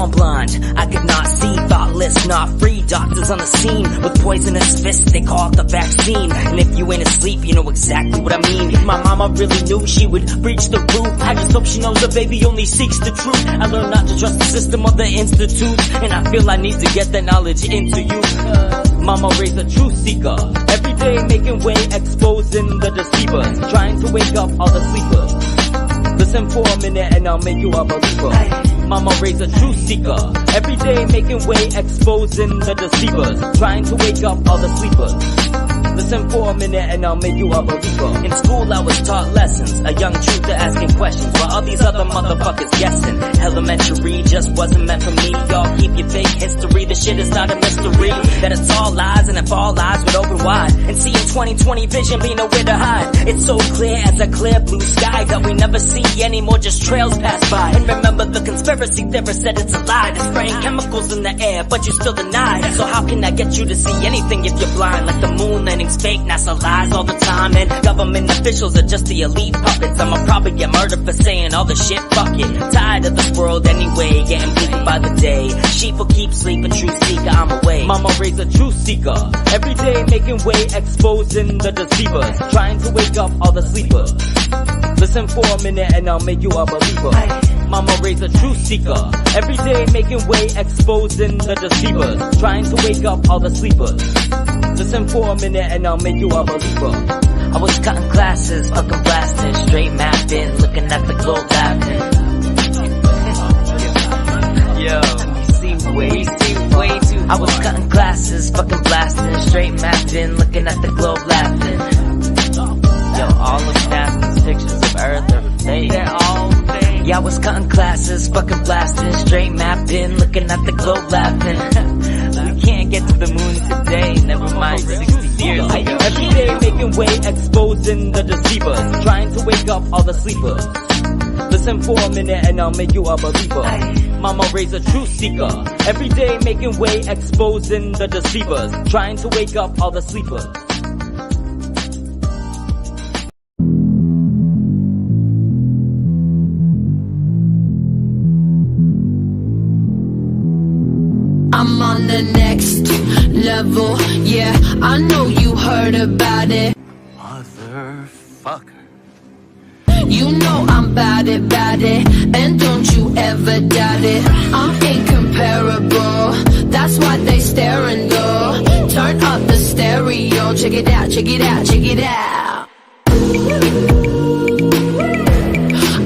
born blind, I could not see, thoughtless, not free. Doctors on the scene with poisonous fists, they call it the vaccine. And if you ain't asleep, you know exactly what I mean. If my mama really knew, she would breach the roof. I just hope she knows the baby only seeks the truth. I learned not to trust the system of the institute, and I feel I need to get that knowledge into you. Mama raised a truth seeker, every day making way, exposing the deceivers, trying to wake up all the sleepers. Listen for a minute and I'll make you a believer. Mama raised a truth seeker, every day making way, exposing the deceivers, trying to wake up all the sleepers. Listen for a minute and I'll make you a believer. In school I was taught lessons, a young truther asking questions, while all these other motherfuckers guessing. Elementary just wasn't meant for me. Y'all keep your fake history, the shit is not a mystery. That it's all lies, and if all lies would open wide and see in 2020 vision be nowhere to hide. It's so clear as a clear blue sky that we never see anymore, just trails pass by. And remember the conspiracy theorist said it's a lie. They're spraying chemicals in the air, but you still deny. So how can I get you to see anything if you're blind? Like the moon landing's fake, NASA lies all the time, and government officials are just the elite puppets. I'ma probably get murdered for saying all the shit, fuck it. Tired of this world anyway, getting bleaker by the day. Sheep will keep sleeping, truth seeker, I'm away. Mama raised a truth seeker, every day making way, exposing the deceivers, trying to wake up all the sleepers. Listen for a minute and I'll make you a believer. Mama raised a truth seeker, every day making way, exposing the deceivers, trying to wake up all the sleepers. Listen for a minute and I'll make you a believer. I was cutting classes, fucking blasting, straight mapping, looking at the globe laughing. Yo, you see way too. I was cutting classes, fucking blasting, straight mapping, looking at the globe laughing. Yo, all of NASA's pictures of Earth are fake. They're all fake. Yeah, I was cutting classes, fucking blasting, straight mapping, looking at the globe laughing. We can't get to the moon today, never mind 60 years ago. Every day making way, exposing the deceivers, trying to wake up all the sleepers. Listen for a minute and I'll make you a believer. Mama raised a truth seeker, every day making way, exposing the deceivers, trying to wake up all the sleepers. I'm on the next level, yeah, I know you heard about it. Motherfucker. You know I'm bout it, and don't you ever doubt it. I'm incomparable, that's why they staring though. Turn up the stereo, check it out, check it out, check it out.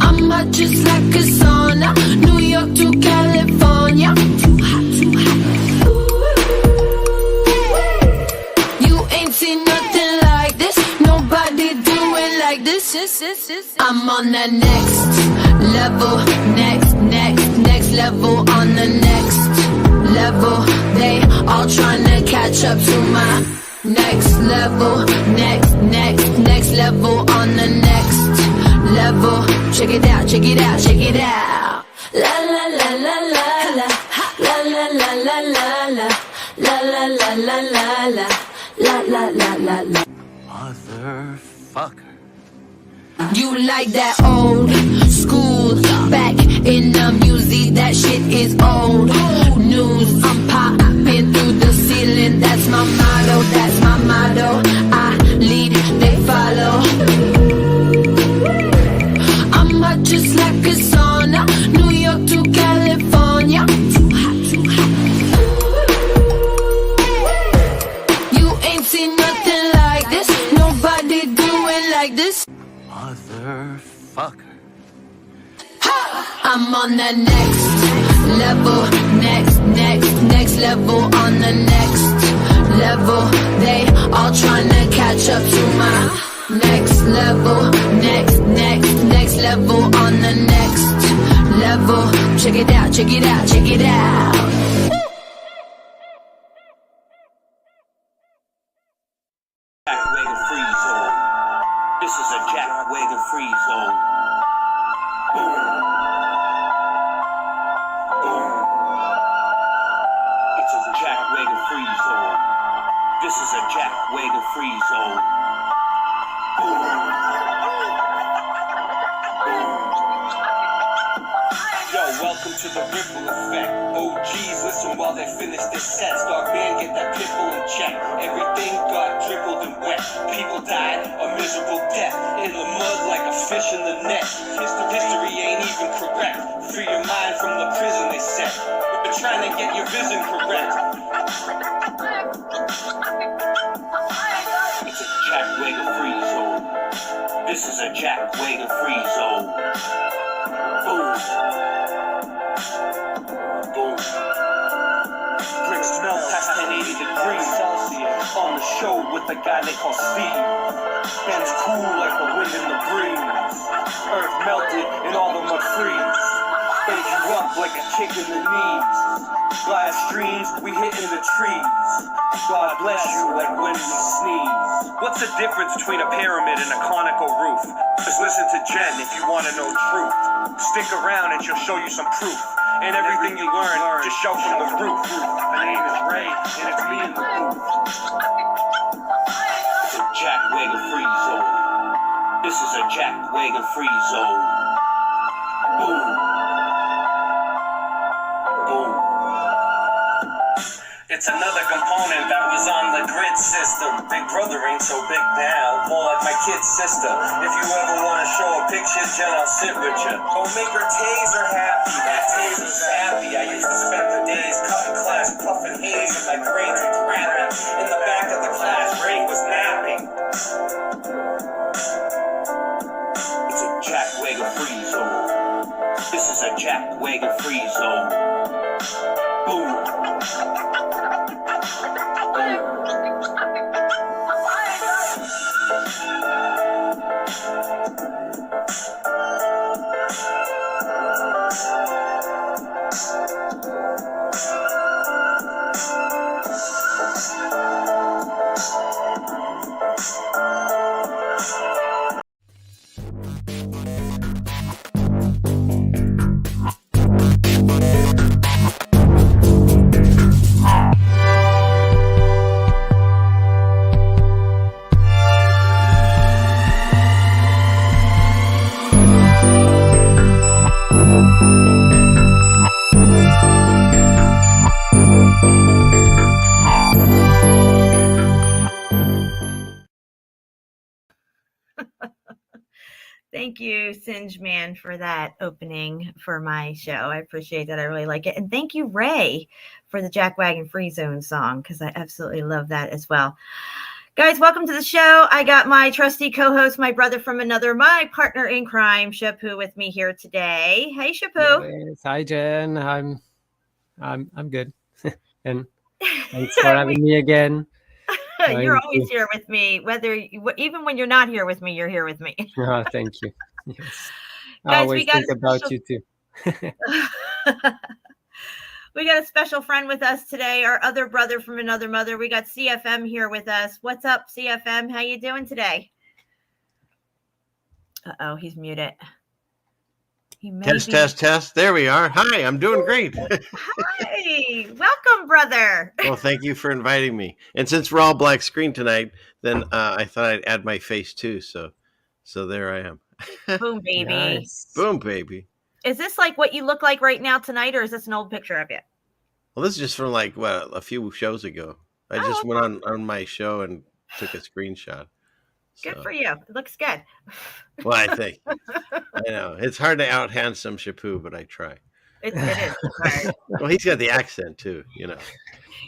I'm hot just like a sauna, New York to California. Too hot, too hot. You ain't seen nothing like this, nobody do it like this. I'm on the next level, next level, on the next level. They all trying to catch up to my next level, next level, on the next level. Check it out, check it out, check it out. La la la la la la, la la la la la la, la la la la la la, la la la la. Motherfucker. You like that old school, back in the music, that shit is old news. I'm popping through the ceiling, that's my motto, that's my motto. I lead, they follow. I'm hot just like a sauna, New York to California. Too hot, too hot. You ain't seen nothing like this, nobody do it like this. Motherfucker. I'm on the next level, next level, on the next level. They all trying to catch up to my next level, next level, on the next level. Check it out, check it out, check it out. This is a Jack Wagon free zone. It's a Jack Wagon free zone. This is a Jack Wagon free zone. Yo, welcome to the ripple effect. OGs listen while they finish this set. Star band, get that pitbull in check. Everything got dribbled and wet. People died a miserable death in the mud like a fish in the net. History ain't even correct. Free your mind from the prison they set. We're trying to get your vision correct. It's a Jack Wagger free zone. This is a Jack Wagger free zone. Boom. Boom. Bricks melt past 1080 degrees Celsius on the show with the guy they call Steve. Band's cool like the wind and the breeze. Earth melted and all the mud freeze. Bake you up like a kick in the knees. Live streams, we hitting the trees. God bless you like when we sneeze. What's the difference between a pyramid and a conical roof? Just listen to Jen if you want to know truth. Stick around and she'll show you some proof. And everything you learn, just shout from the roof. My name is Ray, and it's me in the booth. It's a Jack Wagger free zone. This is a Jack Wagger free zone. Boom. Boom. It's another component that was on the grid system. Big brother ain't so big now, more like my kid's sister. If you ever want to show a picture, Jen, I'll sit with you. Go make her taser happy, that taser's happy. I used to spend the days cutting class, puffing haze in my grades and grabbing in the back of the class. Ray was napping. It's a Jack Wagger free zone. This is a Jack Wagger free zone. Boom. Thank you, Singe Man, for that opening for my show. I appreciate that. I really like it. And thank you, Ray, for the Jack Wagon Free Zone song, because I absolutely love that as well. Guys, welcome to the show. I got my trusty co-host, my brother from another, my partner in crime, Shapu, with me here today. Hey, Shapu. Yes. Hi, Jen. I'm good. And thanks for having me again. You're always here with me, even when you're not here with me, you're here with me. Oh, thank you. Yes. I Guys, always think about you too. We got a special friend with us today, our other brother from another mother. We got CFM here with us. What's up, CFM? How you doing today? Uh-oh, he's muted. Test. There we are. Hi, I'm doing great. Hi, welcome, brother. Well, thank you for inviting me. And since we're all black screen tonight, then I thought I'd add my face too. So there I am. Boom, baby. Nice. Boom, baby. Is this like what you look like right now tonight, or is this an old picture of you? Well, this is just from like a few shows ago. I just went on my show and took a screenshot. Good for you. It looks good. Well, I think. I know. It's hard to out handsome Shapu, but I try. It is. Hard. Well, he's got the accent too, Yeah.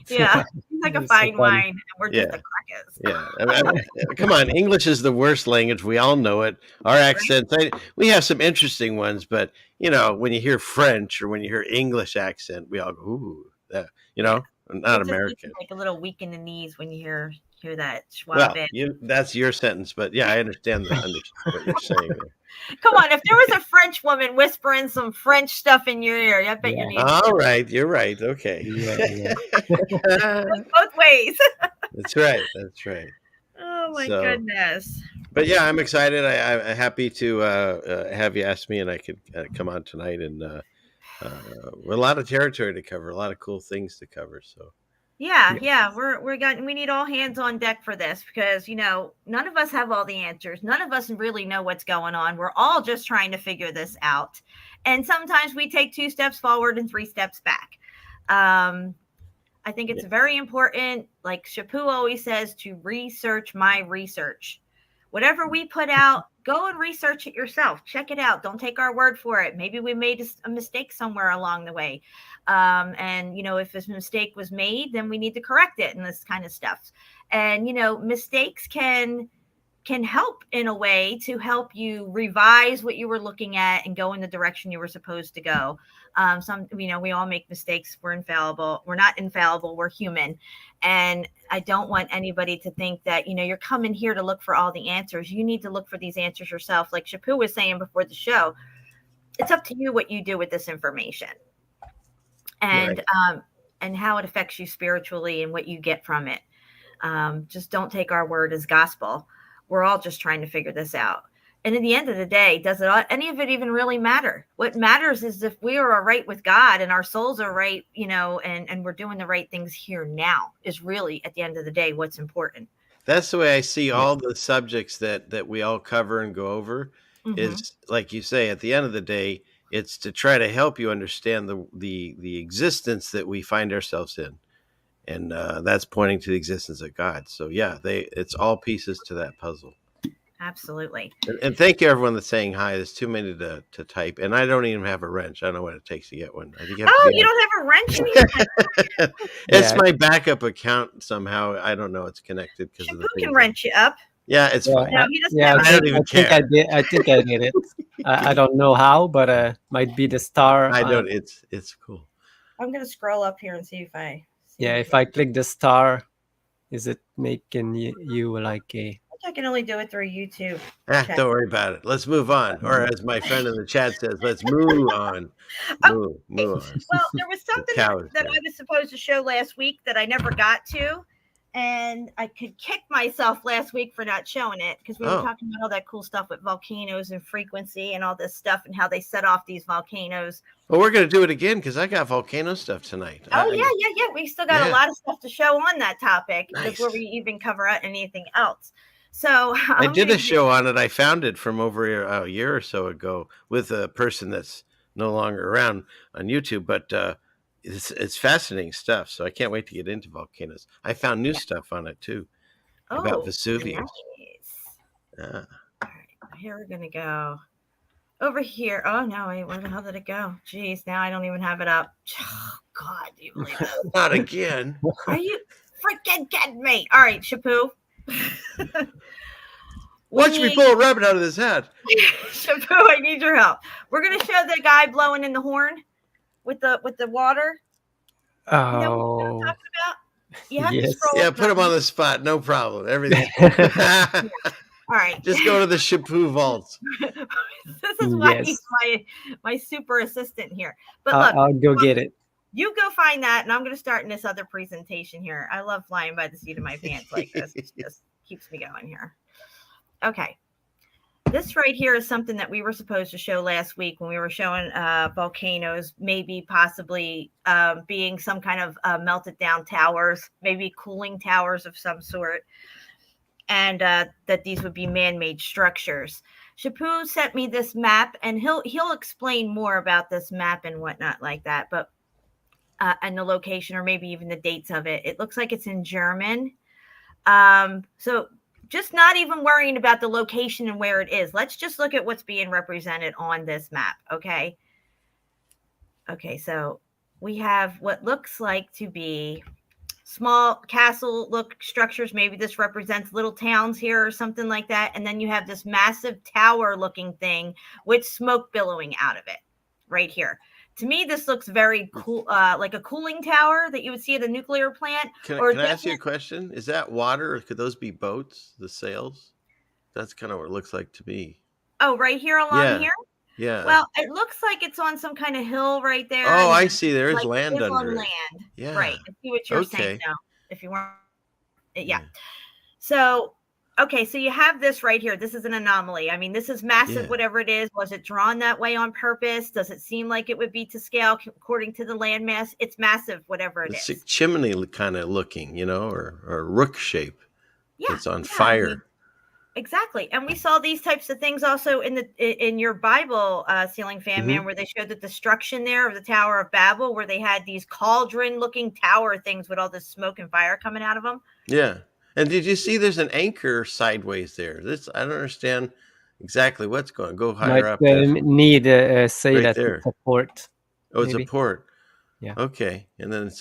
He's like a fine wine, and we're just the crackers. Yeah. I mean, come on. English is the worst language. We all know it. Our accents, we have some interesting ones, but, when you hear French or when you hear English accent, we all go, ooh, that, not American. Like a little weak in the knees when you hear that schwab. Well, that's your sentence, but yeah, I understand what you're saying there. Come on, if there was a French woman whispering some French stuff in your ear, I bet you need. All right, you're right. Okay. Yeah. Both ways. That's right. Oh my goodness. But yeah, I'm excited. I'm happy to have you ask me, and I could come on tonight, and a lot of territory to cover, a lot of cool things to cover. So. Yeah. We need all hands on deck for this because, none of us have all the answers. None of us really know what's going on. We're all just trying to figure this out. And sometimes we take 2 steps forward and 3 steps back. I think it's very important, like Shapu always says, to research my research. Whatever we put out, go and research it yourself. Check it out. Don't take our word for it. Maybe we made a mistake somewhere along the way. And, if this mistake was made, then we need to correct it and this kind of stuff. And, mistakes can help in a way to help you revise what you were looking at and go in the direction you were supposed to go. We all make mistakes. We're infallible. We're not infallible. We're human. And I don't want anybody to think that, you're coming here to look for all the answers. You need to look for these answers yourself. Like Shapu was saying before the show, it's up to you what you do with this information and, and how it affects you spiritually and what you get from it. Just don't take our word as gospel. We're all just trying to figure this out. And at the end of the day, does any of it even really matter? What matters is if we are right with God and our souls are right, and we're doing the right things here now is really at the end of the day, what's important. That's the way I see all the subjects that we all cover and go over is like you say, at the end of the day, it's to try to help you understand the existence that we find ourselves in. And that's pointing to the existence of God. So yeah, it's all pieces to that puzzle. Absolutely. And thank you everyone that's saying hi. There's too many to type, and I don't even have a wrench. I don't know what it takes to get one. I think you don't have a wrench? It's my backup account somehow. I don't know. It's connected because of the. Who can wrench you up? Yeah, it's fine. No, he doesn't have I don't even care. I think I did it. I don't know how, but might be the star. I don't. It's cool. I'm gonna scroll up here and see if I. If I click the star, is it making you like a? I can only do it through YouTube. Don't worry about it. Let's move on. Or as my friend in the chat says, let's move on. Move on. Well, there was something that I was supposed to show last week that I never got to. And I could kick myself last week for not showing it because we were talking about all that cool stuff with volcanoes and frequency and all this stuff and how they set off these volcanoes. Well, we're going to do it again because I got volcano stuff tonight. Yeah. We still got a lot of stuff to show on that topic before we even cover out anything else. So I did a show on it. I found it from over a year or so ago with a person that's no longer around on YouTube, but it's fascinating stuff. So I can't wait to get into volcanoes. I found new stuff on it too about Vesuvius. Nice. All right, here we're gonna go over here. Oh no, wait, where the hell did it go? Jeez, now I don't even have it up. Oh God, do you believe it? Not again. Are you freaking kidding me? All right, Shapu. Watch me pull a rabbit out of this hat. Shapu, I need your help. We're gonna show the guy blowing in the horn with the water. Oh, you know what I'm talking about? You have to scroll up put him on the spot. No problem. Everything. All right. Just go to the Shapu vaults. This is why he's my super assistant here. But look, I'll go get it. You go find that, and I'm going to start in this other presentation here. I love flying by the seat of my pants like this. It just keeps me going here. Okay. This right here is something that we were supposed to show last week when we were showing volcanoes, maybe possibly being some kind of melted down towers, maybe cooling towers of some sort, and that these would be man-made structures. Shapu sent me this map, and he'll explain more about this map and whatnot like that, but and the location or maybe even the dates of it. It looks like it's in German. So just not even worrying about the location and where it is. Let's just look at what's being represented on this map, okay? Okay, so we have what looks like to be small castle look structures. Maybe this represents little towns here or something like that. And then you have this massive tower looking thing with smoke billowing out of it right here. To me, this looks very cool, like a cooling tower that you would see at a nuclear plant. Can I ask you a question? Is that water, or could those be boats, the sails? That's kind of what it looks like to me. Oh, right here along here? Yeah. Well, it looks like it's on some kind of hill right there. Oh, I see. There is like land under on it. Land. Yeah. Right. I see what you're saying now. If you weren't. Yeah. So, okay. So you have this right here. This is an anomaly. I mean, this is massive, whatever it is. Was it drawn that way on purpose? Does it seem like it would be to scale according to the landmass? It's massive, whatever it is. It's a chimney kind of looking, or rook shape. Yeah. It's on fire. Exactly. And we saw these types of things also in your Bible, Ceiling Fan Man, where they showed the destruction there of the Tower of Babel, where they had these cauldron looking tower things with all this smoke and fire coming out of them. Yeah. And did you see there's an anchor sideways there? This I don't understand exactly what's going. Go higher Might up there. need say Right that there. it's a port. Oh, it's a Maybe. port. Yeah. Okay. And then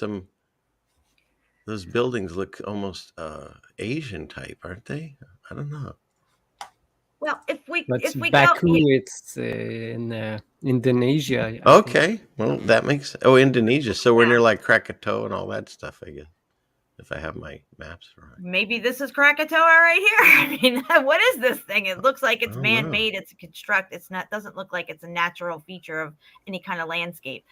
those buildings look almost Asian type, aren't they? I don't know. Well, if we But go, Baku, it's in Indonesia. I think. Okay. Well, that makes Indonesia. So we're near like Krakatoa and all that stuff, I guess. If I have my maps right. maybe this is Krakatoa right here. I mean, what is this thing? It looks like it's I don't man-made. It's a construct. It's not. Doesn't look like it's a natural feature of any kind of landscape.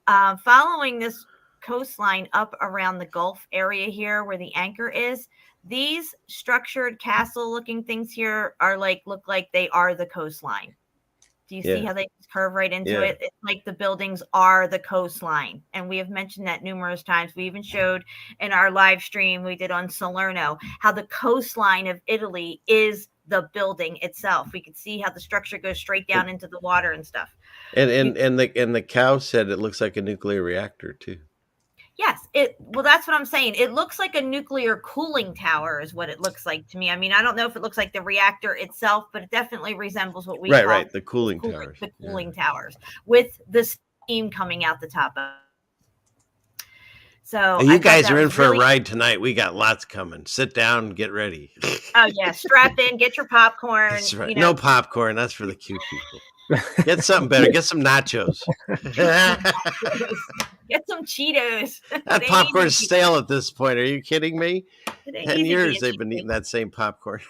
Following this coastline up around the Gulf area here, where the anchor is, these structured castle-looking things here look like they are the coastline. Do you see how they just curve right into it? It's like the buildings are the coastline. And we have mentioned that numerous times. We even showed in our live stream we did on Salerno how the coastline of Italy is the building itself. We could see how the structure goes straight down into the water and stuff. And the cow said it looks like a nuclear reactor too. Yes, well, that's what I'm saying. It looks like a nuclear cooling tower is what it looks like to me. I mean, I don't know if it looks like the reactor itself, but it definitely resembles what we call the cooling towers. The cooling towers with the steam coming out the top of. So you guys are in for a ride tonight. We got lots coming. Sit down, get ready. Oh yeah, strap in, get your popcorn. That's right. No popcorn. That's for the cute people. Get something better. Get some nachos. Get some Cheetos. That popcorn's stale at this point. Are you kidding me? 10 years they've been eating that same popcorn.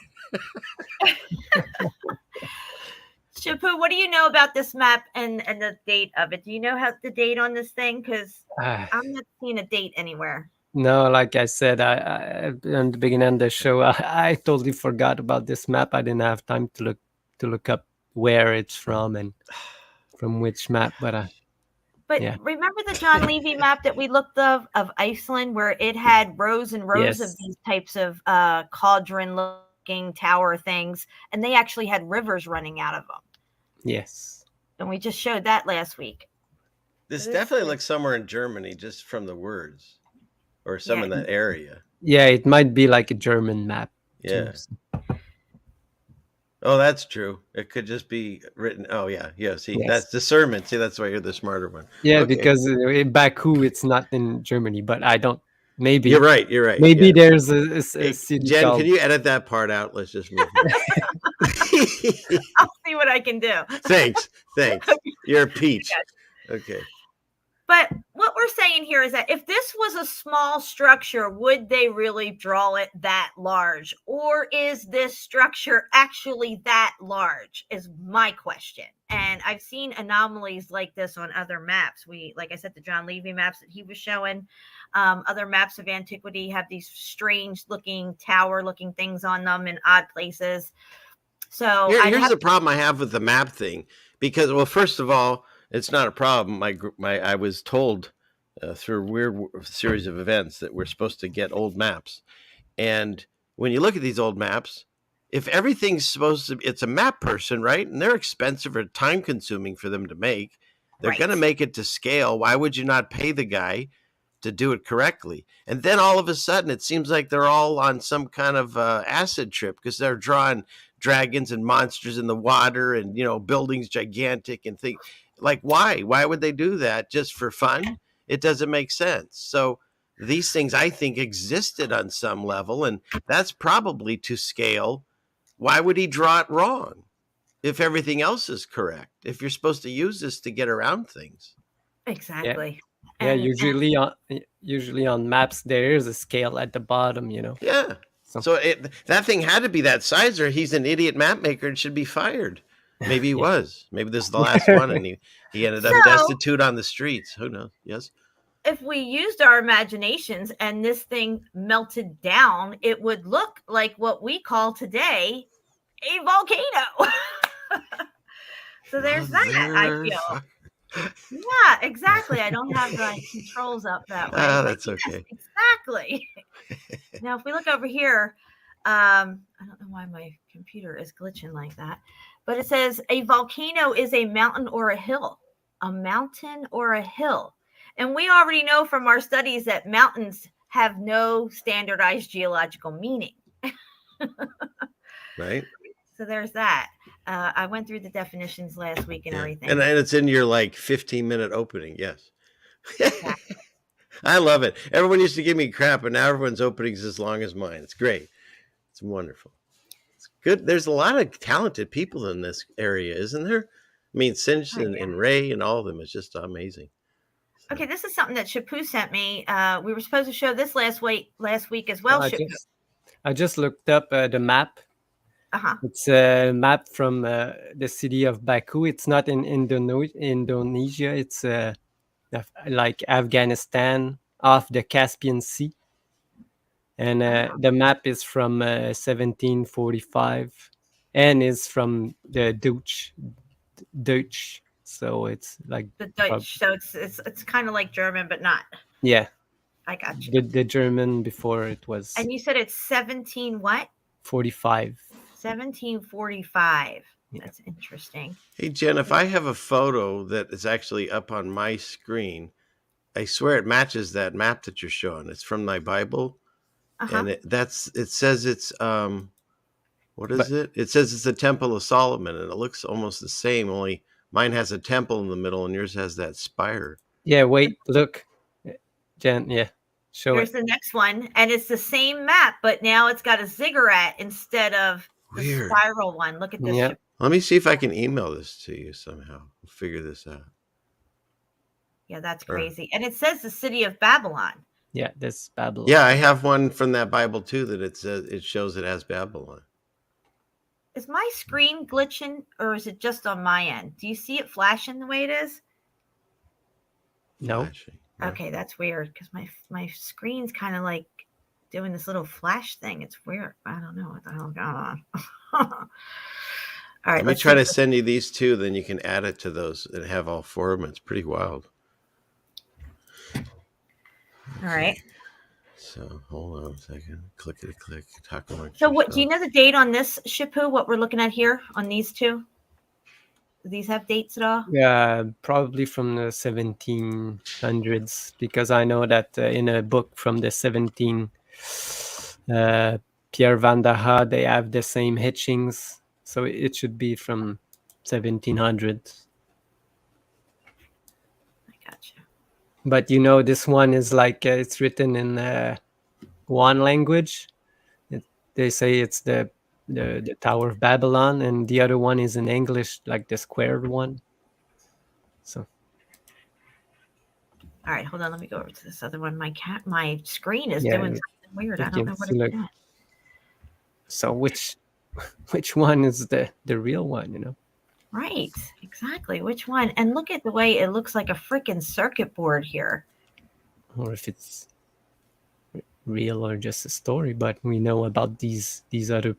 Shapu, what do you know about this map and the date of it? Do you know how the date on this thing? Because I'm not seeing a date anywhere. No, like I said, I in the beginning of the show, I totally forgot about this map. I didn't have time to look up where it's from and from which map, but yeah. Remember the John Levy map that we looked of Iceland, where it had rows and rows of these types of cauldron-looking tower things, and they actually had rivers running out of them. Yes. And we just showed that last week. This definitely looks somewhere in Germany, just from the words, or some in that area. Yeah, it might be like a German map. Yeah. Too. Oh, that's true. It could just be written. Oh, yeah. Yeah. See, that's discernment. See, that's why you're the smarter one. Yeah, because in Baku, it's not in Germany, but I don't. Maybe. You're right. Maybe there's a city. Jen, called... can you edit that part out? Let's just move on. I'll see what I can do. Thanks. You're a peach. Okay. But what we're saying here is that if this was a small structure, would they really draw it that large? Or is this structure actually that large is my question. And I've seen anomalies like this on other maps. Like I said, the John Levy maps that he was showing, other maps of antiquity have these strange looking tower looking things on them in odd places. So here's the problem I have with the map thing, because, well, first of all, it's not a problem. I was told through a weird series of events that we're supposed to get old maps. And when you look at these old maps, if everything's supposed to, it's a map person, right? And they're expensive or time consuming for them to make. They're going to make it to scale. Why would you not pay the guy to do it correctly? And then all of a sudden, it seems like they're all on some kind of acid trip, because they're drawing dragons and monsters in the water and, buildings gigantic and things. Like, why? Why would they do that? Just for fun? It doesn't make sense. So these things, I think, existed on some level, and that's probably to scale. Why would he draw it wrong if everything else is correct? If you're supposed to use this to get around things. Exactly. Yeah, usually on maps there is a scale at the bottom, Yeah. So that thing had to be that size, or he's an idiot map maker and should be fired. Maybe he was. Maybe this is the last one, and he ended up destitute on the streets. Who knows? Yes. If we used our imaginations and this thing melted down, it would look like what we call today a volcano. So there's that, I feel. Yeah, exactly. I don't have my controls up that way. Oh, that's okay. Yes, exactly. Now, if we look over here, I don't know why my computer is glitching like that, but it says a volcano is a mountain or a hill. A mountain or a hill. And we already know from our studies that mountains have no standardized geological meaning. Right. So there's that. I went through the definitions last week and everything. And it's in your like 15-minute opening. Yes. I love it. Everyone used to give me crap, but now everyone's opening is as long as mine. It's great. It's wonderful. It's good. There's a lot of talented people in this area, isn't there? I mean, Sinch and Ray and all of them is just amazing. So. Okay, this is something that Shapu sent me. We were supposed to show this last week as well. I just looked up the map. Uh-huh. It's a map from the city of Baku. It's not in Indonesia. It's like Afghanistan off the Caspian Sea. And the map is from 1745 and is from the Dutch. So it's like the Dutch. So it's kind of like German, but not. Yeah. I got you. The German before it was. And you said it's 17 what? 45. 1745. Yeah. That's interesting. Hey, Jen, if I have a photo that is actually up on my screen, I swear it matches that map that you're showing. It's from my Bible. And it says it's what is it? It says it's the Temple of Solomon, and it looks almost the same, only mine has a temple in the middle and yours has that spire. Yeah, wait, look. Jen, show Here's the next one, and it's the same map, but now it's got a ziggurat instead of the spiral one. Look at this. Yeah. Let me see if I can email this to you somehow. We'll figure this out. Yeah, that's crazy. And it says the city of Babylon. Yeah, this Babylon. Yeah, I have one from that Bible too that it says it shows it has Babylon. Is my screen glitching or is it just on my end? Do you see it flashing the way it is? No. Flashing. Okay, that's weird because my screen's kind of like doing this little flash thing. It's weird. I don't know what the hell going on. All right, let me try to send you these two, then you can add it to those and have all four of them. It's pretty wild. All right. So hold on a second. Clickety click. Talk amongst So what yourself. do you know the date on this, Shapu? What we're looking at here on these two? Do these have dates at all? Yeah, probably from the 1700s, because I know that in a book from the 17, Pierre van der Haar, they have the same etchings, so it should be from 1700. I gotcha. But this one is like it's written in one language. They say it's the Tower of Babylon, and the other one is in English, like the squared one. So. All right, hold on. Let me go over to this other one. My screen is doing something weird. I don't know what it's doing. So which one is the real one? Right, exactly. Which one? And look at the way it looks like a freaking circuit board here. Or if it's real or just a story, but we know about these other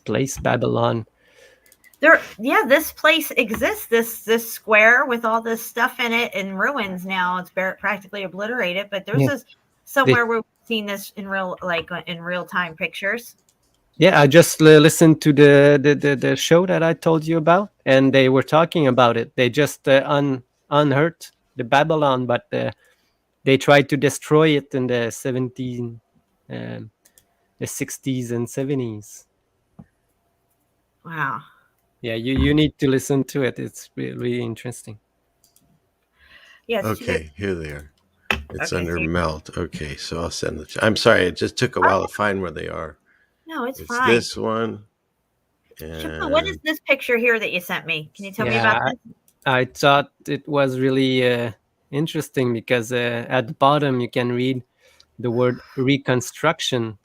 place, Babylon. This place exists. This square with all this stuff in it in ruins now. It's practically obliterated. But there's somewhere where we've seen this in real time pictures. Yeah, I just listened to the show that I told you about, and they were talking about it. They just unearthed the Babylon, but they tried to destroy it in the 60s and 70s. Wow. Yeah, you need to listen to it. It's really interesting. Yes. Okay, here they are. It's under Melt. Okay, so I'll send it. I'm sorry, it just took a while to find where they are. No, it's fine. This one. And... What is this picture here that you sent me? Can you tell me about this? I thought it was really interesting because at the bottom you can read the word reconstruction.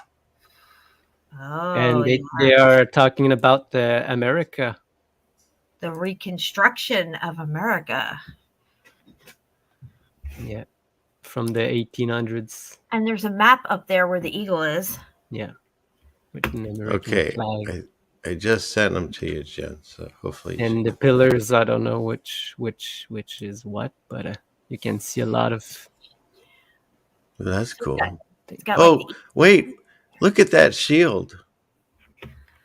Oh, and they are talking about America. The reconstruction of America. Yeah, from the 1800s. And there's a map up there where the eagle is. Yeah. With an American flag. I just sent them to you, Jen. So hopefully. And the pillars, I don't know which is what, but you can see a lot of. That's cool. Wait. Look at that shield.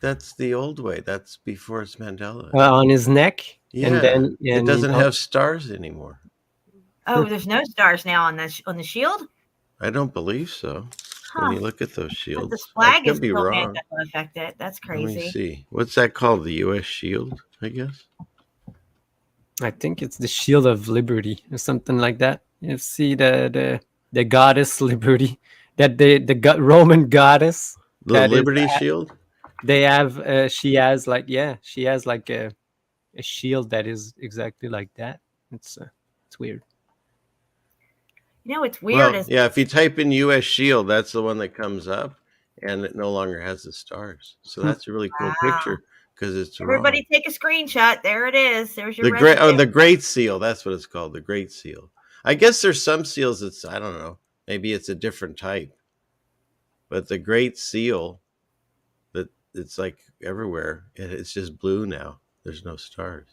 That's the old way. That's before it's Mandela. On his neck, and Yeah, then it and doesn't have stars anymore. Oh, there's no stars now on the shield. I don't believe so. When Huh. you look at those But shields, this I flag is could be still wrong. Mandela affected. That's Let me crazy. see. What's that called? The U.S. shield, I guess. I think it's the Shield of Liberty or something like that. You see the goddess Liberty, that the Roman goddess The that is Liberty Shield. they have. She has like a shield that is exactly like that. It's weird. You know, it's weird. Well, Is yeah. If you type in U.S. shield, that's the one that comes up, and it no longer has the stars. So that's a really cool wow. picture because it's Everybody wrong. take a screenshot. There it is. There's your The Great Seal. That's what it's called. The Great Seal. I guess there's some seals that's, I don't know. Maybe it's a different type, but the Great Seal, that it's like everywhere. It's just blue now. There's no stars.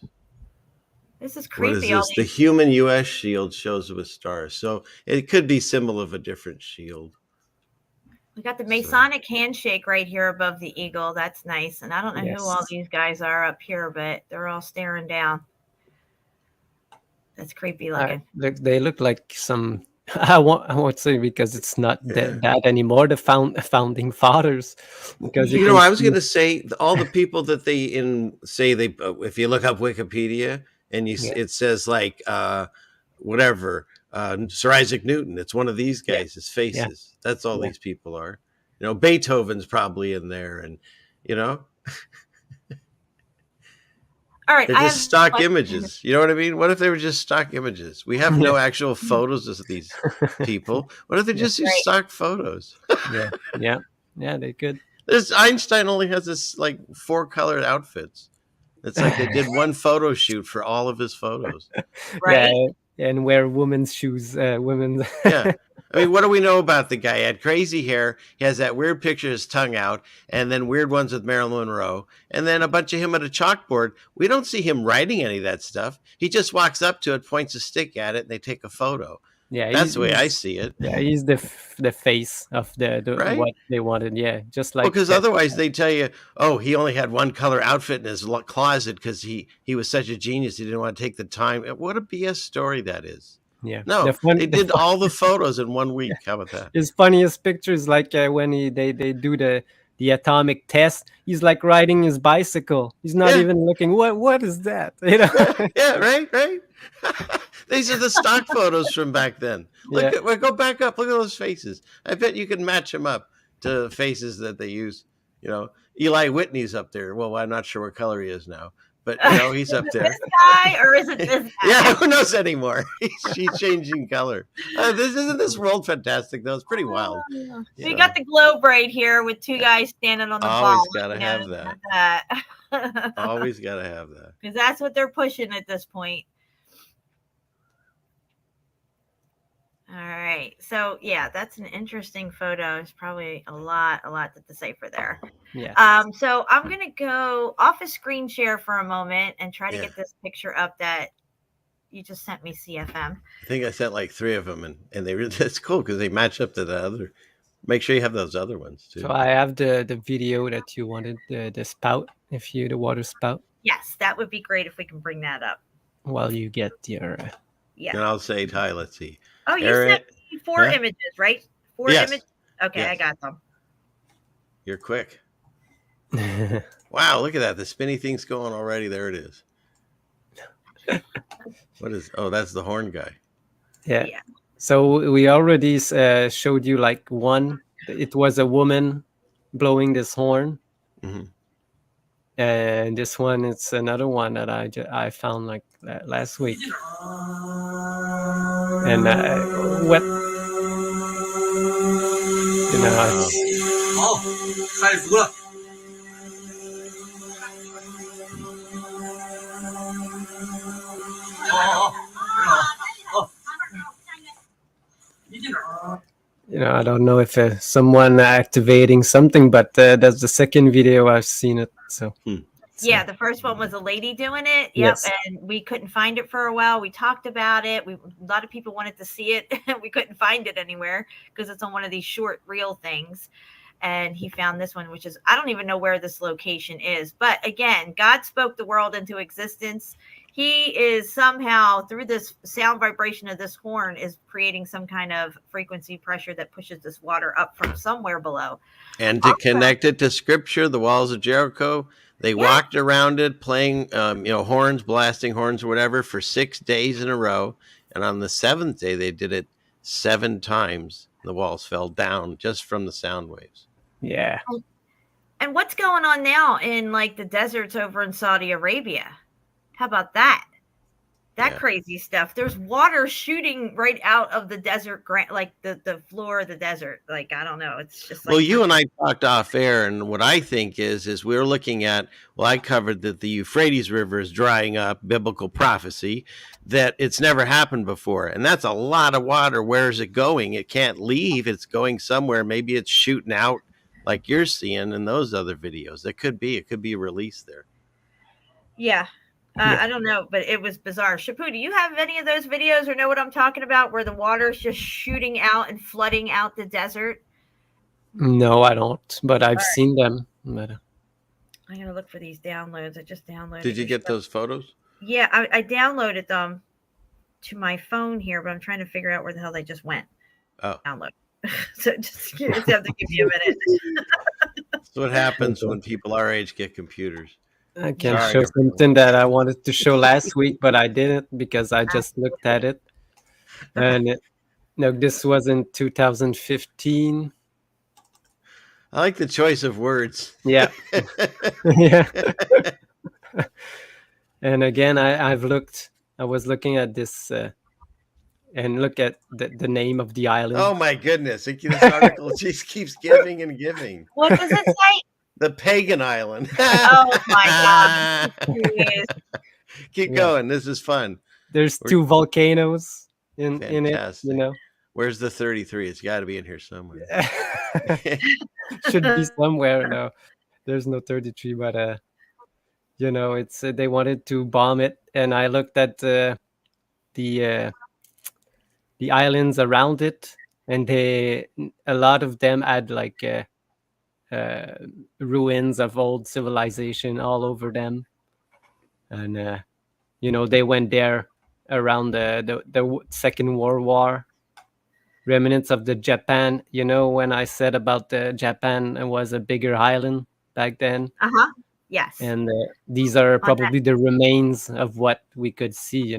This is What is creepy. All this? The these, human U.S. shield shows with stars. So it could be symbol of a different shield. we got the Masonic handshake right here above the eagle. That's nice. And I don't know who all Yes. these guys are up here, but they're all staring down. That's creepy looking. They look like some. I won't say because it's not that anymore. The founding fathers, because You know, I was going to say all the people that they if you look up Wikipedia and it says like whatever Sir Isaac Newton, it's one of these guys' his faces. That's all these people are. You know, Beethoven's probably in there, and you know, All right, they're just stock images. You know what I mean? What if they were just stock images? We have no actual photos of these people. What if they just use stock photos? yeah, they could. This Einstein only has this like 4-colored outfits. It's like they did one photo shoot for all of his photos. Right? Yeah, and wear women's shoes. Women. Yeah. I mean, what do we know about the guy? He had crazy hair. He has that weird picture of his tongue out, and then weird ones with Marilyn Monroe, and then a bunch of him at a chalkboard. We don't see him writing any of that stuff. He just walks up to it, points a stick at it, and they take a photo. Yeah, that's the way I see it. Yeah, he's the face of the right? What they wanted. Yeah, just like because otherwise they tell you, oh, he only had one color outfit in his closet because he was such a genius. He didn't want to take the time. What a BS story that is. Yeah, no, they did all the photos in 1 week. How about that? His funniest picture is like when they do the atomic test. He's like riding his bicycle. He's not even looking. What is that? You know? yeah, right. These are the stock photos from back then. Go back up. Look at those faces. I bet you can match them up to faces that they use. You know, Eli Whitney's up there. Well, I'm not sure what color he is now, but you know, he's up there. This guy, or is it this guy? Yeah, who knows anymore? She's changing color. This world fantastic though. It's pretty wild. So you got the globe right here with two guys standing on the ball. Always gotta have that. Always gotta have that. Because that's what they're pushing at this point. All right. So yeah, that's an interesting photo. It's probably a lot to decipher there. Yeah. So I'm gonna go off a screen share for a moment and try to get this picture up that you just sent me, CFM. I think I sent like 3 of them, and they really, that's cool because they match up to the other. Make sure you have those other ones too. So I have the video that you wanted, the spout, the water spout. Yes, that would be great if we can bring that up. While you get your And I'll say hi. Let's see. Oh, you sent me 4 images, right? 4 images. Okay, I got them. You're quick. Wow, look at that. The spinny thing's going already. There it is. What is? Oh, that's the horn guy. Yeah. So we already showed you like one. It was a woman blowing this horn. Mm-hmm. And this one, it's another one that I found like last week. And what? You know. You know, I don't know if someone activating something, but that's the second video I've seen it. So. Yeah, the first one was a lady doing it. Yep, yes. And we couldn't find it for a while. We talked about it. A lot of people wanted to see it. We couldn't find it anywhere because it's on one of these short reel things. and he found this one, which is, I don't even know where this location is, but again, God spoke the world into existence. He is somehow, through this sound vibration of this horn, is creating some kind of frequency pressure that pushes this water up from somewhere below. And to connect it to scripture, the walls of Jericho, they walked around it playing, horns, blasting horns or whatever for 6 days in a row. And on the seventh day, they did it 7 times. The walls fell down just from the sound waves. Yeah. And what's going on now in like the deserts over in Saudi Arabia? How about that? That crazy stuff. There's water shooting right out of the desert, like the floor of the desert. Like, I don't know. It's just like, well, you and I talked off air, and what I think is we're looking at, well, I covered that the Euphrates River is drying up, biblical prophecy, that it's never happened before. And that's a lot of water. Where is it going? It can't leave. It's going somewhere. Maybe it's shooting out like you're seeing in those other videos. It could be released there. Yeah. I don't know, but it was bizarre. Shapu, do you have any of those videos or know what I'm talking about where the water's just shooting out and flooding out the desert? No, I don't, but I've seen them. But I'm going to look for these downloads. I just downloaded. Did you get those photos? Yeah, I downloaded them to my phone here, but I'm trying to figure out where the hell they just went. Oh. Download. So just have to give you a minute. That's what happens when people our age get computers. I can show something that I wanted to show last week, but I didn't because I just looked at it. And this was in 2015. I like the choice of words. Yeah. Yeah. And again, I was looking at this and look at the name of the island. Oh my goodness. This article just keeps giving and giving. What does it say? The pagan island. Oh my God. Keep going. This is fun. There's 2 volcanoes in it, Where's the 33? It's got to be in here somewhere. Should be somewhere. No, there's no 33, but it's they wanted to bomb it, and I looked at the islands around it, and a lot of them had like ruins of old civilization all over them, and they went there around the Second World War. Remnants of the Japan, when I said about the Japan, it was a bigger island back then. Yes. And these are probably the remains of what we could see.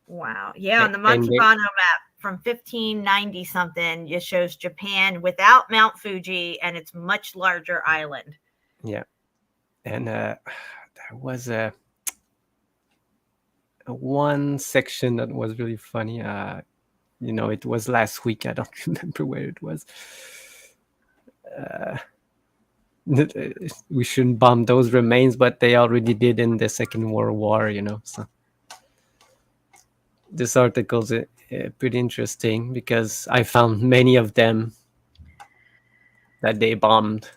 Wow. Yeah, on the Montalbano map from 1590 something, it shows Japan without Mount Fuji, and it's much larger island. Yeah. And there was a one section that was really funny. It was last week. I don't remember where it was. We shouldn't bomb those remains, but they already did in the Second World War, So this article is pretty interesting because I found many of them that they bombed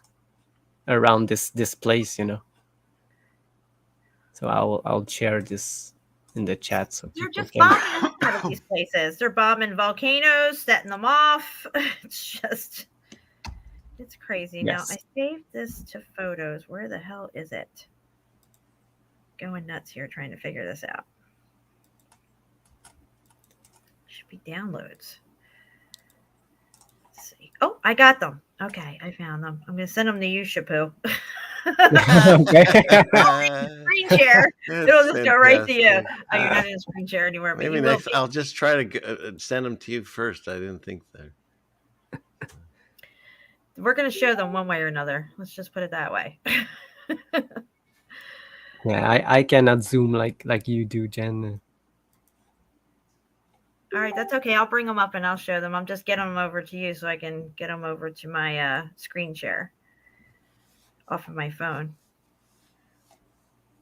around this place, So I'll share this in the chat. So they're just bombing out of these places. They're bombing volcanoes, setting them off. It's crazy. Yes. Now I saved this to photos. Where the hell is it? Going nuts here trying to figure this out. Should be downloads. Let's see. Oh, I got them. Okay, I found them. I'm going to send them to you, Shapu. Okay. Screen share. It'll just go right to you. Oh, you're not in a screen share anymore. But maybe next, I'll just try to send them to you first. I didn't think that. We're going to show them one way or another. Let's just put it that way. Yeah, I cannot zoom like you do, Jen. All right, that's okay. I'll bring them up and I'll show them. I'm just getting them over to you so I can get them over to my screen share off of my phone.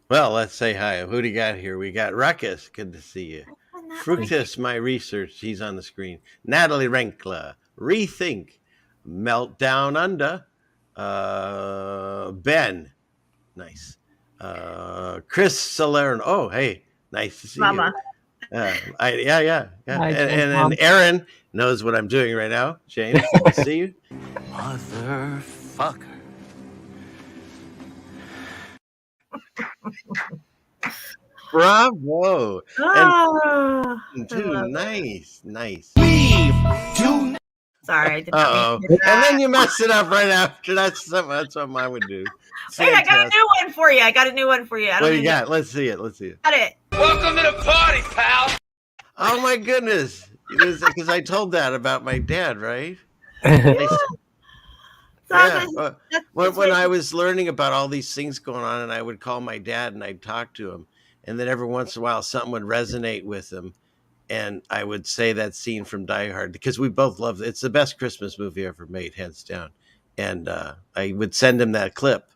Well, let's say hi. Who do you got here? We got Ruckus. Good to see you. Fructus, my research. He's on the screen. Natalie Renkla. Rethink. Meltdown Under. Ben. Nice. Chris Salerno. Oh, hey. Nice to see Mama. you. Yeah. I And, guess, and Mom. and Aaron knows what I'm doing right now. James, good to see you. Motherfucker. Bravo. And Oh, I too love it. nice. Sorry, I did not mean Uh-oh. to do And that. then you messed it up right after. That's what mine would do. Wait, I got a Fantastic. new one for you. I got a new one for you. I What don't do you even got? Let's see it. got it. Welcome to the party, pal. Oh my goodness. Because I told that about my dad, right? So Yeah. that's When I was learning about all these things going on, and I would call my dad and I'd talk to him, and then every once in a while something would resonate with him, and I would say that scene from Die Hard because we both love it. It's the best Christmas movie ever made, hands down. And I would send him that clip,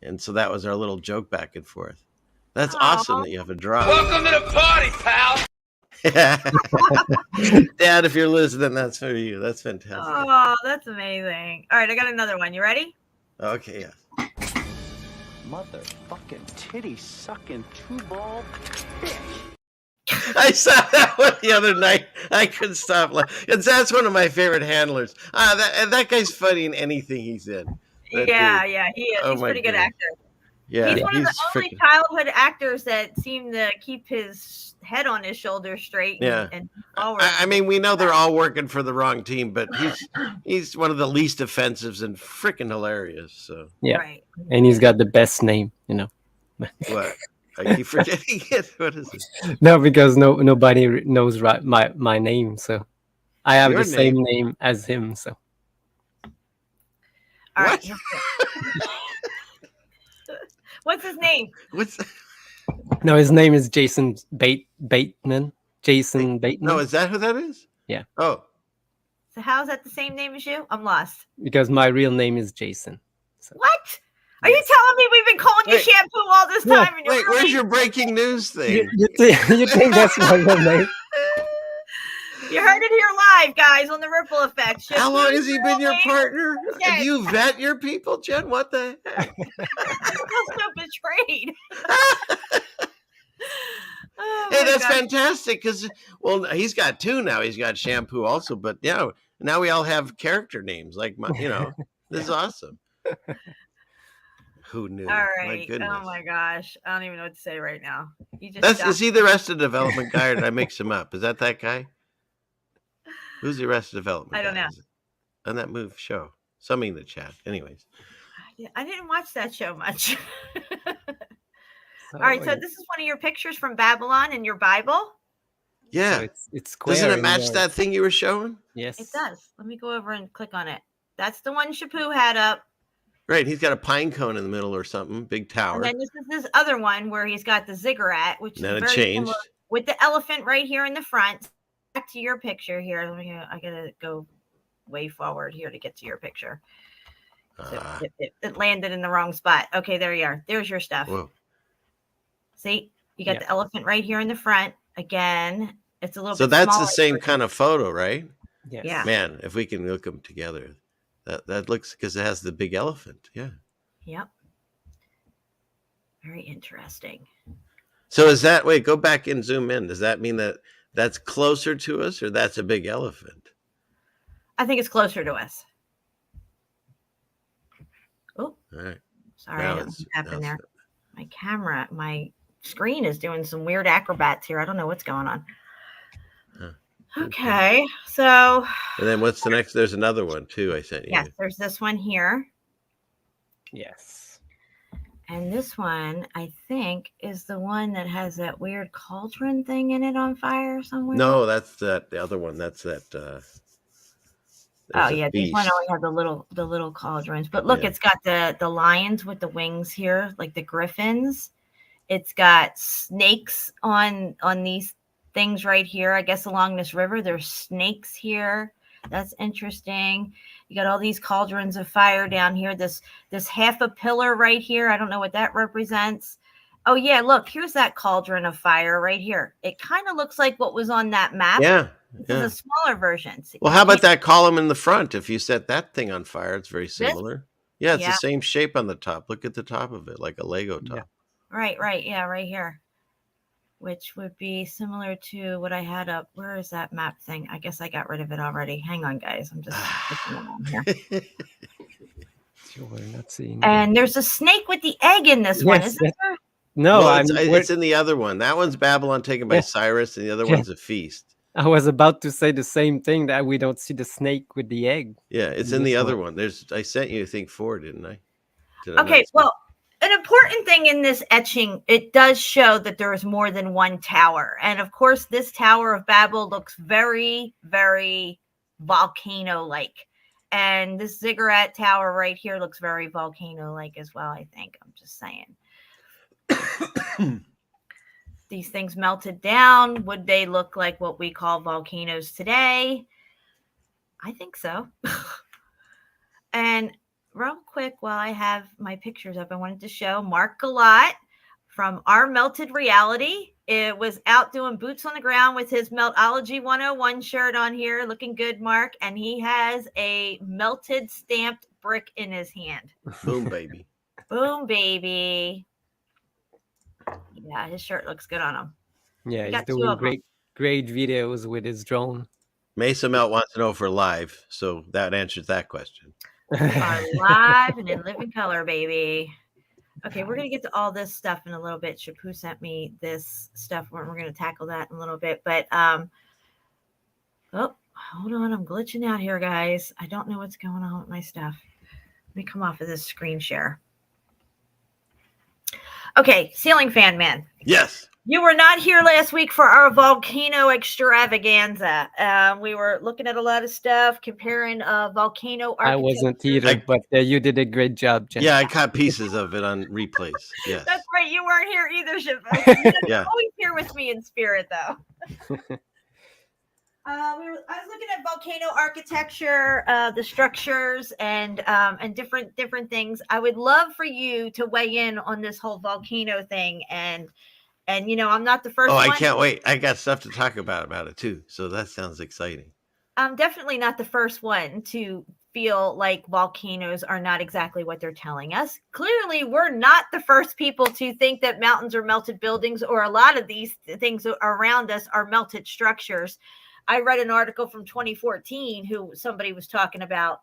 and so that was our little joke back and forth. That's awesome that you have a drop. Welcome to the party, pal. Dad, if you're listening, that's for you. That's fantastic. Oh, that's amazing. All right, I got another one. You ready? Okay, yeah. Motherfucking titty sucking two-ball bitch. I saw that one the other night. I couldn't stop laughing. That's one of my favorite handlers. That guy's funny in anything he's in. Yeah, Dude. he is. Oh He's a my pretty good goodness. actor. Yeah, He's one of the only freaking. childhood actors that seem to keep his head on his shoulders straight and forward. I mean, we know they're all working for the wrong team, but he's one of the least offensive and freaking hilarious. So Yeah, Right. and he's got the best name, what? I keep forgetting it. What is it? No, because nobody knows my name, so I have Your the same name? name as him. So All right. What? What's his name? no, his name is Jason Bateman. Jason Bateman. No, is that who that is? Yeah. Oh, So how's that the same name as you? I'm lost. Because my real name is Jason. So. What? Are you telling me we've been calling you Wait. shampoo all this Yeah. time? And you're wait, where's your breaking news thing? You think that's my real name? You heard it here live, guys, on the Ripple Effect. How long has he Shampoo's been real your name partner? Jen. Do you vet your people, Jen? What the heck? I feel so betrayed. Oh, Hey, my that's God. fantastic because, well, he's got two now. He's got shampoo also, but yeah, now we all have character names. Like, this is awesome. Who knew? All My right. goodness. Oh my gosh. I don't even know what to say right now. You just Is he the Arrested Development guy, or did I mix him up? Is that guy? Who's the Arrested Development I don't guy? know. Is it on that move show? Somebody in the chat. Anyways. I didn't watch that show much. All right, so this is one of your pictures from Babylon in your Bible. Yeah. So it's square. Doesn't it in match there. that thing you were showing? Yes, It does. Let me go over and click on it. That's the one Shapu had up. Right. He's got a pine cone in the middle or something. Big tower. And then this is this other one where he's got the ziggurat, which And then is it very changed. similar, with the elephant right here in the front. Back to your picture here. I gotta go way forward here to get to your picture. So it landed in the wrong spot. Okay, there you are. There's your stuff. Whoa. See, you got the elephant right here in the front. Again, it's a little So bit that's the smaller same version. kind of photo, right? yes. Yeah. Man, if we can look them together, that looks, because it has the big elephant. Yeah. Yep. Very interesting. So is that, wait, go back and zoom in. Does that mean that that's closer to us, or that's a big elephant? I think it's closer to us. Oh, All right. sorry, Now I don't know it's- what happened now there. it's- My screen is doing some weird acrobats here. I don't know what's going on. Huh. Okay, so And then what's the next? There's another one too. I sent you. yes, there's this one here. Yes. And this one, I think, is the one that has that weird cauldron thing in it on fire somewhere. No, that's the other one. That's that. Oh yeah, this one only has the little cauldrons. But look, Yeah. it's got the lions with the wings here, like the griffins. It's got snakes on these things right here. I guess along this river, there's snakes here. That's interesting. You got all these cauldrons of fire down here. This half a pillar right here. I don't know what that represents. Oh yeah, look, here's that cauldron of fire right here. It kind of looks like what was on that map. Yeah. This is a smaller version. See, Well, how about that column in the front? If you set that thing on fire, it's very similar. Yeah, it's Yeah. the same shape on the top. Look at the top of it, like a Lego top. Yeah. Right. Yeah, right here. which would be similar to what I had up. Where is that map thing? I guess I got rid of it already. Hang on, guys. I'm just looking around here. Sure, we're not seeing. And there's a snake with the egg in this one. Is that her? No, well, it's in the other one. That one's Babylon taken by Cyrus, and the other one's a feast. I was about to say the same thing, that we don't see the snake with the egg. Yeah, it's in the other one. I sent you, I think, 4, didn't I? Okay, well, an important thing in this etching, it does show that there is more than one tower. And of course, this Tower of Babel looks very, very volcano-like. And this ziggurat tower right here looks very volcano-like as well, I think. I'm just saying. These things melted down. Would they look like what we call volcanoes today? I think so. And real quick, while I have my pictures up, I wanted to show Mark Galat from Our Melted Reality. It was out doing boots on the ground with his Meltology 101 shirt on here, looking good, Mark. And he has a melted stamped brick in his hand. Boom, baby. Boom, baby. Yeah, his shirt looks good on him. Yeah, he's doing great videos with his drone. Mesa Melt wants to know if we're live, so that answers that question. We are live and in living color, baby. Okay, we're going to get to all this stuff in a little bit. Shapu sent me this stuff. We're going to tackle that in a little bit. But, oh, hold on. I'm glitching out here, guys. I don't know what's going on with my stuff. Let me come off of this screen share. Okay, Ceiling Fan Man. Yes. You were not here last week for our volcano extravaganza. We were looking at a lot of stuff, comparing volcano architecture. I wasn't either, but you did a great job, Jen. Yeah, I caught pieces of it on replays. Yes. That's right. You weren't here either, Shiva. You're always here with me in spirit, though. I was looking at volcano architecture, the structures, and different things. I would love for you to weigh in on this whole volcano thing, and you know, I'm not the first. Oh, one. I can't wait! I got stuff to talk about it too. So that sounds exciting. I'm definitely not the first one to feel like volcanoes are not exactly what they're telling us. Clearly, we're not the first people to think that mountains are melted buildings, or a lot of these things around us are melted structures. I read an article from 2014 somebody was talking about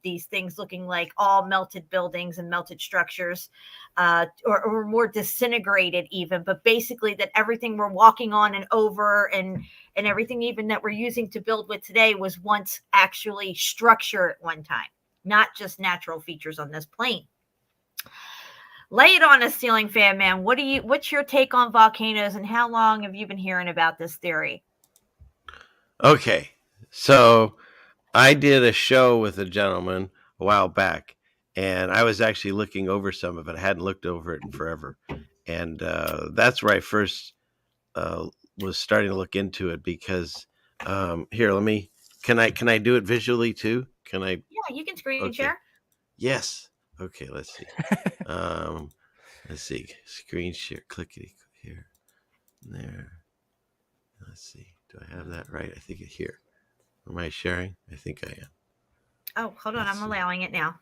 these things looking like all melted buildings and melted structures, or more disintegrated even, but basically that everything we're walking on and over and everything even that we're using to build with today was once actually structure at one time, not just natural features on this plane. Lay it on us, Ceiling Fan Man. What's your take on volcanoes, and how long have you been hearing about this theory? Okay, so I did a show with a gentleman a while back, and I was actually looking over some of it. I hadn't looked over it in forever, and that's where I first was starting to look into it. Because here, can I do it visually too? Can I? Yeah, you can screen share. Yes. Okay, let's see. Let's see. Screen share. Clickety here, there. Let's see. Do I have that right? I think it's here. Am I sharing? I think I am. Oh, hold on. I'm allowing it now.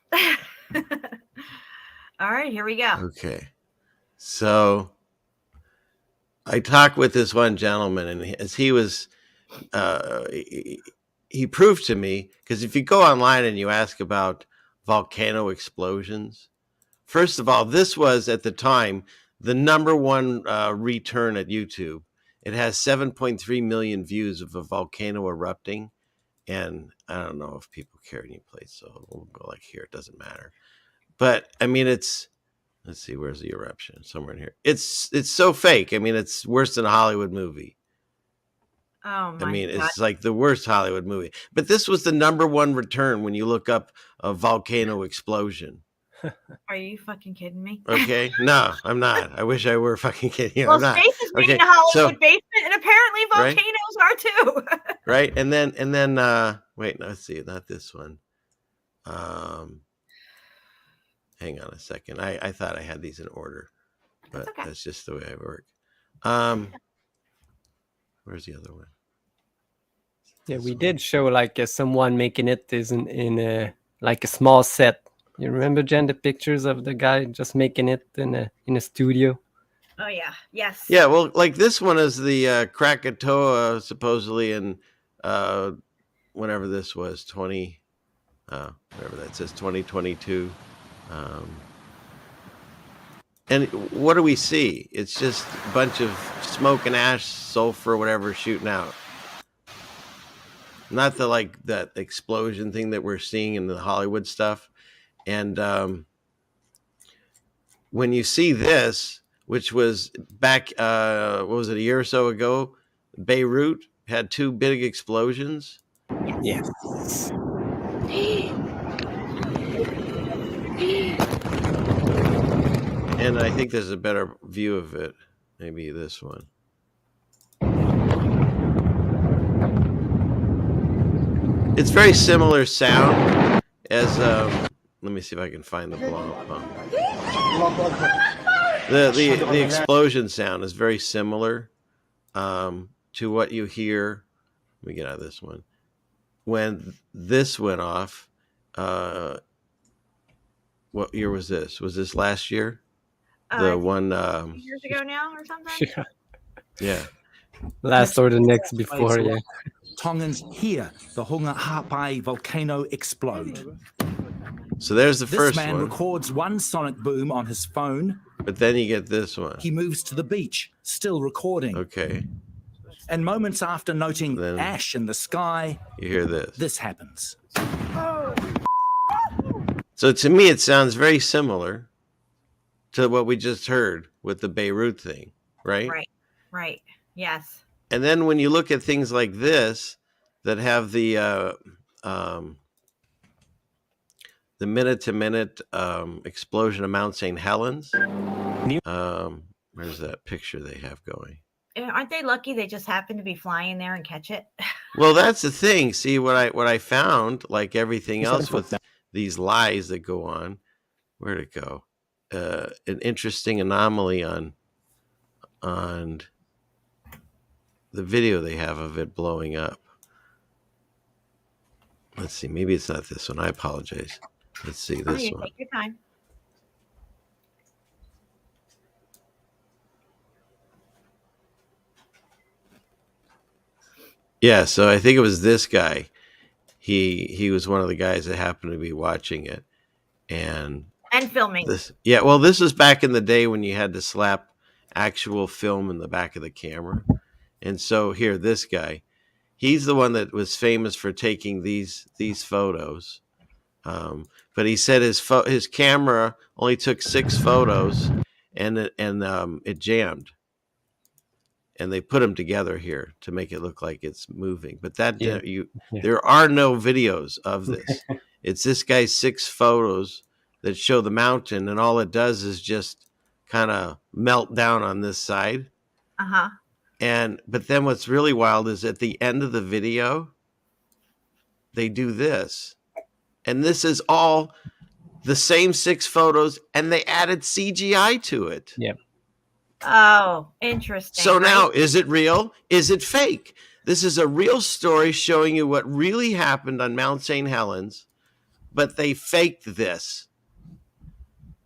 All right, here we go. Okay. So I talked with this one gentleman, and as he was, he proved to me, because if you go online and you ask about volcano explosions, first of all, this was at the time the #1 return at YouTube. It has 7.3 million views of a volcano erupting. And I don't know if people care any place, so we'll go like here. It doesn't matter. But I mean, let's see, where's the eruption? Somewhere in here. It's so fake. I mean, it's worse than a Hollywood movie. Oh my God. It's like the worst Hollywood movie. But this was the #1 return when you look up a volcano explosion. Are you fucking kidding me? Okay. No, I'm not. I wish I were fucking kidding you. Well, I'm not. space is being a Hollywood basement, and apparently volcanoes are too. Right. And then wait, let's see, not this one. Hang on a second. I thought I had these in order, but that's just the way I work. Where's the other one? Yeah, we did show like someone making it in a like a small set. You remember, Jen, the pictures of the guy just making it in a studio? Oh yeah. Yes. Yeah, well, like this one is the Krakatoa, supposedly in whenever this was, whatever that says, 2022. And what do we see? It's just a bunch of smoke and ash, sulfur, whatever, shooting out. Not that explosion thing that we're seeing in the Hollywood stuff. And when you see this, which was back, what was it, a year or so ago, Beirut had 2 big explosions. Yeah. And I think there's a better view of it. Maybe this one. It's very similar sound as let me see if I can find the blow up pump. The explosion sound is very similar to what you hear. Let me get out of this one. When this went off, what year was this? Was this last year? The one 2 years ago now or something. Yeah. Last or the next before, yeah. Tongans hear the Hunga Hapai volcano explode. So there's the This first man one. records one sonic boom on his phone. But then you get this one. He moves to the beach, still recording. Okay. And moments after noting Then ash in the sky, you hear this happens. So to me, it sounds very similar to what we just heard with the Beirut thing, right? Right. Yes. And then when you look at things like this that have the minute-to-minute explosion of Mount St. Helens, where's that picture they have going? Aren't they lucky they just happen to be flying there and catch it? Well, that's the thing. See, what I found, like everything else with these lies that go on, where'd it go? An interesting anomaly on the video they have of it blowing up. Let's see. Maybe it's not this one. I apologize. Let's see this one. Take your time. Yeah, so I think it was this guy. He was one of the guys that happened to be watching it and filming. This was back in the day when you had to slap actual film in the back of the camera. And so here, this guy, he's the one that was famous for taking these photos. But he said his camera only took 6 photos, and it jammed. And they put them together here to make it look like it's moving. But there are no videos of this. It's this guy's 6 photos that show the mountain, and all it does is just kind of melt down on this side. Uh-huh. But then what's really wild is at the end of the video, they do this. And this is all the same 6 photos, and they added CGI to it. Yeah. Oh, interesting. So now, is it real? Is it fake? This is a real story showing you what really happened on Mount St. Helens, but they faked this.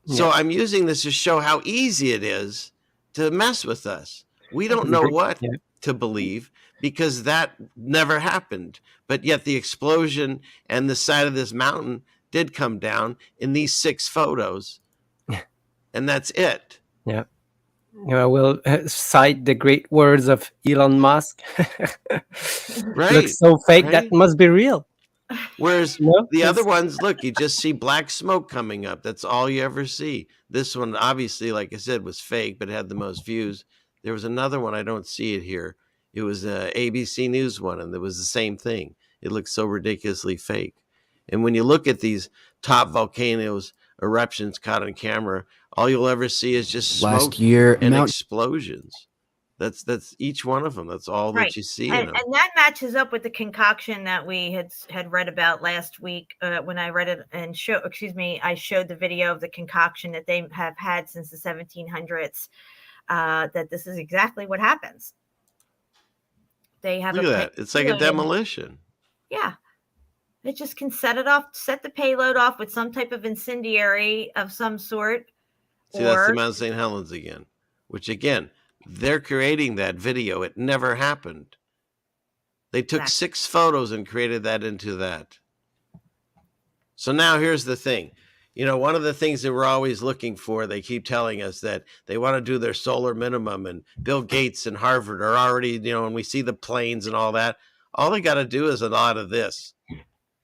Yeah. So I'm using this to show how easy it is to mess with us. We don't know what to believe because that never happened. But yet the explosion and the side of this mountain did come down in these 6 photos. And that's it. Yeah. I will cite the great words of Elon Musk. Right. Looks so fake, right? that must be real. Whereas the other ones, look, you just see black smoke coming up. That's all you ever see. This one, obviously, like I said, was fake, but it had the most views. There was another one. I don't see it here. It was a ABC News one, and it was the same thing. It looked so ridiculously fake. And when you look at these top volcanoes, eruptions caught on camera, all you'll ever see is just smoke and explosions. That's each one of them. That's all that you see. And that matches up with the concoction that we had read about last week when I read it and I showed the video of the concoction that they have had since the 1700s. That this is exactly what happens. They have look at that. It's like a demolition. Yeah. It just can set the payload off with some type of incendiary of some sort. See, that's the Mount St. Helens again. which again, they're creating that video. It never happened. They took 6 photos and created that into that. So now here's the thing. You know, one of the things that we're always looking for, they keep telling us that they want to do their solar minimum, and Bill Gates and Harvard are already, you know, and we see the planes and all that. All they got to do is a lot of this,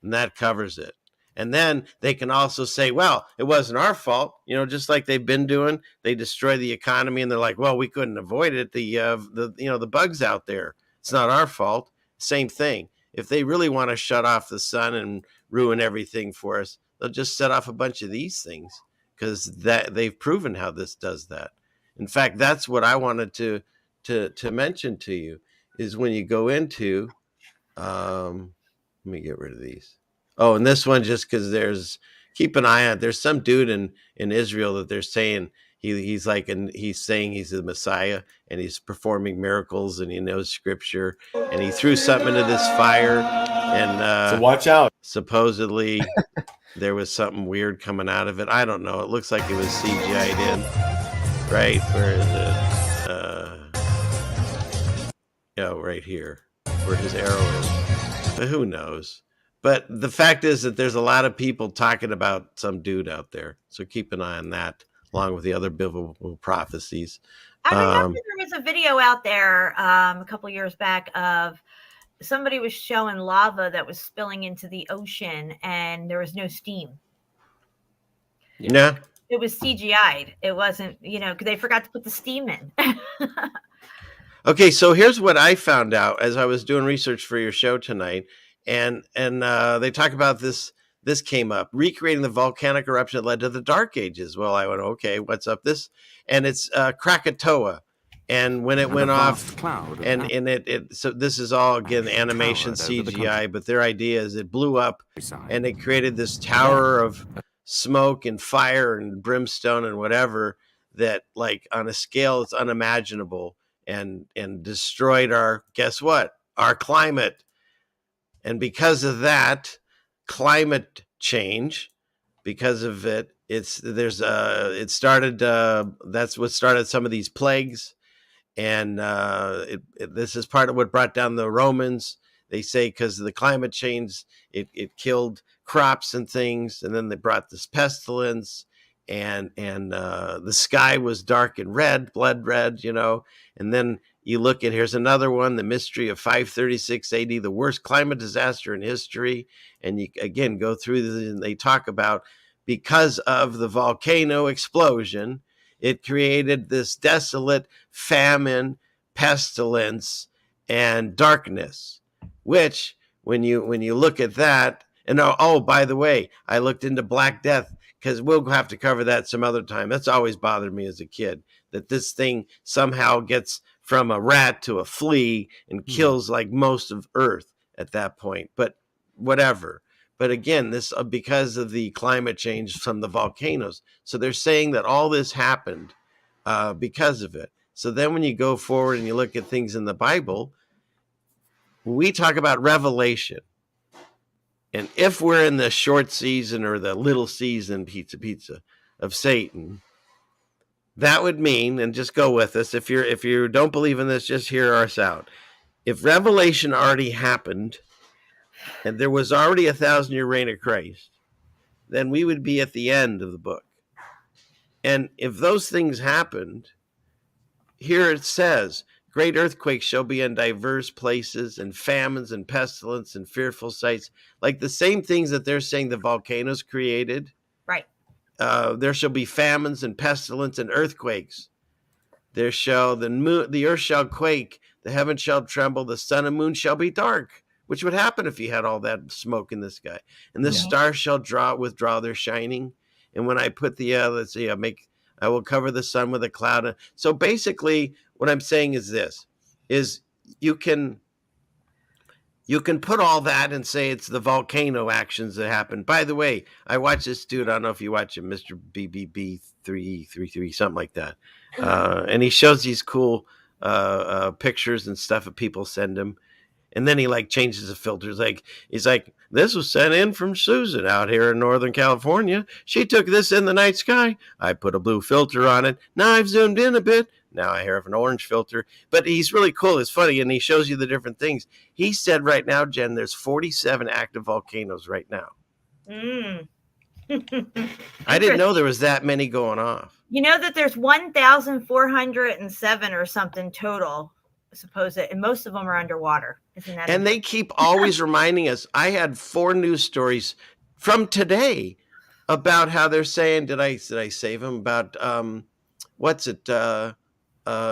and that covers it. And then they can also say, well, it wasn't our fault, you know, just like they've been doing. They destroy the economy, and they're like, well, we couldn't avoid it. The bugs out there, it's not our fault. Same thing. If they really want to shut off the sun and ruin everything for us, they'll just set off a bunch of these things, because that they've proven how this does that. In fact, that's what I wanted to mention to you, is when you go into, let me get rid of these. Oh, and this one, just because keep an eye on it. There's some dude in Israel that they're saying he's saying he's the Messiah, and he's performing miracles, and he knows scripture, and he threw something into this fire, and so watch out. Supposedly there was something weird coming out of it. I don't know. It looks like it was CGI'd in. Right? Where is it? Right here, where his arrow is. But who knows? But the fact is that there's a lot of people talking about some dude out there. So keep an eye on that, along with the other biblical prophecies. I remember there was a video out there a couple years back of somebody was showing lava that was spilling into the ocean, and there was no steam. Yeah. It was CGI'd. It wasn't, because they forgot to put the steam in. Okay, so here's what I found out as I was doing research for your show tonight. And they talk about this. This came up, recreating the volcanic eruption that led to the Dark Ages. Well, I went, okay, what's up this? And it's Krakatoa. And when it went off, so this is all, again, animation, CGI, but their idea is it blew up and it created this tower of smoke and fire and brimstone and whatever that, like, on a scale it's unimaginable, and destroyed guess what? Our climate. And because of that, climate change, because of it, that's what started some of these plagues. And this is part of what brought down the Romans. They say because of the climate change, it killed crops and things. And then they brought this pestilence, and the sky was dark and red, blood red, and then you look at, here's another one, the mystery of 536 AD, the worst climate disaster in history. And you, again, go through this, and they talk about, because of the volcano explosion, it created this desolate famine, pestilence, and darkness, which when you look at that, and oh, by the way, I looked into Black Death, because we'll have to cover that some other time. That's always bothered me as a kid, that this thing somehow gets from a rat to a flea and kills like most of Earth at that point. But whatever. But again, this because of the climate change from the volcanoes. So they're saying that all this happened because of it. So then when you go forward and you look at things in the Bible, we talk about revelation. And if we're in the short season or the little season, pizza, of Satan, that would mean, and just go with us, if you don't believe in this, just hear us out. If Revelation already happened, and there was already a 1,000-year reign of Christ, then we would be at the end of the book. And if those things happened, here it says, great earthquakes shall be in diverse places, and famines and pestilence and fearful sights, like the same things that they're saying the volcanoes created. Right. There shall be famines and pestilence and earthquakes. There shall the earth shall quake, the heavens shall tremble, the sun and moon shall be dark, which would happen if you had all that smoke in the sky. And the stars shall withdraw their shining. And when I put I will cover the sun with a cloud. So basically, what I'm saying is this: is you can put all that and say it's the volcano actions that happen. By the way, I watch this dude. I don't know if you watch him, Mr. BBB333, something like that. And he shows these cool pictures and stuff that people send him. And then he changes the filters. He's like, this was sent in from Susan out here in Northern California. She took this in the night sky. I put a blue filter on it. Now I've zoomed in a bit. Now I have an orange filter. But he's really cool. It's funny, and he shows you the different things. He said right now, Jen, there's 47 active volcanoes right now. I didn't know there was that many going off. You know that there's 1,407 or something total, supposed, and most of them are underwater. Isn't that? And they keep always reminding us. I had 4 news stories from today about how they're saying, did I save them? About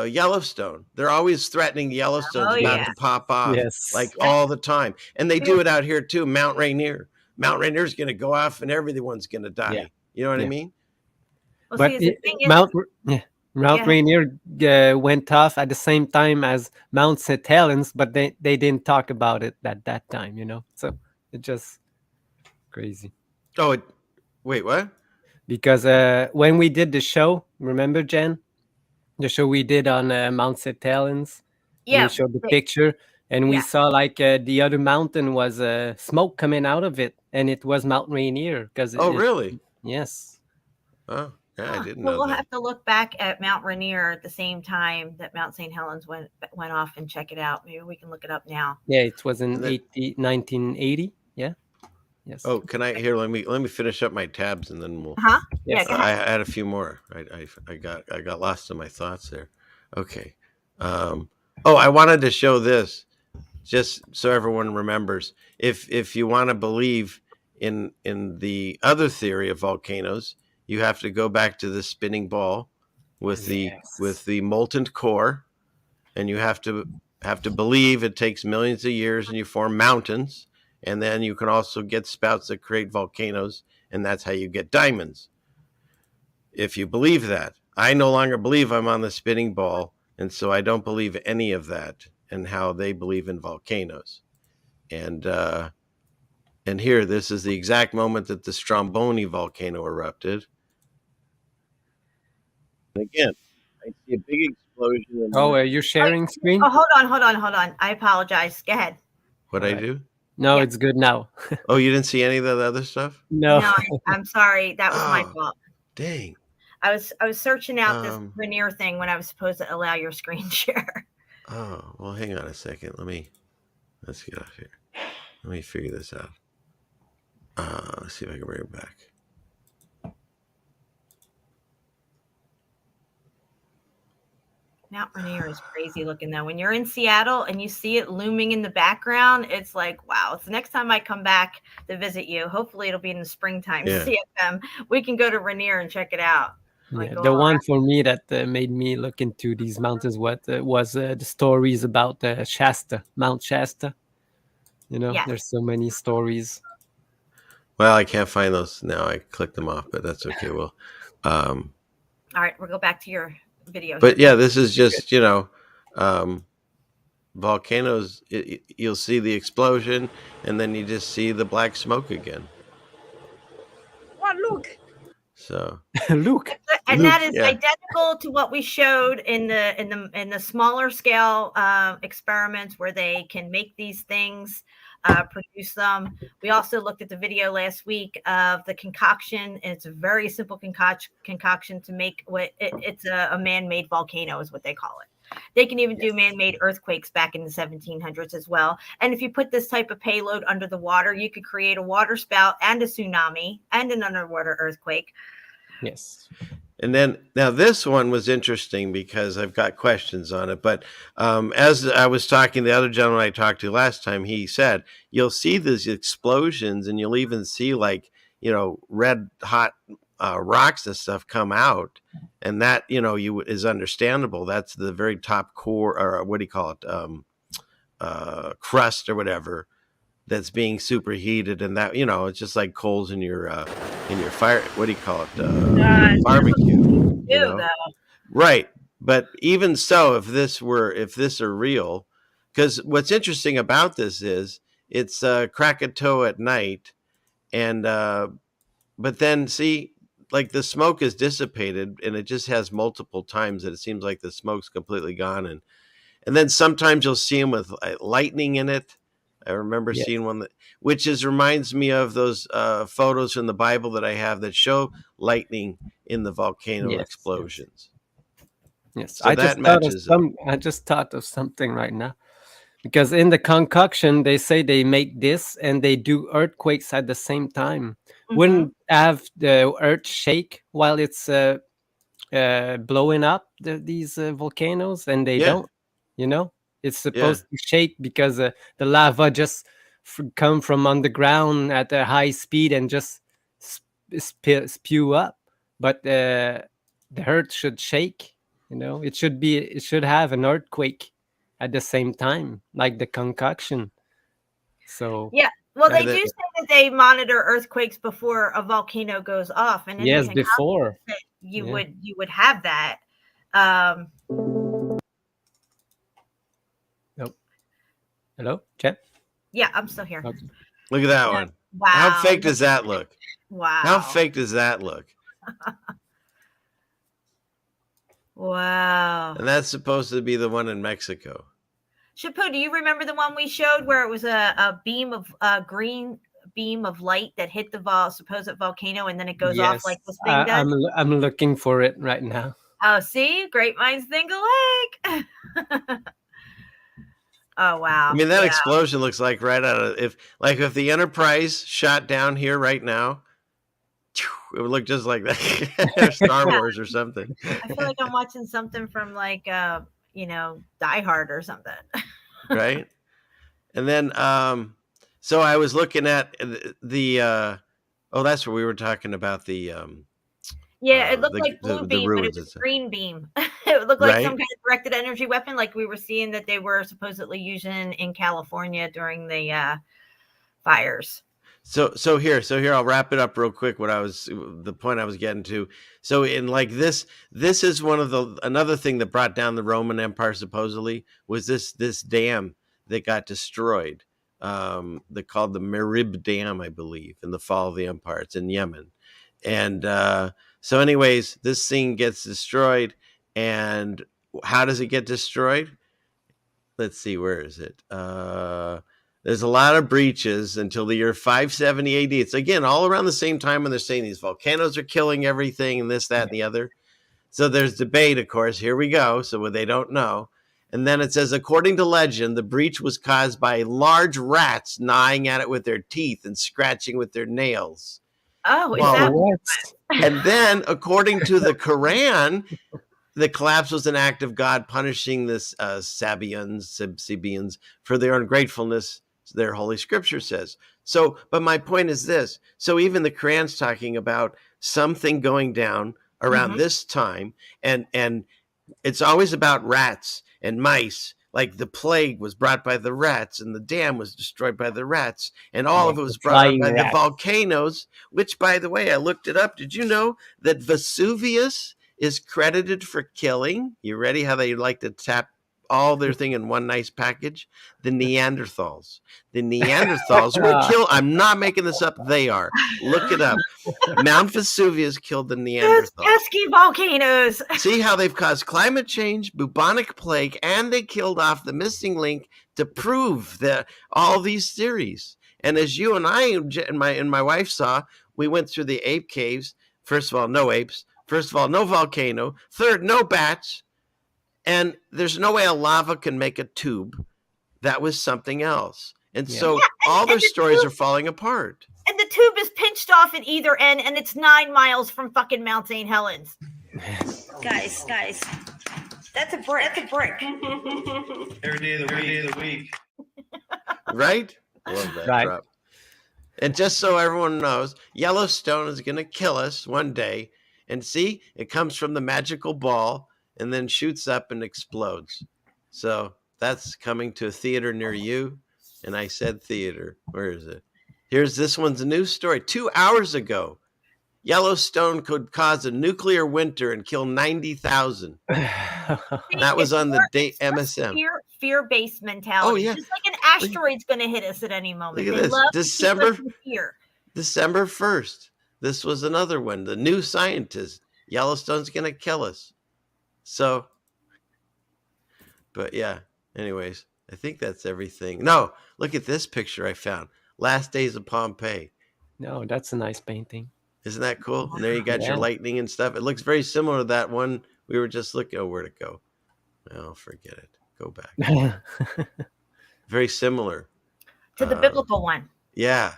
Yellowstone. They're always threatening Yellowstone's about to pop off, all the time. And they do it out here too. Mount Rainier. Mount Rainier's going to go off and everyone's going to die. Yeah. You know what I mean? Well, but see, Mount Rainier went off at the same time as Mount St. Helens, but they didn't talk about it at that time, you know? So it's just crazy. Oh, wait, what? Because when we did the show, remember, Jen? The show we did on Mount St. Helens? Yeah. We showed the picture, and we saw like the other mountain was smoke coming out of it, and it was Mount Rainier. Really? Yes. Oh, yeah, I didn't know we'll that. have to look back at Mount Rainier at the same time that Mount St. Helens went off and check it out. Maybe we can look it up now. Yeah, it was in 1980. Yeah. Yes. Oh, can I here? Let me finish up my tabs and then we'll. Yes. I had a few more. I got lost in my thoughts there. Okay. I wanted to show this just so everyone remembers. If you want to believe in the other theory of volcanoes, you have to go back to the spinning ball with the molten core, and you have to believe it takes millions of years and you form mountains. And then you can also get spouts that create volcanoes, and that's how you get diamonds. If you believe that. I no longer believe I'm on the spinning ball, and so I don't believe any of that and how they believe in volcanoes. And here, this is the exact moment that the Stromboli volcano erupted. Again, I see a big explosion. Are you sharing screen? Oh, hold on. I apologize. Go ahead. What'd I do? No, it's good now. Oh, you didn't see any of the other stuff? No, I'm sorry. That was my fault. Dang. I was searching out this Rainier thing when I was supposed to allow your screen share. Oh, well, hang on a second. Let's get off here. Let me figure this out. Let's see if I can bring it back. Mount Rainier is crazy looking though. When you're in Seattle and you see it looming in the background, it's like, wow. It's the next time I come back to visit you. Hopefully it'll be in the springtime. CFM. We can go to Rainier and check it out. The one for me that made me look into these mountains was the stories about Shasta, Mount Shasta. You know, there's so many stories. Well, I can't find those now. I clicked them off, but that's okay. Well, all right, we'll go back to your video. But yeah, this is just, volcanoes. You'll see the explosion, and then you just see the black smoke again. What? Look. So Luke, and that is identical to what we showed in the smaller scale experiments where they can make these things, produce them. We also looked at the video last week of the concoction. It's a very simple concoction to make it's a man-made volcano is what they call it. They can even do man-made earthquakes back in the 1700s as well. And if you put this type of payload under the water, you could create a water spout and a tsunami and an underwater earthquake. Yes. And then now this one was interesting because I've got questions on it. But as I was talking, the other gentleman I talked to last time, he said, you'll see these explosions and you'll even see red hot rocks and stuff come out. And that, is understandable. That's the very top core, or what do you call it? Crust or whatever that's being superheated. And that, it's just like coals in your fire. What do you call it? Barbecue. Right. But even so, if this are real, because what's interesting about this is it's Krakatoa at night. And, but then see, like the smoke is dissipated and it just has multiple times that it seems like the smoke's completely gone. And then sometimes you'll see them with lightning in it. I remember seeing one which reminds me of those photos from the Bible that I have that show lightning in the volcano explosions. Yes, So that matches up. I just thought of something right now. Because in the concoction, they say they make this and they do earthquakes at the same time. Wouldn't have the earth shake while it's blowing up these volcanoes, and they Yeah. don't. You know, it's supposed to shake because the lava just come from underground at a high speed and just spew up. But the earth should shake. You know, it should have an earthquake at the same time, like the concoction. So Yeah. Well, they And do then- say that they monitor earthquakes before a volcano goes off, and in yes, the before. that you Yeah. would have that. Um, Nope. Hello, Chet? yeah, I'm still here. Okay. Look at that one. Wow. How fake does that look? Wow. How fake does that look? Wow. And that's supposed to be the one in Mexico. Shapu, do you remember the one we showed where it was a beam of green beam of light that hit the supposed volcano and then it goes off like this thing does? I'm looking for it right now. Oh, see, great minds think alike. Oh wow! I mean, that explosion looks like right out of if the Enterprise shot down here right now, it would look just like that, Star Wars or something. I feel like I'm watching something from like Die Hard or something. Right? And then so I was looking at the that's where we were talking about the yeah, it looked like blue the beam, but it ruins. was green beam. It looked like Right? some kind of directed energy weapon, like we were seeing that they were supposedly using in California during the fires. So here I'll wrap it up real quick. The point I was getting to. So in like this is another thing that brought down the Roman Empire supposedly was this dam that got destroyed. They called the Merib Dam, I believe, in the fall of the empire. It's in Yemen, and so anyways, this thing gets destroyed, and how does it get destroyed? Let's see, where is it? There's a lot of breaches until the year 570 AD. It's again all around the same time when they're saying these volcanoes are killing everything and this, that, and the other. So there's debate, of course. Here we go. So they don't know. And then it says, according to legend, the breach was caused by large rats gnawing at it with their teeth and scratching with their nails. Oh, is that what? And then, according to the Quran, the collapse was an act of God punishing the Sabians for their ungratefulness, their holy scripture says. So, but my point is this. So even the Quran's talking about something going down around this time, and it's always about rats and mice. Like the plague was brought by the rats, and the dam was destroyed by the rats, and all of it was brought up by the volcanoes, which, by the way, I looked it up. Did you know that Vesuvius is credited for killing? You ready how they like to tap all their thing in one nice package? The Neanderthals. The Neanderthals were killed. I'm not making this up. They are. Look it up. Mount Vesuvius killed the Neanderthals. pesky volcanoes. See how they've caused climate change, bubonic plague, and they killed off the missing link to prove that all these theories. And as you and I and my wife saw, we went through the ape caves. First of all, no apes. First of all, no volcano. Third, no bats. And there's no way a lava can make a tube. That was something else. And so all their stories are falling apart. And the tube is pinched off at either end, and it's 9 miles from fucking Mount St. Helens. Guys, that's a brick. Every day of the week. Right? I love that drop. And just so everyone knows, Yellowstone is going to kill us one day. And see, it comes from the magical ball and then shoots up and explodes. So that's coming to a theater near you. And I said theater. Where is it? This one's a news story. 2 hours ago, Yellowstone could cause a nuclear winter and kill 90,000. That was on the date MSM. Fear-based mentality. Oh, yeah. Just like an asteroid's going to hit us at any moment. Look at this. December 1st. This was another one. The new scientist. Yellowstone's going to kill us. So, but yeah, anyways, I think that's everything. No, look at this picture I found. Last Days of Pompeii. No, that's a nice painting. Isn't that cool? And there you got your lightning and stuff. It looks very similar to that one we were just looking. Oh, where'd it go? Oh, forget it. Go back. Very similar to the biblical one. Yeah.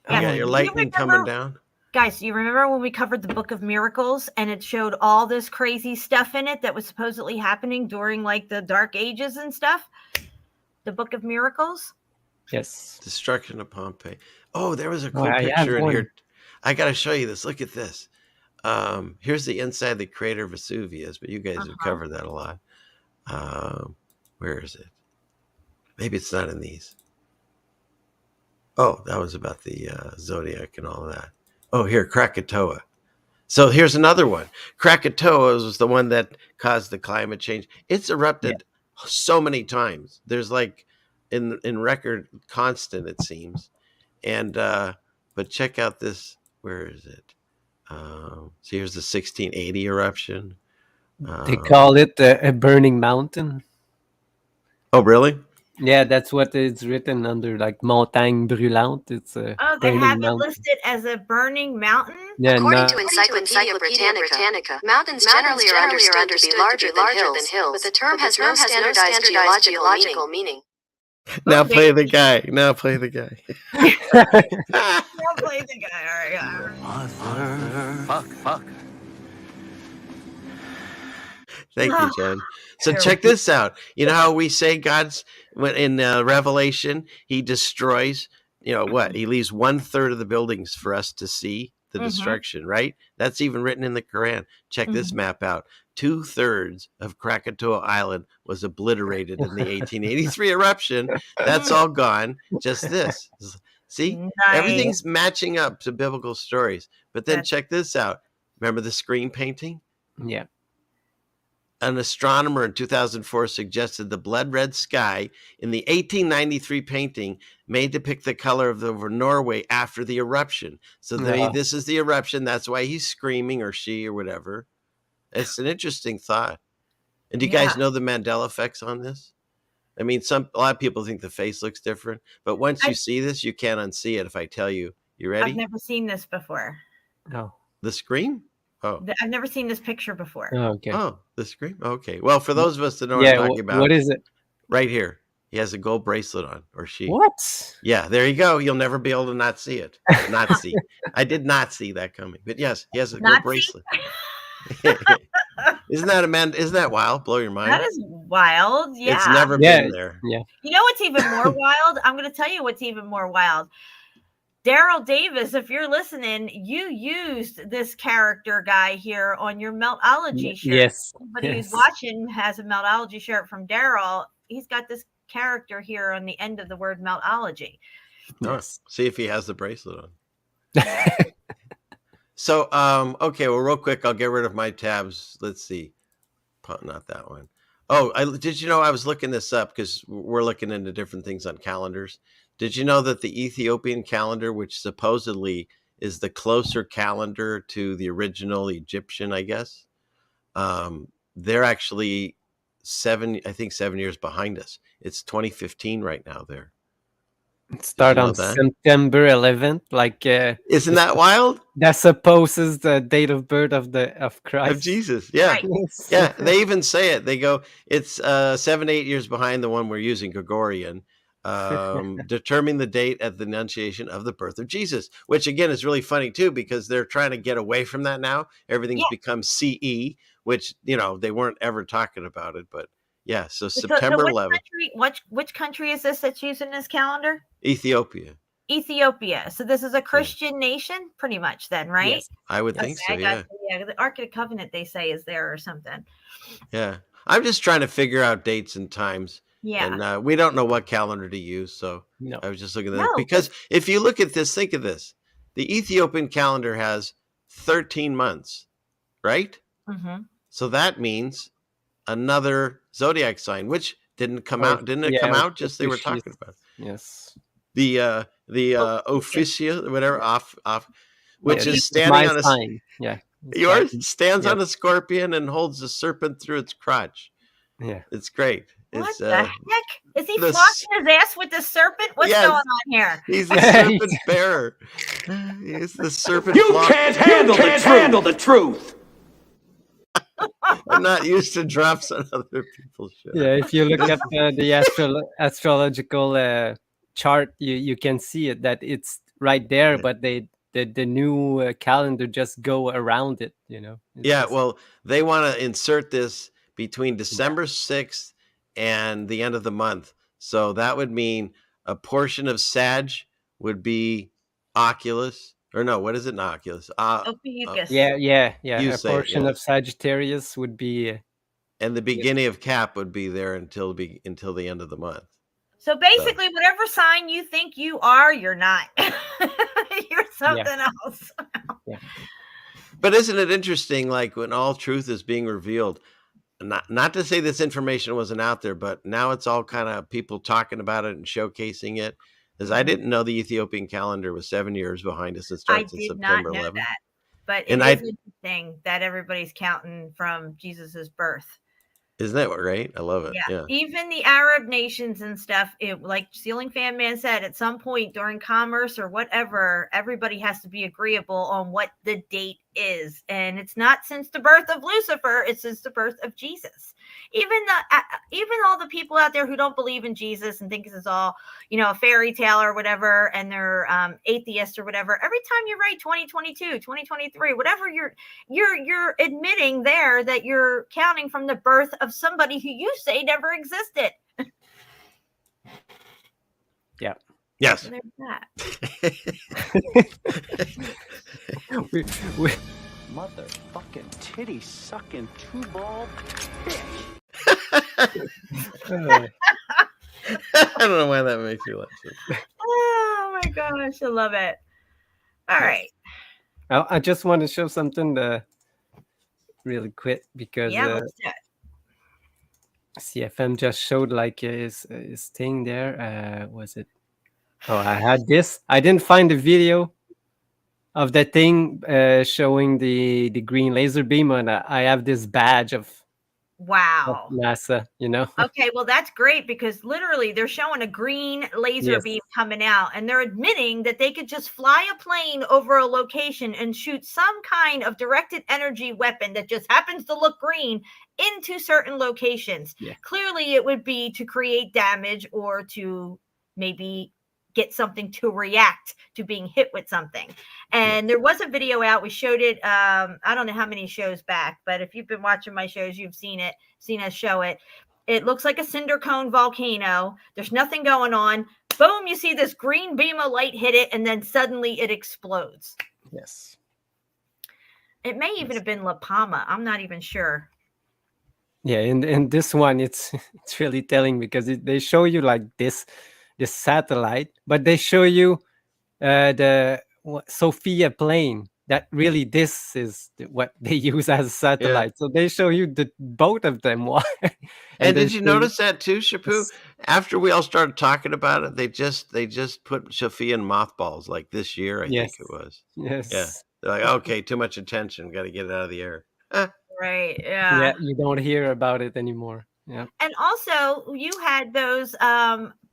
You got your lightning coming down. Guys, you remember when we covered the Book of Miracles and it showed all this crazy stuff in it that was supposedly happening during like the Dark Ages and stuff? The Book of Miracles? Yes. Destruction of Pompeii. Oh, there was a cool picture in here. I got to show you this. Look at this. Here's the inside of the crater of Vesuvius, but you guys have covered that a lot. Where is it? Maybe it's not in these. Oh, that was about the zodiac and all of that. Oh, here, Krakatoa. So here's another one. Krakatoa was the one that caused the climate change. It's erupted so many times. There's like in record constant, it seems. And but check out this. Where is it? So here's the 1680 eruption. They call it a burning mountain. Oh, really? Yeah, that's what it's written under, like montagne brûlante. It's a they have it listed as a burning mountain? Yeah, according to Encyclopedia Britannica, mountains generally are understood to be larger than hills, but the term has no standardized geological meaning. Now play the guy. Now play the guy. Now play the guy. All right. Fuck. Thank you, Jen. So check this out. You know how we say God's in Revelation, he destroys, you know what? He leaves 1/3 of the buildings for us to see the destruction, right? That's even written in the Quran. Check this map out. 2/3 of Krakatoa Island was obliterated in the 1883 eruption. That's all gone. Just this. See? Everything's matching up to biblical stories. But then check this out. Remember the screen painting? Yeah. An astronomer in 2004 suggested the blood red sky in the 1893 painting may depict the color of over Norway after the eruption. So this is the eruption. That's why he's screaming, or she, or whatever. It's an interesting thought. And do you guys know the Mandela effects on this? I mean, a lot of people think the face looks different, but once you see this, you can't unsee it. If I tell you, you ready? I've never seen this before. No. The screen? Oh, I've never seen this picture before. Oh, okay. Oh, the screen. Okay. Well, for those of us that know what I'm talking about, what is it? Right here. He has a gold bracelet on, or she. What? Yeah, there you go. You'll never be able to not see it. Not see. I did not see that coming. But yes, he has a gold bracelet. Isn't that wild? Blow your mind. That is wild. Yeah. It's never been there. Yeah. You know what's even more wild? I'm going to tell you what's even more wild. Daryl Davis, if you're listening, you used this character guy here on your Meltology shirt. Yes. Somebody who's watching has a Meltology shirt from Daryl. He's got this character here on the end of the word Meltology. Yes. See if he has the bracelet on. So, okay, well, real quick, I'll get rid of my tabs. Let's see. Not that one. Oh, did you know I was looking this up because we're looking into different things on calendars. Did you know that the Ethiopian calendar, which supposedly is the closer calendar to the original Egyptian, I guess, they're actually 7 years behind us. It's 2015 right now there. Start on September 11th, like isn't that wild? That supposes the date of birth of Christ, of Jesus. Yeah, yeah. They even say it. They go, it's 7, 8 years behind the one we're using, Gregorian, determining the date at the Annunciation of the birth of Jesus. Which again is really funny too, because they're trying to get away from that now. Everything's become CE, which they weren't ever talking about it, but. Yeah, so September 11th. Which country is this that's using this calendar? Ethiopia. So this is a Christian nation, pretty much then, right? Yes, I would think so, yeah. The Ark of the Covenant, they say, is there or something. Yeah. I'm just trying to figure out dates and times. Yeah. And we don't know what calendar to use, so I was just looking at that. Because if you look at this, think of this. The Ethiopian calendar has 13 months, right? Mm-hmm. So that means another zodiac sign, which didn't come out. Didn't it come out? Just they were talking about. Yes. The Ophiuchus, whatever, off, which is standing on a sign. Yeah. Yours stands on a scorpion and holds a serpent through its crotch. Yeah. It's great. What It's the heck? Is he the flossing his ass with the serpent? What's Yes. going on here? he's the serpent bearer. He's the serpent. handle the truth. I'm not used to drops on other people's shows. Yeah, if you look at the astrological chart, you can see it that it's right there, but the new calendar just go around it. You know. It's Yeah, just- well, they want to insert this between December 6th and the end of the month. So that would mean a portion of Sag would be Oculus, or no, what is it? Not Oculus. Ophiuchus. yeah. You A say it, portion yeah. of Sagittarius would be. And the beginning of Cap would be there until the end of the month. So basically, whatever sign you think you are, you're not. You're something else. But isn't it interesting, like when all truth is being revealed? Not to say this information wasn't out there, but now it's all kind of people talking about it and showcasing it. Because I didn't know the Ethiopian calendar was 7 years behind us. It starts in September 11th. That, but And it is interesting that everybody's counting from Jesus's birth. Isn't that right? I love it. Yeah. Even the Arab nations and stuff, like Ceiling Fan Man said, at some point during commerce or whatever, everybody has to be agreeable on what the date is. And it's not since the birth of Lucifer, it's since the birth of Jesus. Even all the people out there who don't believe in Jesus and think this is all, a fairy tale or whatever, and they're atheists or whatever, every time you write 2022, 2023, whatever, you're admitting there that you're counting from the birth of somebody who you say never existed. Yeah. Yes. So there's that. we Motherfucking titty sucking two ball bitch. I don't know why that makes you laugh. Oh my gosh, I love it. All right. I just want to show something really quick because Let's do it. CFM just showed like his thing there. Was it? Oh, I had this. I didn't find the video of that thing showing the green laser beam, and I have this badge of Wow. NASA. Okay, well that's great because literally they're showing a green laser beam coming out, and they're admitting that they could just fly a plane over a location and shoot some kind of directed energy weapon that just happens to look green into certain locations. Yeah. Clearly it would be to create damage or to maybe get something to react to being hit with something. And there was a video out. We showed it. I don't know how many shows back, but if you've been watching my shows, you've seen us show it. It looks like a cinder cone volcano. There's nothing going on. Boom, you see this green beam of light hit it, and then suddenly it explodes. Yes. It may even have been La Palma. I'm not even sure. Yeah, and this one, it's really telling because they show you like this satellite, but they show you the Sophia plane. That really, this is what they use as a satellite. So they show you both of them. Why? And did you notice that too, Shapu? After we all started talking about it, they just put Sophia in mothballs like this year. I think it was. Yes. Yeah. They're like, okay, too much attention. Got to get it out of the air. Right. Yeah. Yeah. You don't hear about it anymore. Yeah. And also, you had those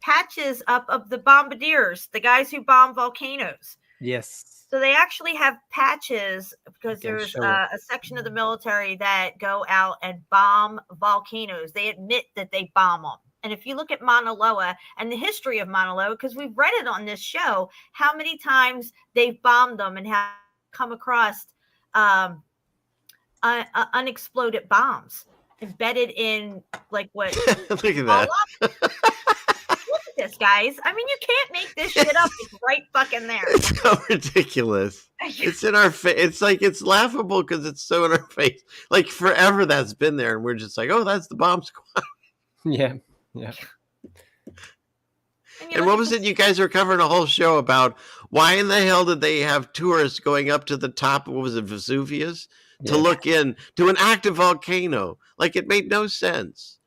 patches up of the bombardiers, the guys who bomb volcanoes. Yes. So they actually have patches because there's a section of the military that go out and bomb volcanoes. They admit that they bomb them. And if you look at Mauna Loa and the history of Mauna Loa, because we've read it on this show, how many times they've bombed them and have come across unexploded bombs embedded in like what? Look at that. Look at this, guys. I mean, you can't make this shit up. It's right fucking there. It's so ridiculous. It's in our face. It's like it's laughable because it's so in our face. Like forever that's been there, and we're just like, oh, that's the bomb squad. Yeah. And what was it? You guys were covering a whole show about why in the hell did they have tourists going up to the top? What was it, Vesuvius, to look in to an active volcano? Like it made no sense.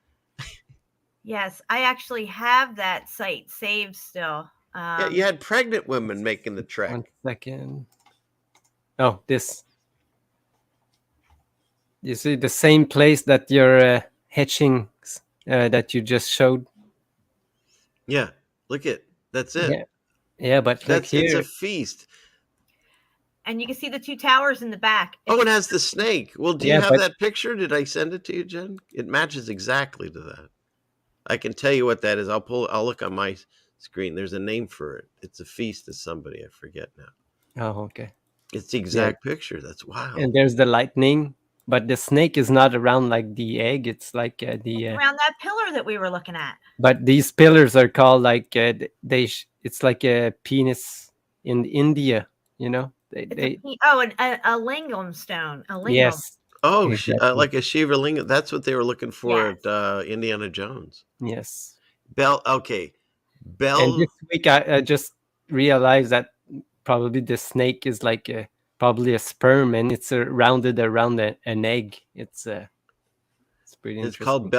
Yes, I actually have that site saved still. Yeah, you had pregnant women making the trek. 1 second. Oh, this. You see the same place that your etchings that you just showed. Yeah, look at that's it. Yeah, yeah, but look It's here. a feast. And you can see the two towers in the back. Oh, it has the snake. Well, do you Yeah, have but that picture? Did I send it to you, Jen? It matches exactly to that. I can tell you what that is. I'll look on my screen. There's a name for it. It's a feast of somebody. I forget now. oh, okay. It's the exact picture. That's wild. And there's the lightning, but the snake is not around like the egg. It's like Around that pillar that we were looking at. But these pillars are called like it's like a penis in India. You know, a lingam stone. A lingam. Yes. Oh, exactly. like a Shiva lingam. That's what they were looking for Yes. at Indiana Jones. Yes. Okay. And this week I just realized that probably the snake is like probably a sperm, and it's rounded around an egg. It's pretty It's interesting. called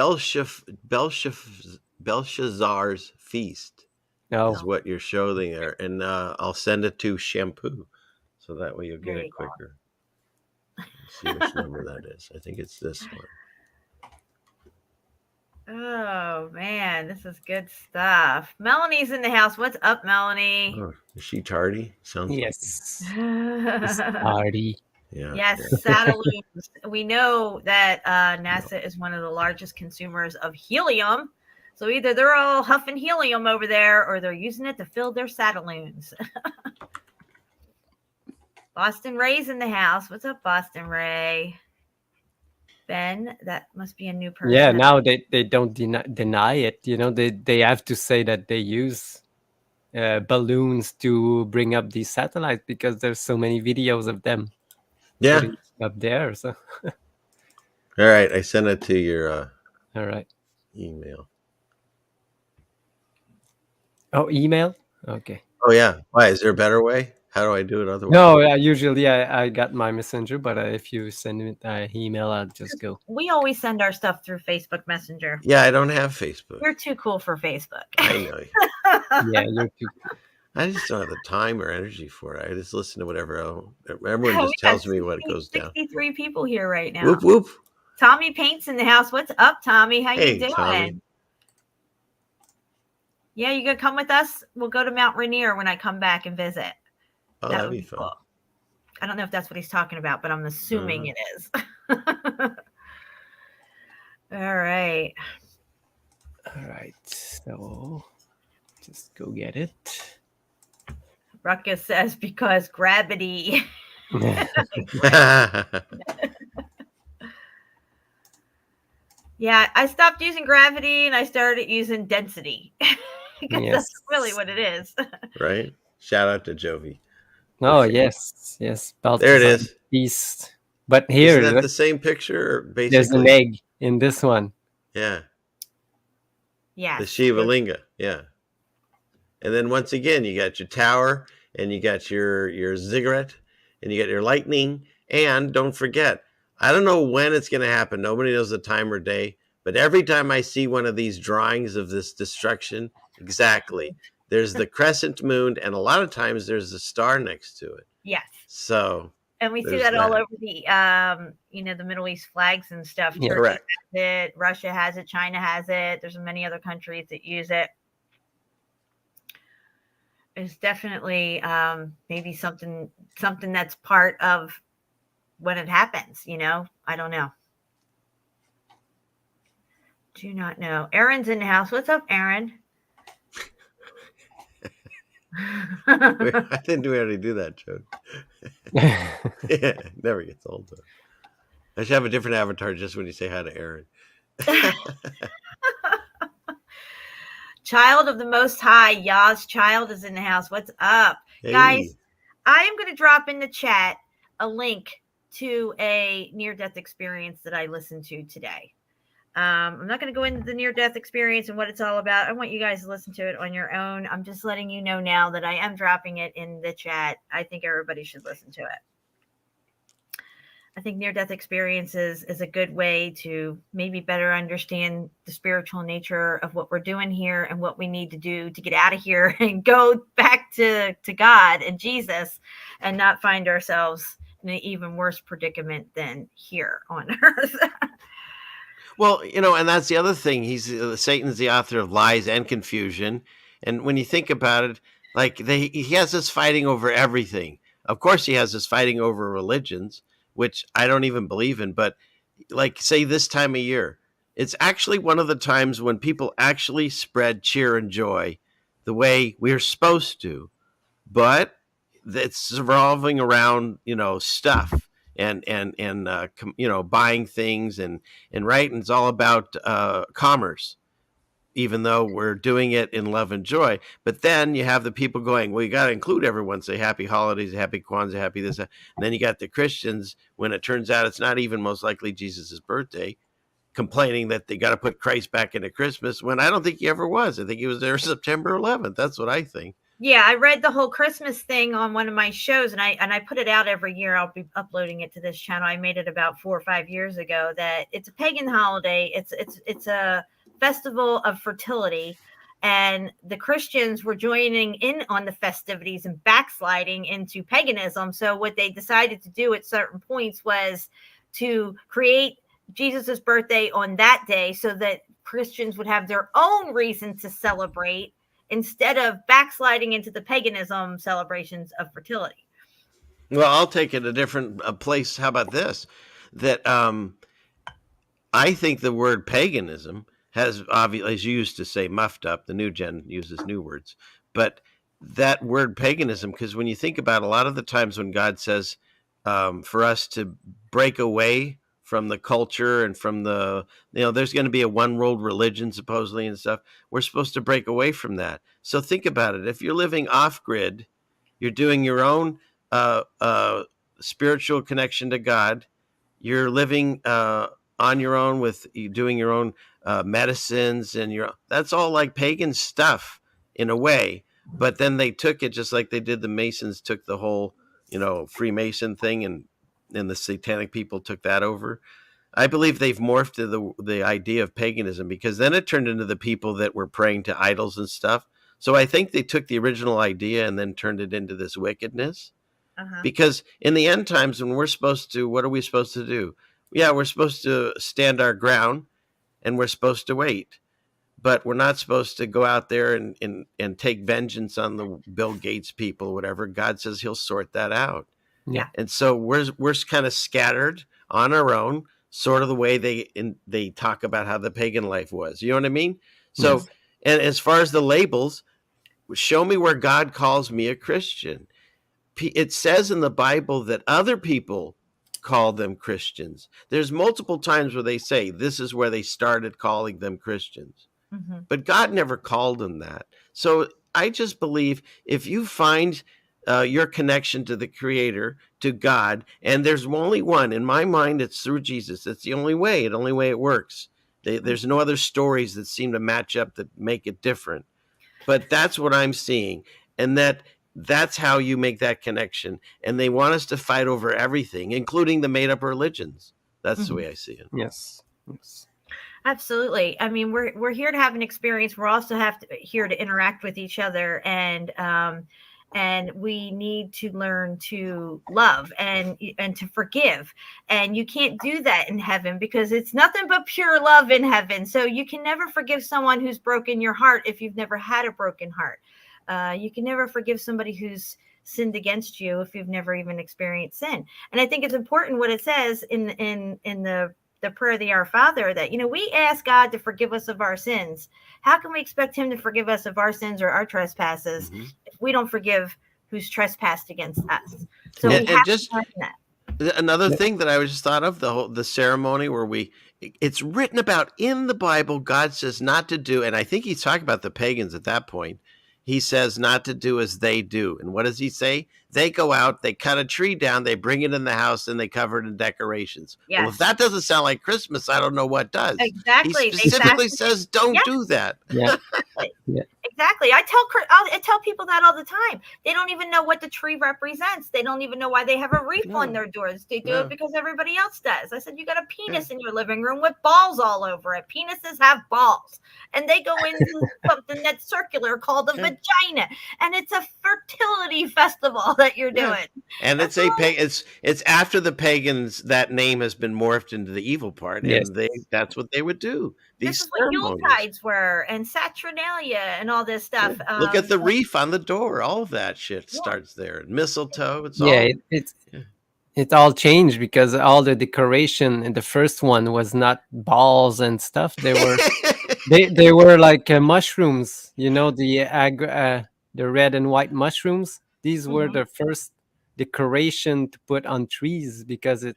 Belshazzar's Feast. No. Is what you're showing there, and I'll send it to Shampoo, so that way you'll get it quicker. Let's see which number that is. I think it's this one. Oh man, this is good stuff. Melanie's in the house. What's up, Melanie? Oh, is she tardy? Sounds yes. Like tardy. Yeah. Yes, satellites. We know that NASA is one of the largest consumers of helium. So either they're all huffing helium over there, or they're using it to fill their satelloons. Boston Ray's in the house. What's up, Boston Ray? Ben, that must be a new person. Yeah, now they don't deny it. You know, they have to say that they use balloons to bring up these satellites because there's so many videos of them. Yeah. Up there. So. All right, I sent it to your all right email. Oh, email? Okay. Oh yeah. Why? Is there a better way? How do I do it otherwise? No, usually I got my messenger, but if you send me an email, I'll just go. We always send our stuff through Facebook Messenger. Yeah, I don't have Facebook. You're too cool for Facebook. I know. Yeah, you're too cool. I just don't have the time or energy for it. I just listen to whatever everyone just tells me what goes down. 63 people here right now. Whoop whoop. Tommy Paint's in the house. What's up, Tommy? How you doing? Tommy. Yeah, you gonna come with us? We'll go to Mount Rainier when I come back and visit. Oh, that'd be fun. Cool. I don't know if that's what he's talking about, but I'm assuming it is. All right. All right. So just go get it. Ruckus says because gravity. Yeah, I stopped using gravity and I started using density. Because that's really what it is. Right. Shout out to Jovi. Oh, yes. Yes. There it is. Beast. But here. Isn't that the same picture? Basically? There's an egg in this one. Yeah. Yeah. The Shiva Linga. Yeah. And then once again, you got your tower and you got your ziggurat and you got your lightning. And don't forget, I don't know when it's going to happen. Nobody knows the time or day. But every time I see one of these drawings of this destruction, exactly, there's the crescent moon, and a lot of times there's a star next to it. Yes. So, and we see that all over the, the Middle East flags and stuff. Yeah, correct. Has it, Russia has it, China has it. There's many other countries that use it. It's definitely maybe something that's part of when it happens. I don't know. Do not know. Aaron's in the house. What's up, Aaron? I didn't already do that joke. Yeah, never gets old though. I should have a different avatar just when you say hi to Aaron. Child of the Most High, Yah's child is in the house. What's up, guys? I am going to drop in the chat a link to a near-death experience that I listened to today. I'm not going to go into the near-death experience and what it's all about. I want you guys to listen to it on your own. I'm just letting you know now that I am dropping it in the chat. I think everybody should listen to it. I think near-death experiences is a good way to maybe better understand the spiritual nature of what we're doing here and what we need to do to get out of here and go back to God and Jesus and not find ourselves in an even worse predicament than here on earth. Well, and that's the other thing. Satan's the author of lies and confusion. And when you think about it, like he has us fighting over everything. Of course, he has us fighting over religions, which I don't even believe in. But like, say this time of year, it's actually one of the times when people actually spread cheer and joy the way we're supposed to. But it's revolving around, stuff and buying things and right. And it's all about commerce, even though we're doing it in love and joy. But then you have the people going, well, you got to include everyone, say happy holidays, happy Kwanzaa, happy this. And then you got the Christians, when it turns out it's not even most likely Jesus's birthday, complaining that they got to put Christ back into Christmas, when I don't think he ever was. I think he was there September 11th. That's what I think. Yeah, I read the whole Christmas thing on one of my shows, and I put it out every year. I'll be uploading it to this channel. I made it about 4 or 5 years ago. That it's a pagan holiday. It's a festival of fertility, and the Christians were joining in on the festivities and backsliding into paganism. So what they decided to do at certain points was to create Jesus's birthday on that day, so that Christians would have their own reason to celebrate, instead of backsliding into the paganism celebrations of fertility. Well, I'll take it a different place. How about this? That I think the word paganism has, obviously, as you used to say, muffed up. The new gen uses new words. But that word paganism, because when you think about a lot of the times when God says for us to break away from the culture and from the, there's going to be a one world religion supposedly and stuff. We're supposed to break away from that. So think about it. If you're living off grid, you're doing your own spiritual connection to God. You're living on your own with doing your own medicines, and that's all like pagan stuff in a way. But then they took it just like they did. The Masons took the whole, Freemason thing, and the satanic people took that over. I believe they've morphed to the idea of paganism, because then it turned into the people that were praying to idols and stuff. So I think they took the original idea and then turned it into this wickedness. Because in the end times, when we're supposed to, what are we supposed to do? Yeah, we're supposed to stand our ground, and we're supposed to wait. But we're not supposed to go out there and take vengeance on the Bill Gates people or whatever. God says he'll sort that out. Yeah. And so we're kind of scattered on our own, sort of the way they talk about how the pagan life was. You know what I mean? So, yes. And as far as the labels, show me where God calls me a Christian. It says in the Bible that other people call them Christians. There's multiple times where they say this is where they started calling them Christians. Mm-hmm. But God never called them that. So I just believe if you find your connection to the Creator, to God, and there's only one. In my mind, it's through Jesus. It's the only way. The only way it works. There's no other stories that seem to match up that make it different. But that's what I'm seeing, and that's how you make that connection. And they want us to fight over everything, including the made-up religions. That's the way I see it. Yes. Absolutely. I mean, we're here to have an experience. We're also here to interact with each other, and we need to learn to love and to forgive. And you can't do that in heaven, because it's nothing but pure love in heaven. So you can never forgive someone who's broken your heart if you've never had a broken heart. You can never forgive somebody who's sinned against you if you've never even experienced sin. And I think it's important what it says in the prayer of the Our Father, that, we ask God to forgive us of our sins. How can we expect him to forgive us of our sins or our trespasses if we don't forgive who's trespassed against us? So we have to learn that. Another thing that I just thought of, the ceremony where it's written about in the Bible, God says not to do, and I think he's talking about the pagans at that point. He says not to do as they do. And what does he say? They go out, they cut a tree down, they bring it in the house, and they cover it in decorations. Yes. Well, if that doesn't sound like Christmas, I don't know what does. Exactly. He specifically says don't do that. Yeah. Exactly. Exactly. I tell people that all the time. They don't even know what the tree represents. They don't even know why they have a wreath on their doors. They do it because everybody else does. I said, you got a penis in your living room with balls all over it. Penises have balls, and they go into something that's circular called a vagina, and it's a fertility festival that you're doing. And That's it's after the pagans that name has been morphed into the evil part, Yes. and that's what they would do. This These is what ceremonies. Yuletides were, and Saturnalia, and all this stuff. Look at the reef on the door. All of that shit starts there. And mistletoe. It's Yeah, all. it all changed because all the decoration in the first one was not balls and stuff. They were they were like mushrooms. You know, the red and white mushrooms. These were the first decoration to put on trees because it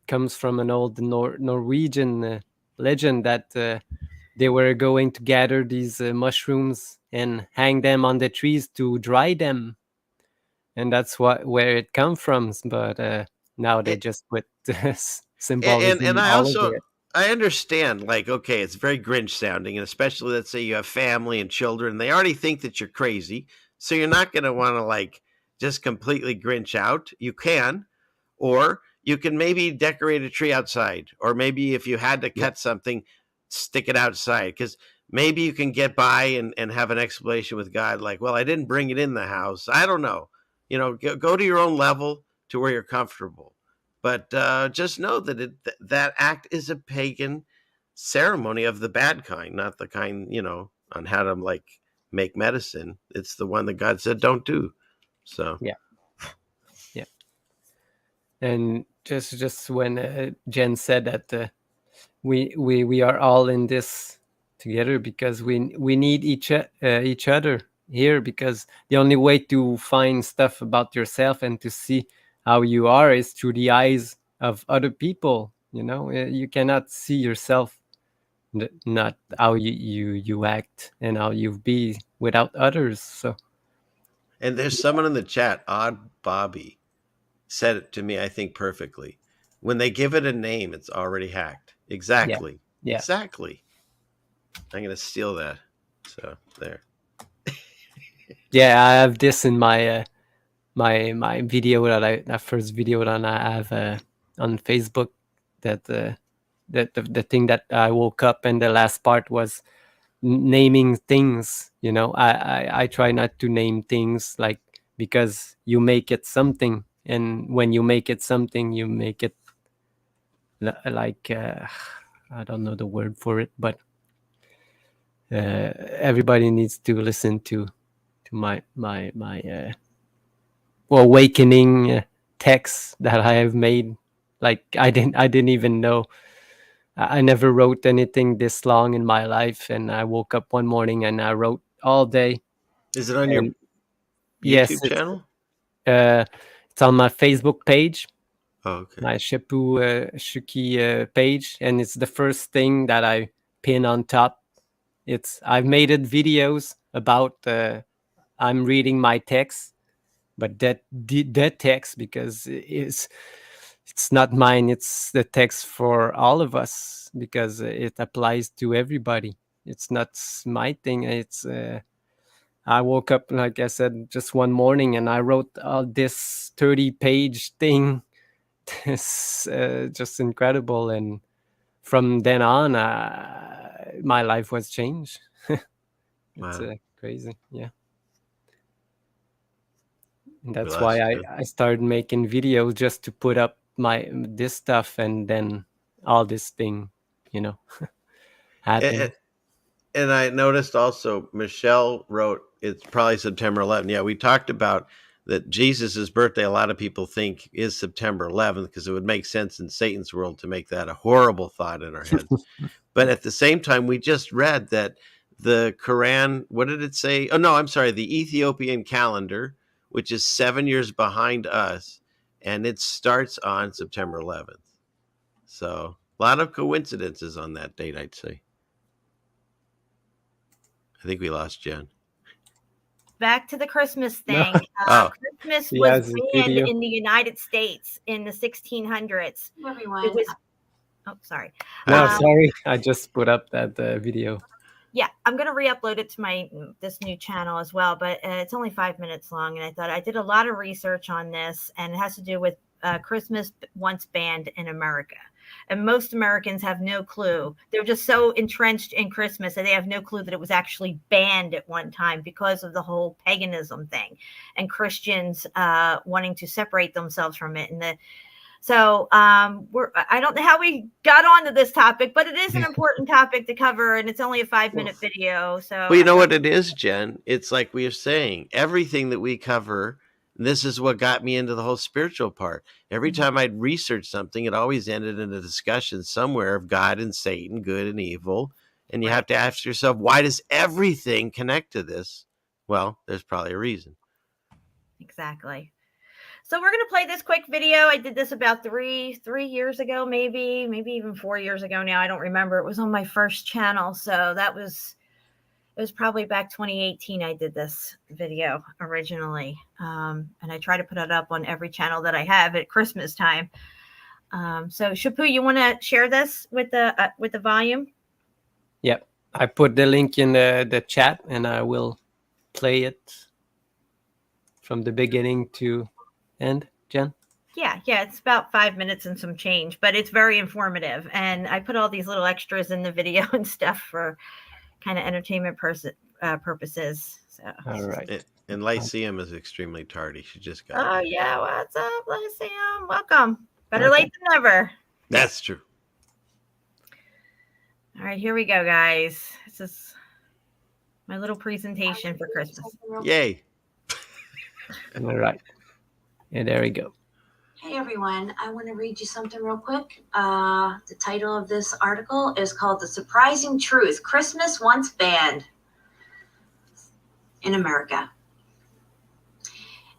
comes from an old Norwegian legend that they were going to gather these mushrooms and hang them on the trees to dry them, and that's where it comes from. But now they just put symbolism And I all also over it. I understand, like, okay, it's very Grinch sounding, and especially let's say you have family and children, they already think that you're crazy, so you're not going to want to like just completely Grinch out. You can, or you can maybe decorate a tree outside, or maybe if you had to cut something, stick it outside, because maybe you can get by and have an explanation with God, like, well, I didn't bring it in the house. I don't know. Go to your own level to where you're comfortable. But just know that that act is a pagan ceremony of the bad kind, not the kind, on how to like make medicine. It's the one that God said don't do. So yeah. And just when Jen said that we are all in this together because we need each other here, because the only way to find stuff about yourself and to see how you are is through the eyes of other people. You cannot see yourself, not how you act and how you be without others. So, and there's someone in the chat, Odd Bobby, said it to me, I think perfectly. When they give it a name, it's already hacked. Exactly. Yeah. Exactly. I'm gonna steal that. So there. Yeah, I have this in my my video that first video that I have on Facebook, that the thing that I woke up and the last part was naming things. I try not to name things, like, because you make it something, and when you make it something, you make it like I don't know the word for it, but everybody needs to listen to my awakening text that I have made. Like, I didn't even know. I never wrote anything this long in my life, and I woke up one morning and I wrote all day. Is it on your yes, YouTube channel? It's on my Facebook page. Oh, okay. My Shepu Shuki page, and it's the first thing that I pin on top. I've made it videos about I'm reading my text, but that text, because it's not mine, it's the text for all of us, because it applies to everybody. It's not my thing. It's I woke up, like I said, just one morning, and I wrote this 30-page thing. It's just incredible, and from then on my life was changed. It's crazy. Yeah. And that's why I started making videos, just to put up this stuff, and then all this thing, happened. And I noticed also Michelle wrote it's probably September 11th. Yeah, we talked about that Jesus's birthday, a lot of people think, is September 11th, because it would make sense in Satan's world to make that a horrible thought in our heads. But at the same time, we just read that the Quran, what did it say? Oh, no, I'm sorry. The Ethiopian calendar, which is 7 years behind us, and it starts on September 11th. So a lot of coincidences on that date, I'd say. I think we lost Jen. Back to the Christmas thing. Christmas was banned in the United States in the 1600s. Everyone. It was. Oh, sorry. No, sorry. I just put up that video. Yeah, I'm going to re-upload it to this new channel as well, but it's only 5 minutes long. And I thought I did a lot of research on this, and it has to do with Christmas once banned in America. And most Americans have no clue. They're just so entrenched in Christmas that they have no clue that it was actually banned at one time because of the whole paganism thing and Christians wanting to separate themselves from it. So I don't know how we got onto this topic, but it is an important topic to cover, and it's only a 5-minute video. So, well, you know what it is, Jen? It's like we are saying, everything that we cover, this is what got me into the whole spiritual part. Every time I'd research something, it always ended in a discussion somewhere of God and Satan, good and evil. And you have to ask yourself, why does everything connect to this? Well, there's probably a reason. Exactly. So we're going to play this quick video. I did this about three years ago, maybe even 4 years ago now. I don't remember. It was on my first channel. So it was probably back 2018. I did this video originally. And I try to put it up on every channel that I have at Christmas time. So Shapu, you want to share this with the volume? Yep. I put the link in the chat, and I will play it from the beginning to end, Jen? Yeah, it's about 5 minutes and some change, but it's very informative. And I put all these little extras in the video and stuff for kind of entertainment purposes. So. All right. And Lyceum is extremely tardy. She just got Oh, yeah. What's up, Lyceum? Welcome. Better late than never. That's true. All right, here we go, guys. This is my little presentation for Christmas. Yay. All right. And there we go. Hey everyone, I want to read you something real quick. The title of this article is called The Surprising Truth, Christmas Once Banned in America.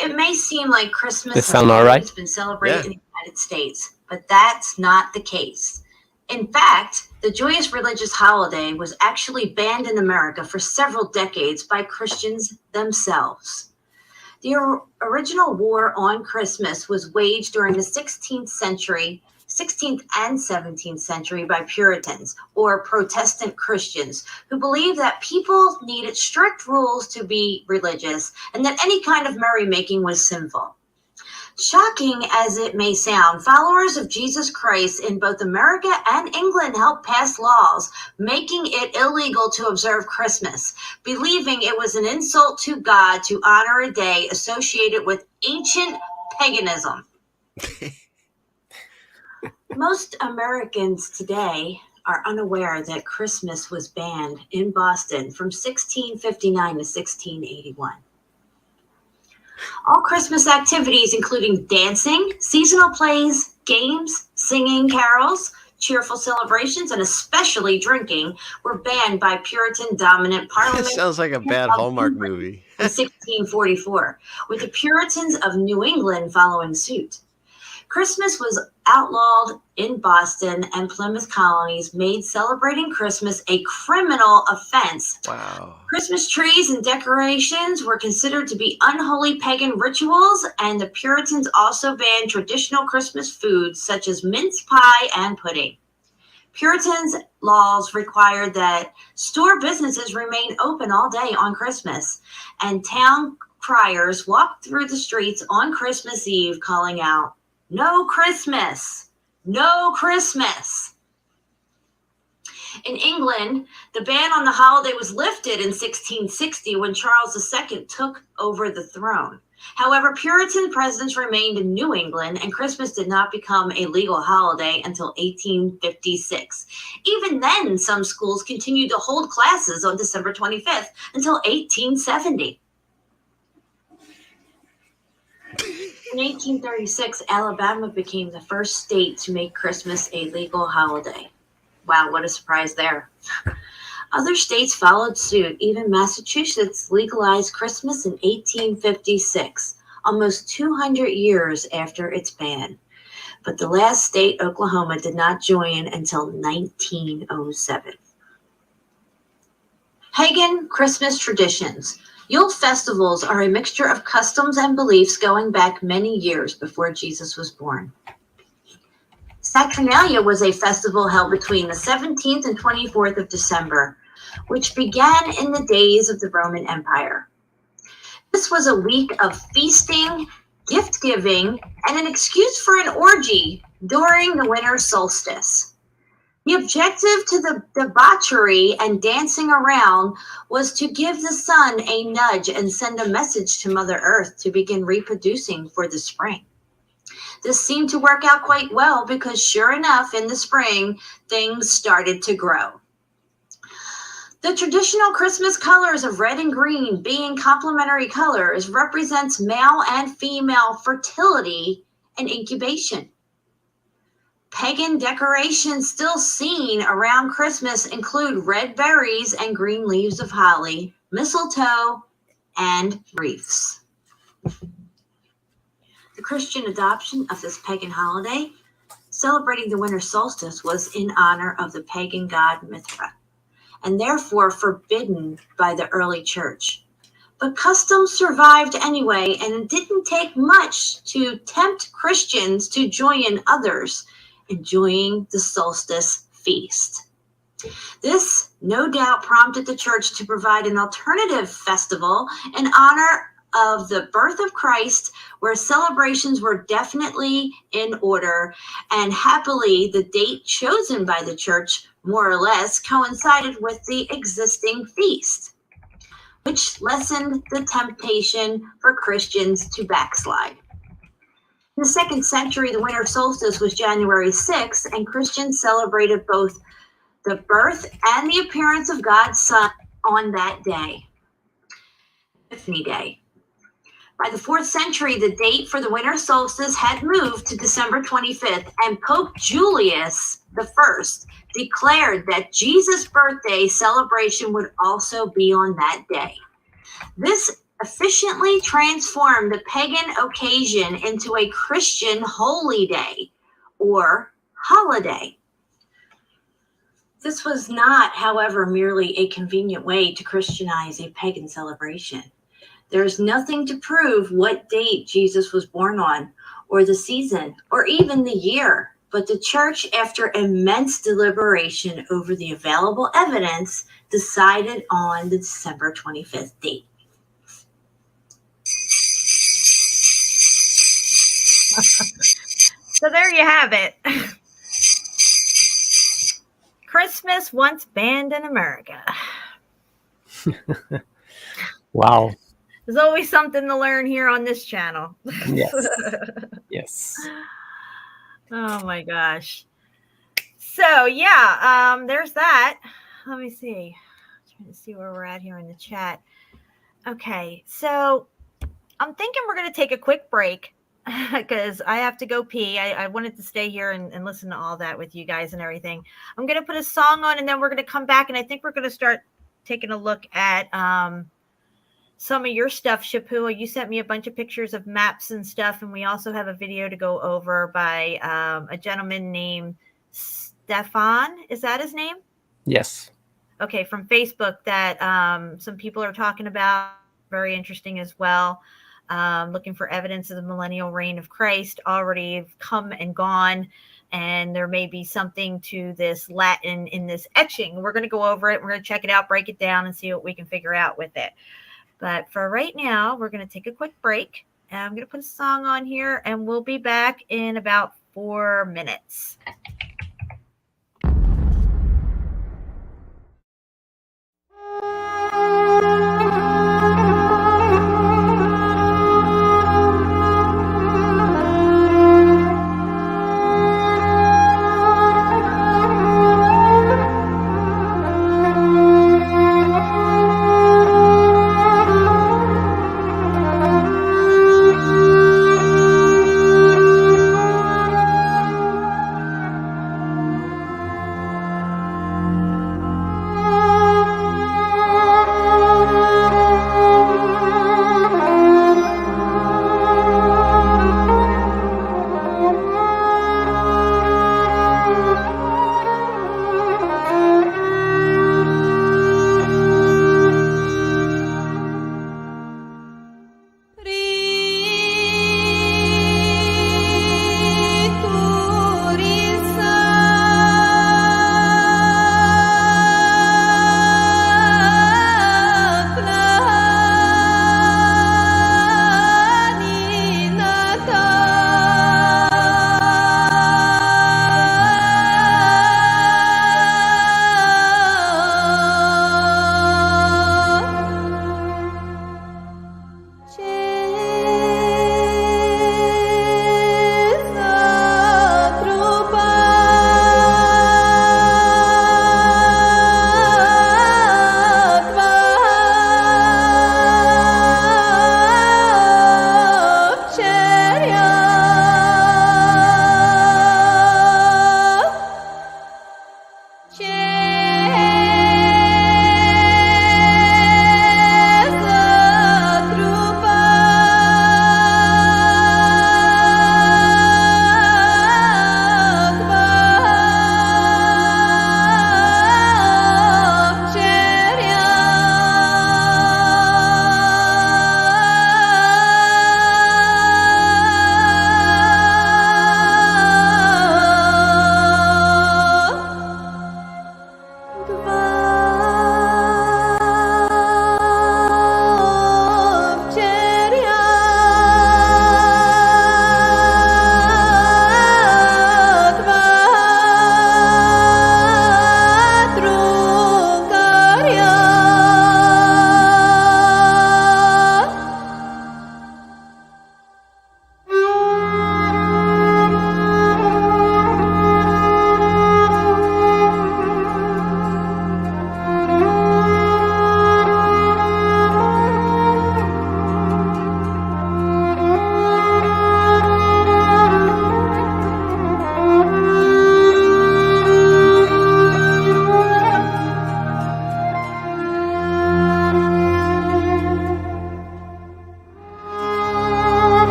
It may seem like Christmas has always been celebrated in the United States, but that's not the case. In fact, the joyous religious holiday was actually banned in America for several decades by Christians themselves. The original war on Christmas was waged during the 16th and 17th century by Puritans, or Protestant Christians, who believed that people needed strict rules to be religious and that any kind of merrymaking was sinful. Shocking as it may sound, followers of Jesus Christ in both America and England helped pass laws making it illegal to observe Christmas, believing it was an insult to God to honor a day associated with ancient paganism. Most Americans today are unaware that Christmas was banned in Boston from 1659 to 1681. All Christmas activities, including dancing, seasonal plays, games, singing carols, cheerful celebrations, and especially drinking, were banned by Puritan-dominant Parliament. This sounds like a bad Hallmark movie. In 1644, with the Puritans of New England following suit. Christmas was outlawed in Boston, and Plymouth colonies made celebrating Christmas a criminal offense. Wow. Christmas trees and decorations were considered to be unholy pagan rituals, and the Puritans also banned traditional Christmas foods such as mince pie and pudding. Puritans' laws required that store businesses remain open all day on Christmas, and town criers walked through the streets on Christmas Eve calling out, "No Christmas! No Christmas!" In England, the ban on the holiday was lifted in 1660 when Charles II took over the throne. However, Puritan presidents remained in New England, and Christmas did not become a legal holiday until 1856. Even then, some schools continued to hold classes on December 25th until 1870. In 1836, Alabama became the first state to make Christmas a legal holiday. Wow, what a surprise there. Other states followed suit. Even Massachusetts legalized Christmas in 1856, almost 200 years after its ban. But the last state, Oklahoma, did not join until 1907. Pagan Christmas traditions. Yule festivals are a mixture of customs and beliefs going back many years before Jesus was born. Saturnalia was a festival held between the 17th and 24th of December. which began in the days of the Roman Empire. This was a week of feasting, gift-giving, and an excuse for an orgy during the winter solstice. The objective to the debauchery and dancing around was to give the sun a nudge and send a message to Mother Earth to begin reproducing for the spring. This seemed to work out quite well because sure enough, in the spring, things started to grow. The traditional Christmas colors of red and green, being complementary colors, represents male and female fertility and incubation. Pagan decorations still seen around Christmas include red berries and green leaves of holly, mistletoe, and wreaths. The Christian adoption of this pagan holiday, celebrating the winter solstice, was in honor of the pagan god Mithra, and therefore forbidden by the early church. But customs survived anyway, and it didn't take much to tempt Christians to join others enjoying the solstice feast. This no doubt prompted the church to provide an alternative festival in honor of the birth of Christ, where celebrations were definitely in order, and happily the date chosen by the church more or less coincided with the existing feast, which lessened the temptation for Christians to backslide. In the 2nd century, the winter solstice was January 6th, and Christians celebrated both the birth and the appearance of God's Son on that day, Epiphany Day. By the 4th century, the date for the winter solstice had moved to December 25th, and Pope Julius I declared that Jesus' birthday celebration would also be on that day. This efficiently transformed the pagan occasion into a Christian holy day or holiday. This was not, however, merely a convenient way to Christianize a pagan celebration. There is nothing to prove what date Jesus was born on, or the season, or even the year, but the church, after immense deliberation over the available evidence, decided on the December 25th date. So there you have it. Christmas once banned in America. Wow. There's always something to learn here on this channel. Yes. Yes. Oh my gosh. So yeah, there's that. Let me see. I'm trying to see where we're at here in the chat. Okay, so I'm thinking we're going to take a quick break because I have to go pee. I wanted to stay here and listen to all that with you guys and everything. I'm going to put a song on, and then we're going to come back, and I think we're going to start taking a look at some of your stuff, Shapua. You sent me a bunch of pictures of maps and stuff, and we also have a video to go over by a gentleman named Stefan. Is that his name? Yes. Okay, from Facebook that some people are talking about. Very interesting as well. Looking for evidence of the millennial reign of Christ already come and gone. And there may be something to this Latin in this etching. We're going to go over it. We're going to check it out, break it down, and see what we can figure out with it. But for right now, we're going to take a quick break. And I'm going to put a song on here, and we'll be back in about 4 minutes.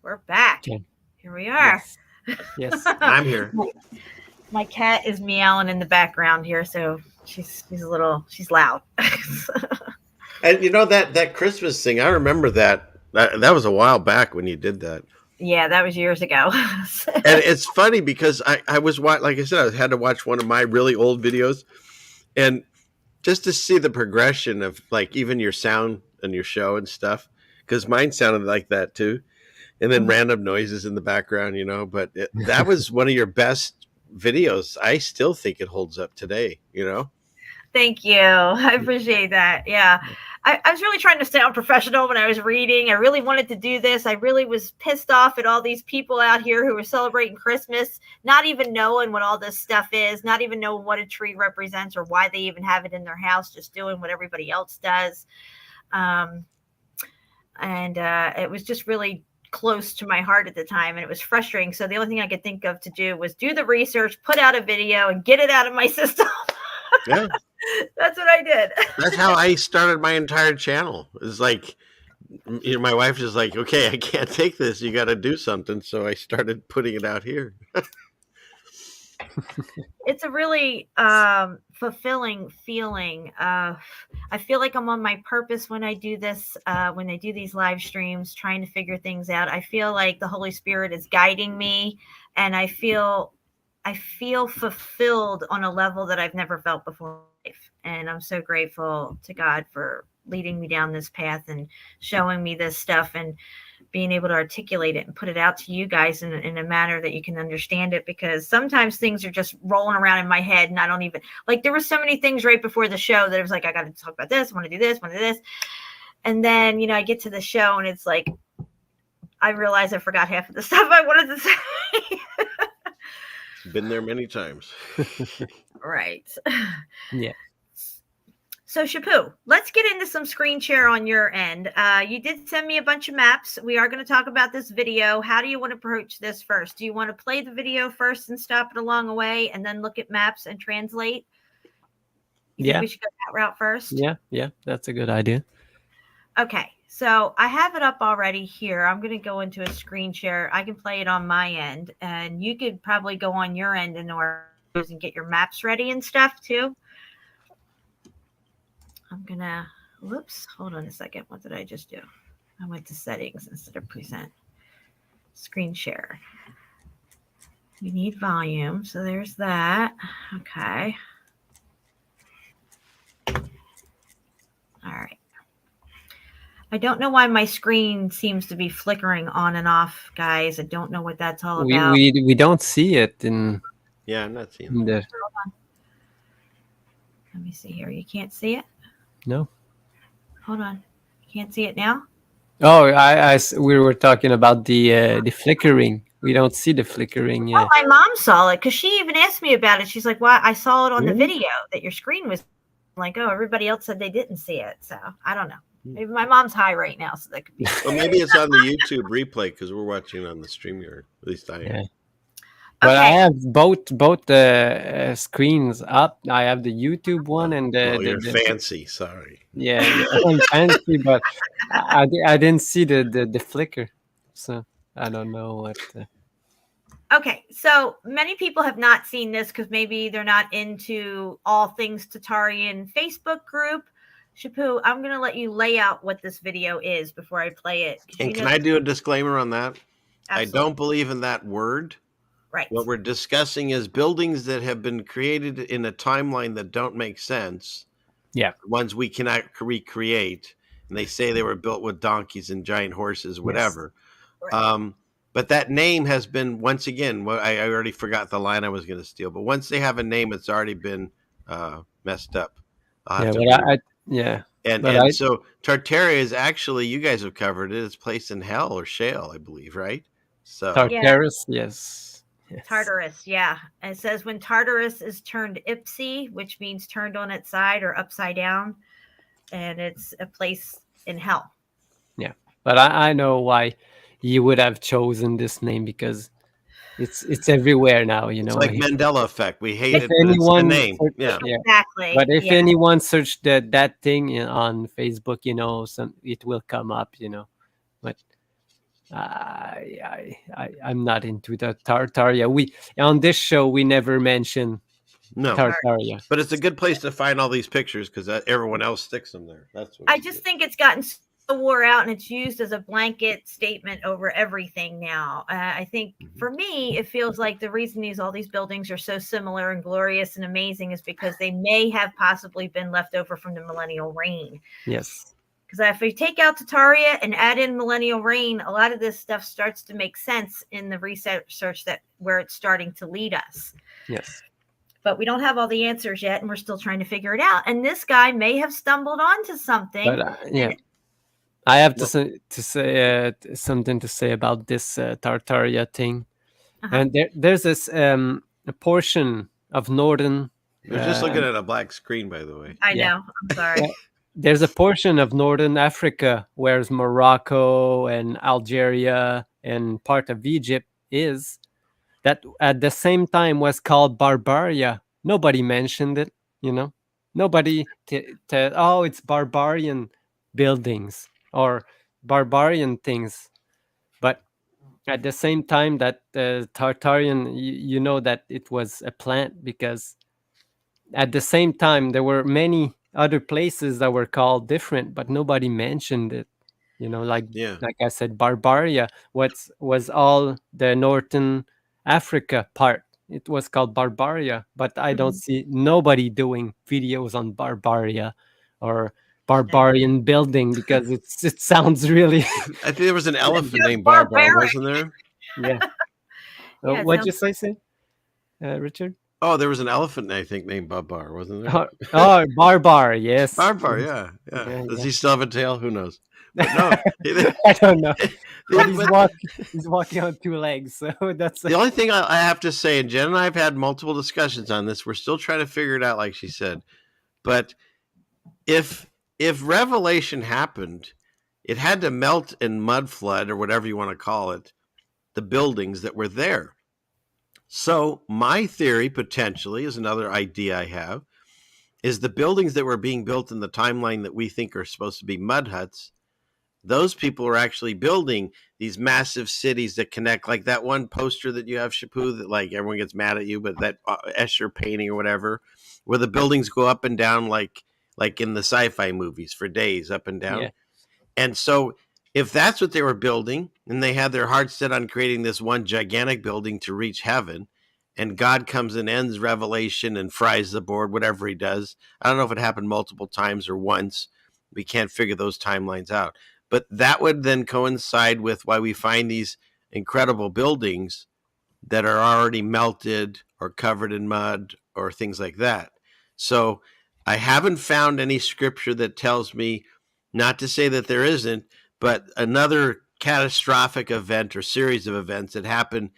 We're back. Okay. Here we are. Yes. I'm here. My cat is meowing in the background here, so she's loud. And you know that Christmas thing, I remember that. That was a while back when you did that. Yeah, that was years ago. And it's funny because I was like I said, I had to watch one of my really old videos, and just to see the progression of like even your sound and your show and stuff, because mine sounded like that too, and then random noises in the background, you know. But that was one of your best videos. I still think it holds up today, you know. Thank you. I appreciate that. Yeah. I was really trying to sound professional when I was reading. I really wanted to do this. I really was pissed off at all these people out here who were celebrating Christmas, not even knowing what all this stuff is, not even knowing what a tree represents or why they even have it in their house, just doing what everybody else does. And it was just really close to my heart at the time, and it was frustrating. So the only thing I could think of to do was do the research, put out a video, and get it out of my system. Yeah. That's what I did. That's how I started my entire channel. It's like, you know, my wife is like, okay, I can't take this. You got to do something. So I started putting it out here. It's a really fulfilling feeling. I feel like I'm on my purpose when I do this, when I do these live streams, trying to figure things out. I feel like the Holy Spirit is guiding me, and I feel fulfilled on a level that I've never felt before in life. And I'm so grateful to God for leading me down this path and showing me this stuff and being able to articulate it and put it out to you guys in a manner that you can understand it, because sometimes things are just rolling around in my head and I don't even, like, there were so many things right before the show that I was like, I got to talk about this, I want to do this, I want to do this. And then, you know, I get to the show and it's like, I realize I forgot half of the stuff I wanted to say. Been there many times. Right. Yeah. So Shapu, let's get into some screen share on your end. You did send me a bunch of maps. We are going to talk about this video. How do you want to approach this first? Do you want to play the video first and stop it along the way and then look at maps and translate? You think we should go that route first? Yeah, that's a good idea. Okay, so I have it up already here. I'm going to go into a screen share. I can play it on my end, and you could probably go on your end in order and get your maps ready and stuff too. I'm going to, whoops, hold on a second. What did I just do? I went to settings instead of present. Screen share. We need volume, so there's that. Okay. All right. I don't know why my screen seems to be flickering on and off, guys. I don't know what that's all about. We don't see it in. Yeah, I'm not seeing it. Let me see here. You can't see it? No. Hold on. You can't see it now? Oh, we were talking about the flickering. We don't see the flickering yet. Oh, my mom saw it because she even asked me about it. She's like, "Why? I saw it on the video that your screen was." I'm like, oh, everybody else said they didn't see it. So I don't know. Maybe my mom's high right now, so that could be. Well, maybe it's on the YouTube replay because we're watching on the StreamYard. At least I am. Yeah. But I have both screens up. I have the YouTube one and you're fancy. Sorry. Yeah, I'm fancy, but I didn't see the flicker, so I don't know what. Okay, so many people have not seen this because maybe they're not into all things Tatarian Facebook group. Shapu, I'm going to let you lay out what this video is before I play it. And can I do a disclaimer on that? Absolutely. I don't believe in that word. Right. What we're discussing is buildings that have been created in a timeline that don't make sense. Yeah. Ones we cannot recreate. And they say they were built with donkeys and giant horses, whatever. Yes. Right. But that name has been, once again, I already forgot the line I was going to steal. But once they have a name, it's already been messed up. Yeah. And so Tartaria is actually, you guys have covered it. It's placed in hell or shale, I believe, right? So Tartarus, yes. Tartarus, yeah. And it says when Tartarus is turned ipsy, which means turned on its side or upside down, and it's a place in hell. Yeah, but I know why you would have chosen this name because it's everywhere now. You know, it's like Mandela effect. We hate it, but it's the name. Yeah, exactly. But if anyone searched that thing on Facebook, you know, it will come up. You know, but I'm not into the Tartaria. We on this show we never mention No, Tartaria, but it's a good place to find all these pictures because everyone else sticks them there. That's what I just think it's gotten so wore out and it's used as a blanket statement over everything now. I think for me, it feels like the reason all these buildings are so similar and glorious and amazing is because they may have possibly been left over from the millennial reign. Yes. Because if we take out Tartaria and add in millennial reign, a lot of this stuff starts to make sense in the research that where it's starting to lead us. Yes. But we don't have all the answers yet, and we're still trying to figure it out. And this guy may have stumbled onto something. But yeah, I have to say something to say about this Tartaria thing. And there's this a portion of northern. You're just looking at a black screen, by the way. I know. I'm sorry. There's a portion of northern Africa where Morocco and Algeria and part of Egypt is, that at the same time was called Barbaria. Nobody mentioned it, you know. Nobody oh, it's barbarian buildings or barbarian things. But at the same time that Tartarian, you know that it was a plant, because at the same time there were many other places that were called different, but nobody mentioned it. You know, like I said, Barbaria, was all the northern Africa part. It was called Barbaria, but I don't see nobody doing videos on Barbaria or barbarian building because it sounds really. I think there was an elephant named Barbar, wasn't there? Yeah. Yeah, what'd you say, Richard? Oh, there was an elephant, I think, named Barbar, wasn't there? Oh, Barbar, yes. Barbar, yeah. Does he still have a tail? Who knows? But no, I don't know. But he's walking on two legs, so that's the only thing I have to say. And Jen and I have had multiple discussions on this. We're still trying to figure it out, like she said. But if Revelation happened, it had to melt and mud flood, or whatever you want to call it, the buildings that were there. So my theory, potentially, is another idea I have, is the buildings that were being built in the timeline that we think are supposed to be mud huts, those people are actually building these massive cities that connect, like that one poster that you have, Shapu, that like everyone gets mad at you, but that Escher painting or whatever, where the buildings go up and down like in the sci-fi movies for days, up and down. Yeah. And so if that's what they were building, and they had their heart set on creating this one gigantic building to reach heaven, and God comes and ends Revelation and fries the board, whatever he does. I don't know if it happened multiple times or once. We can't figure those timelines out. But that would then coincide with why we find these incredible buildings that are already melted or covered in mud or things like that. So I haven't found any scripture that tells me, not to say that there isn't, but another catastrophic event or series of events that happen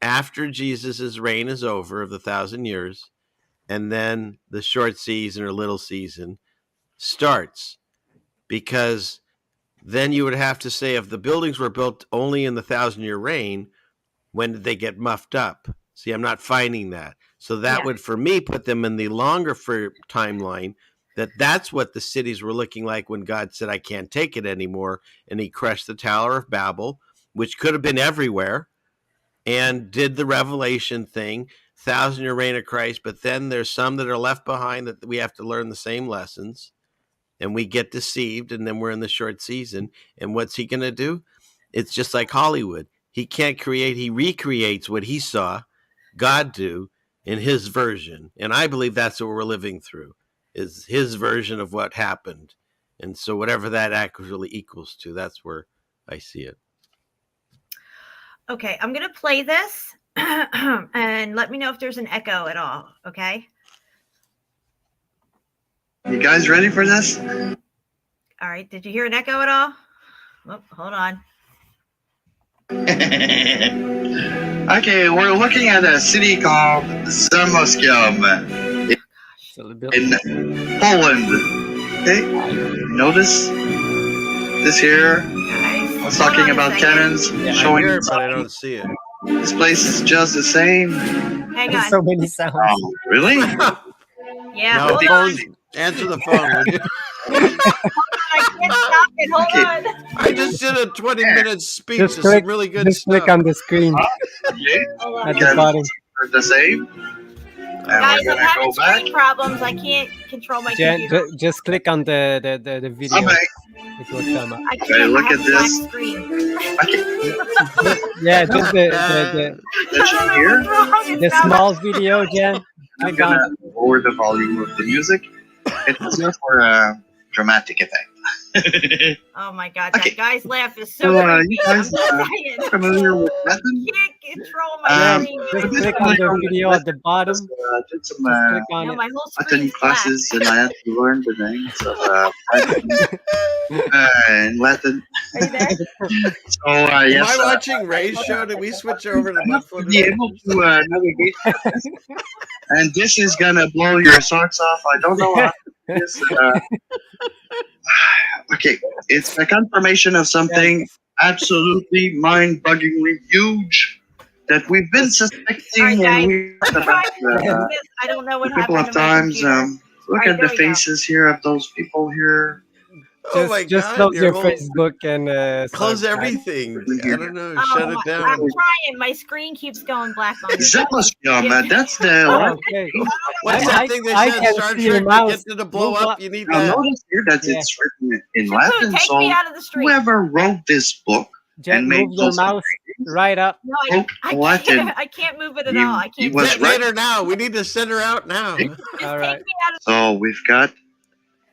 after Jesus's reign is over of the 1,000 years, and then the short season or little season starts. Because then you would have to say, if the buildings were built only in the 1,000-year reign, when did they get muffed up? See, I'm not finding that. So that would, for me, put them in the longer timeline, that's what the cities were looking like when God said, I can't take it anymore. And he crushed the Tower of Babel, which could have been everywhere, and did the Revelation thing, 1,000-year reign of Christ. But then there's some that are left behind that we have to learn the same lessons, and we get deceived, and then we're in the short season. And what's he going to do? It's just like Hollywood. He can't create, he recreates what he saw God do in his version. And I believe that's what we're living through, is his version of what happened. And so whatever that actually equals to, that's where I see it. Okay, I'm going to play this and let me know if there's an echo at all, okay? You guys ready for this? All right, did you hear an echo at all? Oh, hold on. Okay, we're looking at a city called Zamoskium in Poland. Okay, notice this here. I was talking about cannons showing. I hear it, but I don't see it. This place is just the same. Hang on. So many sounds. Really? Yeah. No, answer the phone, would you? can't stop it. Hold on. I just did a 20-minute speech. Just This click, is really good just stuff. click on the screen Hold on. at the bottom. The save. Guys, I'm having screen problems. I can't control my Jen, computer. just click on the video. Okay. It will come up. I can't. Okay, look I have at a black this. screen. Yeah, just the Here. small video, Jen. I'm Click gonna on. lower the volume of the music. It's just for a dramatic effect. Oh my God, Okay. that guy's laugh is so So, creepy. you I'm guys just saying. familiar with I Latin? can't control my screen. Just this click is on like the on video the at the bottom. did some Just click on No, it. my whole Latin screen's black. classes, and I had to learn the names of in Latin. Are you there? So, Am yes, I watching Ray's show? Did we switch over to enough to Mudflood? be able to navigate through this. And this is gonna blow your socks off. I don't know how this. Okay, it's a confirmation of something absolutely mind-buggeringly huge that we've been suspecting All right, when guys. we talked I'm about trying to do this. I don't know what a couple happened of to my times. computer. Look All right, at the there we go. faces here of those people here. Oh my Just God! close your whole- Facebook and Close subscribe. everything. I don't know. Oh, Shut it I'm down. trying. My screen keeps going black on me. Zemoskiama, that's the Oh, one. okay. What's that thing they I said? can Star see your Trek mouse. gets it to blow Move up. up. You need Now that. notice here that Yeah. it's written in Shampoo, Latin. take So me out of the street. whoever wrote this book Jen, and made move your those mouse right up. No, spoke Latin. I can't move it at You- all. I he can't was see it. right. Get her now. We need to send her out now. Just All take right. me out of So we've got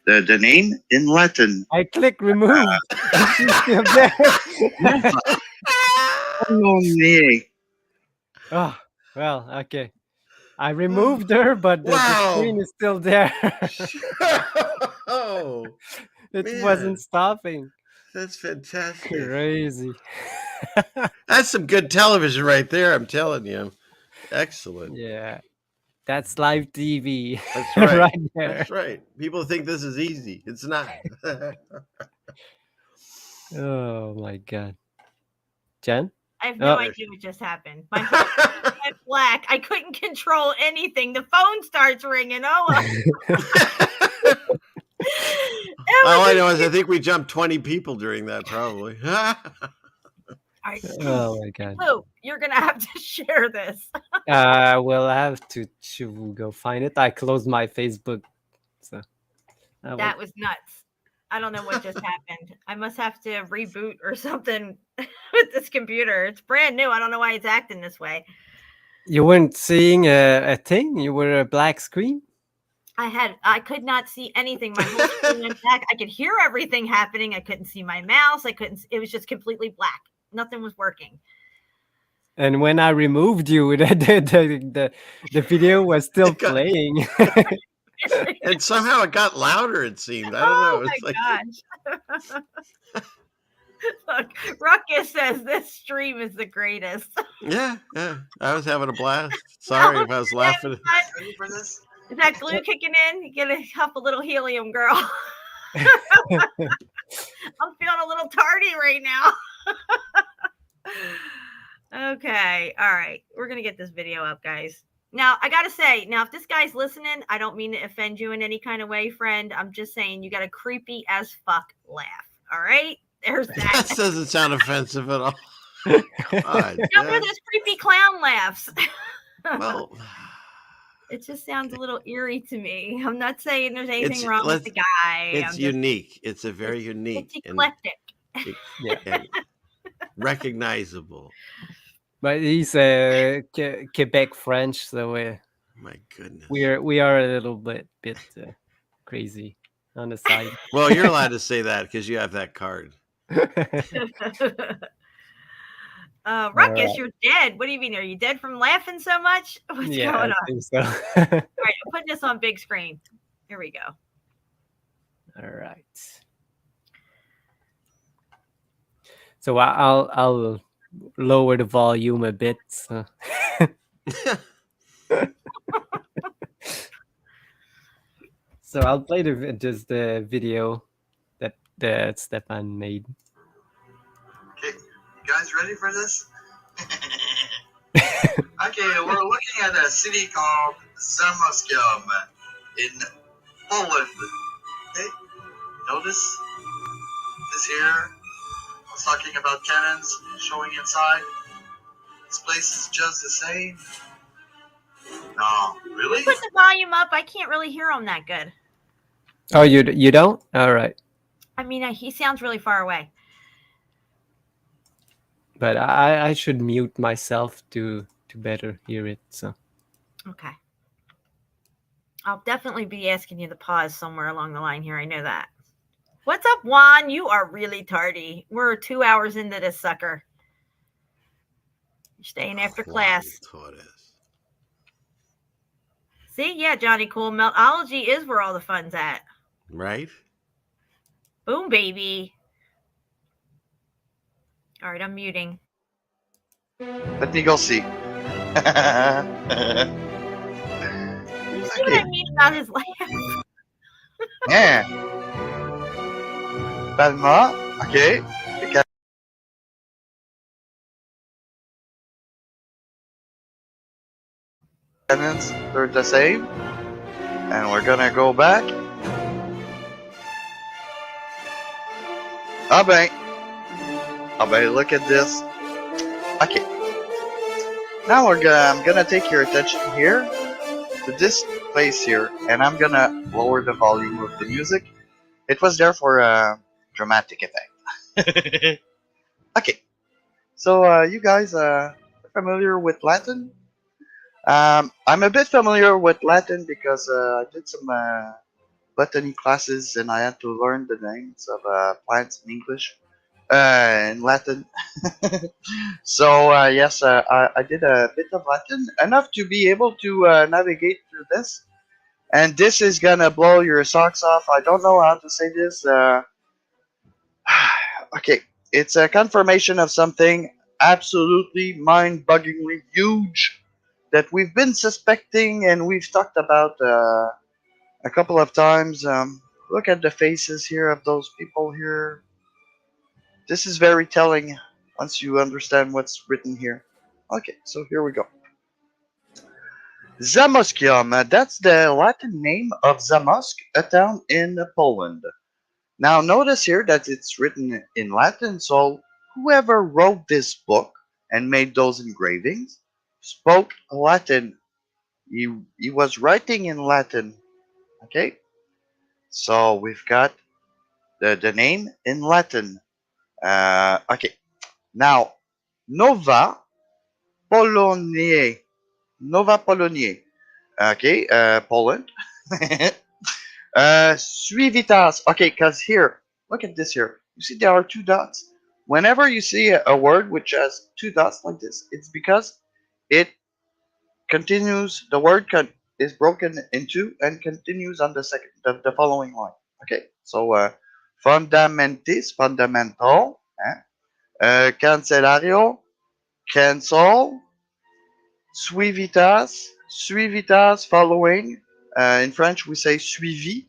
the name in Latin. I click remove. She's still there. Oh, me. Oh, well, okay. I removed her, but the Wow. screen is still there. Oh, It man. wasn't stopping. That's fantastic. Crazy. That's some good television right there. I'm telling you. Excellent. Yeah. That's live TV. That's right. Right there. That's right. People think this is easy. It's not. Oh my God. Jen? I have no Oh. idea what just happened. My whole screen went black. I couldn't control anything. The phone starts ringing. Oh, All I know is I think we jumped 20 people during that, probably. all right. Oh my God. Lou, you're gonna have to share this. We'll have to go find it. I closed my Facebook. So That was nuts. I don't know what just happened. I must have to reboot or something with this computer. It's brand new. I don't know why it's acting this way. You weren't seeing a thing? You were a black screen? I could not see anything. My whole screen went black. I could hear everything happening. I couldn't see my mouse. It was just completely black. Nothing was working. And when I removed you, the video was still playing. And somehow it got louder, it seemed. I don't know. It's like, Gosh. Look, Ruckus says this stream is the greatest. yeah. I was having a blast. Sorry if I was laughing. Ready for this? Is that glue kicking in? You get a couple little helium, girl. I'm feeling a little tardy right now. Okay. All right. We're going to get this video up, guys. Now, I got to say, if this guy's listening, I don't mean to offend you in any kind of way, friend. I'm just saying you got a creepy as fuck laugh. All right? There's that. That doesn't sound offensive at all. God, Now, where those creepy clown laughs. well, it just sounds a little eerie to me. I'm not saying there's anything It's- wrong with the guy. it's unique. It's a very unique It's eclectic. and recognizable. But he's Quebec French, so My goodness. we are a little bit crazy on the side. Well, you're allowed to say that because you have that card. Ruckus, right. you're dead. What do you mean? Are you dead from laughing so much? What's Yeah, going I on? think so. All right, I'm putting this on big screen. Here we go. All right. So I'll lower the volume a bit. So. So I'll play just the video that Stefan made. Okay, you guys ready for this? Okay, we're looking at a city called Zamoskium in Poland. Okay, notice This here, I was talking about cannons showing inside. This place is just the same. No, really? Put the volume up. I can't really hear him that good. Oh, you don't? All right. I mean, he sounds really far away. But I should mute myself to better hear it. So. Okay. I'll definitely be asking you to pause somewhere along the line here. I know that. What's up, Juan? You are really tardy. We're 2 hours into this sucker. You're staying after class. See, yeah, Johnny Cool. Meltology is where all the fun's at. Right? Boom, baby. All right, I'm muting. Let me go see. You see what I mean about his laugh? Yeah. Palma. Okay. Cannons, they're the same. And we're gonna go back. Ah ben, look at this. Okay. Now I'm gonna take your attention here to this place here, and I'm gonna lower the volume of the music. It was there for a dramatic effect. Okay. So you guys are familiar with Latin? I'm a bit familiar with Latin because I did some botany classes and I had to learn the names of plants in English, in Latin. So yes, I did a bit of Latin, enough to be able to navigate through this. And this is gonna blow your socks off. I don't know how to say this. Okay, it's a confirmation of something absolutely mind-buggingly huge that we've been suspecting and we've talked about a couple of times. Look at the faces here of those people here. This is very telling once you understand what's written here. Okay, so here we go. Zamoskium, that's the Latin name of Zamosk, a town in Poland. Now notice here that it's written in Latin, so whoever wrote this book and made those engravings spoke Latin. He was writing in Latin. Okay, so we've got the name in Latin. Okay, now Nova Poloniae. Nova Poloniae. Okay, Poland. Suivitas. Okay, because here, look at this here. You see there are two dots. Whenever you see a word which has two dots like this, it's because it continues. The word is broken in two and continues on the following line. Okay, so fundamentis, fundamental. Cancelario, cancel. Suivitas, suivitas, following. In French, we say suivi.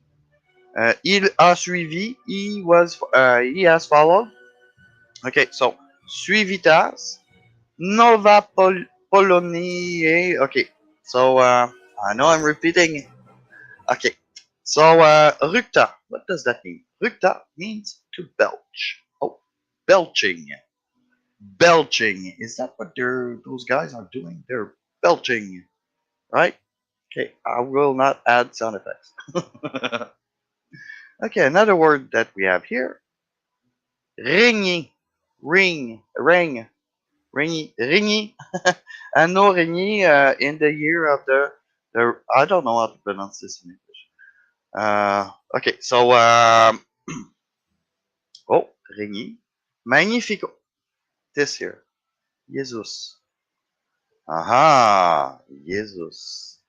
Il a suivi. He has followed. Okay, so suivitas, nova Polonie. Okay, so I know I'm repeating. Okay, so ructa. What does that mean? Ructa means to belch. Oh, belching. Belching. Is that what those guys are doing? They're belching, right? Okay, I will not add sound effects. Okay, another word that we have here. Ringy. Ring. Ring. Ringy. Ringy. And no ringy in the year of the I don't know how to pronounce this in English. Okay, so oh, ringy. Magnifico. This here. Jesus. Aha, Jesus.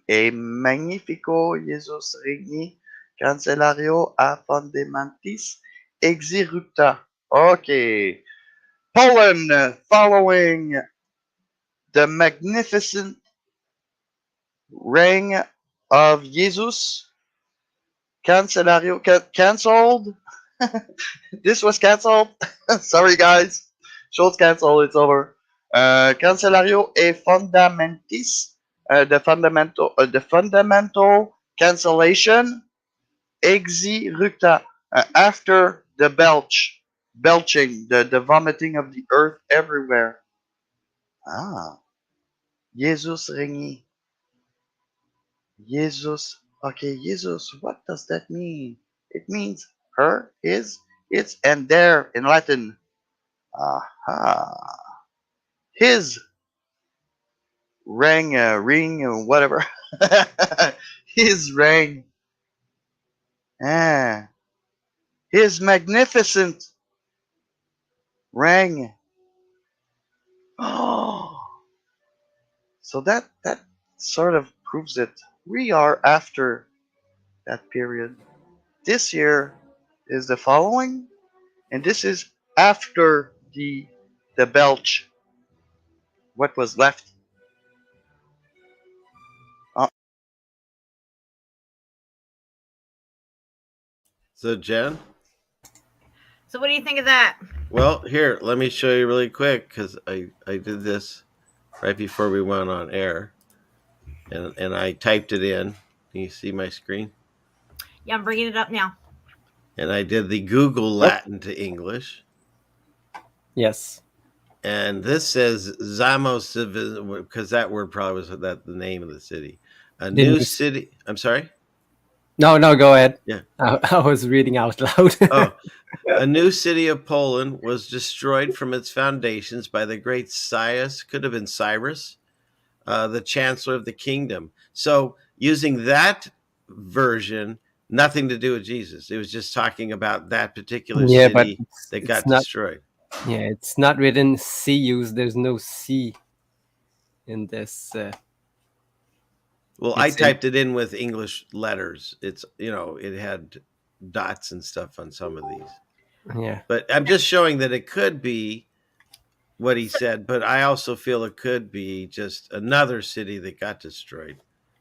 E magnifico Jesus regni cancelario a fundamentis exirupta. Okay. Poland, following the magnificent reign of Jesus, cancelario, cancelled. This was cancelled. Sorry, guys. Show's cancelled. It's over. Cancelario e fundamentis. The fundamental cancellation. Exi ructa. After the belching, the vomiting of the earth everywhere. Ah, Jesus régné. Jesus. Okay, Jesus. What does that mean? It means her, his, its, and their in Latin. Aha. His ring, whatever. His ring. Ah, his magnificent ring. Oh, so that sort of proves it. We are after that period. This year is the following, and this is after the belch. What was left? Uh, So, Jen? So what do you think of that? Well, here, let me show you really quick because I did this right before we went on air, and I typed it in. Can you see my screen? Yeah, I'm bringing it up now. And I did the Google Latin to English. Yes. And this says Zamos, because that word probably was the name of the city. A new city. I'm sorry? No, go ahead. Yeah. I was reading out loud. Oh, a new city of Poland was destroyed from its foundations by the great Cyrus, could have been Cyrus, the chancellor of the kingdom. So using that version, nothing to do with Jesus. It was just talking about that particular city that got destroyed. Yeah, it's not written C use. There's no C in this. Well, I typed it in with English letters. It's, it had dots and stuff on some of these. Yeah. But I'm just showing that it could be what he said, but I also feel it could be just another city that got destroyed.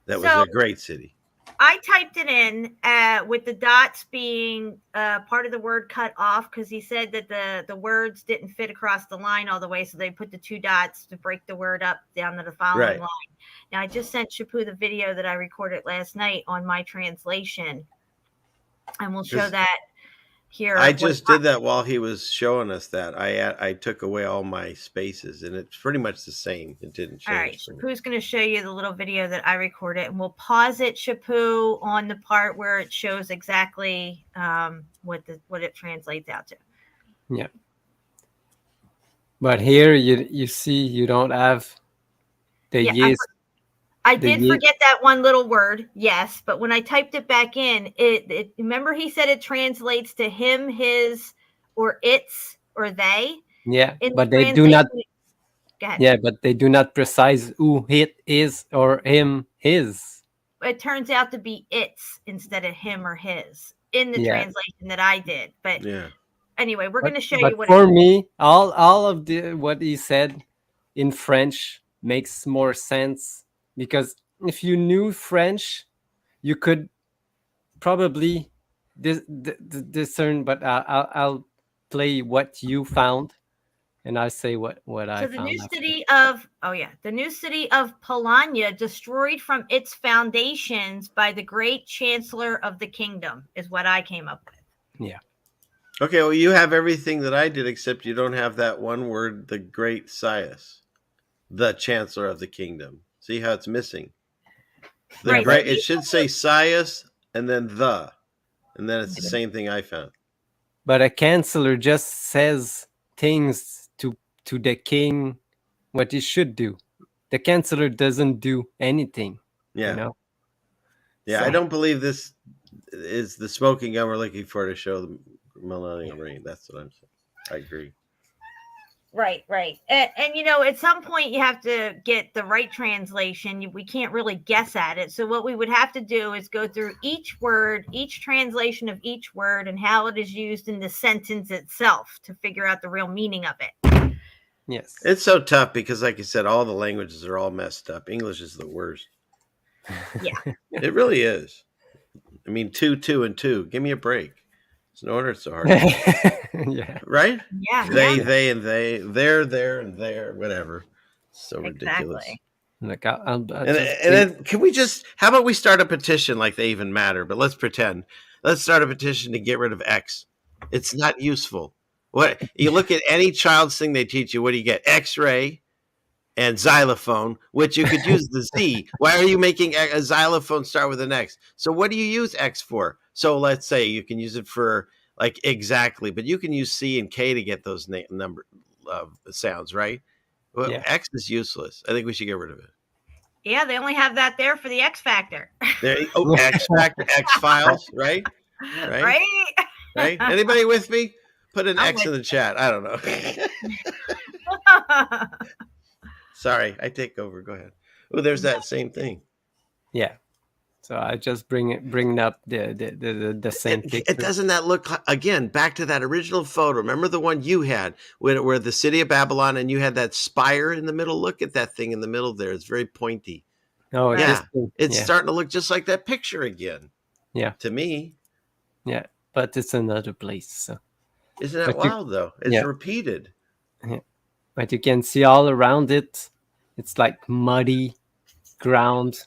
That was a great city. I typed it in with the dots being part of the word cut off because he said that the words didn't fit across the line all the way, so they put the 2 dots to break the word up down to the following line. Now, I just sent Shapu the video that I recorded last night on my translation, and we'll show that here. I just did that while he was showing us that. I took away all my spaces, and it's pretty much the same. It didn't change. All right, Shapu's going to show you the little video that I recorded, and we'll pause it, Shapu, on the part where it shows exactly what it translates out to. Yeah. But here you see you don't have the yes. I did forget that one little word, yes, but when I typed it back in, it remember he said it translates to him, his, or its, or they. Yeah, but they do not. Go ahead. Yeah, but they do not precise who it is or him, his. It turns out to be its instead of him or his in the translation that I did. But anyway, we're going to show you what. For me, all of what he said in French makes more sense. Because if you knew French, you could probably discern. But I'll play what you found, and I say what I found. So the new city of Polania, destroyed from its foundations by the great chancellor of the kingdom, is what I came up with. Yeah. Okay, well, you have everything that I did, except you don't have that one word, the great Cyrus, the chancellor of the kingdom. See how it's missing? It should say Cyrus and then it's the same thing I found. But a chancellor just says things to the king what he should do. The chancellor doesn't do anything. Yeah. You know? Yeah, I don't believe this is the smoking gun we're looking for to show the millennial reign. That's what I'm saying. I agree. Right. And at some point you have to get the right translation. We can't really guess at it. So what we would have to do is go through each word, each translation of each word, and how it is used in the sentence itself to figure out the real meaning of it. Yes. It's so tough because, like you said, all the languages are all messed up. English is the worst. Yeah. It really is. I mean, 2, 2, and 2. Give me a break. No wonder it's so hard. Yeah. Right? Yeah. They, and they. There, and there. Whatever. So ridiculous. Like, and then can we how about we start a petition like they even matter? But let's pretend. Let's start a petition to get rid of X. It's not useful. What you look at any child's thing they teach you, what do you get? X-ray and xylophone, which you could use the Z. Why are you making a xylophone start with an X? So what do you use X for? So let's say you can use it for like exactly, but you can use C and K to get those number sounds, right? Well, Yeah. X is useless. I think we should get rid of it. Yeah, they only have that there for the X Factor. There, X Factor, X Files, right? Right? Right? Anybody with me? Put an I'm X in the chat. I don't know. Sorry, I take over. Go ahead. Oh, there's that same thing. Yeah. So I just bring up the same picture. It doesn't that look again back to that original photo? Remember the one you had where the city of Babylon and you had that spire in the middle? Look at that thing in the middle there. It's very pointy. Oh, yeah. Thing. It's starting to look just like that picture again. Yeah. To me. Yeah, but it's another place. So. Isn't that wild though? It's repeated. Yeah. But you can see all around it. It's like muddy ground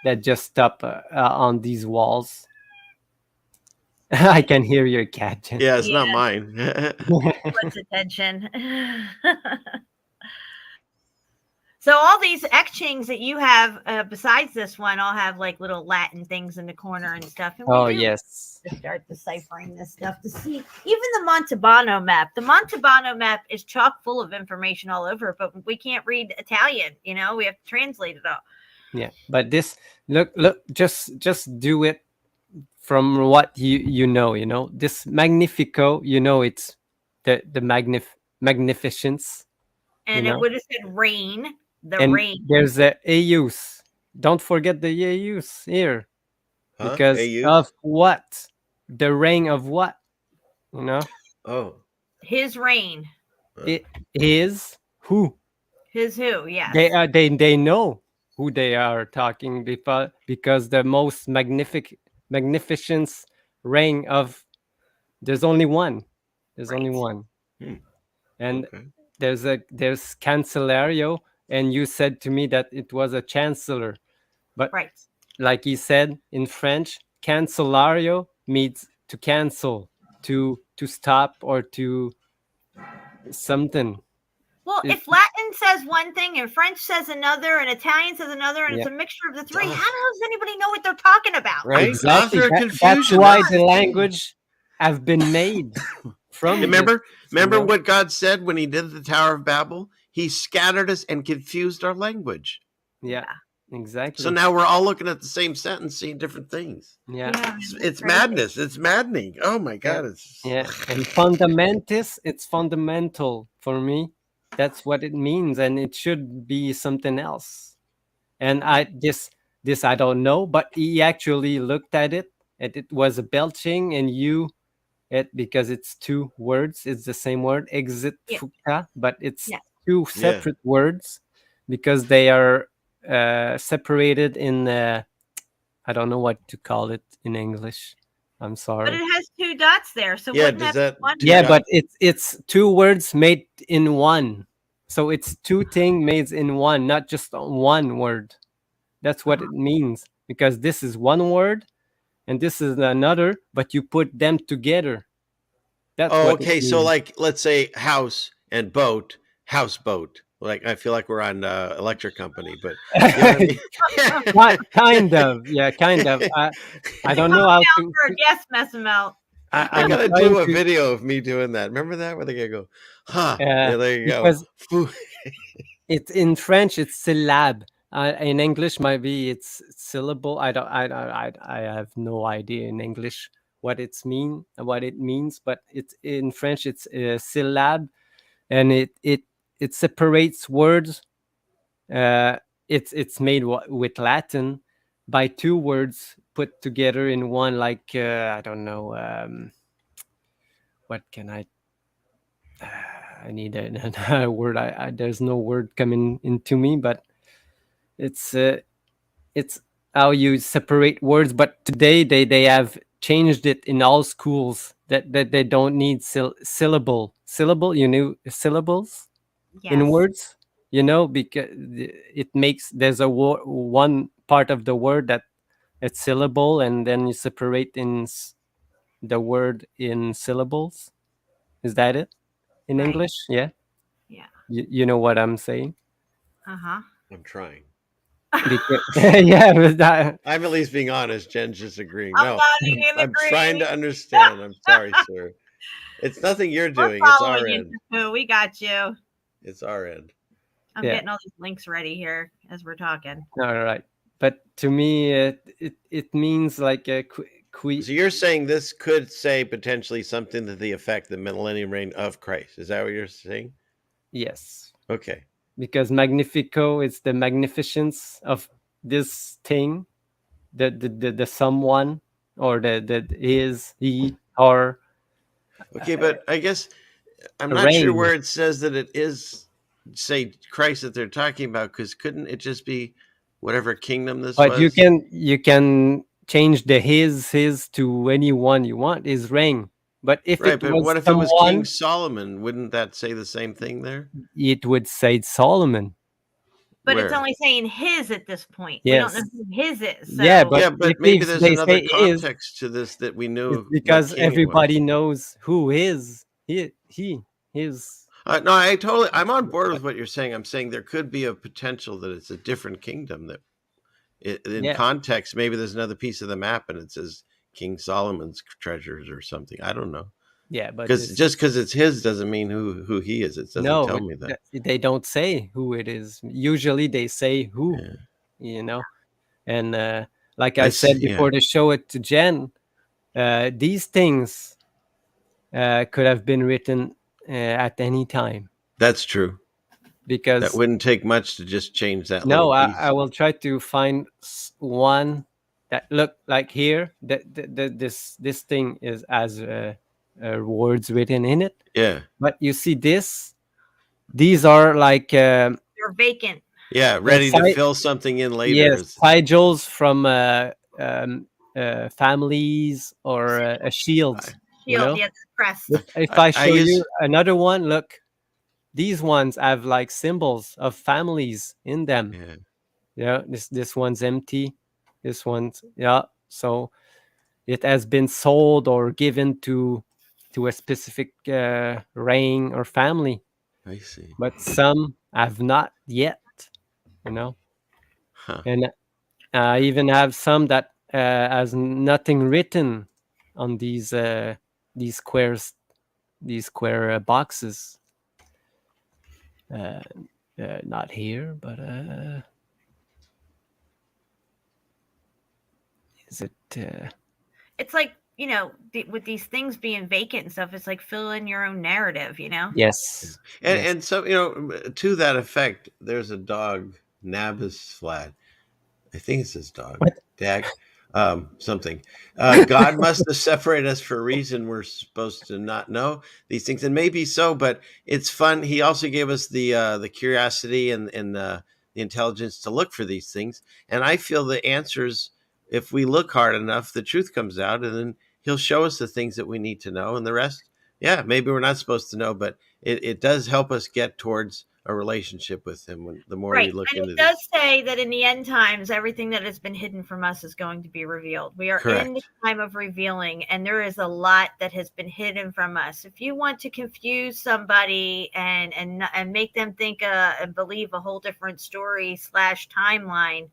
that just stop on these walls. I can hear your cat. Yeah, it's not mine. Puts attention. So all these etchings that you have, besides this one, all have like little Latin things in the corner and stuff. And yes. To start deciphering this stuff to see even the Montalbano map. The Montalbano map is chock full of information all over it, but we can't read Italian. You know, we have to translate it all. Yeah, but this look, just do it from what you know. You know, this Magnifico. You know, it's the magnificence. And it would have said rain. Rain. There's the Eus. Don't forget the Eus here. Because of what? The reign of what? You know? Oh. His reign. It is who? His who, yes. They know who they are talking because the most magnificent reign of there's only one. There's only one. And there's Cancellario. And you said to me that it was a chancellor, but like he said in French, cancellario means to cancel, to stop, or to something. Well, if Latin says one thing and French says another and Italian says another and it's a mixture of the three, how does anybody know what they're talking about? Right? Exactly. That's why the language have been made from. Remember what God said when He did the Tower of Babel? He scattered us and confused our language. Yeah, exactly. So now we're all looking at the same sentence, seeing different things. Yeah. It's madness. It's maddening. Oh my God. And fundamentis, it's fundamental for me. That's what it means. And it should be something else. And this I don't know, but he actually looked at it and it was a belching and because it's two words, it's the same word, exit fuka, but it's two separate words because they are separated in I don't know what to call it in English. I'm sorry. But it has two dots there. So but it's two words made in one. So it's two things made in one, not just one word. That's what it means because this is one word and this is another, but you put them together. That's okay. So like, let's say house and boat, houseboat. Like I feel like we're on electric company, but you know what I mean? kind of. I don't know how to. Yes, mess them out. I gotta do a video of me doing that. Remember that where they gotta go, huh? Yeah, there you go. It's in French. It's syllable. In English, maybe it's syllable. I have no idea in English what it means, but it's in French. It's a syllable, and it separates words. It's made with Latin by two words put together in one. Like I don't know. What can I? I need a word. There's no word coming into me, but it's how you separate words. But today they have changed it in all schools that they don't need syllable. You know syllables in words. You know because it makes there's a one part of the word that it's syllable, and then you separate in the word in syllables. Is that it in Right. English? Yeah. Yeah. You know what I'm saying? Uh-huh. I'm trying. Because, yeah, but that, I'm at least being honest. Jen's just agreeing. I'm No, nodding and I'm trying agreeing. to understand. I'm sorry, sir. It's nothing you're We're doing. It's following our you, end. Tapu. We got you. It's our end. I'm Yeah. getting all these links ready here as we're talking. all right. But to me, it means like a So you're saying this could say potentially something to the effect the millennium reign of Christ. Is that what you're saying? yes, Okay. because Magnifico is the magnificence of this thing, the someone, or the is he or Okay, but I guess I'm not sure reign. where it says that it is, say, Christ that they're talking about, because couldn't it just be whatever kingdom this But you was? can change the his to anyone you want, his reign. But if Right, it but was what if it was King someone, Solomon? Wouldn't that say the same thing there? it would say Solomon. But it's Where? only saying his at this point. We don't know Yes. who his is. Yeah, So but Yeah, if but maybe there's they another say is, context to this that we it's knew what because king it was. everybody knows who is he is. No, I'm on board with what you're saying. I'm saying there could be a potential that it's a different kingdom that in Yeah, context, maybe there's another piece of the map and it says King Solomon's treasures or something. I don't know. yeah, but Because this just because it's his doesn't mean who he is. It doesn't no, tell but me that. they don't say who it is. Usually they say who, Yeah. you know. And like I I said see. Yeah, before the show it to Jen, these things could have been written at any time that's true. That because wouldn't take much to just change that little no, I piece. will try to find one that look like here. This thing is as words written in it, Yeah, but you see this. These are like you're vacant. yeah, ready to side, fill something in later. yes, sigils from um, families or a I, shields. You Shield, know, yeah, the crest. if I I show you use another one, look, these ones have like symbols of families in them. yeah. Yeah, this one's empty. This one's yeah. So it has been sold or given to a specific reign or family, I see. but some have not yet. You know, Huh. and I even have some that has nothing written on these squares, these square boxes. Uh, not here, but is it? It's like, with these things being vacant and stuff, it's like fill in your own narrative, Yes, yes. And so to that effect, there's a dog, Nabis Flat. I think it's his dog, What? Dag, something. God must have separated us for a reason. We're supposed to not know these things, and maybe so, but it's fun. He also gave us the curiosity and the intelligence to look for these things. And I feel the answers, if we look hard enough, the truth comes out, and then He'll show us the things that we need to know, and the rest, yeah, maybe we're not supposed to know, but it does help us get towards a relationship with Him when the more we Right. look And into it these. does say that in the end times, everything that has been hidden from us is going to be revealed. We are in the Correct. time of revealing, and there is a lot that has been hidden from us. If you want to confuse somebody and make them think and believe a whole different story / timeline,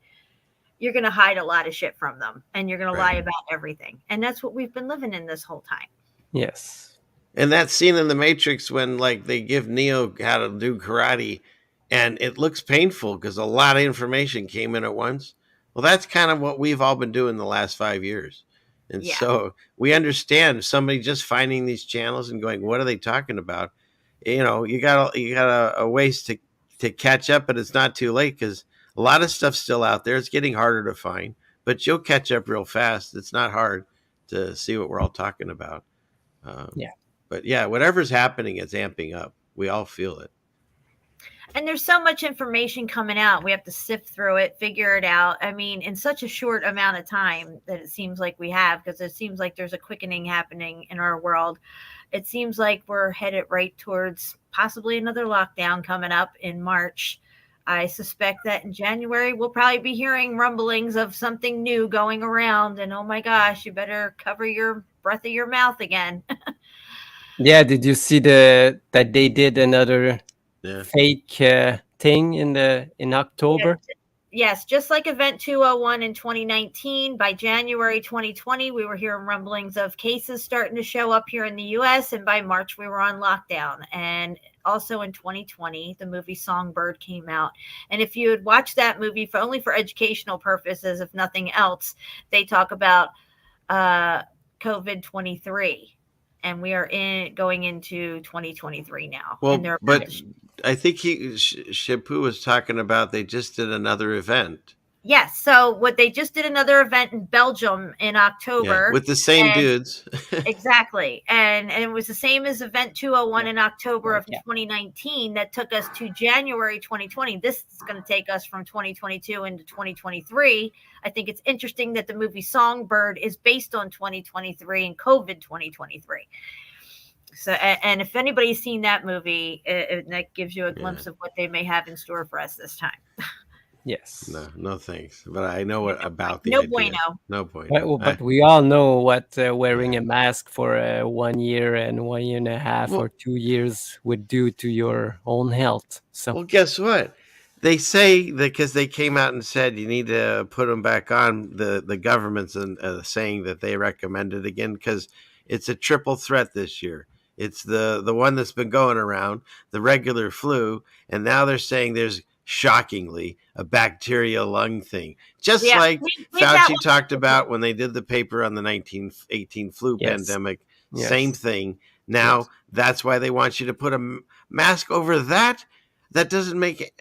you're going to hide a lot of shit from them, and you're going to lie Right. about everything. And that's what we've been living in this whole time. Yes. And that scene in the Matrix when like they give Neo how to do karate and it looks painful because a lot of information came in at once. Well, that's kind of what we've all been doing the last 5 years. And Yeah. so we understand somebody just finding these channels and going, what are they talking about? You got a ways to catch up, but it's not too late because a lot of stuff's still out there. It's getting harder to find, but you'll catch up real fast. It's not hard to see what we're all talking about. Yeah. But yeah, whatever's happening, it's amping up. We all feel it. And there's so much information coming out. We have to sift through it, figure it out. I mean, in such a short amount of time that it seems like we have, because it seems like there's a quickening happening in our world. It seems like we're headed right towards possibly another lockdown coming up in March. I suspect that in January we'll probably be hearing rumblings of something new going around, and oh my gosh, you better cover your breath of your mouth again. Yeah, did you see that they did another fake thing in October? Yes, just like Event 201 in 2019, by January 2020, we were hearing rumblings of cases starting to show up here in the US, and by March, we were on lockdown. And also in 2020, the movie Songbird came out. And if you had watched that movie for only for educational purposes, if nothing else, they talk about COVID 23. And we are going into 2023 now. Well, and but I think Shipu was talking about they just did another event. Yes. So what they just did another event in Belgium in October with the same dudes. Exactly. And it was the same as Event 201 in October of 2019 that took us to January 2020. This is going to take us from 2022 into 2023. I think it's interesting that the movie Songbird is based on 2023 and COVID 2023. So, and if anybody's seen that movie, that gives you a glimpse of what they may have in store for us this time. Yes. No thanks. But I know what about the no idea. bueno. No bueno. Well, but we all know what wearing a mask for 1 year and 1 year and a half or 2 years would do to your own health. So, well, guess what? They say that because they came out and said you need to put them back on. The government's saying that they recommend it again because it's a triple threat this year. It's the one that's been going around, the regular flu, and now they're saying there's shockingly a bacterial lung thing, just like Fauci talked about when they did the paper on the 1918 flu pandemic. Same thing. Now that's why they want you to put a mask over that. That doesn't make it.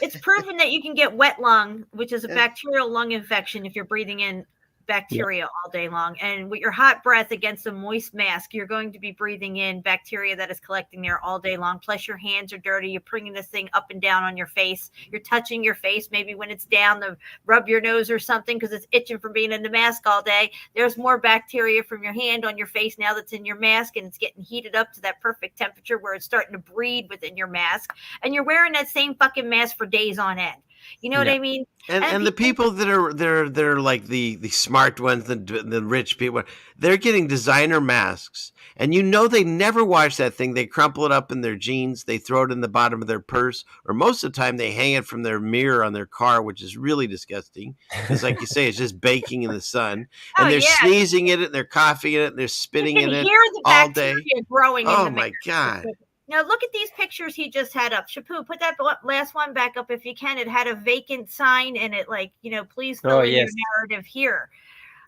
It's proven that you can get wet lung, which is a bacterial lung infection if you're breathing in bacteria all day long. And with your hot breath against a moist mask, you're going to be breathing in bacteria that is collecting there all day long. Plus your hands are dirty. You're bringing this thing up and down on your face. You're touching your face. Maybe when it's down, to rub your nose or something because it's itching from being in the mask all day. There's more bacteria from your hand on your face now that's in your mask, and it's getting heated up to that perfect temperature where it's starting to breed within your mask. And you're wearing that same fucking mask for days on end. You know what I mean? And the people that are like the smart ones, the rich people, they're getting designer masks, and they never wash that thing. They crumple it up in their jeans, they throw it in the bottom of their purse, or most of the time they hang it from their mirror on their car, which is really disgusting. Because, like you say, it's just baking in the sun, and they're sneezing in it, and they're coughing in it, and they're spitting in it all day. Growing oh in the my god! Now look at these pictures he just had up. Shapu, put that last one back up if you can. It had a vacant sign in it, like, please fill in your narrative here.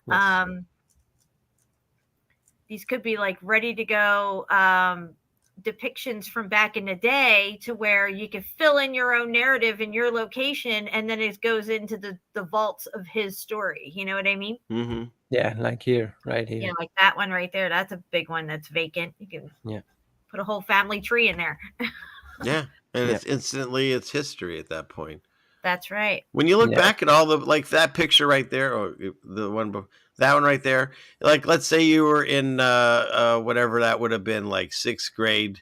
Yes. These could be like ready to go depictions from back in the day to where you can fill in your own narrative in your location, and then it goes into the vaults of his story. You know what I mean? Mm-hmm. Yeah, like here, right here. Yeah, like that one right there. That's a big one that's vacant. You can put a whole family tree in there. Yeah. And it's instantly, it's history at that point. That's right. When you look back at all like that picture right there, or the one, that one right there, like, let's say you were in whatever that would have been, like 6th grade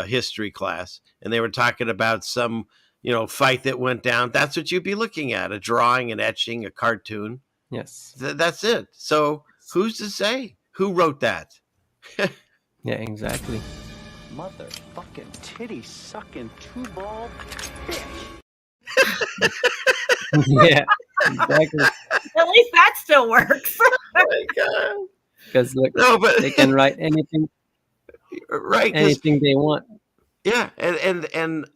history class, and they were talking about some, fight that went down. That's what you'd be looking at, a drawing, an etching, a cartoon. Yes. That's it. So who's to say who wrote that? Yeah, exactly. Motherfucking titty sucking 2-ball fish. Yeah, exactly. At least that still works. Oh my god! Because look, they can write anything, right? Anything they want. Yeah, and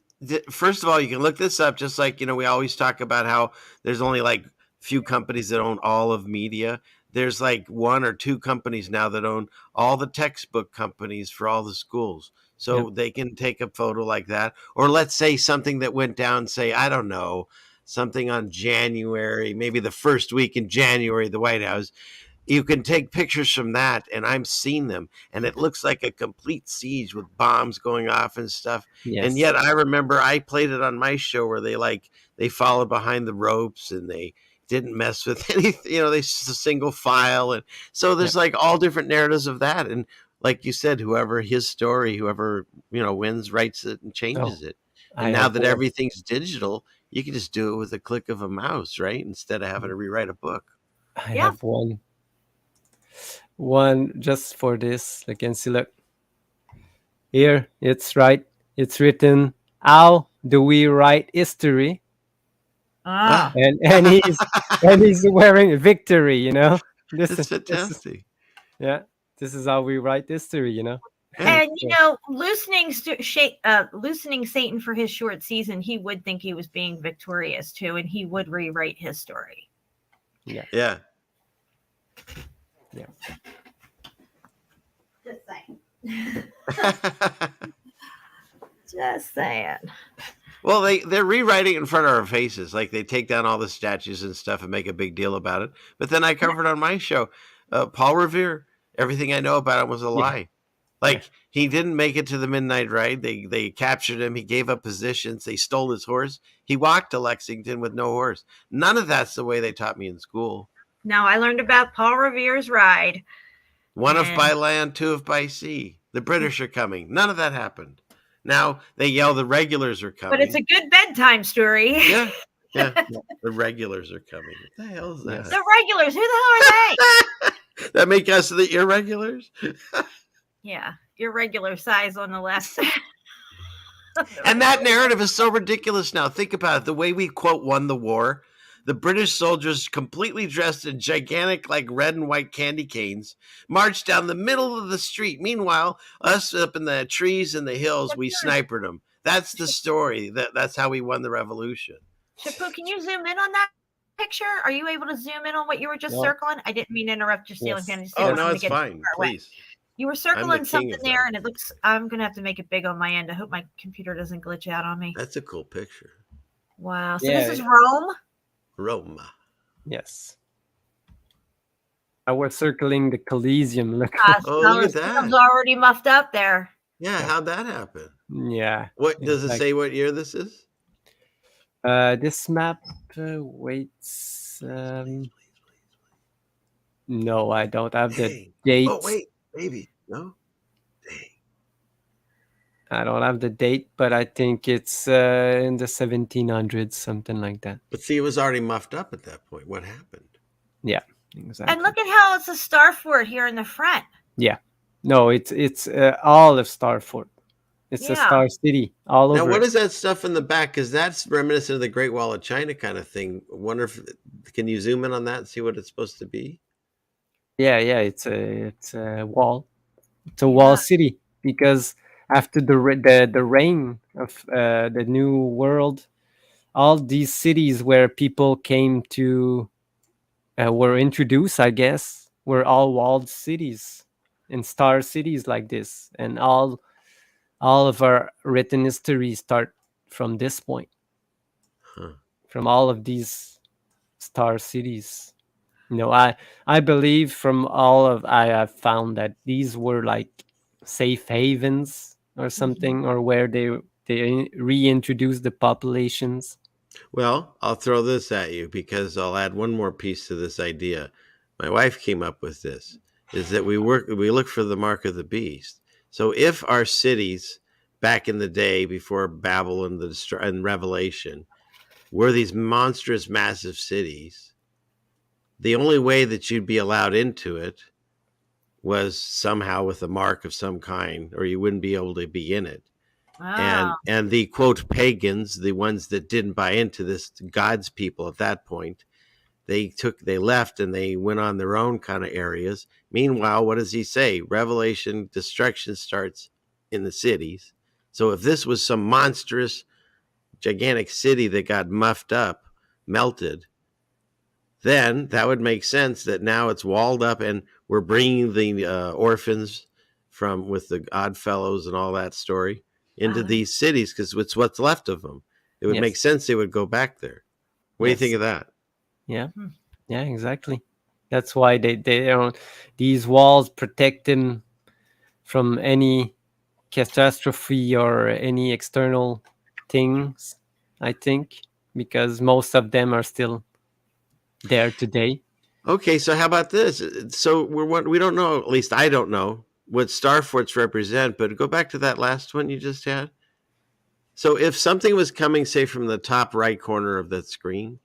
first of all, you can look this up. Just like we always talk about how there's only like few companies that own all of media. There's like 1 or 2 companies now that own all the textbook companies for all the schools. So they can take a photo like that. Or let's say something that went down, say, I don't know, something on January, maybe the first week in January, the White House. You can take pictures from that, and I've seen them, and it looks like a complete siege with bombs going off and stuff. Yes. And yet I remember I played it on my show where they followed behind the ropes, and they didn't mess with anything, they single file. And so there's like all different narratives of that. And like you said, whoever wins, writes it and changes it. And now that everything's digital, you can just do it with a click of a mouse, right? Instead of having to rewrite a book. I have one just for this. I can see, look. Here, it's right. It's written, how do we write history? And he's wearing victory, you know? That's fantastic. This is how we write history, you know? And loosening Satan for his short season, he would think he was being victorious too, and he would rewrite his story. Yeah. Just saying. Just saying. Well, they're rewriting it in front of our faces. Like they take down all the statues and stuff and make a big deal about it. But then I covered on my show, Paul Revere, everything I know about him was a lie. Like he didn't make it to the midnight ride. They captured him. He gave up positions. They stole his horse. He walked to Lexington with no horse. None of that's the way they taught me in school. No, I learned about Paul Revere's ride. One if by land, two if by sea. The British are coming. None of that happened. Now they yell the regulars are coming. But it's a good bedtime story. Yeah. The regulars are coming. What the hell is that? The regulars, who the hell are they? That make us the irregulars? Yeah, irregular size on the left. And that narrative is so ridiculous now. Think about it. The way we quote won the war. The British soldiers, completely dressed in gigantic, like red and white candy canes, marched down the middle of the street. Meanwhile, us up in the trees and the hills, we sniped them. That's the story. That's how we won the revolution. Chapu, can you zoom in on that picture? Are you able to zoom in on what you were just circling? I didn't mean to interrupt your ceiling fan. Oh, no, it's fine. Please. You were circling something there, and it looks. I'm gonna have to make it big on my end. I hope my computer doesn't glitch out on me. That's a cool picture. Wow. So this is Rome. Roma. Yes. I was circling the Coliseum. Look. Look at that. It's already muffed up there. Yeah, how'd that happen? Yeah. What does it say? What year this is? This map waits. No, I don't have the date. Oh wait, maybe no. I don't have the date, but I think it's in the 1700s, something like that. But see, it was already muffed up at that point. What happened? Yeah, exactly. And look at how it's a star fort here in the front. Yeah. No, it's all of Starfort. It's a star city all over. Now, what is that stuff in the back? Because that's reminiscent of the Great Wall of China kind of thing. I wonder if can you zoom in on that and see what it's supposed to be? Yeah, it's a wall. It's a wall city because after the reign of the New World, all these cities where people came to were introduced, I guess, were all walled cities and star cities like this, and all of our written history start from this point, from all of these star cities. I believe from all of I have found that these were like safe havens or something, or where they reintroduced the populations. Well, I'll throw this at you because I'll add one more piece to this idea. My wife came up with this: is that we look for the mark of the beast. So if our cities back in the day before Babel and Revelation were these monstrous, massive cities, the only way that you'd be allowed into it was somehow with a mark of some kind, or you wouldn't be able to be in it. Wow. And the quote pagans, the ones that didn't buy into this, God's people at that point, they left and they went on their own kind of areas. Meanwhile, what does he say? Revelation, destruction starts in the cities. So if this was some monstrous, gigantic city that got muffed up, melted, then that would make sense that now it's walled up and we're bringing the orphans from with the Oddfellows and all that story into these cities because it's what's left of them. It would make sense they would go back there. What do you think of that? Yeah, exactly. That's why they don't. These walls protect them from any catastrophe or any external things, I think, because most of them are still there today. Okay, so how about this? So we don't know, at least I don't know, what star forts represent, but go back to that last one you just had. So if something was coming, say, from the top right corner of that screen,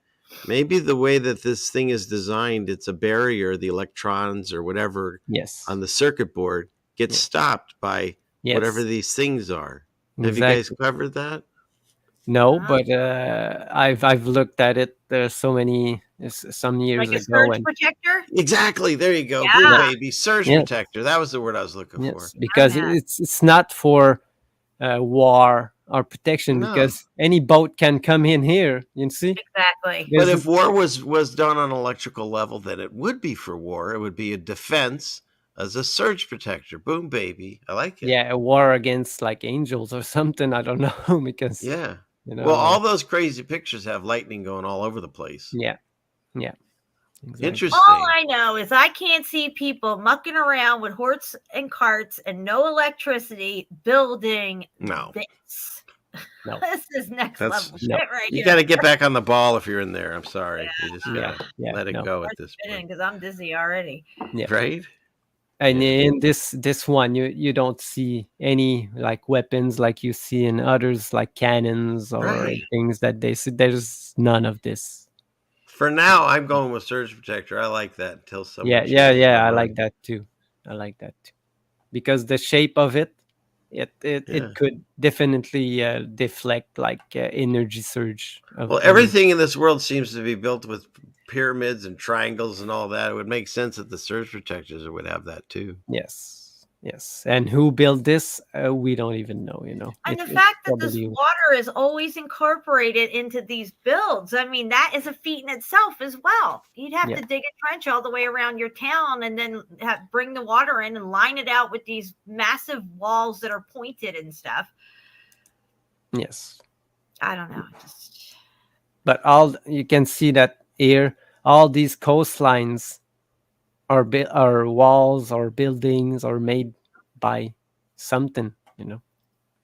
maybe the way that this thing is designed, it's a barrier, the electrons or whatever Yes. on the circuit board gets stopped by whatever Yes. these things are. Have you Exactly. guys covered that? No, but I've looked at it. There's so many some years Like a ago, surge and protector? Exactly. There you go. Yeah. Boom, baby. Surge Yes. protector. That was the word I was looking for. yes, because Yeah. it's not for war or protection, No. because any boat can come in here. You see, Exactly. But There's if war was done on an electrical level, then it would be for war. It would be a defense as a surge protector. Boom, baby. I like it. yeah, a war against like angels or something. I don't know because Yeah. you know. Well, all those crazy pictures have lightning going all over the place. yeah, exactly. Interesting. All I know is I can't see people mucking around with horse and carts and no electricity building No. this. No. This is next That's- level no. shit right You here. got to get back on the ball if you're in there. I'm sorry. You just got to Yeah, let it no. go at this point. Because I'm dizzy already. Yeah. Right? And Yeah. in this one, you don't see any like weapons like you see in others, like cannons or Right. things that they see. There's none of this. For now, I'm going with surge protector. I like that until someone Yeah, changes their I mind. like that too. I like that too, because the shape of it, Yeah. it could definitely deflect like energy surge. Well, everything in this world seems to be built with pyramids and triangles and all that. It would make sense that the surge protectors would have that too. Yes. And who built this? We don't even know. And the It's fact that this probably- water is always incorporated into these builds, I mean, that is a feat in itself as well. You'd have Yeah. to dig a trench all the way around your town and then bring the water in and line it out with these massive walls that are pointed and stuff. Yes. I don't know. But you can see that here, all these coastlines are walls or buildings or made by something.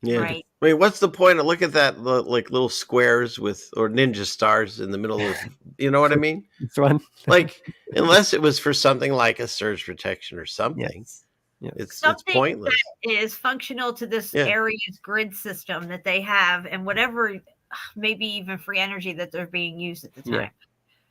Yeah. Right. I mean, what's the point of look at that like little squares with or ninja stars in the middle of you know what I mean? This one. Like unless it was for something like a surge protection or something. Yes. It's Something pointless. that is functional to this Yeah. area's grid system that they have and whatever, maybe even free energy that they're being used at the time.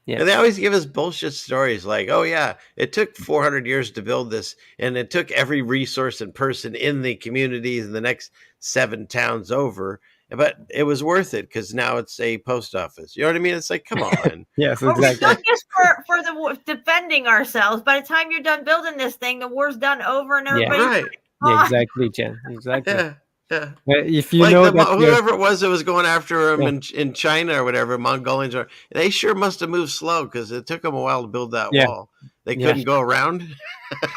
Yeah. And they always give us bullshit stories like, oh, yeah, it took 400 years to build this, and it took every resource and person in the communities in the next 7 towns over. But it was worth it because now it's a post office. You know what I mean? It's like, come on. Yes, Or we're exactly. not just for the war, defending ourselves. By the time you're done building this thing, the war's done over and Yeah. everybody's Right. Yeah, exactly, Jen. Exactly. Yeah. Yeah. If you Like know that you're- whoever it was that was going after him Yeah. in China or whatever, Mongolians, they sure must have moved slow because it took them a while to build that Yeah. wall. They Yeah. couldn't go around.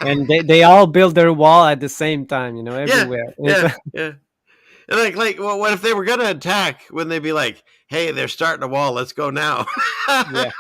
and they all build their wall at the same time, everywhere. Yeah, yeah. And like, well, what if they were going to attack? Wouldn't they be like, hey, they're starting a wall. Let's go now. Yeah.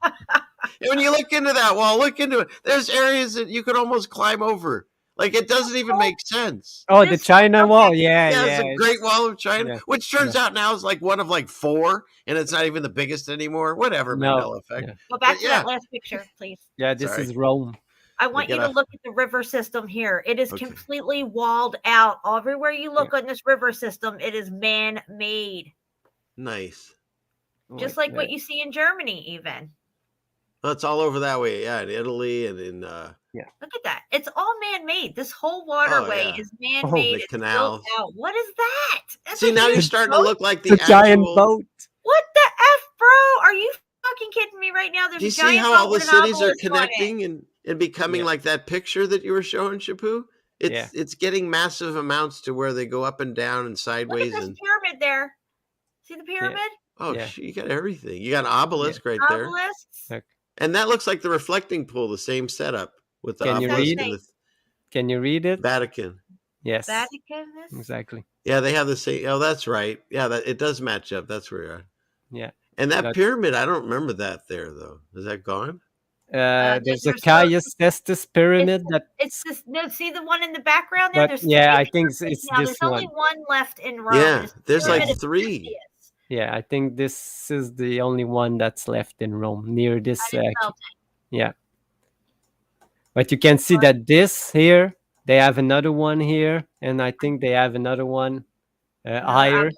And when you look into that wall, look into it. There's areas that you could almost climb over. Like, it doesn't even make sense. Oh, the China wall. Yeah, Yeah, yeah. it's a Great Wall of China, yeah, which turns out now is like one of like 4, and it's not even the biggest anymore. Whatever, No, Mandela effect. yeah. Go back But to that last picture, please. Yeah, this Sorry. is Rome. I want you get to off. look at the river system here. It is Okay. completely walled out. Everywhere you look on this river system, it is man-made. Nice. Just like what you see in Germany, even. Well, it's all over that way. Yeah, in Italy and in Look at that. It's all man-made. This whole waterway yeah. is man-made. the It's canals. built out. What is that? That's See, a now you're huge starting to boat. look like the It's a giant actual. boat. What the F, bro? Are you fucking kidding me right now? There's Do you a see giant how boat all the with an cities are obelisk on it. connecting and becoming Yeah. like that picture that you were showing, Shapu? It's Yeah. it's getting massive amounts to where they go up and down and Look at sideways this and pyramid there. See the pyramid? Yeah. you got everything. You got an obelisk right there. Obelisks. Look. And that looks like the reflecting pool, the same setup with the Can you obelisk read? and the Can you read it? Vatican. Yes. Vatican. Exactly. Yeah, they have the same. Oh, that's right. Yeah, it does match up. That's where you are. Yeah. And that That's- pyramid, I don't remember that there though. Is that gone? There's a there's Caius Estes pyramid that. It's this. No, see the one in the background there. But There's yeah, three I think pyramids it's now. this There's only one. one left in Rome. Yeah, It's the there's like pyramid of 3. Theseus. Yeah, I think this is the only one that's left in Rome near this. That is melting. Yeah. But you can see that this here, they have another one here, and I think they have another one higher.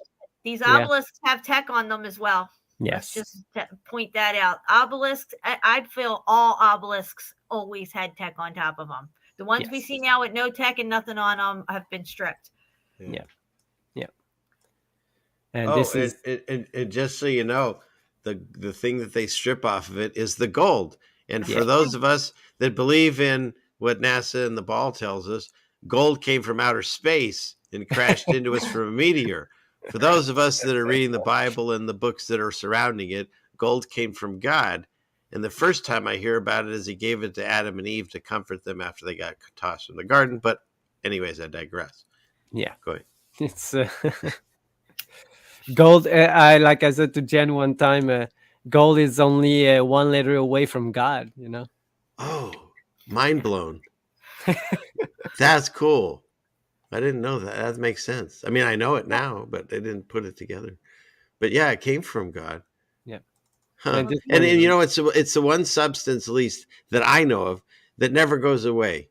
These Yeah. obelisks have tech on them as well. Let's Yes. just point that out. Obelisks, I feel all obelisks always had tech on top of them. The ones we Yes. see now with no tech and nothing on them have been stripped. Yeah. And Oh, this is and just so you know, the thing that they strip off of it is the gold. And for Yeah. those of us that believe in what NASA and the ball tells us, gold came from outer space and crashed into us from a meteor. For those of us that are reading the Bible and the books that are surrounding it, gold came from God. And the first time I hear about it is he gave it to Adam and Eve to comfort them after they got tossed from the garden. But anyways, I digress. yeah. Go ahead. It's gold. Like I said to Jen one time, gold is only 1 letter away from God. You know. Oh, mind blown. That's cool. I didn't know that. That makes sense. I mean, I know it now, but they didn't put it together. But yeah, it came from God. Yeah. Huh. And this And one- you know, it's the one substance, at least that I know of, that never goes away.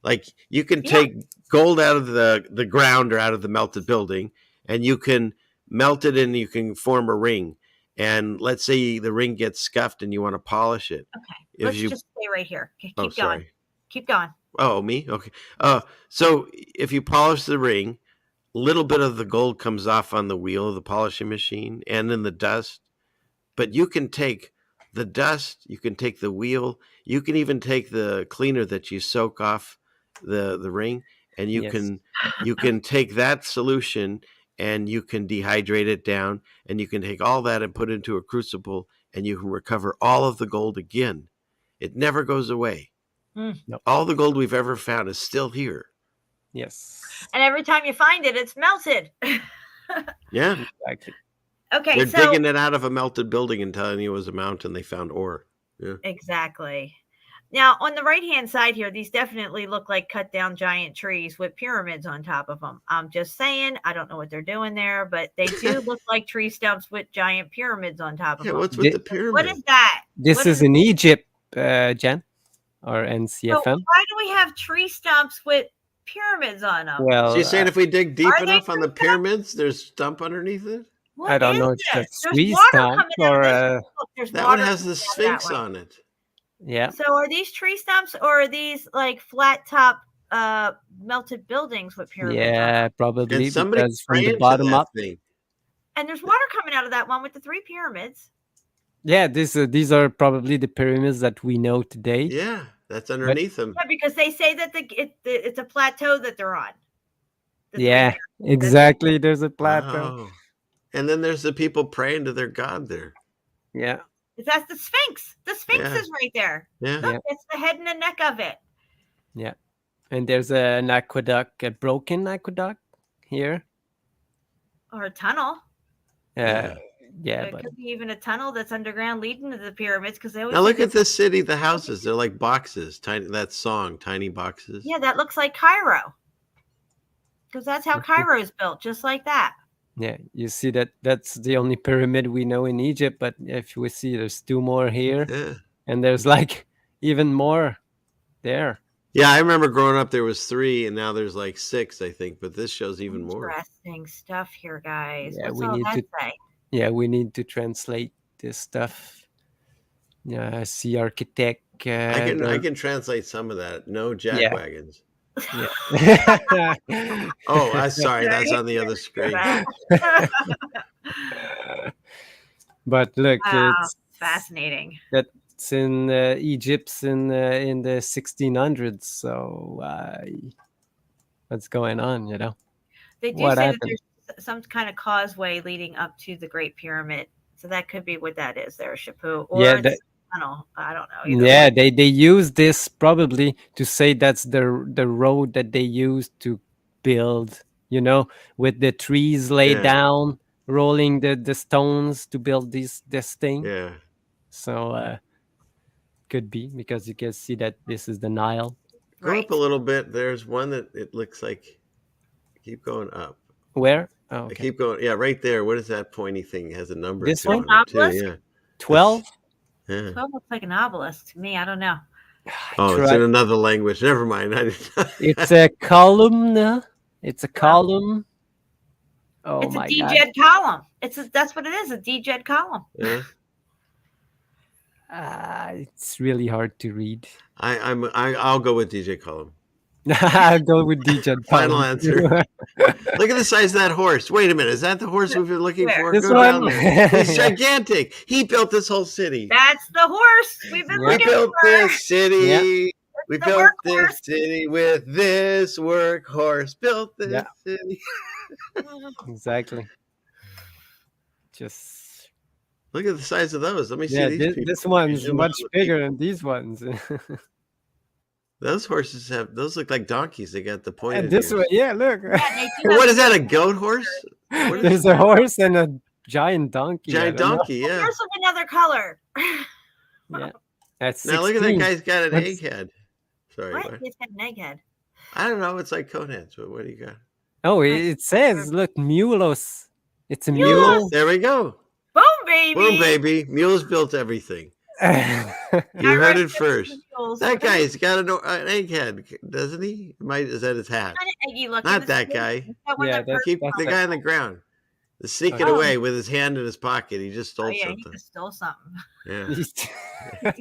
Like you can take gold out of the ground or out of the melted building, and you can melt it and you can form a ring. And let's say the ring gets scuffed and you want to polish it. Okay. Let's just stay right here. Keep going. Sorry. Keep going. Oh, me? Okay. So if you polish the ring, a little bit of the gold comes off on the wheel of the polishing machine and in the dust. But you can take the dust, you can take the wheel, you can even take the cleaner that you soak off the ring, and you can take that solution and you can dehydrate it down, and you can take all that and put it into a crucible, and you can recover all of the gold again. It never goes away. No. All the gold we've ever found is still here. Yes. And every time you find it, it's melted. Yeah. Exactly. Okay. They're digging it out of a melted building and telling you it was a mountain. They found ore. Yeah. Exactly. Now, on the right-hand side here, these definitely look like cut-down giant trees with pyramids on top of them. I'm just saying, I don't know what they're doing there, but they do look like tree stumps with giant pyramids on top of them. What's with the pyramid? What is that? This is in Egypt, Jen, or So CFM. why do we have tree stumps with pyramids on them? Well, So you're saying if we dig deep are they enough on the pyramids, there's stump underneath it? What I don't is know. this? It's a There's squeeze water stump coming out of or this. Look, there's That one water has the coming out that Sphinx way. on it. yeah. So are these tree stumps or are these like flat top melted buildings with pyramids on Yeah, them? probably And somebody because from the praying to bottom that up. thing. And there's water coming out of that one with the 3 pyramids. Yeah, these are probably the pyramids that we know today. Yeah, that's underneath them. Yeah, because they say that it's a plateau that they're on. The 3 Yeah, pyramids. exactly. There's a plateau. Wow. And then there's the people praying to their God there. Yeah. That's the Sphinx. The Sphinx Yeah. is right there. Yeah. Look, Yeah. it's the head and the neck of it. Yeah. And there's an aqueduct, a broken aqueduct here. Or a tunnel. Yeah, It but could be even a tunnel that's underground leading to the pyramids because they always Now look say at this city, the houses. They're like boxes. Tiny, that song, Tiny Boxes. Yeah, that looks like Cairo. Because that's how Cairo is built, just like that. yeah, you see that's the only pyramid we know in Egypt. But if we see, there's 2 more here, Yeah. and there's like even more there. Yeah, I remember growing up there was 3 and now there's like 6, I think, but this shows even more. Interesting stuff here, guys. Yeah, What's we all need that to. say? Yeah, we need to translate this stuff. Yeah, I see architect. I can translate some of that. No jack Yeah. wagons. Yeah. Oh, I'm sorry. That's on the other screen. But look, Wow, it's fascinating. That's in Egypt's in the 1600s. So what's going on? You know, They do what say happened? that there's some kind of causeway leading up to the Great Pyramid. So that could be what that is there, Shapu. Or Yeah, it's that- a tunnel. I don't know. Either Yeah, way. they use this probably to say that's the road that they used to build, you know, with the trees laid Yeah. down, rolling the stones to build this thing. Yeah. So could be because you can see that this is the Nile. Go up a little bit. There's one that it looks like. Keep going up. Where? Oh, okay. Keep going. Yeah, right there. What is that pointy thing? It has a number. This too one? on it, too. Obelisk? Yeah. 12? Yeah. 12 looks like an obelisk to me. I don't know. Oh, it's in another language. Never mind. It's a column. It's a column Oh It's a my God. DJed column. That's what it is, a DJed column. Yeah. It's really hard to read. I'll go with DJ column. I'll go with DJ Final column. answer. Look at the size of that horse. Wait a minute. Is that the horse we've been looking for? This Go down one? there. He's gigantic. He built this whole city. That's the horse we've been We looking built for. this city. Yeah. We the built workhorse. this city with this workhorse. Built this Yeah. city. Exactly. Just Look at the size of those. Let me see yeah, these people. this one's Zoom much out with bigger than these ones. Those horses those look like donkeys. They got the pointed And this ears. one, yeah, look. Yeah, they do What have is that? A goat horse? What is There's a horse and a giant donkey. I giant don't know. donkey? Yeah. horse of another color. Yeah. That's Now look at that 16. guy's got an That's- egghead. Sorry. What? What? He's got an egghead. I don't know. It's like Conan's. What do you got? Oh, it says, look, mulos. It's a mule. There we go. Boom, baby. Boom, baby. Mules built everything. You heard it first. That guy's got an egghead, doesn't he? Is that his hat? Kind of eggy looking. Not that guy. Yeah, that's Keep the guy on the ground. Sneaking Oh. away with his hand in his pocket. He just Oh stole yeah, he something. just stole something. Yeah. He's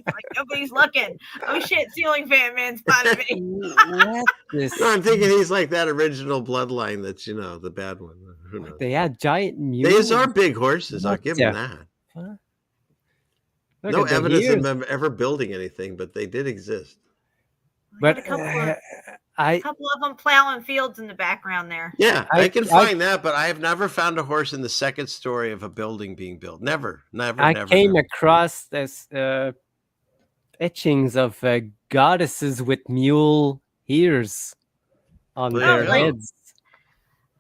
like nobody's looking. Oh shit, ceiling fan man spotted me. What this? No, I'm thinking he's like that original bloodline that's, the bad one. Who knows? They had giant mules. These are big horses. I'll What give the- them that. Huh? Look No at the evidence ears. of them ever building anything, but they did exist. But a couple of them plowing fields in the background there. Yeah, I- I can I- find that, but I have never found a horse in the second story of a building being built. Never. I came across this etchings of goddesses with mule ears on Well, their there you go. heads.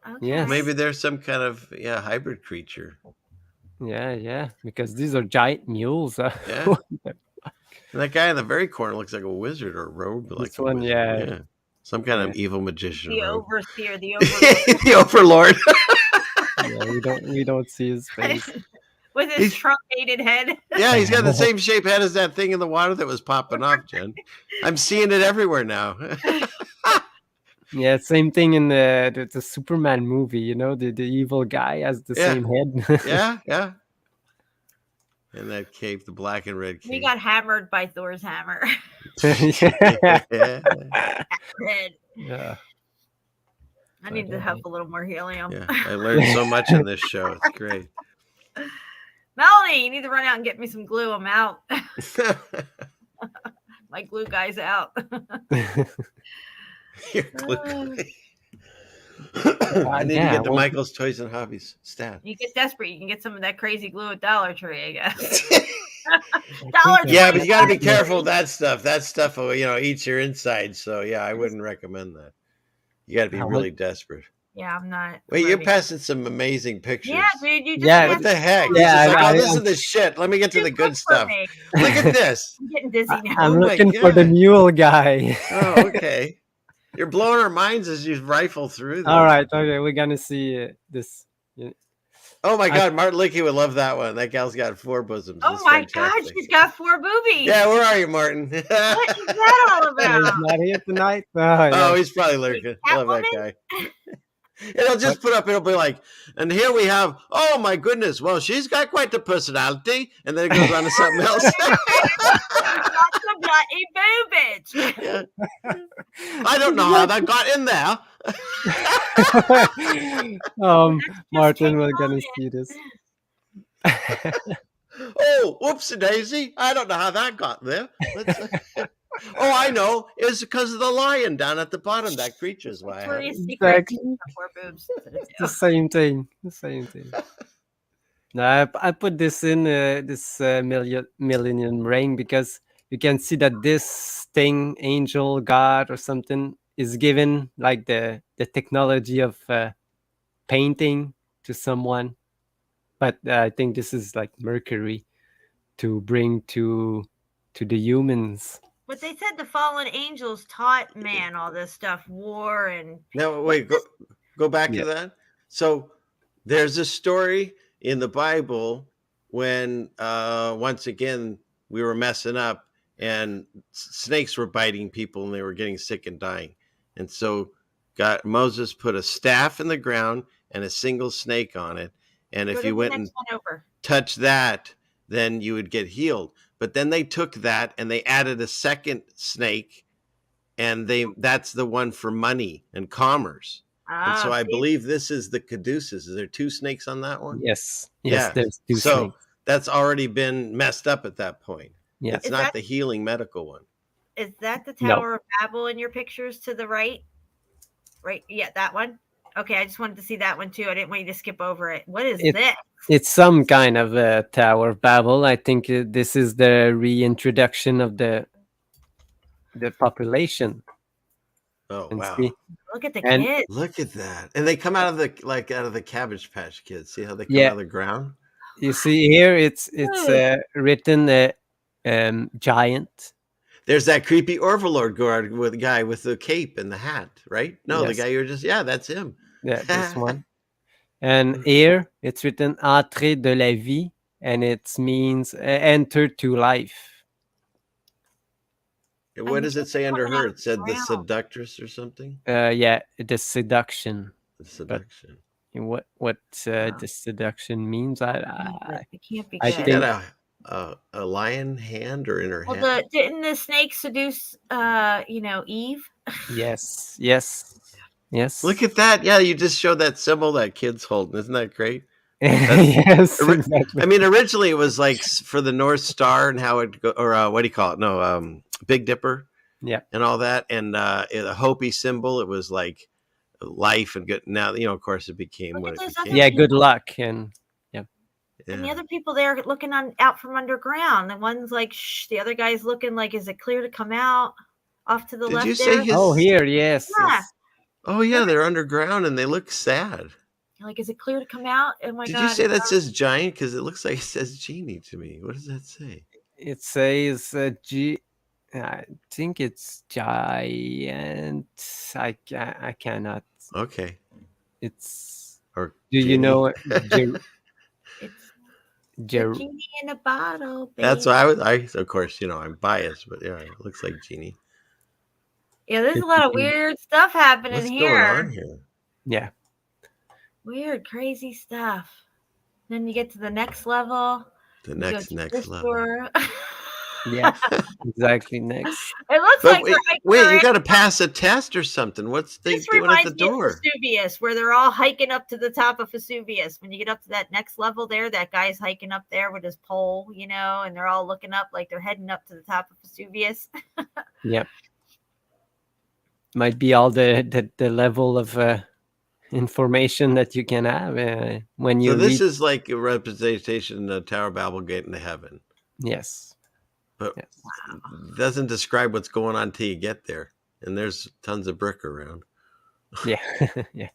Okay. Yes. Maybe there's some kind of hybrid creature. Yeah, because these are giant mules. Yeah. And that guy in the very corner looks like a wizard or a rogue. Like This one, wizard. yeah. Some kind of evil magician. The rogue. overseer, the overlord. The overlord. Yeah, we don't see his face. With his truncated head. Yeah, he's got the same shaped head as that thing in the water that was popping off, Jen. I'm seeing it everywhere now. Yeah, same thing in the Superman movie. The evil guy has the Yeah. same head. Yeah. And that cape, the black and red cape. We got hammered by Thor's hammer. Yeah. Red. Yeah. I need to have a little more helium. Yeah, I learned so much on this show. It's great. Melanie, you need to run out and get me some glue. I'm out. My glue guy's out. Your glue. I need to get to Michael's Toys and Hobbies stat. You get desperate, you can get some of that crazy glue at Dollar Tree, I guess. Dollar Tree. Yeah, but you got to be careful with that stuff. That stuff will, eats your insides. So yeah, I wouldn't recommend that. You got to be really desperate. Yeah, I'm not. Wait, you're ready. passing some amazing pictures. Yeah, dude, you just Yeah, What the heck? Yeah, This is I- this is the shit. Let me get to the good stuff. me. Look at this. I'm getting dizzy now. I'm Oh my looking for the God. mule guy. Oh, okay. You're blowing our minds as you rifle through this. All right, okay, we're gonna see this. Oh my God, Martin Lickey would love that one. That gal's got 4 bosoms. Oh It's my God, fantastic. she's got 4 boobies. Yeah, where are you, Martin? What is that all He's about? not here tonight. Oh, yeah. Oh, he's probably lurking. I love that guy. It'll just put up, it'll be like, and here we have, oh my goodness, well, she's got quite the personality. And then it goes on to something else. Got some bloody boobage. Yeah. I don't know how that got in there. Martin, we're gonna see this. Oh, whoopsie daisy. I don't know how that got there. Oh, I know. It's because of the lion down at the bottom. That creature's why I have it. Victoria's Secret. Exactly. 4 boobs. The same thing. Now, I put this in this Millennium Ring because you can see that this thing, angel, god, or something, is given like the technology of painting to someone. But I think this is like Mercury to bring to the humans. But they said the fallen angels taught man all this stuff, war and. Now, wait, go back to that. So there's a story in the Bible when once again we were messing up and snakes were biting people and they were getting sick and dying. And so Moses put a staff in the ground and a single snake on it. And Go if to you the went next and one over. touched that, then you would get healed. But then they took that and they added a second snake, and that's the one for money and commerce. And so I See? believe this is the caduceus. Is there two snakes on that one? Yes. Yeah. There's two So snakes. that's already been messed up at that point. Yeah. It's not the healing medical one. Is that the No. Tower of Babel in your pictures to the right? Right. Yeah, that one. Okay, I just wanted to see that one too. I didn't want you to skip over it. What is this? It's some kind of a Tower of Babel. I think this is the reintroduction of the population. Oh, And wow. see- Look at the and- kids. Look at that. And they come out of the Cabbage Patch Kids. See how they come Yeah. out of the ground? You see here, it's written giant. There's that creepy Overlord guard with the guy with the cape and the hat, right? No, the Yes. guy you were just, yeah, that's him. Yeah, this one. And here it's written "Entrée de la vie," and it means enter to life. What does it say under her? It said the seductress or something? Yeah, the seduction. The seduction. But what the seduction means, It can't be I She good. got a lion hand or in her Well, hand? didn't the snake seduce Eve? yes. Look at that. Yeah, you just showed that symbol that kid's holding. Isn't that great? Yes, exactly. I mean, originally it was like for the North Star and how it go, or what do you call it? No, Big Dipper. Yeah. And all that. And a Hopi symbol, it was like life and good. Now, of course, it became what it became. Yeah, good luck. And And the other people there looking out from underground. The one's like, shh. The other guy's looking like, is it clear to come out? Off to the left. Did you say his? Oh, here, yes. Yeah. Yes. Oh, yeah, they're underground and they look sad. Like, is it clear to come out? Oh my Did God! you say that says giant? Because it looks like it says genie to me. What does that say? It says I think it's giant. I cannot. Okay. It's. Or do you know? It's genie in a bottle. Baby. That's why I of course, I'm biased, but yeah, it looks like genie. Yeah, there's a lot of weird stuff happening What's here. going on here? Yeah. Weird, crazy stuff. Then you get to the next level. The next level. Door. Yeah, exactly. Next. It looks But like wait, you got to pass a test or something. What's they this doing at the reminds me of door? Vesuvius, where they're all hiking up to the top of Vesuvius. When you get up to that next level there, that guy's hiking up there with his pole, and they're all looking up like they're heading up to the top of Vesuvius. Yep. Might be all the level of information that you can have when you. So this is like a representation of the Tower of Babel getting to heaven. Yes. But it doesn't describe what's going on till you get there. And there's tons of brick around. Yeah. Yeah.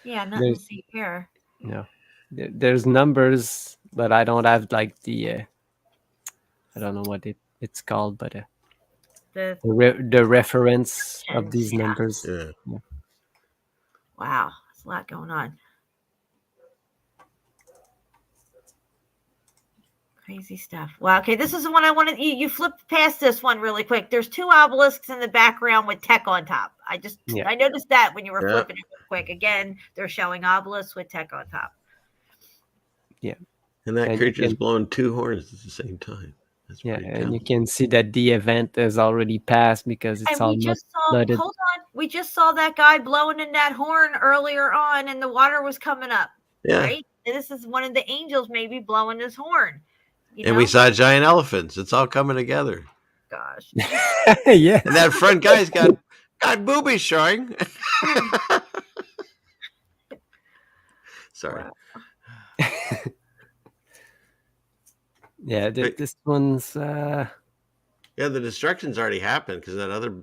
Yeah, nothing to see here. No. There's numbers, but I don't have like the I don't know what it's called, but the reference of these numbers. Yeah. Wow, there's a lot going on. Crazy stuff. Wow. Okay, this is the one I wanted. You flipped past this one really quick. There's two obelisks in the background with tech on top. I noticed that when you were flipping it real quick. Again, they're showing obelisks with tech on top. Yeah. And that creature's blowing two horns at the same time. That's and you can see that the event has already passed because it's all flooded. Hold on. We just saw that guy blowing in that horn earlier on, and the water was coming up. Yeah. Right? And this is one of the angels maybe blowing his horn. And we saw giant elephants. It's all coming together. Gosh. Yeah. And that front guy's got boobies showing. Sorry. Yeah, this one's. Yeah, the destruction's already happened because that other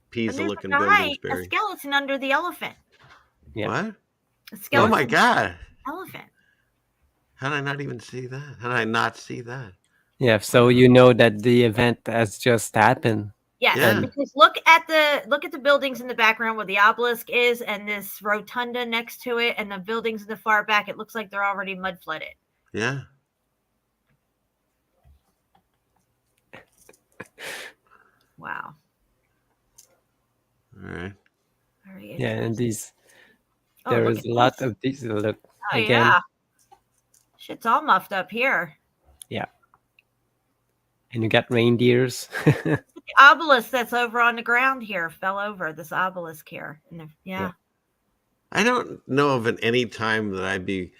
Pisa-looking building's A buried. skeleton under the elephant. Yeah. What? A skeleton. Oh my God! Elephant. How did I not even see that? How did I not see that? Yeah, so you know that the event has just happened. Yes, because look at the buildings in the background where the obelisk is, and this rotunda next to it, and the buildings in the far back. It looks like they're already mud flooded. Yeah. Wow. All right. Yeah, and these. Oh, There look is at a lot this. of these. Look Oh, again. yeah. Shit's all muffed up here. Yeah. And you got reindeers. The obelisk that's over on the ground here fell over. This obelisk here. Yeah. I don't know of any time that I'd be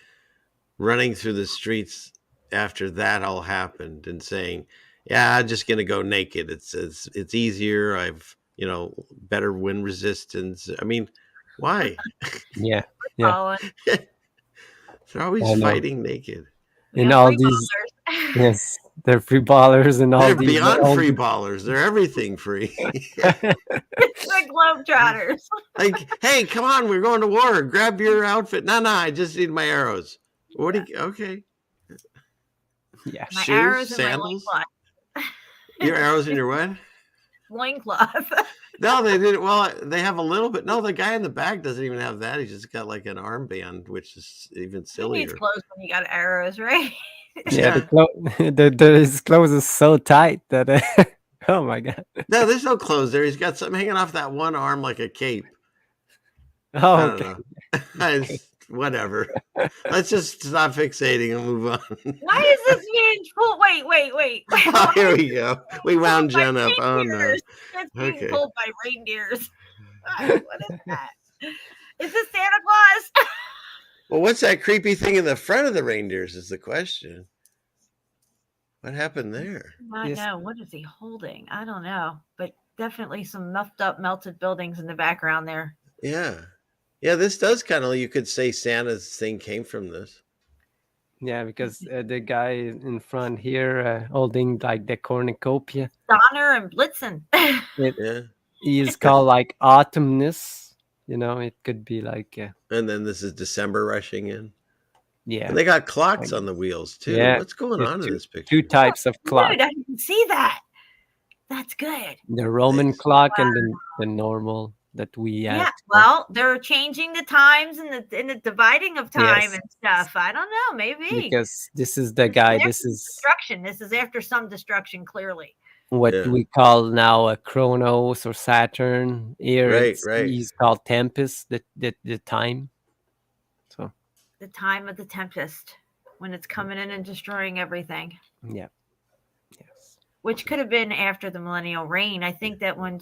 running through the streets after that all happened and saying, "Yeah, I'm just going to go naked. It's easier. I've better wind resistance." I mean, why? Yeah. Colin. They're always I know. fighting naked. We In got all free these, ballers. yes, they're free ballers and all They're these. beyond free ballers. They're everything free. The Globetrotters. Like, hey, come on, we're going to war. Grab your outfit. No, I just need my arrows. What do you? Okay. Yeah. My Shoes, arrows and sandals. my loincloth. Your arrows in your what? Loincloth. No, they didn't. Well, they have a little bit. No, the guy in the back doesn't even have that. He's just got like an armband, which is even Who needs sillier. clothes when you got arrows, right? Yeah, his clothes is so tight that oh my god. No, there's no clothes there. He's got something hanging off that one arm like a cape. Oh, I okay. don't know. Whatever. Let's just stop fixating and move on. Why is this being pulled? Wait. Oh, here we go. We wound Jen up. Oh no. Reindeers. It's being Okay. pulled by reindeers. What is that? Is this Santa Claus? Well, what's that creepy thing in the front of the reindeers is the question. What happened there? I know. What is he holding? I don't know. But definitely some muffed up, melted buildings in the background there. Yeah. Yeah, this does kind of, you could say Santa's thing came from this. Yeah, because the guy in front here holding like the cornucopia. Donner and Blitzen. Yeah. He is called like autumnness. It could be like. And then this is December rushing in. Yeah. And they got clocks on the wheels too. Yeah. What's going on in this picture? Two types of clock. Dude, I didn't see that. That's good. The Roman clock and the normal that we had. Yeah, well, they're changing the times and the dividing of time Yes. and stuff. I don't know, maybe. Because this is the guy. This is destruction. This is after some destruction, clearly. what we call now a Chronos or Saturn. Here, Right. He's called Tempest. The time. So The time of the tempest, when it's coming in and destroying everything. Yeah. Which could have been after the millennial reign. I think that when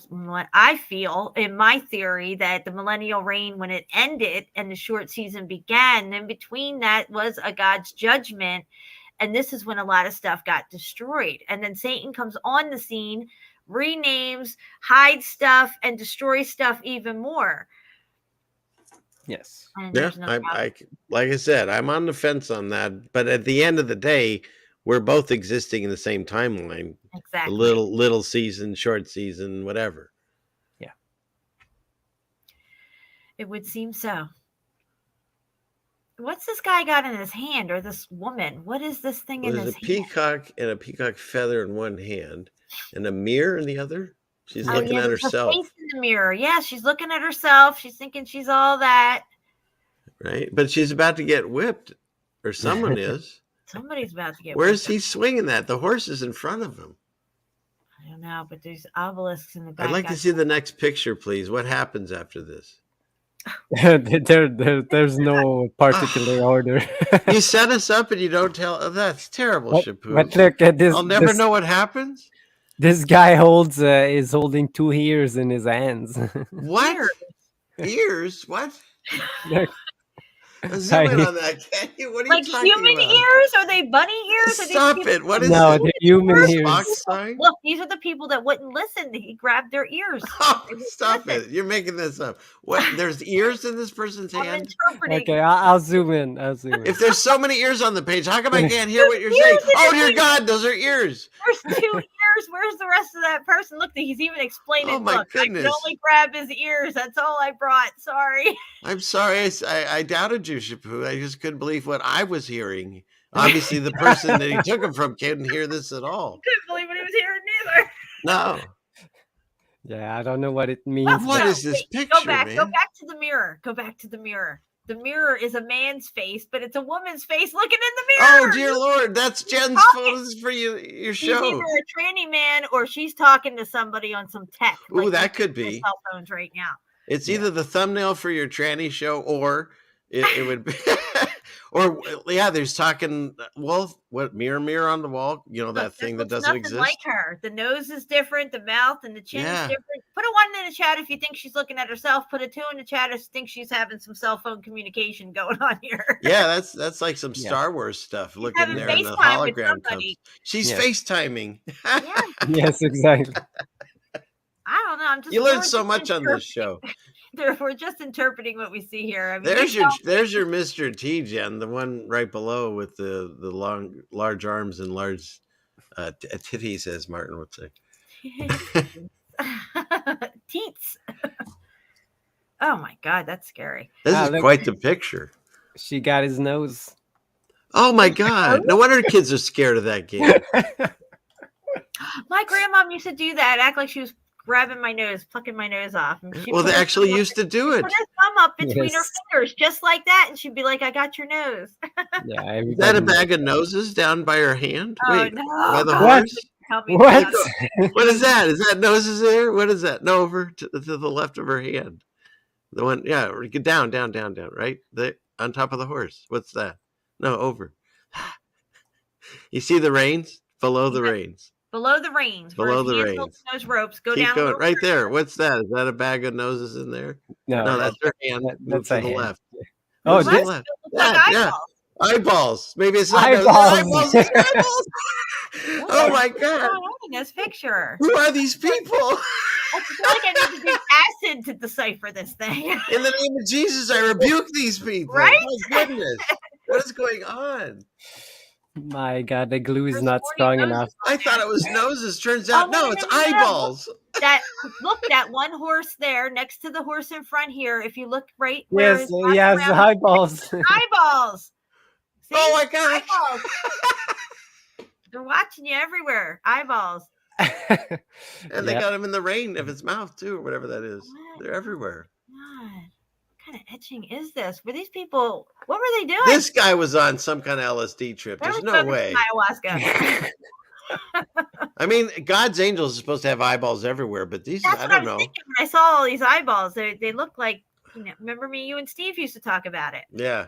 I feel in my theory that the millennial reign, when it ended and the short season began, in between that was a God's judgment. And this is when a lot of stuff got destroyed. And then Satan comes on the scene, renames, hides stuff, and destroys stuff even more. Yes. Yeah, like I said, I'm on the fence on that. But at the end of the day, we're both existing in the same timeline. Exactly. Little season, short season, whatever. Yeah. It would seem so. What's this guy got in his hand, or this woman? What is this thing in his There's a hand? peacock and a peacock feather in one hand and a mirror in the other. She's Oh, looking yeah, at there's a herself. face in the mirror. Yeah, she's looking at herself. She's thinking she's all that. Right? But she's about to get whipped, or someone is. Somebody's about to get Where's whipped. he swinging that? The horse is in front of him. I don't know, but there's obelisks in the back. I'd like to see the next picture, please. What happens after this? There's no particular order. You set us up and you don't tell. Oh, that's terrible, Shapu. But look at this. I'll never know what happens. This guy is holding two ears in his hands. What? Ears? What? Look. Zoom in on that, can you? What are like you talking human about? ears? Are they bunny ears? Are Stop these it. What is No, it? the human Where's ears. Fox sign? Look, these are the people that wouldn't listen. He grabbed their ears. Oh, stop it. You're making this up. What? There's ears in this person's I'm hand? interpreting. Okay, I'll zoom in. If there's so many ears on the page, how come I can't hear what you're saying? Oh, dear God, those are ears. There's 2 ears. Where's the rest of that person? Look, he's even explaining. Oh, my Look, I goodness. can only grab his ears. That's all I brought. Sorry. I'm sorry. I doubted you, Shapu. I just couldn't believe what I was hearing. Obviously, the person that he took them from couldn't hear this at all. Couldn't believe what he was hearing neither. No. Yeah, I don't know what it means. What No, is this wait, picture, Go back. man? Go back to the mirror. Go back to the mirror. The mirror is a man's face, but it's a woman's face looking in the mirror. Oh, dear Lord. That's Jen's Talking. photos for your She's either show. a tranny man or she's talking to somebody on some tech. Ooh, like that could the be. cell phones right now. It's either the thumbnail for your tranny show, or it would be, or yeah, there's talking. Well, what mirror on the wall? You know that thing that doesn't exist. Like her, the nose is different, the mouth and the chin is different. Put a 1 in the chat if you think she's looking at herself. Put a 2 in the chat if you think she's having some cell phone communication going on here. Yeah, that's like some Star Wars stuff. Look in there, and the hologram comes. She's FaceTiming. Yes, exactly. I don't know. You learn so much on this show. We're just interpreting what we see here. I mean, there's your Mr. T, Jen, the one right below with the large arms and large titties, as Martin would say. Teats. Oh my God, that's scary. This is quite the picture. She got his nose. Oh my God! No wonder kids are scared of that game. My grandmom used to do that. Act like she was grabbing my nose, plucking my nose off. Well, they actually used to do it. Put her thumb up between her fingers, just like that, and she'd be like, "I got your nose." Yeah, is that a bag of noses down by her hand? Oh, wait, no. by the horse? What? What is that? Is that noses there? What is that? No, over to the left of her hand. The one, yeah, get down, right? On top of the horse. What's that? No, over. You see the reins? Below the reins. Below the reins. Below the reins. Those ropes. Go Keep down. Going. Right there. What's that? Is that a bag of noses in there? No, that's her hand. That's to a the hand. left. Oh, to the left. Yeah. Eyeballs. Maybe it's not eyeballs. Eyeballs. Oh my God! In this picture. Who are these people? I feel like I need to do acid to decipher this thing. In the name of Jesus, I rebuke these people. Right? My goodness, what is going on? My God, the glue is not strong enough. I thought it was noses. Turns out, no, it's eyeballs. That one horse there next to the horse in front here. If you look right where yes, he has the eyeballs. Eyeballs. See? Oh my God! Eyeballs. They're watching you everywhere. Eyeballs. And they got him in the rain of his mouth too, or whatever that is. They're everywhere. God. What kind of etching is this? Were these people? What were they doing? This guy was on some kind of LSD trip. There's no way. Ayahuasca. I mean, God's angels are supposed to have eyeballs everywhere, but these, I don't know. When I saw all these eyeballs, they look like, remember me, you and Steve used to talk about it. Yeah.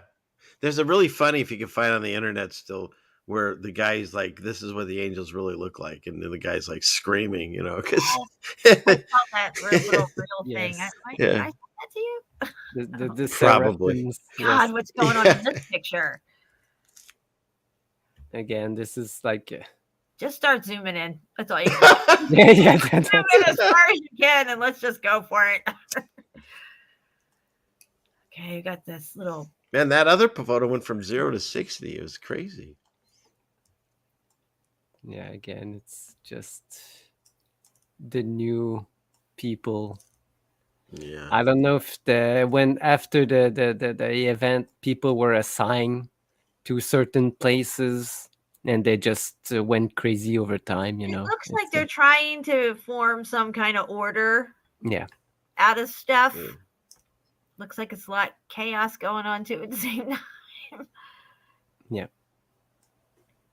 There's a really funny, if you can find on the internet still, where the guy's like, this is what the angels really look like. And then the guy's like screaming, because I saw that little thing. I said that to you? The Probably. God, what's going on in this picture? Again, this is like... Just start zooming in. That's all you can do. Zoom in as far as you can, and let's just go for it. Okay, you got this little... Man, that other photo went from 0 to 60. It was crazy. Yeah, again, it's just the new people. Yeah, I don't know if after the event, people were assigned to certain places and they just went crazy over time. It looks like they're trying to form some kind of order. Yeah. Out of stuff. Yeah. Looks like it's a lot of chaos going on too at the same time. Yeah.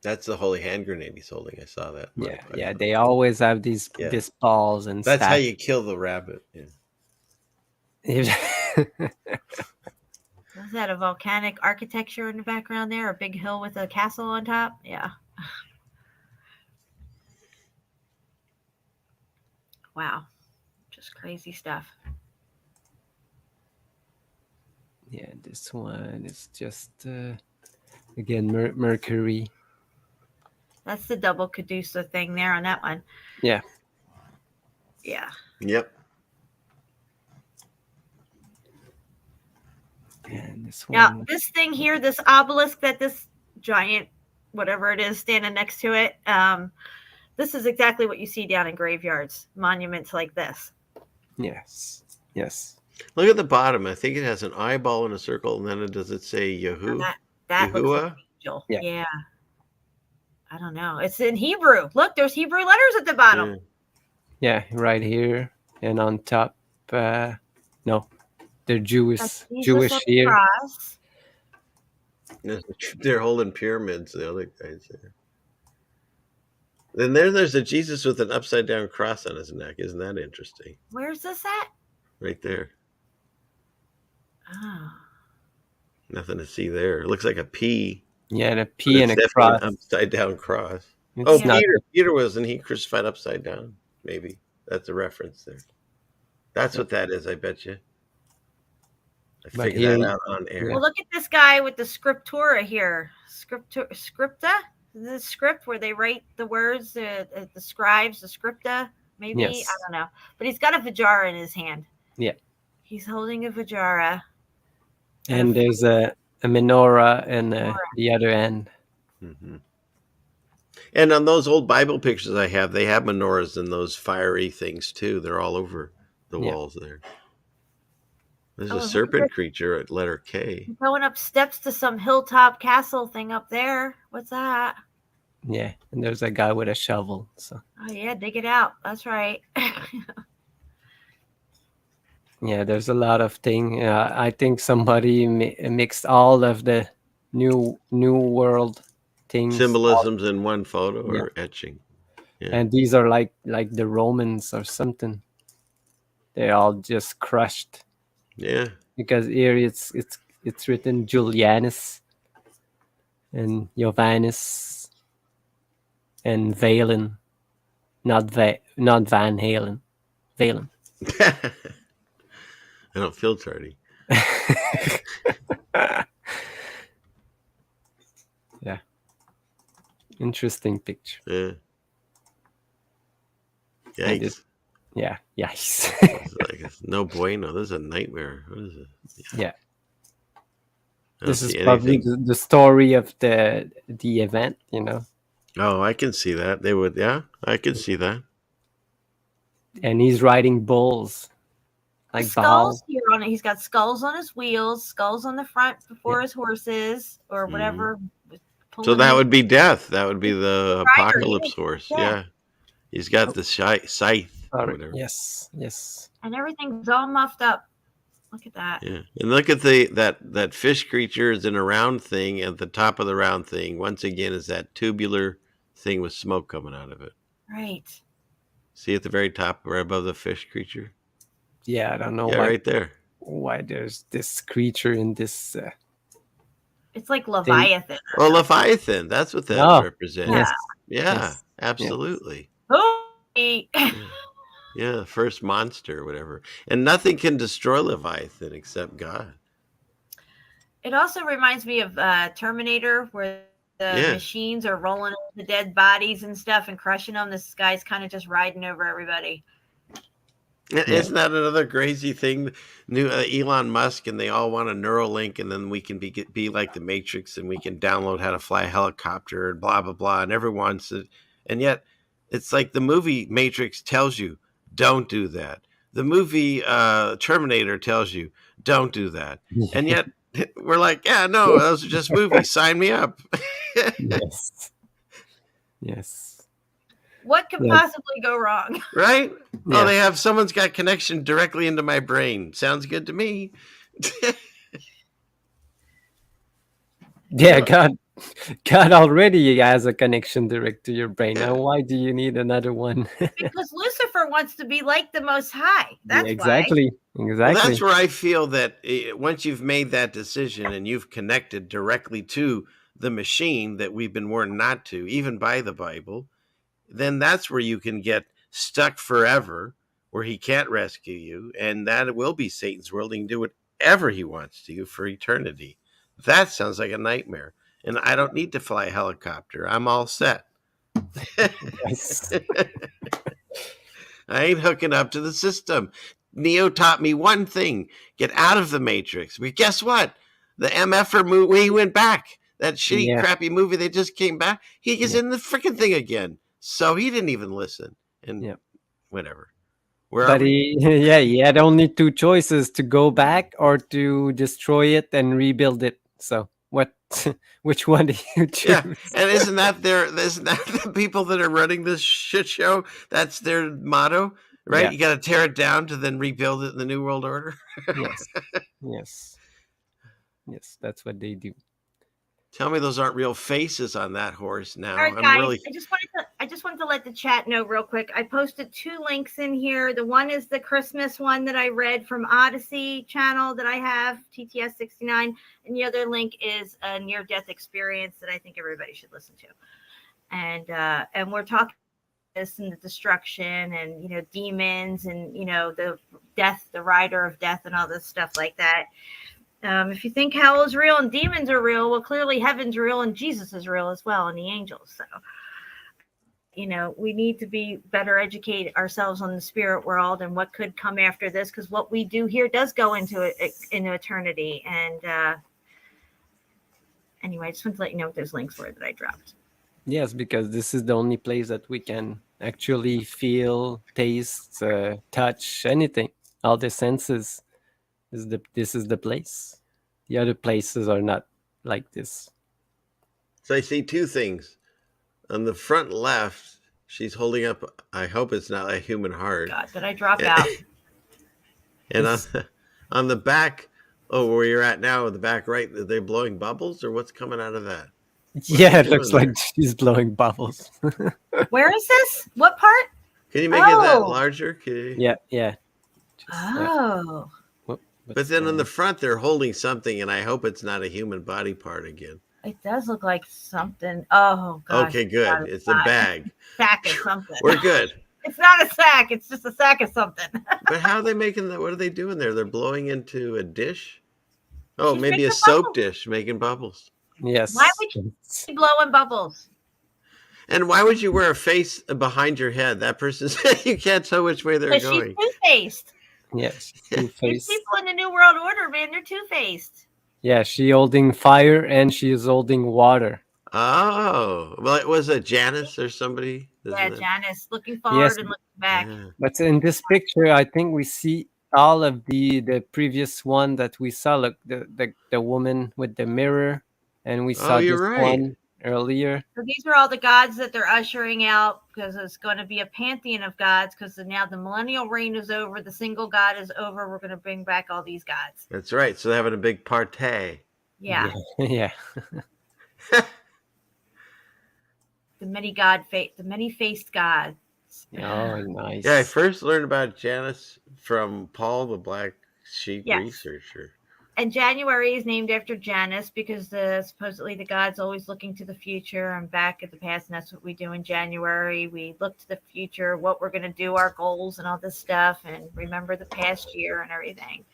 That's the holy hand grenade he's holding. I saw that. Yeah. They always have these balls and that's how you kill the rabbit. Yeah. Was that a volcanic architecture in the background there? A big hill with a castle on top? Yeah. Wow. Just crazy stuff. Yeah, this one is just, again, Mercury. That's the double Caduceus thing there on that one. Yeah. Yeah. Yep. And this one. Now, this thing here, this obelisk that this giant, whatever it is, standing next to it, this is exactly what you see down in graveyards, monuments like this. Yes. Yes. Look at the bottom. I think it has an eyeball in a circle, and then does it say Yahoo? That looks like an angel. Yeah. I don't know. It's in Hebrew. Look, there's Hebrew letters at the bottom. Yeah, right here. And on top, no, they're Jewish here. Cross. They're holding pyramids, the other guys there. Then there's a Jesus with an upside down cross on his neck. Isn't that interesting? Where's this at? Right there. Oh. Nothing to see there. It looks like a P. Yeah, and a But P it's and a definitely cross. an upside down cross. It's Oh, not. Peter wasn't he crucified upside down? Maybe that's a reference there. That's what that is. I bet you. I But figured here, that out on air. Well, look at this guy with the scriptura here. Scripta? The script where they write the words, the scribes, the scripta, maybe? Yes. I don't know. But he's got a vajara in his hand. Yeah. He's holding a vajara. And there's a menorah and the other end. Mm-hmm. And on those old Bible pictures I have, they have menorahs and those fiery things too. They're all over the walls there. There's a serpent creature at letter K. Going up steps to some hilltop castle thing up there. What's that? Yeah, and there's a guy with a shovel. So. Oh yeah, dig it out. That's right. Yeah, there's a lot of things. I think somebody mixed all of the new world things, symbolisms in one photo or etching. Yeah. And these are like the Romans or something. They're all just crushed. Yeah. Because here it's written Julianus and Johannes and Valen, not Van Halen. Valen. I don't feel tardy. Yeah. Interesting picture. Yeah. Yikes. Yeah, yikes. It's no bueno. This is a nightmare. What is it? Yeah. This is probably the story of the event, you know. Oh, I can see that. They would, yeah, I can see that. And he's riding bulls. Like skulls here on it. He's got skulls on his wheels, skulls on the front before his horses, or whatever. So that would be death. That would be the apocalypse horse. Yeah. He's got the scythe. Or whatever. Yes, yes. And everything's all muffed up. Look at that. Yeah, and look at that fish creature is in a round thing. At the top of the round thing, once again, is that tubular thing with smoke coming out of it. Right. See at the very top, right above the fish creature. Yeah, I don't know. Yeah, right there. Why there's this creature in this? It's like Leviathan. Well, Leviathan. That's what that represents. Yes. Yeah, absolutely. Yes. Yeah, the first monster or whatever. And nothing can destroy Leviathan except God. It also reminds me of Terminator, where the machines are rolling the dead bodies and stuff and crushing them. This guy's kind of just riding over everybody. Isn't that another crazy thing? New Elon Musk, and they all want a Neuralink, and then we can be like the Matrix, and we can download how to fly a helicopter and blah, blah, blah. And everyone's, and yet it's like the movie Matrix tells you, don't do that. The movie Terminator tells you, don't do that. And yet we're like, yeah, no, those are just movies. Sign me up. Yes. Yes. What could possibly go wrong? Right? Yeah. Oh, they have someone's got connection directly into my brain. Sounds good to me. Yeah, God already has a connection direct to your brain. Now, why do you need another one? Because Lucifer wants to be like the Most High. That's exactly. why. Exactly. Well, that's where I feel that once you've made that decision and you've connected directly to the machine that we've been warned not to, even by the Bible, then that's where you can get stuck forever, where he can't rescue you, and that will be Satan's world. He can do whatever he wants to you for eternity. That sounds like a nightmare. And I don't need to fly a helicopter. I'm all set. I ain't hooking up to the system. Neo taught me one thing: get out of the Matrix. But guess what? The MFer movie, he went back. That shitty, crappy movie, they just came back. He is in the freaking thing again. So he didn't even listen. And whatever. But he had only two choices: to go back or to destroy it and rebuild it. So which one do you choose? Yeah, and isn't that the people that are running this shit show? That's their motto, right? Yeah. You got to tear it down to then rebuild it in the New World Order. Yes, that's what they do. Tell me those aren't real faces on that horse now. All right, guys, I just wanted to let the chat know real quick. I posted 2 links in here. The one is the Christmas one that I read from Odysee Channel that I have, TTS69, and the other link is a near-death experience that I think everybody should listen to. And we're talking this and the destruction and, you know, demons and, you know, the death, the rider of death and all this stuff like that. If you think hell is real and demons are real, well, clearly heaven's real and Jesus is real as well, and the angels. So, you know, we need to be better educate ourselves on the spirit world and what could come after this, because what we do here does go into eternity. And anyway, I just wanted to let you know what those links were that I dropped. Yes, because this is the only place that we can actually feel, taste, touch, anything. All the senses. This is the place. The other places are not like this. So I see 2 things. On the front left, she's holding up, I hope it's not a human heart. God, did I drop out? And on the back, where you're at now, the back right, are they blowing bubbles or what's coming out of that? Yeah, it looks like she's blowing bubbles. Where is this? What part? Can you make it that larger? Yeah. Oh. But then on the front, they're holding something, and I hope it's not a human body part again. It does look like something. Oh, gosh. Okay, good. It's a bag. Sack of something. We're good. It's not a sack. It's just a sack of something. But how are they making that? What are they doing there? They're blowing into a dish? Oh, She's maybe a soap dish making bubbles. Yes. Why would you be blowing bubbles? And why would you wear a face behind your head? That person's you can't tell which way they're going. She's two-faced. Yes. These people in the New World Order, man, they're two-faced. Yeah, she holding fire and she is holding water. Oh, well, it was a Janice or somebody. Yeah, Janice, looking forward and looking back. Yeah. But in this picture, I think we see all of the previous one that we saw, like the woman with the mirror, and we saw this one earlier. So these are all the gods that they're ushering out, because it's going to be a pantheon of gods, because now the millennial reign is over, the single god is over. We're going to bring back all these gods. That's right. So they're having a big party. Yeah. Yeah. The many-faced gods. Oh, nice. Yeah, I first learned about Janice from Paul, the Black Sheep researcher. And January is named after Janus, because supposedly the god's always looking to the future and back at the past, and that's what we do in January. We look to the future, what we're going to do, our goals and all this stuff, and remember the past year and everything.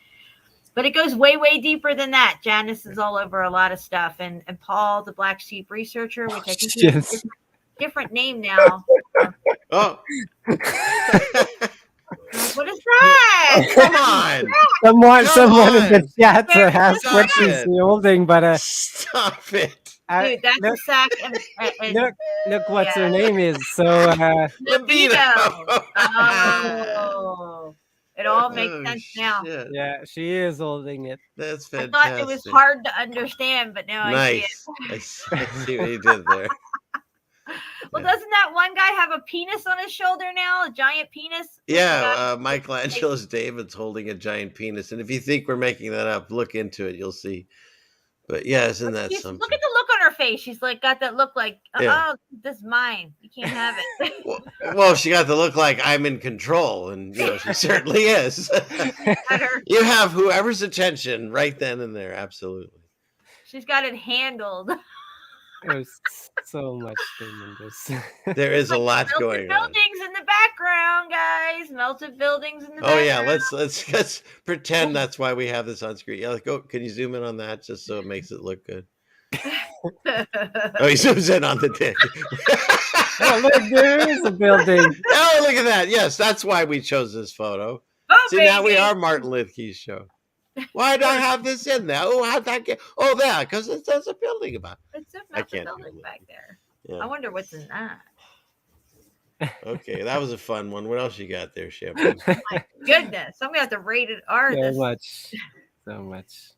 But it goes way, way deeper than that. Janus is all over a lot of stuff. And Paul, the Black Sheep researcher, which I think is a different name now. Oh. What is that? Come on. Someone in the chat asked what she's holding, but stop it. Dude, that's a sack. Look what her name is. So libido. Oh. It all makes sense now. Shit. Yeah, she is holding it. That's fantastic. I thought it was hard to understand, but now I see it. I see what you did there. Well, doesn't that one guy have a penis on his shoulder now? A giant penis? Yeah, Michelangelo's David's holding a giant penis. And if you think we're making that up, look into it. You'll see. But yeah, isn't that something? Look at the look on her face. She's like got that look like, oh, this is mine. You can't have it. Well, she got the look like I'm in control, and she certainly is. You have whoever's attention right then and there. Absolutely. She's got it handled. There's so much thing in this. There is a lot going on. Buildings in the background, guys. Melted buildings in the background. Oh yeah, let's pretend that's why we have this on screen. Yeah, go. Can you zoom in on that just so it makes it look good? Oh, he zooms in on the dick. Oh, look, there is a building. Oh, look at that. Yes, that's why we chose this photo. Oh, see, now we are Martin Lithke's show. Why did I have this in there? Oh, how'd that get? Oh, there, because there's a building about. It's a building back there. Yeah. I wonder what's in that. Okay, that was a fun one. What else you got there, Shepard? Oh my goodness, I'm gonna have to rate it R. So much.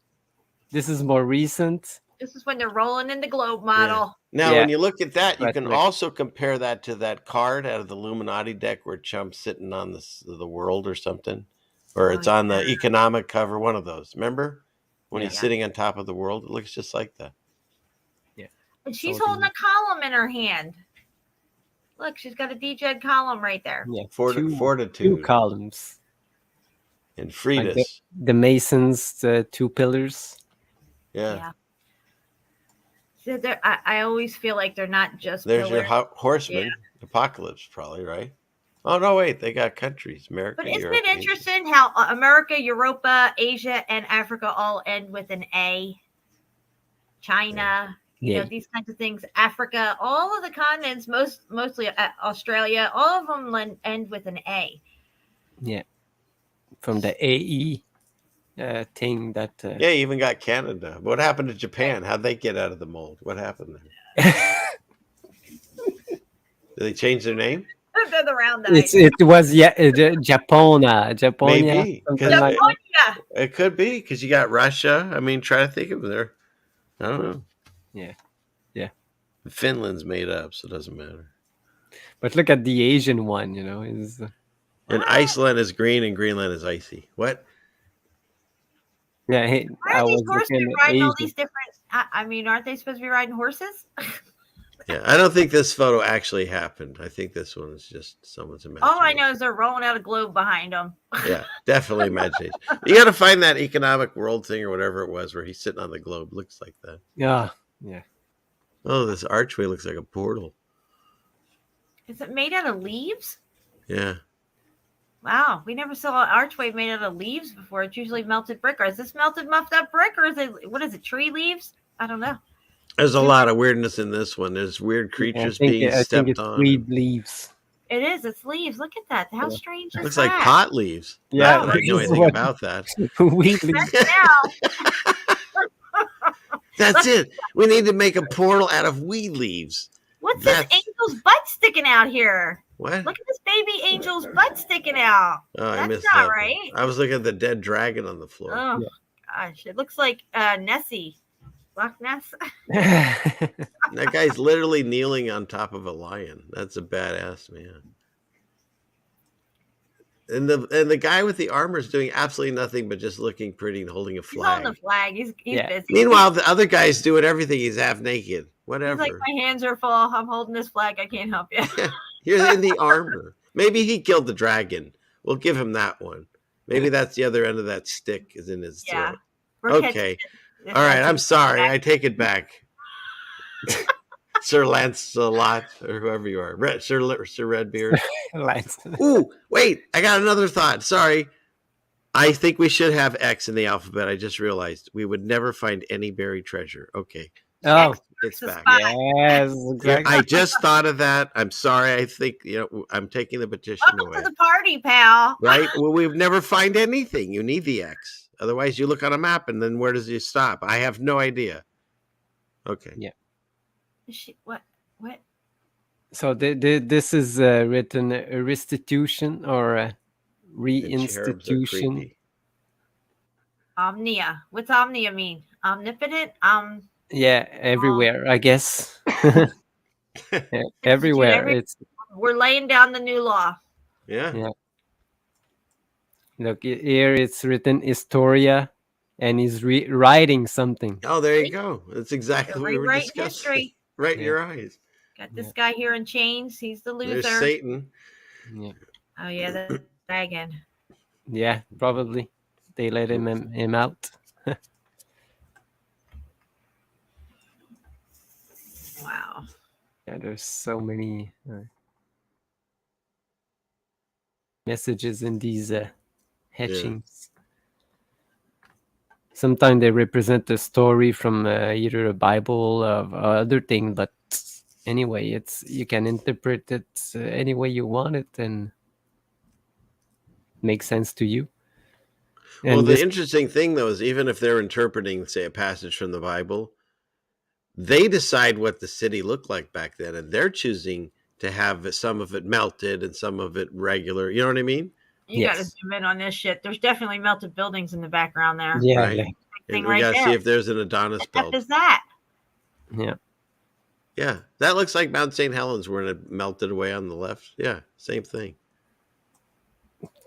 This is more recent. This is when they're rolling in the globe model. Yeah. Now, when you look at that, you can also compare that to that card out of the Illuminati deck where Trump's sitting on the world or something. Or it's on the economic cover, one of those. Remember? When he's sitting on top of the world, it looks just like that. Yeah. And she's holding a column in her hand. Look, she's got a DJ column right there. Yeah, Fortitude. two columns. And Like Freitas. the Masons, the 2 pillars. Yeah. So I always feel like they're not just There's pillars. your horseman. Yeah. Apocalypse, probably, right? Oh, no, wait. They got countries. America, But isn't Europe, it interesting how America, Europa, Asia, and Africa all end with an A? China, you know, these kinds of things. Africa, all of the continents, mostly Australia, all of them end with an A. Yeah. From the AE thing that... Yeah, you even got Canada. What happened to Japan? How'd they get out of the mold? What happened there? Did they change their name? They're the round it was Japona. Maybe. Japonia. It could be because you got Russia. I mean, try to think of there. I don't know. Yeah. Finland's made up, so it doesn't matter. But look at the Asian one, you know. And Iceland is green and Greenland is icy. What? Yeah, Why are these horses riding all these different? I mean, aren't they supposed to be riding horses? Yeah, I don't think this photo actually happened. I think this one is just someone's imagination. All I know is they're rolling out a globe behind them. Yeah, definitely imagination. You got to find that economic world thing or whatever it was where he's sitting on the globe. Looks like that. Yeah. Oh, this archway looks like a portal. Is it made out of leaves? Yeah. Wow, we never saw an archway made out of leaves before. It's usually melted brick. Or is this melted muffed up brick, or is it tree leaves? I don't know. There's a lot of weirdness in this one. There's weird creatures being stepped on. Weed leaves. It is. It's leaves. Look at that. How strange is that? Looks like pot leaves. Yeah, I don't know anything about that. Weed leaves. That's it. We need to make a portal out of weed leaves. What's this angel's butt sticking out here? What? Look at this baby angel's butt sticking out. Oh, I That's missed not that. right. I was looking at the dead dragon on the floor. Oh, gosh. It looks like Nessie. Loch Ness. That guy's literally kneeling on top of a lion. That's a badass, man. And the guy with the armor is doing absolutely nothing but just looking pretty and holding a flag. He's on the flag. He's busy. Meanwhile, the other guy's doing everything. He's half naked. Whatever. He's like, my hands are full. I'm holding this flag. I can't help you. You're in the armor. Maybe he killed the dragon. We'll give him that one. Maybe that's the other end of that stick is in his throat. Okay. All right. I'm sorry. I take it back. Sir Lancelot, or whoever you are. Sir Redbeard. Ooh, wait. I got another thought. Sorry. I think we should have X in the alphabet. I just realized we would never find any buried treasure. Okay. Oh, it's back. Yes, exactly. I just thought of that. I'm sorry. I think, I'm taking the petition Welcome away. to the party, pal. Right? Well, we've never find anything. You need the X. Otherwise, you look on a map, and then where does it stop? I have no idea. Okay. Yeah. What? So this is written a restitution or a reinstitution. Omnia. What's omnia mean? Omnipotent? Yeah, everywhere, I guess. Everywhere. We're laying down the new law. Yeah. Look, here it's written Historia, and he's writing something. Oh, there you go. That's exactly what we were discussing. History. Right in your eyes. Got this guy here in chains. He's the loser. There's Satan. Yeah. Oh, yeah, the dragon. Yeah, probably. They let him out. Wow. Yeah, there's so many messages in these etchings. Sometimes they represent a story from either a Bible or other thing, but anyway, you can interpret it any way you want it and make sense to you. And well, the interesting thing, though, is even if they're interpreting, say, a passage from the Bible, they decide what the city looked like back then, and they're choosing to have some of it melted and some of it regular. You know what I mean? You got to zoom in on this shit. There's definitely melted buildings in the background there. Yeah. Right. And we got to see if there's an Adonis belt. What is that? Yeah. Yeah. That looks like Mount St. Helens where it melted away on the left. Yeah. Same thing.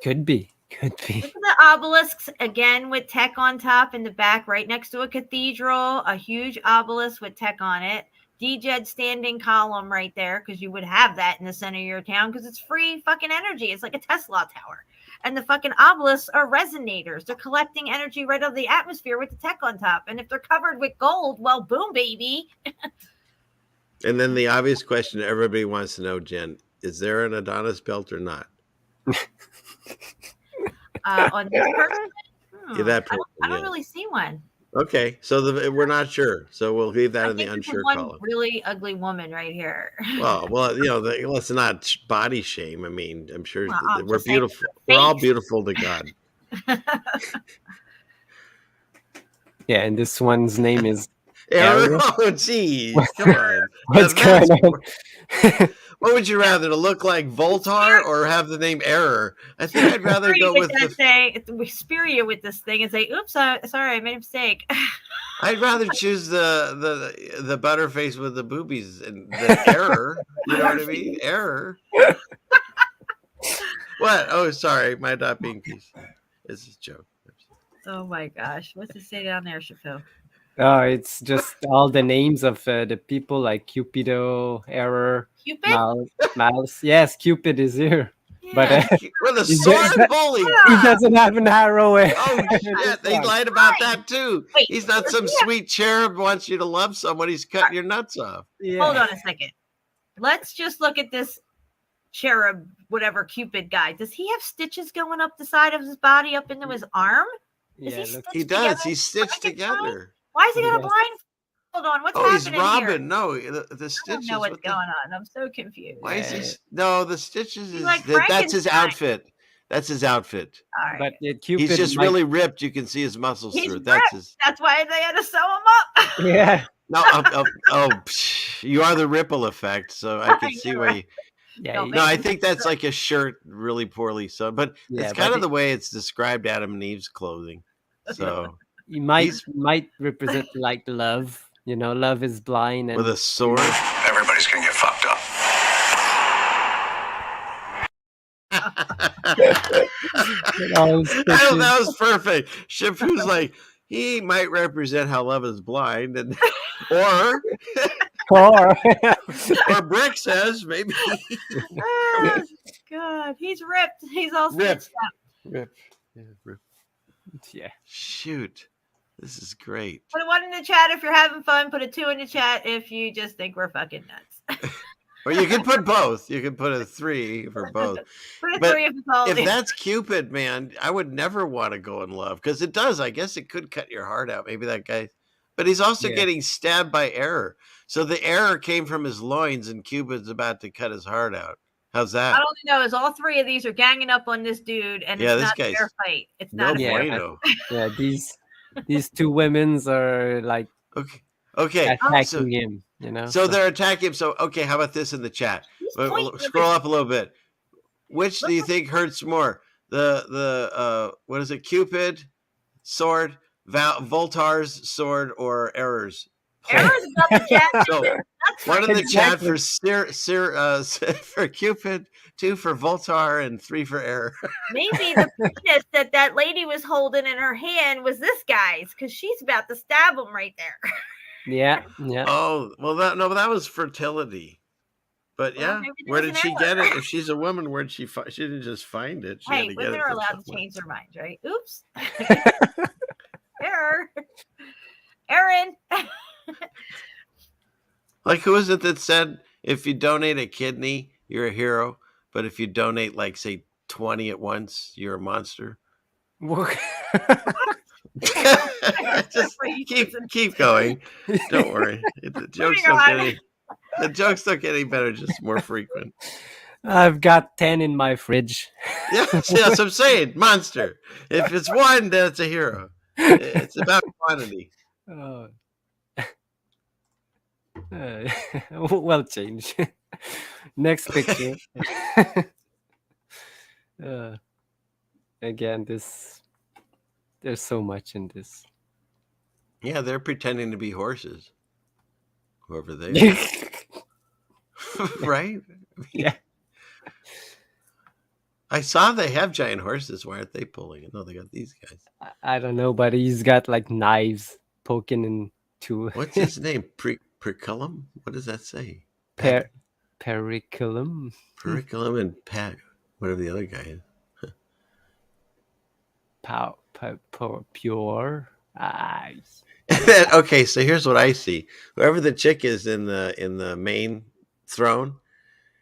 Could be. Look at the obelisks again with tech on top in the back, right next to a cathedral. A huge obelisk with tech on it. DJed standing column right there, because you would have that in the center of your town because it's free fucking energy. It's like a Tesla tower. And the fucking obelisks are resonators. They're collecting energy right out of the atmosphere with the tech on top. And if they're covered with gold, well, boom, baby. And then the obvious question everybody wants to know, Jen, is there an Adonis belt or not? On this person? Yeah, that person, I don't really see one. Okay, so we're not sure. So we'll leave that in the unsure one column. Really ugly woman right here. Well, let's not body shame. I mean, I'm sure we're beautiful. We're all beautiful to God. Yeah, and this one's name is Aaron. Oh, geez, come on. What's going on? What would you rather, to look like Voltar or have the name Error? I think I'd rather go with we spear you with this thing and say, "Oops, sorry, I made a mistake." I'd rather choose the butterface with the boobies and the Error. You know what I mean? Error. What? Oh, sorry, my not being PC. It's a joke. Oh my gosh, what's it say down there, Chappelle? Oh, it's just all the names of the people like Cupido, Error, Cupid? Malice. Yes, Cupid is here. Yeah. But with a sword, holy! He doesn't have an arrow. Oh shit! They lied about that too. Wait, he's not some sweet cherub wants you to love someone. He's cutting your nuts off. Yeah. Hold on a second. Let's just look at this cherub, whatever Cupid guy. Does he have stitches going up the side of his body, up into his arm? Yeah, he does. He's stitched together. Why is he got a blind? Hold on, what's happening he's Robin. Here? No, the stitches. I don't know what's going on. I'm so confused. Why is he? No, the stitches is like that's his outfit. That's his outfit. All right. But Cupid, he's just really ripped. You can see his muscles through. That's why they had to sew him up. Yeah. No. You are the ripple effect. So I can see why. Yeah. No, I think that's like a shirt really poorly sewn, but it's kind of the way it's described Adam and Eve's clothing. So he might represent like love. You know, love is blind. And with a sword. Everybody's gonna get fucked up. That was perfect. Shifu's like, he might represent how love is blind, and or Brick says maybe. Oh, God, he's ripped. He's all ripped. Ripped. Yeah, ripped. Yeah. Shoot. This is great. Put a 1 in the chat if you're having fun. Put a 2 in the chat if you just think we're fucking nuts. Or you can put both. You can put a 3 for both. Put a 3 if it's all. If that's Cupid, man, I would never want to go in love because it does. I guess it could cut your heart out. Maybe that guy. But he's also getting stabbed by Error. So the Error came from his loins, and Cupid's about to cut his heart out. How's that? I don't know. Is all 3 of these are ganging up on this dude, and it's not a fair fight. It's not a fair fight. Yeah, these 2 women's are like attacking him. You know, so they're attacking him. So how about this in the chat? Scroll up a little bit. Which do you think hurts more? The what is it? Cupid sword, Voltar's sword, or Error's? Error's about the chat. So, 1 in the chat for Cupid, 2 for Voltar, and 3 for Error. Maybe the penis that lady was holding in her hand was this guy's, because she's about to stab him right there. Yeah. Oh, well, that was fertility. But where did she get it? If she's a woman, where'd she find? She didn't just find it. She hey, women are allowed to change their minds, right? Oops. Error. Aaron. Like, who is it that said if you donate a kidney, you're a hero, but if you donate, like, say 20 at once, you're a monster? Just keep going. Don't worry. The jokes don't get any better, just more frequent. I've got 10 in my fridge. Yeah, that's what I'm saying. Monster. If it's 1, then it's a hero. It's about quantity. Well changed. Next picture. Again, there's so much in this. Yeah, they're pretending to be horses. Whoever they are. Right? Yeah. I saw they have giant horses. Why aren't they pulling it? No, they got these guys. I don't know, but he's got like knives poking into. What's his name? Periculum? What does that say? Periculum. Periculum and whatever the other guy is. Pure eyes. Okay, so here's what I see. Whoever the chick is in the main throne,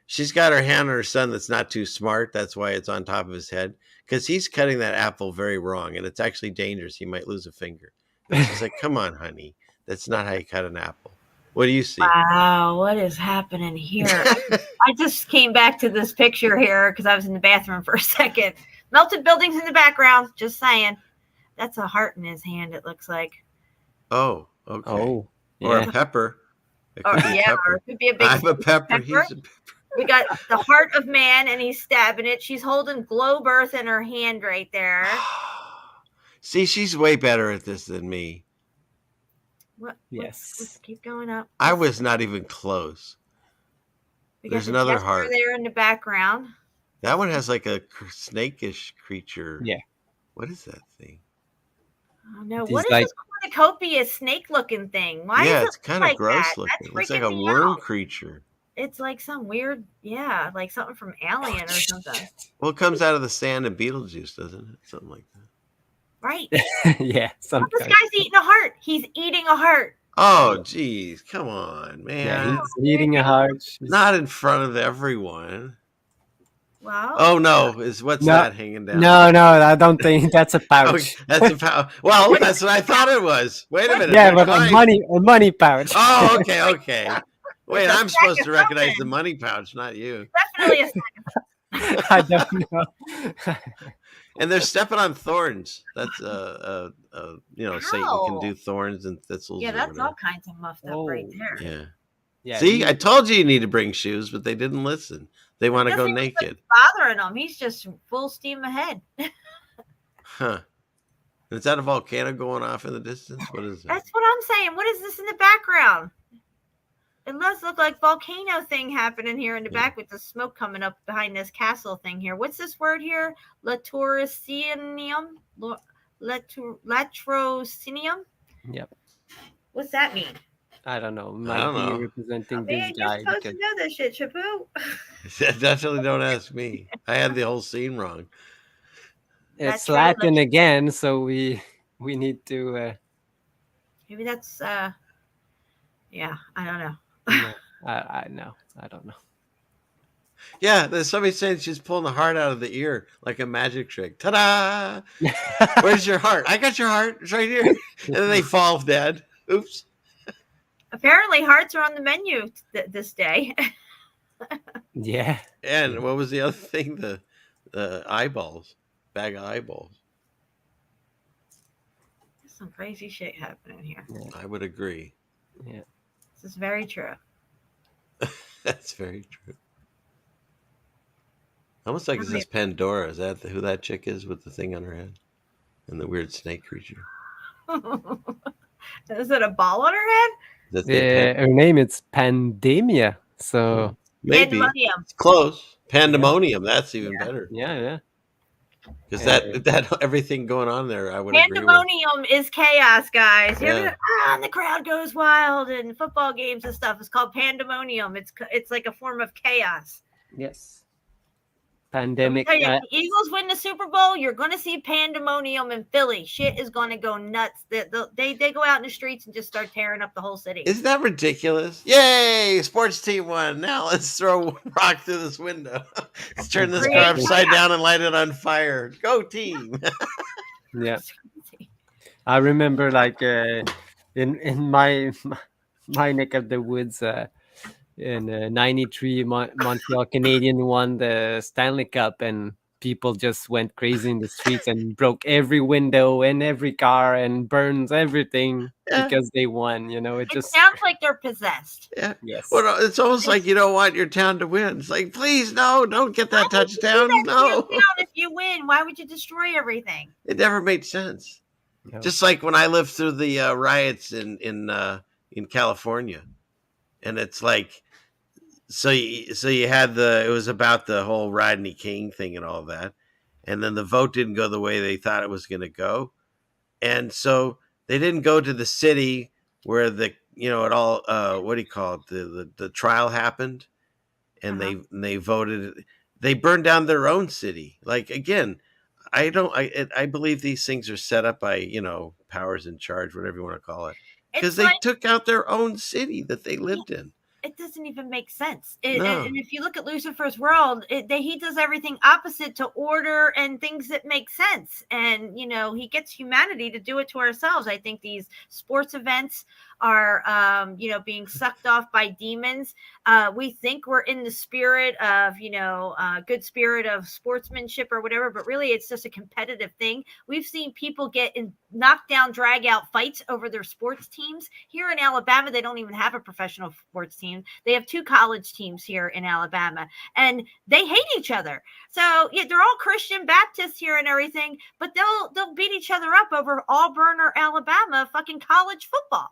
she's got her hand on her son that's not too smart. That's why it's on top of his head. Because he's cutting that apple very wrong, and it's actually dangerous. He might lose a finger. And she's like, come on, honey. That's not how you cut an apple. What do you see? Wow, what is happening here? I just came back to this picture here because I was in the bathroom for a second. Melted buildings in the background. Just saying. That's a heart in his hand, it looks like. Oh, okay. Oh, or yeah. a pepper. Or it could be a big I'm a pepper. pepper. He's a pepper. We got the heart of man, and he's stabbing it. She's holding globe earth in her hand right there. See, she's way better at this than me. Let's keep going up. I was not even close. There's another heart there in the background. That one has like a snake-ish creature. Yeah. What is that thing? Oh no! What is this cornucopia snake-looking thing? Why? Yeah, is it's kind of like gross that? looking. That's It's like a freaking me worm out. creature. It's like some weird, like something from Alien or something. Well, it comes out of the sand in Beetlejuice, doesn't it? Something like that. Right. Yeah. This guy's eating a heart. He's eating a heart. Oh, geez. Come on, man. Yeah, he's eating a heart. Not in front of everyone. Well. Oh, no. What's that hanging down? No, I don't think that's a pouch. Okay, that's a pouch. Well, that's what I thought it was. Wait a minute. Yeah, but a money pouch. Oh, okay. Wait, I'm supposed to recognize the money pouch, not you. Definitely a I don't know. And they're stepping on thorns. That's Satan can do thorns and thistles. Yeah, that's all kinds of muffed up right there. Yeah. See, I told you need to bring shoes, but they didn't listen. They want to go naked. Bothering him. He's just full steam ahead. Huh. Is that a volcano going off in the distance? What is that? That's what I'm saying. What is this in the background? It does look like volcano thing happening here in the back with the smoke coming up behind this castle thing here. What's this word here? Latrocinium? Latrocinium? Yep. What's that mean? I don't know. I don't know. Representing Man, this you're guy. supposed to know this shit, Chapu. Definitely don't ask me. I had the whole scene wrong. It's Latin again, so we need to. Maybe that's. Yeah, I don't know. I don't know. Yeah, there's somebody saying she's pulling the heart out of the ear like a magic trick. Ta-da! Where's your heart? I got your heart. It's right here. And then they fall dead. Oops. Apparently, hearts are on the menu this day. Yeah. And what was the other thing? The eyeballs. Bag of eyeballs. There's some crazy shit happening here. Yeah. I would agree. Yeah. This is very true. That's very true. Almost like, is this Pandora? Is that who that chick is with the thing on her head? And the weird snake creature? Is it a ball on her head? Her name is Pandemia. So maybe. Pandemonium. It's close. Pandemonium. That's even better. Yeah. Because that everything going on there, I would agree with. Pandemonium is chaos, guys. Yeah. And the crowd goes wild and football games and stuff. It's called pandemonium. It's like a form of chaos. Yes. Pandemic. If the Eagles win the Super Bowl, you're going to see pandemonium in Philly. Shit is going to go nuts. They go out in the streets and just start tearing up the whole city. Isn't that ridiculous? Yay! Sports team won. Now let's throw a rock through this window. Let's turn this car upside down and light it on fire. Go team! Yeah. I remember, like in my neck of the woods. In '93, Montreal Canadiens won the Stanley Cup, and people just went crazy in the streets and broke every window and every car and burns everything because they won. It just sounds like they're possessed. Yeah. Yes. Well, it's almost like you don't want your town to win. It's like, please, no, don't get that touchdown. No. If you win, why would you destroy everything? It never made sense. No. Just like when I lived through the riots in California, and it's like. So you had it was about the whole Rodney King thing and all that. And then the vote didn't go the way they thought it was going to go. And so they didn't go to the city where the it all. What do you call it? The trial happened, and they voted. They burned down their own city. Like again, I believe these things are set up by powers in charge, whatever you want to call it, because they took out their own city that they lived in. It doesn't even make sense. No. And if you look at Lucifer's world, he does everything opposite to order and things that make sense. And, he gets humanity to do it to ourselves. I think these sports events are, being sucked off by demons. We think we're in the spirit of, good spirit of sportsmanship or whatever, but really it's just a competitive thing. We've seen people get in knockdown, drag out fights over their sports teams. Here in Alabama, they don't even have a professional sports team. They have 2 college teams here in Alabama, and they hate each other. So yeah, they're all Christian Baptists here and everything, but they'll beat each other up over Auburn or Alabama fucking college football.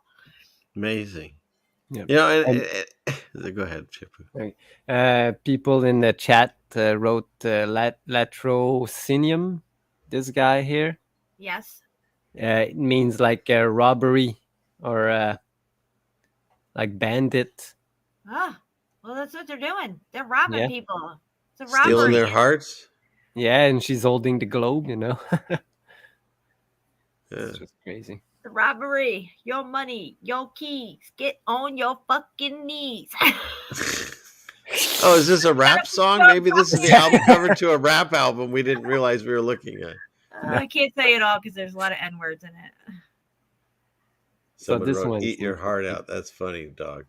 Amazing. Yep. Go ahead, Chipu. People in the chat wrote latrocinium. This guy here. Yes. It means like a robbery or like bandit. Well, that's what they're doing. They're robbing people. It's a robbery. Stealing their hearts. Yeah, and she's holding the globe, It's just crazy. The robbery, your money, your keys. Get on your fucking knees. Oh, is this a rap song? Maybe this is the album cover to a rap album we didn't realize we were looking at. I can't say it all because there's a lot of N words in it. Someone this wrote, eat your heart out. That's funny, dog.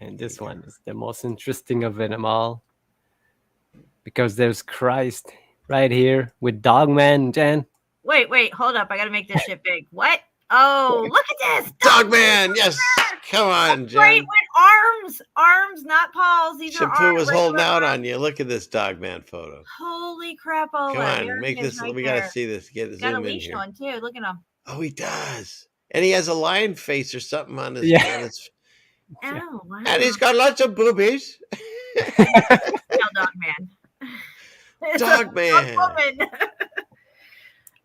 And this one is the most interesting of them all. Because there's Christ right here with Dogman, Jen. Wait, hold up. I got to make this shit big. What? Oh, look at this. Dogman, yes. Come on, Jen. Right, with arms, not paws. These Shampoo are arms. Was holding out on you. Look at this Dogman photo. Holy crap, Ola. Come on, make this. We got to see this. Get got zoom a in leash here. on, too. Look at him. Oh, he does. And he has a lion face or something on his. Yeah. On his... Oh, wow. And he's got lots of boobies. Dogman. Dogman.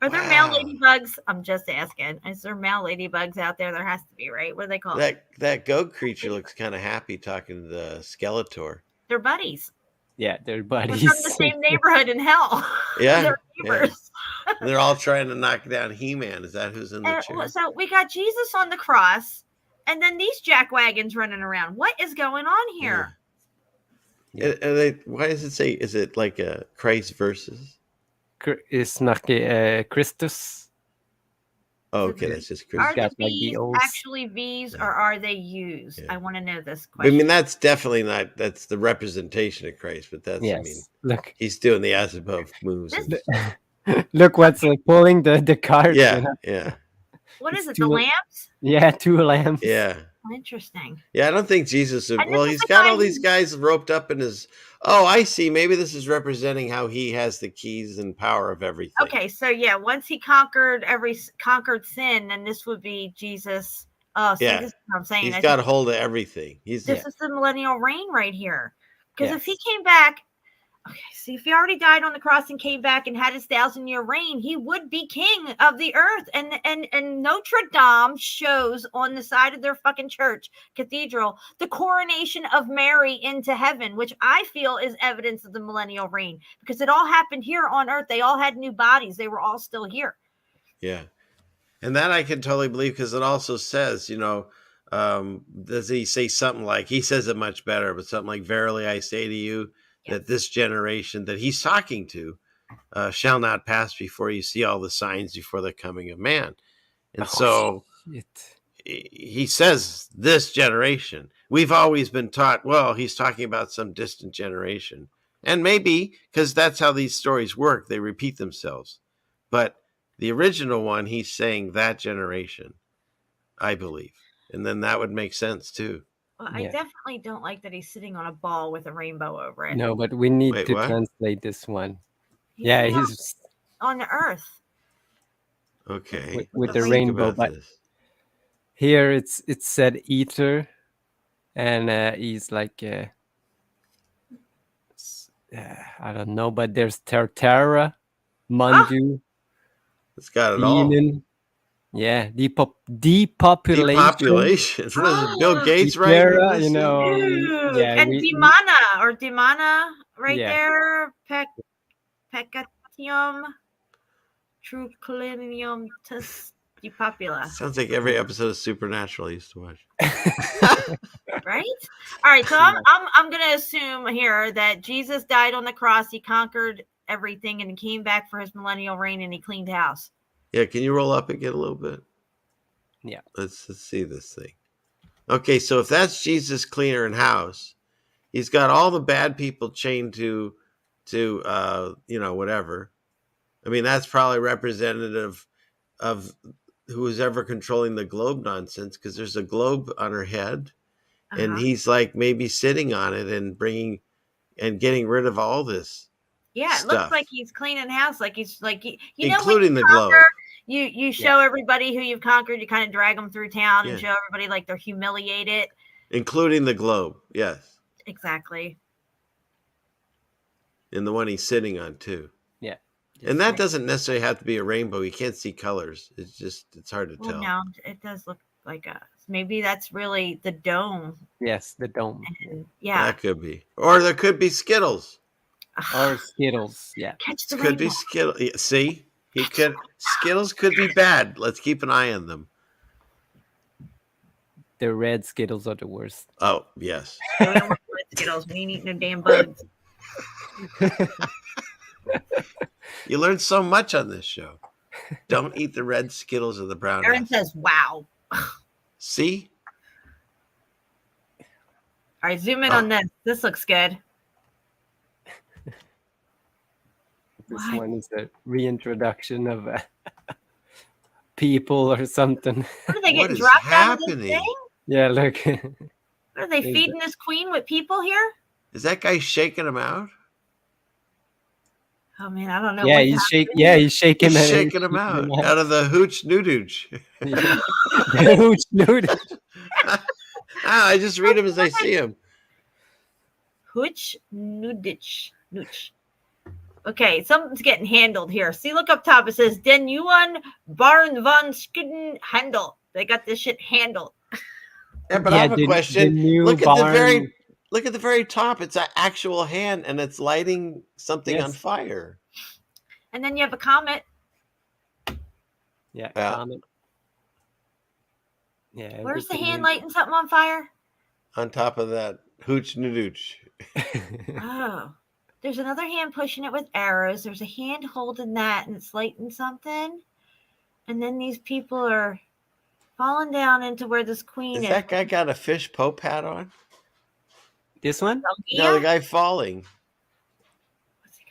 Are there male ladybugs? I'm just asking. Is there male ladybugs out there? There has to be, right? What do they call it? That goat creature looks kind of happy talking to the Skeletor. They're buddies. Yeah, they're buddies. We're from the same neighborhood in hell. Yeah. They're neighbors. Yeah. They're all trying to knock down He-Man. Is that who's in the chair? So we got Jesus on the cross, and then these jackwagons running around. What is going on here? Yeah. Why does it say? Is it like a Christ versus? It's not Christus. Oh, okay, that's just Christus. Are the V's actually V's, or are they used? I want to know this question. I mean, that's definitely not. That's the representation of Christ, but that's. I mean, look, he's doing the as above moves. Look what's pulling the cart. Yeah, yeah. What is it? The lamps? Yeah, 2 lamps. Yeah. Interesting. Yeah, I don't think Jesus. Well, he's got all these guys roped up in his. Oh, I see. Maybe this is representing how he has the keys and power of everything. Okay, so yeah, once he conquered sin, and this would be Jesus. Oh, see, this is what I'm saying. He's got hold of everything. This is the millennial reign right here. Because if he came back, okay, see, if he already died on the cross and came back and had his 1,000-year reign, he would be king of the earth. And Notre Dame shows on the side of their fucking church cathedral the coronation of Mary into heaven, which I feel is evidence of the millennial reign, because it all happened here on earth. They all had new bodies. They were all still here. Yeah. And that I can totally believe, because it also says, does he say something like, he says it much better, but something like, verily I say to you, that this generation that he's talking to shall not pass before you see all the signs before the coming of man. And he says this generation. We've always been taught, well, he's talking about some distant generation. And maybe, because that's how these stories work, they repeat themselves. But the original one, he's saying that generation, I believe. And then that would make sense too. Well, I definitely don't like that he's sitting on a ball with a rainbow over it. No, but we need to translate this one. He's on the earth. Okay. With the rainbow, but here it said ether, and he's like I don't know, but there's Tertera, Mandu. It's got it all. Yeah, depopulation. Depopulation. What is it? Bill Gates writing Terra, this? you know, Dude. yeah, And Dimana right Yeah. there. Pecatium truclinium tus depopula. Sounds like every episode of Supernatural I used to watch. Right? All right, so I'm gonna assume here that Jesus died on the cross, he conquered everything, and he came back for his millennial reign, and he cleaned house. Yeah, can you roll up again a little bit? Yeah. Let's see this thing. Okay, so if that's Jesus cleaner in house, he's got all the bad people chained to whatever. I mean, that's probably representative of who's ever controlling the globe nonsense, because there's a globe on her head, and he's like maybe sitting on it and bringing and getting rid of all this. Yeah, it stuff. looks like he's cleaning house, like he's like including when you the globe. You show everybody who you've conquered. You kind of drag them through town and show everybody like they're humiliated, including the globe. Yes, exactly. And the one he's sitting on too. Yeah, and that doesn't necessarily have to be a rainbow. You can't see colors. It's hard to tell. No, it does look like maybe that's really the dome. Yes, the dome. And, yeah, that could be, or there could be Skittles. Or Skittles, yeah. Catch the could rainbow. Be Skittles. See, Skittles could be bad. Let's keep an eye on them. The red Skittles are the worst. Oh yes. We don't want red Skittles. We ain't eating no damn bugs. You learn so much on this show. Don't eat the red Skittles or the brown. Aaron says, "Wow." See. All right, zoom in on this. This looks good. This one is a reintroduction of people or something. What are they getting dropped out of this thing? Yeah, look. What are they feeding this queen with people here? Is that guy shaking them out? Oh man, I don't know. Yeah, he's shaking. Yeah, he's shaking. He's shaking them out of the hooch noodooch. Yeah. The hooch noodooch. I just read them as I see them. Hooch noodooch. Nooch. Okay, something's getting handled here. See, look up top. It says Den Yuan Barn von Skuden Handel. They got this shit handled. Yeah, but I have a question. Look at the very top. It's an actual hand, and it's lighting something on fire. And then you have a comet. Yeah, comet. Yeah. Where's the hand lighting something on fire? On top of that hooch noodooch. Oh. There's another hand pushing it with arrows. There's a hand holding that, and it's lighting something. And then these people are falling down into where this queen is. That guy got a fish Pope hat on? This one? No, the guy falling. What's he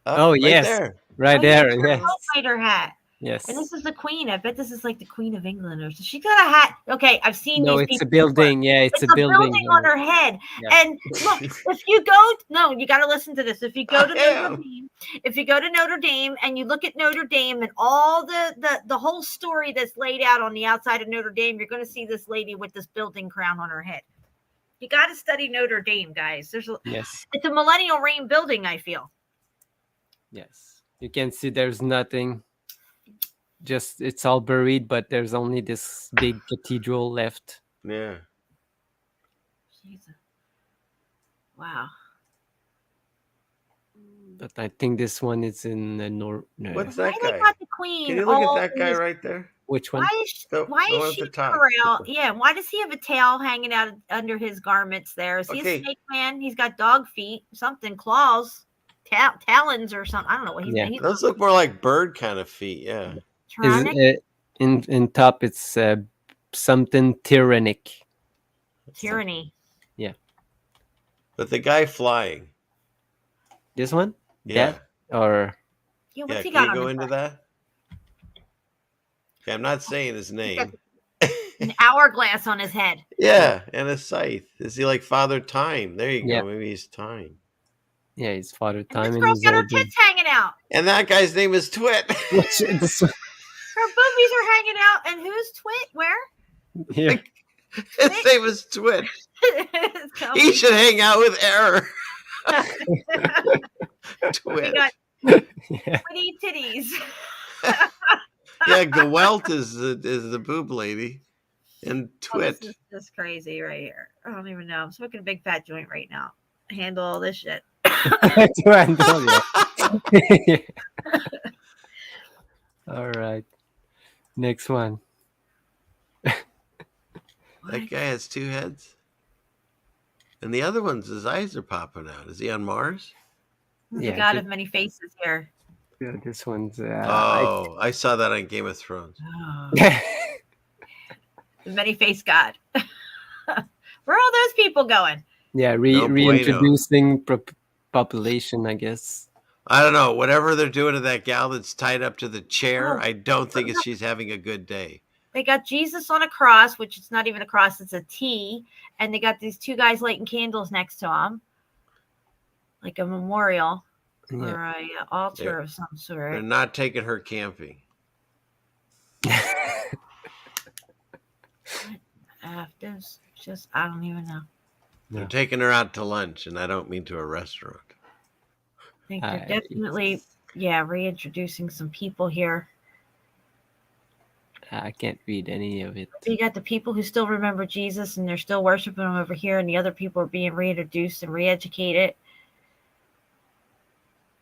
got on? Oh, yes. Right there. Yes. Fighter hat. Yes. And this is the queen. I bet this is like the Queen of England or so. She got a hat. Okay, I've seen No, these it's people a building. before. Yeah, it's a building on her head. Yeah. And look, if you go, you got to listen to this. If you go to Notre Dame, and you look at Notre Dame and all the whole story that's laid out on the outside of Notre Dame, you're going to see this lady with this building crown on her head. You got to study Notre Dame, guys. It's a millennial reign building, I feel. Yes. You can see there's nothing. Just it's all buried, but there's only this big cathedral left. Yeah. Jesus. Wow. But I think this one is in the north. No. What's that Why guy? they got the queen? Can you look at that guy right there? Which one? Why is she corral? Yeah. Why does he have a tail hanging out under his garments there? Is he a snake man? He's got dog feet, something, claws, talons, or something. I don't know what he's. Those look more like bird kind of feet. Yeah. In top, it's something tyrannic. Tyranny. Yeah. But the guy flying. This one? Yeah. Or. Yeah. What's he can got you on go his into that? Okay, I'm not saying his name. An hourglass on his head. Yeah, and a scythe. Is he like Father Time? There you go. Maybe he's Time. Yeah, he's Father Time. This girl's got her tits hanging out. And that guy's name is Twit. Her boobies are hanging out. And who's Twit? Where? Yeah. His name is Twit. He should hang out with Error. Twit. We got Twitty titties. Yeah, Gewalt is the boob lady, and Oh, this Twit. is just crazy right here. I don't even know. I'm smoking a big fat joint right now. Handle all this shit. To handle, yeah. All right. Next one. That guy has two heads. And the other one's his eyes are popping out. Is he on Mars? The Yeah, God of many faces here. yeah, this one's. I saw that on Game of Thrones. The many faced God. Where are all those people going? Yeah, No bueno. reintroducing population, I guess. I don't know. Whatever they're doing to that gal that's tied up to the chair, Oh, I don't think she's having a good day. They got Jesus on a cross, which it's not even a cross, it's a T. And they got these two guys lighting candles next to him, like a memorial or a altar of some sort. They're not taking her camping. There's just, I don't even know. They're taking her out to lunch, and I don't mean to a restaurant. I think they're definitely, reintroducing some people here. I can't read any of it. You got the people who still remember Jesus and they're still worshiping him over here, and the other people are being reintroduced and re-educated.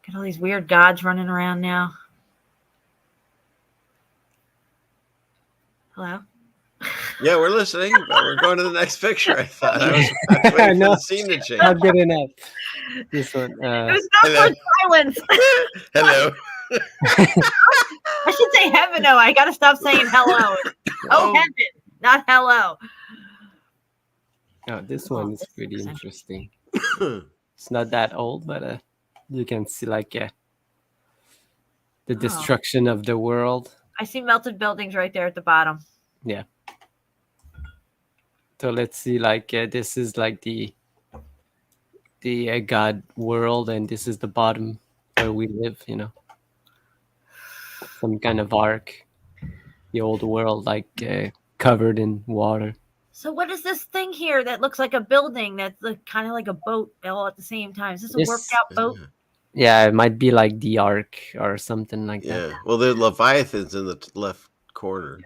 Got all these weird gods running around now. Hello? Yeah, we're listening, but we're going to the next picture. I thought I was waiting for the scene to change. Not good enough. This one. It was not silence. Hello. I should say heaven. No, I got to stop saying hello. Oh, heaven, not hello. Oh, this one is pretty interesting. It's not that old, but you can see like the destruction of the world. I see melted buildings right there at the bottom. Yeah. So let's see, like this is like the God world, and this is the bottom where we live. Some kind of ark. The old world, like covered in water. So what is this thing here that looks like a building that's kind of like a boat all at the same time? Is this a worked out boat? Yeah, it might be like the ark or something like that. Yeah. Well, the Leviathan's in the left corner.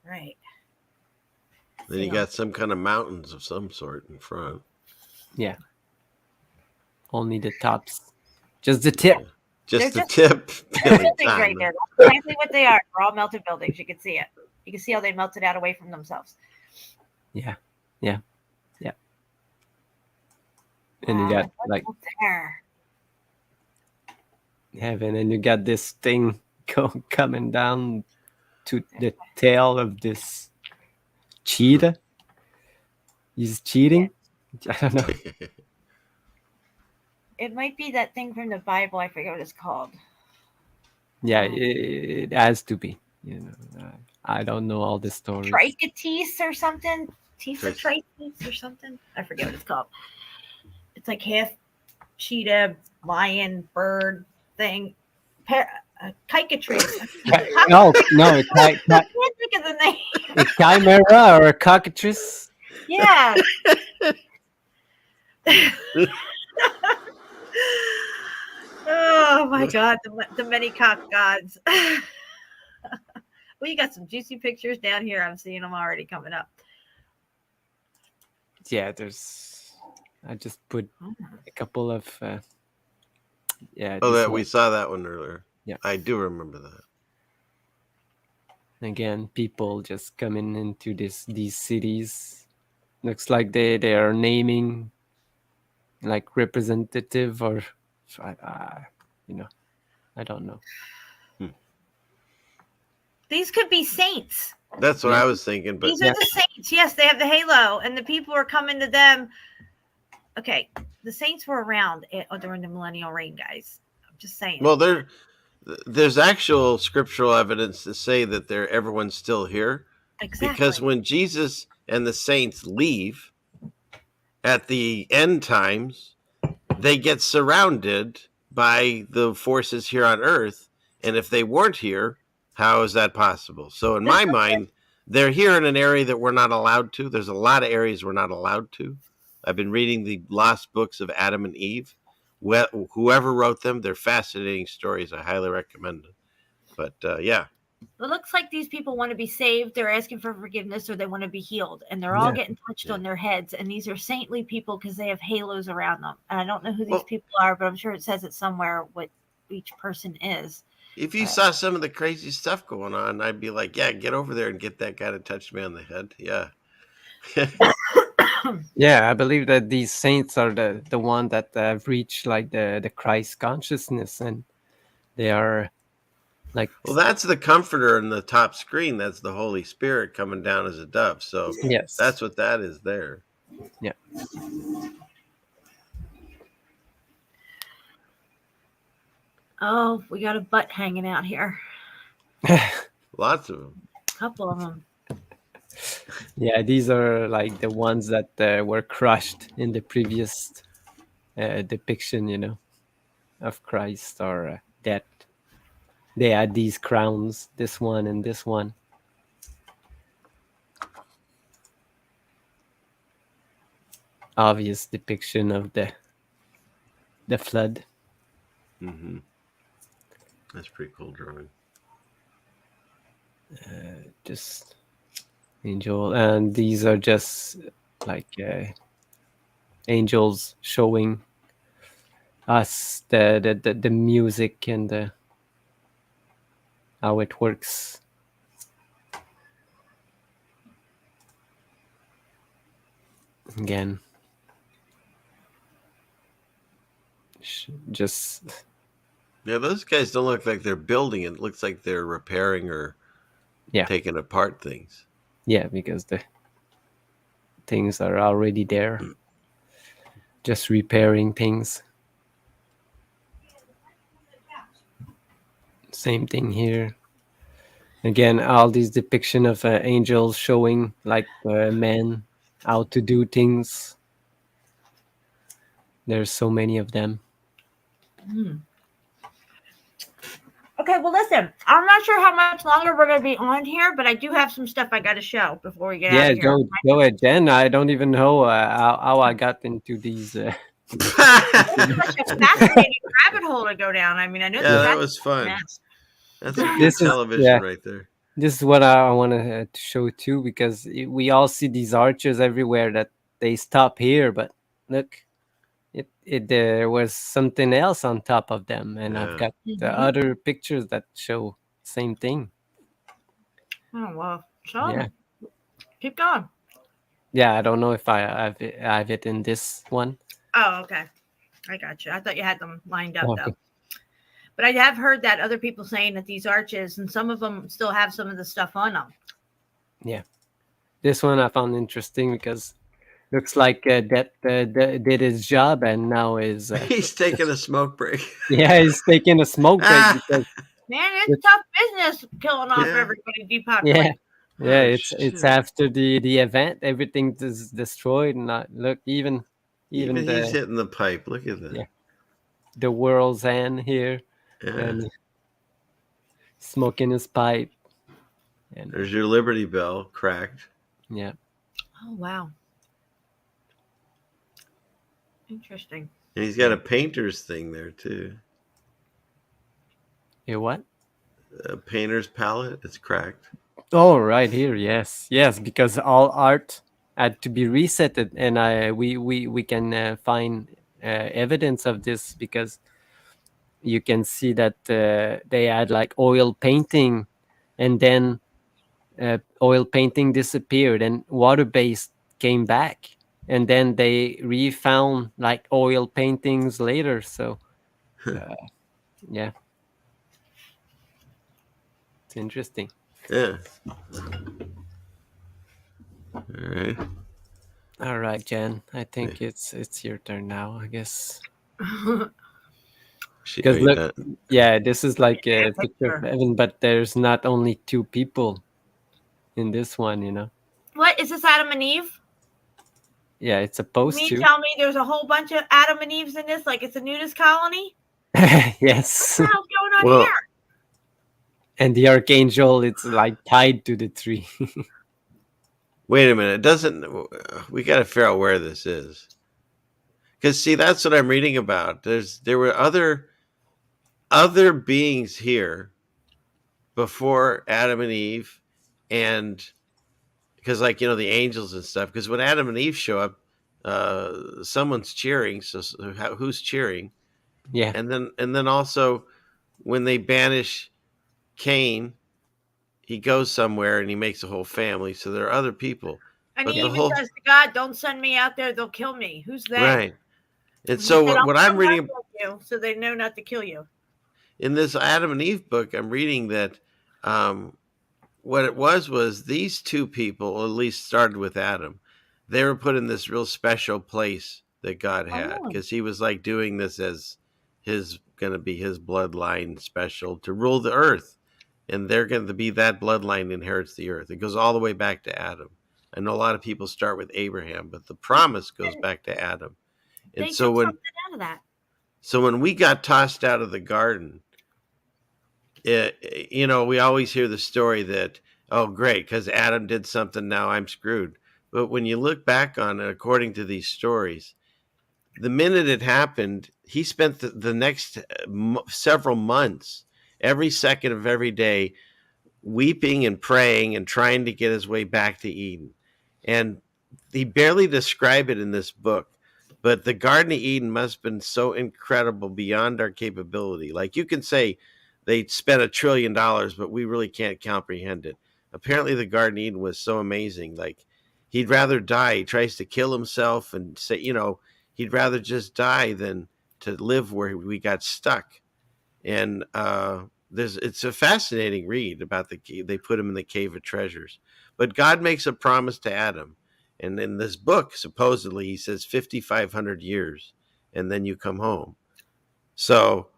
Right. Then you got some kind of mountains of some sort in front. Yeah. Only the tops. Just the tip. Yeah. Just the just tip. buildings right there. That's exactly what they are. They're all melted buildings. You can see it. You can see how they melted out away from themselves. Yeah. Yeah. Yeah. And you got like there. heaven, and you got this thing coming down to the tail of this cheetah. He's cheating. I don't know. It might be that thing from the Bible. I forget what it's called. Yeah, it has to be. I don't know all the stories. Trichetes or something. Trichetes or something. I forget what it's called. It's like half cheetah, lion, bird thing. Cockatrice. No, I can't think of the name. A chimera or a cockatrice. Yeah. Oh my God, the many cock gods. Well, you got some juicy pictures down here. I'm seeing them already coming up. Yeah, I just put a couple of. We saw that one earlier. Yeah, I do remember that. Again, people just coming into these cities. Looks like they are naming like representative or I don't know. These could be saints. That's what I was thinking. But these are the saints. Yes, they have the halo, and the people are coming to them. Okay, the saints were around during the millennial reign, guys. I'm just saying. Well, there's actual scriptural evidence to say that everyone's still here. Exactly. Because when Jesus and the saints leave at the end times, they get surrounded by the forces here on Earth. And if they weren't here, how is that possible? So in my mind, they're here in an area that we're not allowed to. There's a lot of areas we're not allowed to. I've been reading the lost books of Adam and Eve. Whoever wrote them, they're fascinating stories. I highly recommend them. But yeah. It looks like these people want to be saved. They're asking for forgiveness, or they want to be healed, and they're all getting touched on their heads. And these are saintly people because they have halos around them. And I don't know who these people are, but I'm sure it says it somewhere what each person is. If you saw some of the crazy stuff going on, I'd be like, yeah, get over there and get that guy to touch me on the head. Yeah. Yeah, I believe that these saints are the one that have reached like the Christ consciousness, and they are like. Well, that's the comforter in the top screen. That's the Holy Spirit coming down as a dove. So yes, that's what that is there. Yeah. Oh, we got a butt hanging out here. Lots of them. A couple of them. Yeah, these are like the ones that were crushed in the previous depiction, of Christ or death. They had these crowns, this one and this one. Obvious depiction of the flood. Mm-hmm. That's pretty cool drawing. Just angel, and these are just like angels showing us the music and how it works. Again, just yeah, those guys don't look like they're building it. It looks like they're repairing or taking apart things. Yeah, because the things are already there. Just repairing things. Same thing here. Again, all these depiction of angels showing like men how to do things. There's so many of them. Okay, well, listen, I'm not sure how much longer we're going to be on here, but I do have some stuff I got to show before we get out of here. Go ahead, Jen. I don't even know how I got into these. Such a fascinating rabbit hole to go down. I mean, I know that was fun. That's a good television right there. This is what I want to show too, because we all see these arches everywhere that they stop here, but look, there was something else on top of them, and I've got the other pictures that show same thing. Oh well, keep going. Yeah, I don't know if I have it in this one. Oh, okay, I got you. I thought you had them lined up though. But I have heard that other people saying that these arches, and some of them still have some of the stuff on them. Yeah, this one I found interesting because looks like that did his job, and now is he's taking a smoke break. Yeah, he's taking a smoke break because man, it's tough business killing off everybody, depopulating. Yeah, it's after the event, everything is destroyed, and look even he's hitting the pipe. Look at that. Yeah, the world's end here. And smoking his pipe. And there's your Liberty Bell cracked. Yeah. Oh wow. Interesting. And he's got a painter's thing there too. A what? A painter's palette. It's cracked. Oh, right here. Yes, because all art had to be resetted, and we can find evidence of this because you can see that they had like oil painting, and then oil painting disappeared and water-based came back, and then they refound like oil paintings later. So yeah, it's interesting. Yeah. All right, Jen, I think it's your turn now, I guess. Because look, this is like a picture of heaven, but there's not only two people in this one, What is this, Adam and Eve? Yeah, it's supposed to. Tell me there's a whole bunch of Adam and Eves in this, like it's a nudist colony? Yes. What the hell's going on here? And the archangel, it's like tied to the tree. Wait a minute. We got to figure out where this is. Because see, that's what I'm reading about. There were other beings here, before Adam and Eve, and because the angels and stuff. Because when Adam and Eve show up, someone's cheering. So who's cheering? Yeah. And then also when they banish Cain, he goes somewhere and he makes a whole family. So there are other people. And but he the even whole says to God, "Don't send me out there; they'll kill me." Who's they? right. And He so said, what "I'll I'm come reading back with you, so they know not to kill you." in this Adam and Eve book, I'm reading that what it was these two people, at least started with Adam. They were put in this real special place that God had, because he was like doing this as going to be his bloodline special to rule the earth. And they're going to be that bloodline inherits the earth. It goes all the way back to Adam. I know a lot of people start with Abraham, but the promise goes back to Adam. And They so took something out of that. So when we got tossed out of the garden, we always hear the story that, oh, great, because Adam did something, now I'm screwed. But when you look back on it, according to these stories, the minute it happened, he spent the next several months, every second of every day, weeping and praying and trying to get his way back to Eden. And he barely described it in this book, but the Garden of Eden must have been so incredible beyond our capability. Like, you can say they spent $1 trillion, but we really can't comprehend it. Apparently the Garden of Eden was so amazing. Like, he'd rather die. He tries to kill himself and say, he'd rather just die than to live where we got stuck. And it's a fascinating read about they put him in the cave of treasures. But God makes a promise to Adam. And in this book, supposedly, he says 5,500 years, and then you come home. So,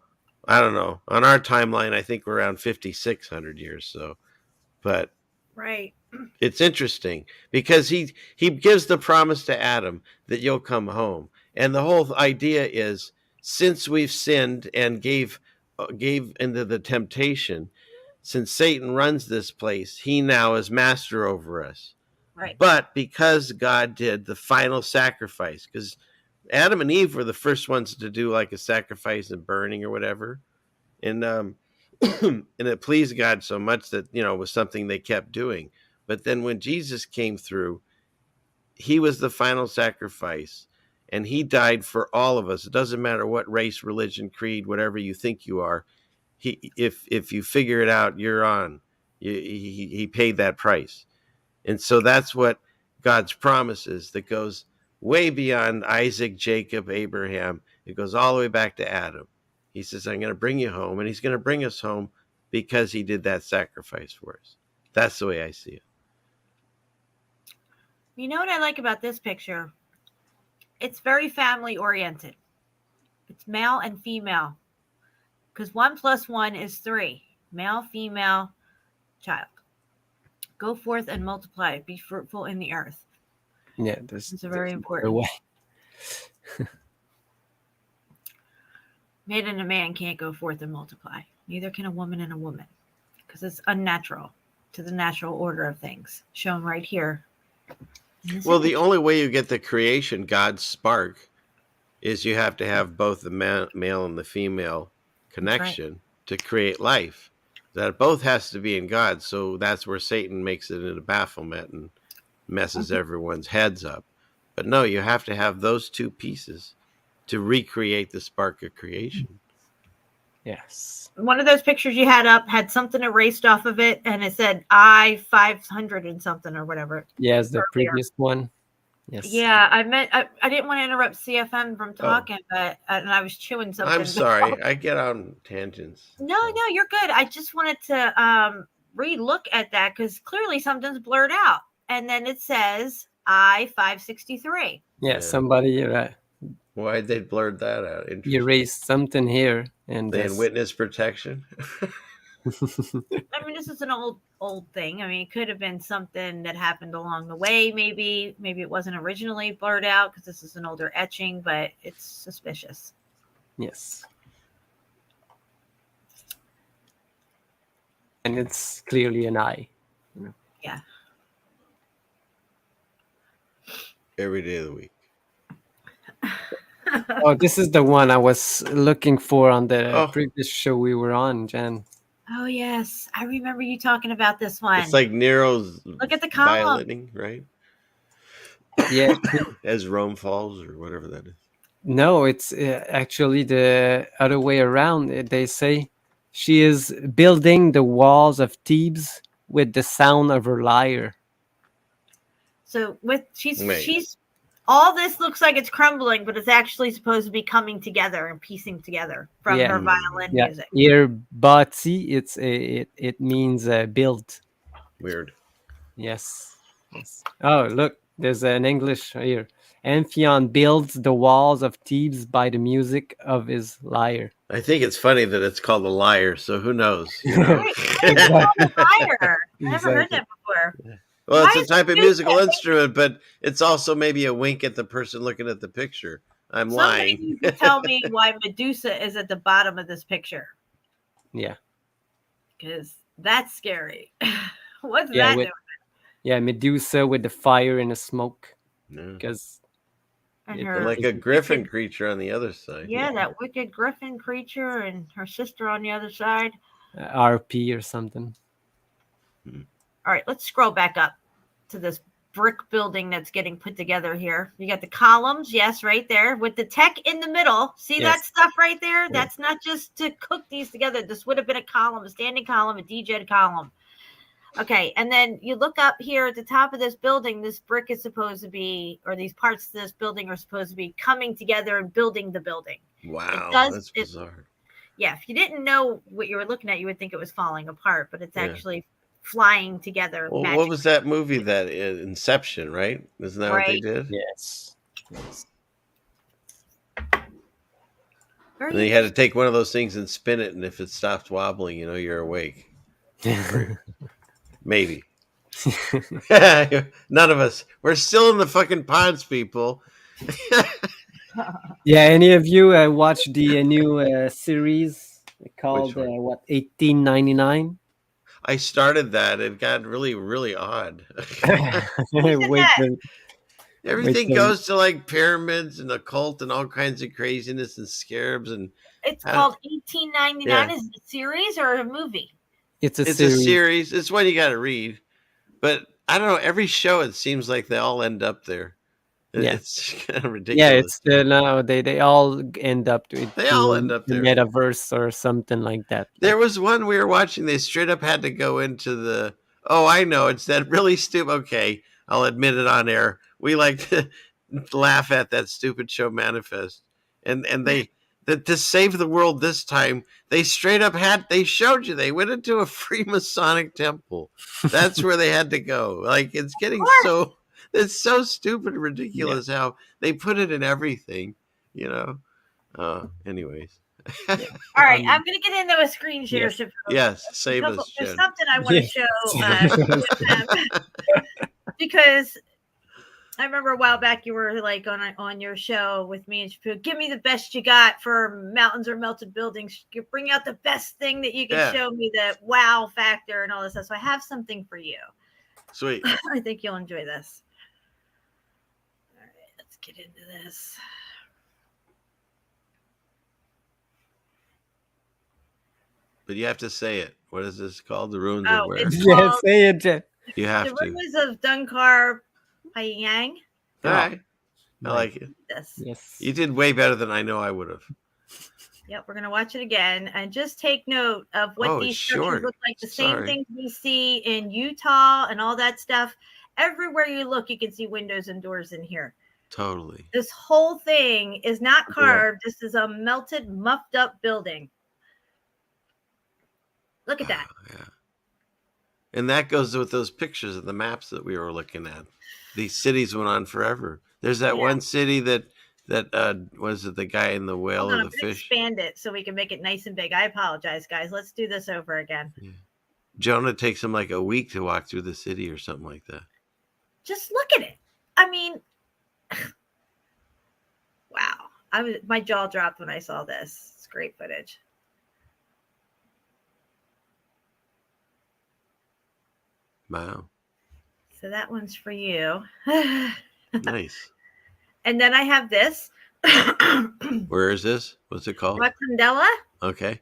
I don't know. On our timeline, I think we're around 5,600 years. So, but right, it's interesting because he gives the promise to Adam that you'll come home. And the whole idea is, since we've sinned and gave into the temptation, since Satan runs this place, he now is master over us. Right. But because God did the final sacrifice, because Adam and Eve were the first ones to do like a sacrifice and burning or whatever. And and it pleased God so much that, it was something they kept doing. But then when Jesus came through, he was the final sacrifice, and he died for all of us. It doesn't matter what race, religion, creed, whatever you think you are. If you figure it out, you're on. He paid that price. And so that's what God's promise is, that goes way beyond Isaac, Jacob, Abraham. It goes all the way back to Adam. He says, I'm going to bring you home, and he's going to bring us home because he did that sacrifice for us. That's the way I see it. You know what I like about this picture? It's very family oriented. It's male and female, because 1 + 1 is 3. Male, female, child. Go forth and multiply. Be fruitful in the earth. Yeah, it's a very important. Man and a man can't go forth and multiply. Neither can a woman and a woman, because it's unnatural to the natural order of things, shown right here. Well, the only way you get the creation, God's spark, is you have to have both the male and the female connection to create life. That both has to be in God. So that's where Satan makes it into bafflement and messes everyone's heads up. But no, you have to have those two pieces to recreate the spark of creation. Yes. One of those pictures you had up had something erased off of it, and it said I 500 and something or whatever. Yes, the previous one. Yes. Yeah, I didn't want to interrupt CFM from talking, but and I was chewing something. I'm sorry, I get on tangents. No, you're good. I just wanted to re-look at that, because clearly something's blurred out, and then it says I 563. Yeah, somebody. Why'd they blurred that out? You raised something here, and they had witness protection. I mean, this is an old thing. I mean, it could have been something that happened along the way. Maybe it wasn't originally blurred out because this is an older etching, but it's suspicious. Yes. And it's clearly an eye. Yeah. Every day of the week. Oh, this is the one I was looking for on the previous show we were on, Jen. Oh yes, I remember you talking about this one. It's like Nero's Look at the column. violining, right? Yeah. As Rome falls, or whatever that is. No, it's actually the other way around. They say she is building the walls of Thebes with the sound of her lyre. So she's Wait. all this looks like it's crumbling, but it's actually supposed to be coming together and piecing together from Yeah. her violin Yeah, music. here Batsi, it means build. Weird. Yes. Yes. Oh, look, there's an English here. Amphion builds the walls of Thebes by the music of his lyre. I think it's funny that it's called a lyre. So who knows? You know? Right, why is it called a lyre? I never heard that before. Well, Why it's a is type it of used musical that? instrument, but it's also maybe a wink at the person looking at the picture. I'm Somebody lying. needs to tell me why Medusa is at the bottom of this picture, Yeah. because that's scary. What's Yeah, that with, doing? yeah, Medusa with the fire and the smoke. No. Because And it- her Like a griffin wicked- creature on the other side. yeah, that wicked griffin creature and her sister on the other side. RP or something. All right, let's scroll back up to this brick building that's getting put together here. You got the columns, yes, right there, with the tech in the middle. See that Yes. stuff right there? That's not just to cook these together. This would have been a column, a standing column, a DJed column. Okay, and then you look up here at the top of this building. This brick is supposed to be, or these parts of this building are supposed to be coming together and building the building. Wow, that's it- bizarre. Yeah, if you didn't know what you were looking at, you would think it was falling apart, but it's Yeah. actually flying together. Well, what magically. was that movie? That Inception, right? Isn't that what they Right. did? Yes. Yes. Very And then you had to take one of those things and spin it, and if it stops wobbling, you know you're awake. Maybe. None of us. We're still in the fucking pods, people. Yeah, any of you watch the new series called Which one? 1899? I started that. It got really, really odd. Wait till- Everything Wait till- goes to like pyramids and occult and all kinds of craziness and scarabs and It's called 1899. Yeah. Is it a series or a movie? It's it's a series. It's one you got to read. But I don't know. Every show, it seems like they all end up there. Yeah. It's kind of ridiculous. Yeah, it's no, they all end up to They all to end up the there. metaverse or something like that. There was one we were watching. They straight up had to go into the. Oh, I know. It's that really stupid. Okay, I'll admit it on air. We like to laugh at that stupid show Manifest, and they that to save the world this time, they straight up they showed you they went into a Freemasonic temple. That's where they had to go. Like it's getting it's so stupid and ridiculous how they put it in everything. You know. Anyways. All right, I'm going to get into a screen share. Yes, So yes, save there's us, There's Jen. something I want to show with them. Because I remember a while back you were like on your show with me and she give me the best you got for mountains or melted buildings. You bring out the best thing that you can show me, the wow factor and all this stuff. So I have something for you. Sweet. I think you'll enjoy this. All right, let's get into this. But you have to say it. What is this called? The ruins Oh, of where? it's Yeah, called say it, Jeff. You have The to. Ruins of Dunkar Pyang. All right. I like it. This. Yes. You did way better than I know I would have. Yep, we're gonna watch it again and just take note of what Oh, these it's structures short. look like. The same Sorry. things we see in Utah and all that stuff. Everywhere you look, you can see windows and doors in here. Totally. This whole thing is not carved. This is a melted, muffed up building. Look at that. Yeah. And that goes with those pictures of the maps that we were looking at. These cities went on forever. There's that one city that was it the guy in the whale Hold on, or I'm the gonna fish? expand it so we can make it nice and big. I apologize, guys. Let's do this over again. Jonah takes him like a week to walk through the city or something like that. Just look at it. I mean, wow. My jaw dropped when I saw this. It's great footage. Wow. So that one's for you. Nice. And then I have this. Where is this? What's it called? Rotundella. Okay.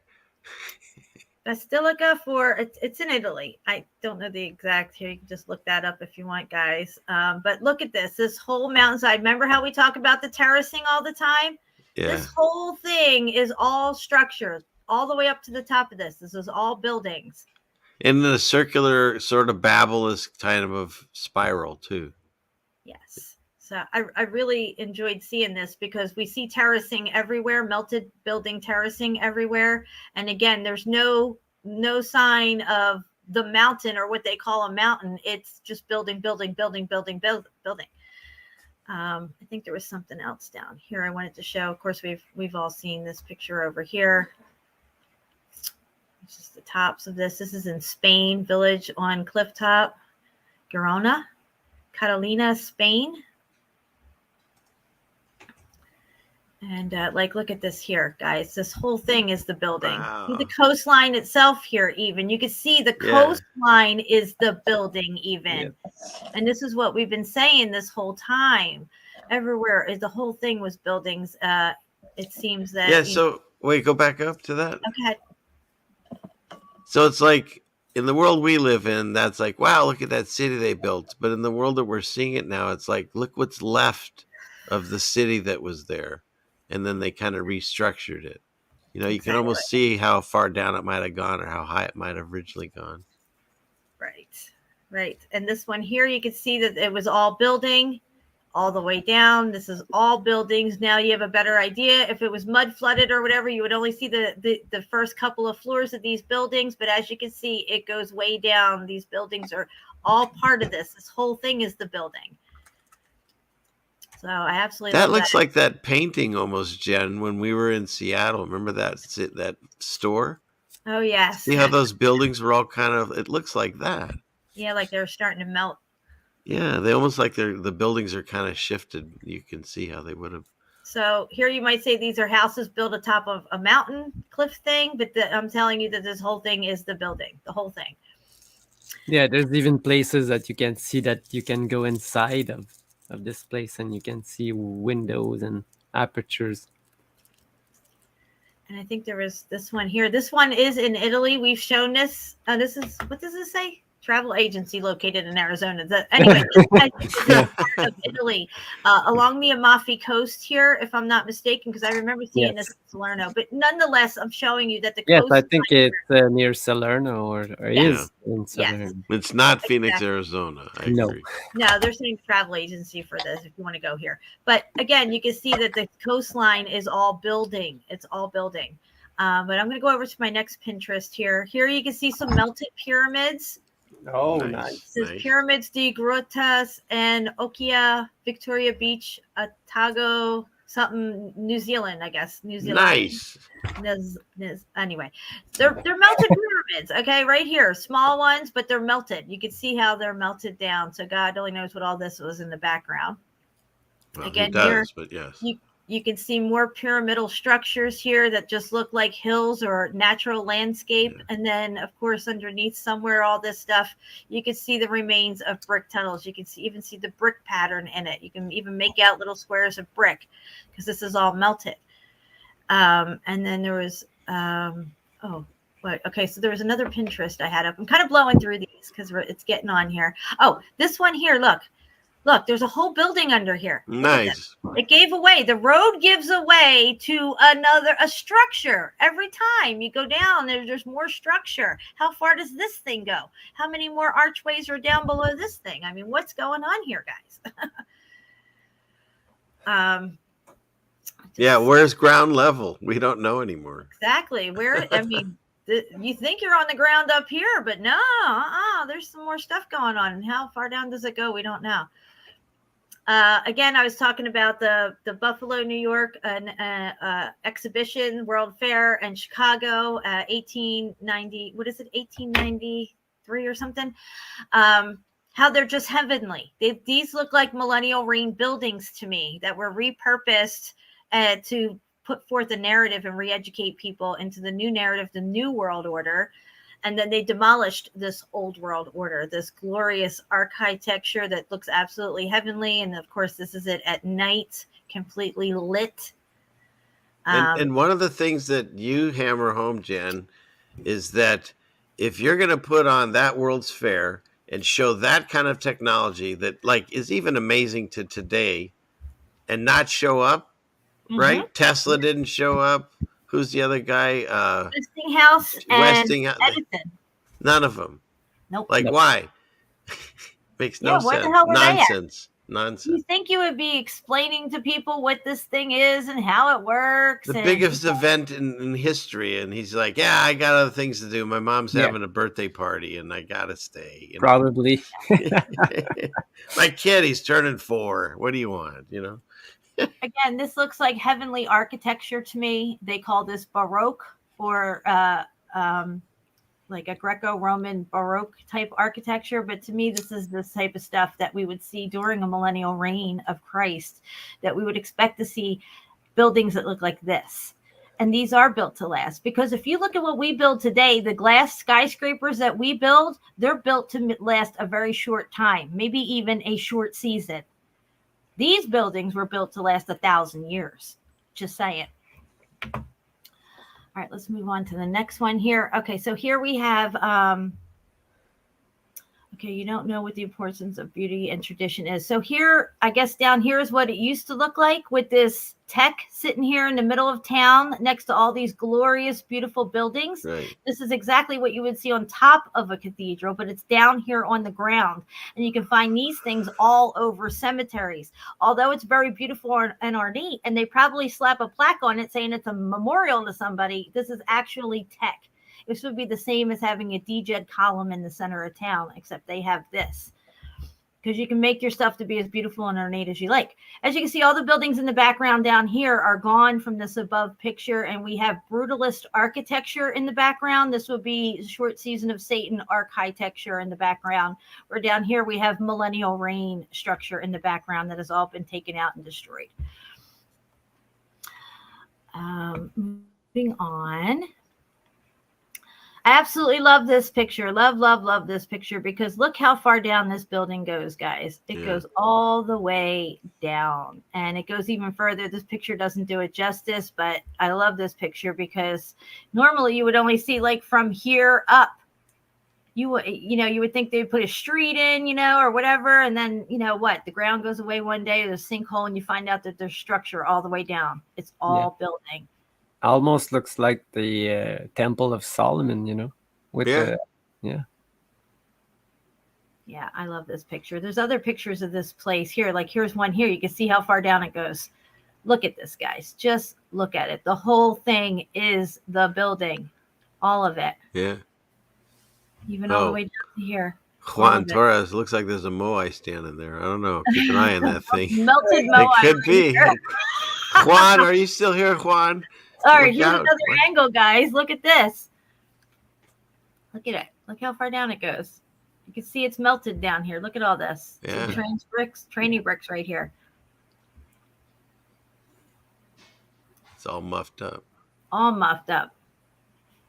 Basilica it's in Italy. I don't know the exact here. You can just look that up if you want, guys. But look at this whole mountainside. Remember how we talk about the terracing all the time? Yeah. This whole thing is all structures, all the way up to the top of this. This is all buildings. And the circular sort of babble is kind of a spiral too. Yes. So I really enjoyed seeing this because we see terracing everywhere, melted building terracing everywhere. And again, there's no sign of the mountain or what they call a mountain. It's just building. I think there was something else down here I wanted to show. Of course, we've all seen this picture over here. It's just the tops of this. This is in Spain, village on clifftop, Girona, Catalina, Spain. And look at this here, guys. This whole thing is the building. Wow. The coastline itself here, even. You can see the coastline is the building, even. Yeah. And this is what we've been saying this whole time. Everywhere is the whole thing was buildings. It seems that. Yeah. So wait, go back up to that. Okay. So it's like in the world we live in, that's like, wow, look at that city they built. But in the world that we're seeing it now, it's like, look what's left of the city that was there. And then they kind of restructured it. You know, you can almost see how far down it might have gone or how high it might have originally gone. Right. And this one here, you can see that it was all building all the way down. This is all buildings. Now you have a better idea. If it was mud flooded or whatever, you would only see the first couple of floors of these buildings. But as you can see, it goes way down. These buildings are all part of this. This whole thing is the building. So I absolutely that looks like that painting almost, Jen, when we were in Seattle. Remember that store? Oh, yes. See how those buildings were all kind of, it looks like that. Yeah, like they're starting to melt. Yeah, they almost like the buildings are kind of shifted. You can see how they would have. So here you might say these are houses built atop of a mountain cliff thing, but I'm telling you that this whole thing is the building, the whole thing. Yeah, there's even places that you can see that you can go inside of this place and you can see windows and apertures. And I think there was this one here. This one is in Italy. We've shown this. This is, what does this say? Travel agency located in Arizona. Anyway, this is part of Italy, along the Amalfi Coast here, if I'm not mistaken, because I remember seeing this in Salerno. But nonetheless, I'm showing you that the coast. Yes, I think it's near Salerno or is in Salerno. Yes. It's not Phoenix, Arizona. I agree. No, they're saying travel agency for this if you want to go here. But again, you can see that the coastline is all building. It's all building. But I'm going to go over to my next Pinterest here. Here you can see some melted pyramids. Oh, nice. This is Pyramids de Grotas and Okia, Victoria Beach, Otago, something, New Zealand, I guess. New Zealand. Nice. Anyway, they're melted pyramids, okay, right here. Small ones, but they're melted. You can see how they're melted down. So God only knows what all this was in the background. Well, again, here, but yes. You can see more pyramidal structures here that just look like hills or natural landscape. Yeah. And then, of course, underneath somewhere, all this stuff, you can see the remains of brick tunnels. You can even see the brick pattern in it. You can even make out little squares of brick because this is all melted. And then there was, okay, so there was another Pinterest I had up. I'm kind of blowing through these because it's getting on here. Oh, this one here, look, there's a whole building under here. Nice. It gave away. The road gives away to a structure. Every time you go down, there's more structure. How far does this thing go? How many more archways are down below this thing? I mean, what's going on here, guys? Yeah, where's ground level? We don't know anymore. Exactly. Where, I mean, you think you're on the ground up here, but no, there's some more stuff going on. And how far down does it go? We don't know. Again, I was talking about the Buffalo, New York exhibition, World Fair, and Chicago, 1890. What is it? 1893 or something. How they're just heavenly. These look like millennial reign buildings to me that were repurposed to put forth a narrative and re-educate people into the new narrative, the new world order. And then they demolished this old world order, this glorious architecture that looks absolutely heavenly. And of course, this is it at night, completely lit. And one of the things that you hammer home, Jen, is that if you're going to put on that World's Fair and show that kind of technology that like is even amazing to today and not show up, right? Tesla didn't show up. Who's the other guy? Westinghouse and Edison. None of them. Nope. Like, why? Makes no where sense. the hell were Nonsense. they at? Nonsense. You think you would be explaining to people what this thing is and how it works? The biggest event in history, and he's like, "Yeah, I got other things to do. My mom's having a birthday party, and I gotta stay." You know? Probably. My kid, he's turning 4. What do you want? You know. Again, this looks like heavenly architecture to me. They call this Baroque or like a Greco-Roman Baroque type architecture. But to me, this is this type of stuff that we would see during a millennial reign of Christ, that we would expect to see buildings that look like this. And these are built to last, because if you look at what we build today, the glass skyscrapers that we build, they're built to last a very short time, maybe even a short season. These buildings were built to last 1,000 years. Just saying. All right, let's move on to the next one here. Okay, so here we have, okay, you don't know what the importance of beauty and tradition is. So here, I guess down here is what it used to look like with this tech sitting here in the middle of town next to all these glorious, beautiful buildings. Right. This is exactly what you would see on top of a cathedral, but it's down here on the ground. And you can find these things all over cemeteries. Although it's very beautiful and ornate, and they probably slap a plaque on it saying it's a memorial to somebody, this is actually tech. This would be the same as having a DJed column in the center of town, except they have this. Because you can make your stuff to be as beautiful and ornate as you like. As you can see, all the buildings in the background down here are gone from this above picture, and we have brutalist architecture in the background. This would be Short Season of Satan architecture in the background. Where down here we have millennial reign structure in the background that has all been taken out and destroyed. Moving on. I absolutely love this picture. Love this picture, because look how far down this building goes, guys. It goes all the way down, and it goes even further. This picture doesn't do it justice, but I love this picture because normally you would only see like from here up. You would think they'd put a street in, or whatever, and then what? The ground goes away one day, there's a sinkhole, and you find out that there's structure all the way down. It's all building. Almost looks like the Temple of Solomon, with Yeah, I love this picture. There's other pictures of this place here. Like here's one here. You can see how far down it goes. Look at this, guys. Just look at it. The whole thing is the building. All of it. Yeah. Even all the way down to here. Juan Torres, looks like there's a moai standing there. I don't know. Keep an eye on that thing. Melted moai. It could be. Juan, are you still here, Juan? All right, here's another angle, guys. Look at this. Look at it. Look how far down it goes. You can see it's melted down here. Look at all this. Yeah. Trainy bricks right here. It's all muffed up. All muffed up.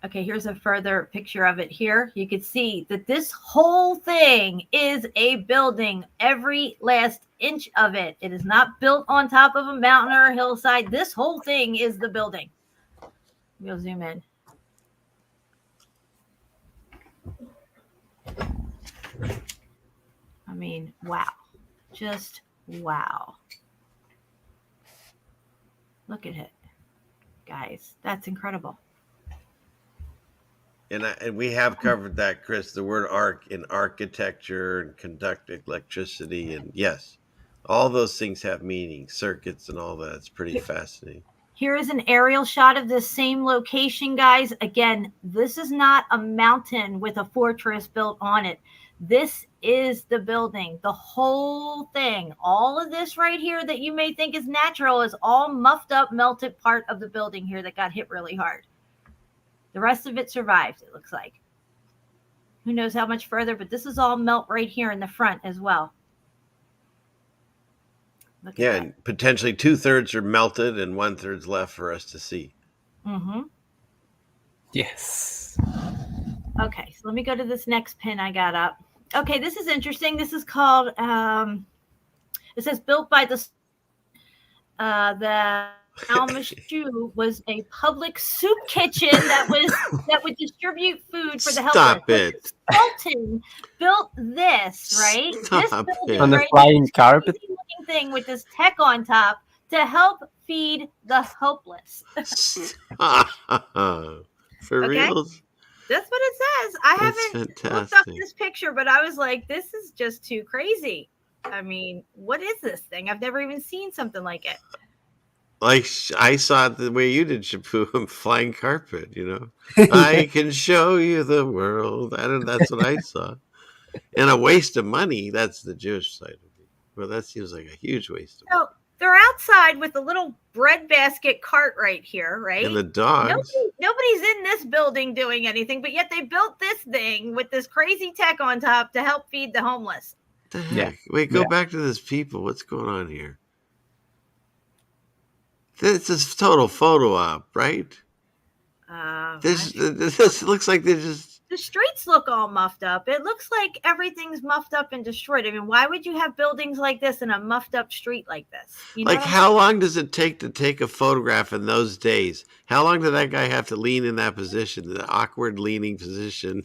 Okay, here's a further picture of it here. You can see that this whole thing is a building. Every last inch of it. It is not built on top of a mountain or a hillside. This whole thing is the building. We'll zoom in. I mean, wow. Just wow. Look at it. Guys, that's incredible. And we have covered that, Chris, the word arc in architecture and conductive electricity. And yes, all those things have meaning, circuits and all that. It's pretty fascinating. Here is an aerial shot of this same location, guys. Again, this is not a mountain with a fortress built on it. This is the building, the whole thing. All of this right here that you may think is natural is all muffed up, melted part of the building here that got hit really hard. The rest of it survived, it looks like. Who knows how much further, but this is all melt right here in the front as well. Yeah, and potentially 2/3 are melted and 1/3 left for us to see. Mm-hmm. Yes. Okay, so let me go to this next pin I got up. Okay, this is interesting. This is called, it says built by the Al-Mashu was a public soup kitchen that would distribute food for the helpless. Stop it. The Sultan built this, right? This Stop building On the right flying this carpet. crazy-looking thing with this tech on top to help feed the helpless. For Okay. reals? That's what it says. I That's haven't looked up fantastic. this picture, but I was like, this is just too crazy. I mean, what is this thing? I've never even seen something like it. Like I saw it the way you did, Shapu, flying carpet, you know. I can show you the world. That's what I saw. And a waste of money. That's the Jewish side of it. Well, that seems like a huge waste of money. So they're outside with a little breadbasket cart right here, right? And the dogs. Nobody's in this building doing anything, but yet they built this thing with this crazy tech on top to help feed the homeless. What the heck? Wait, go back to this people. What's going on here? This is total photo op, right? This looks like they're just... The streets look all muffed up. It looks like everything's muffed up and destroyed. I mean, why would you have buildings like this in a muffed up street like this? You know like, how long does it take to take a photograph in those days? How long did that guy have to lean in that position, the awkward leaning position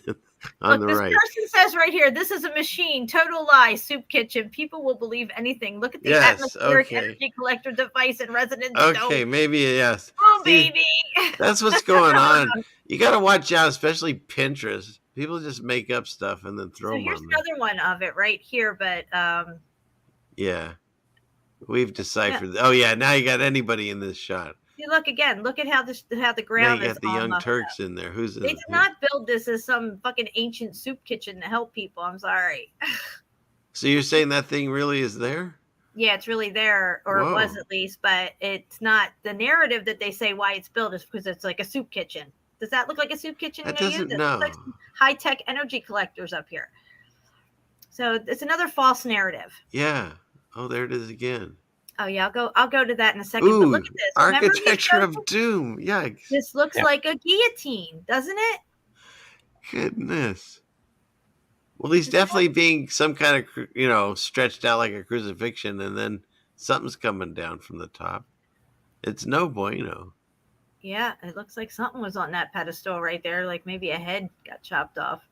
on the right? This person says right here, this is a machine. Total lie. Soup kitchen. People will believe anything. Look at the atmospheric energy collector device and residence dome. Okay, maybe yes. Oh, baby. That's what's going on. You got to watch out, especially Pinterest. People just make up stuff and then throw them on there. So here's another one of it right here, but yeah, we've deciphered. Oh yeah, now you got anybody in this shot. See, look again. Look at how the ground now you is. got the Young Turks in there. Who's in They did not build this as some fucking ancient soup kitchen to help people. I'm sorry. So you're saying that thing really is there? Yeah, it's really there, or it was at least, but it's not. The narrative that they say why it's built is because it's like a soup kitchen. Does that look like a soup kitchen? That doesn't know. Like high-tech energy collectors up here. So it's another false narrative. Yeah. Oh, there it is again. Oh yeah, I'll go to that in a second. Ooh, but look at this. Architecture of Doom. Yikes. This looks like a guillotine, doesn't it? Goodness. Well, he's definitely being some kind of, stretched out like a crucifixion, and then something's coming down from the top. It's no bueno. Yeah, it looks like something was on that pedestal right there, like maybe a head got chopped off.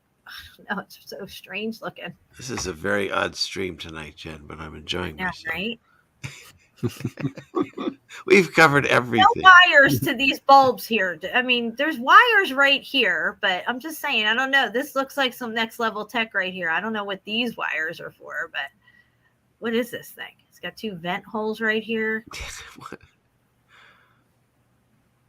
No, it's so strange looking. This is a very odd stream tonight, Jen, but I'm enjoying myself. Right? We've covered everything. No wires to these bulbs here. I mean, there's wires right here, but I'm just saying, I don't know. This looks like some next level tech right here. I don't know what these wires are for, but what is this thing? It's got 2 vent holes right here.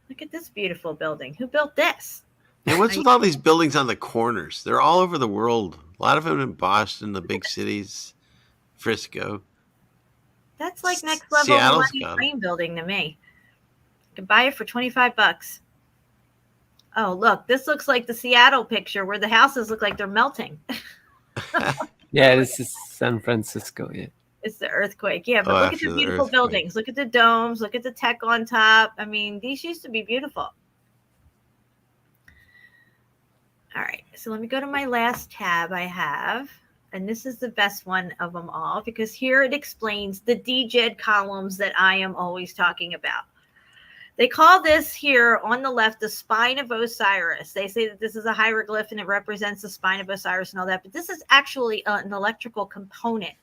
Look at this beautiful building. Who built this? And what's with all these buildings on the corners? They're all over the world. A lot of them in Boston, the big cities, Frisco. That's like next level Seattle's Millennium Green building to me. You can buy it for $25. Oh, look, this looks like the Seattle picture where the houses look like they're melting. Yeah, this is San Francisco. Yeah. It's the earthquake. Yeah, but look at the beautiful buildings. Look at the domes. Look at the tech on top. I mean, these used to be beautiful. All right, so let me go to my last tab I have. And this is the best one of them all because here it explains the DJED columns that I am always talking about. They call this here on the left the spine of Osiris. They say that this is a hieroglyph and it represents the spine of Osiris and all that. But this is actually an electrical component.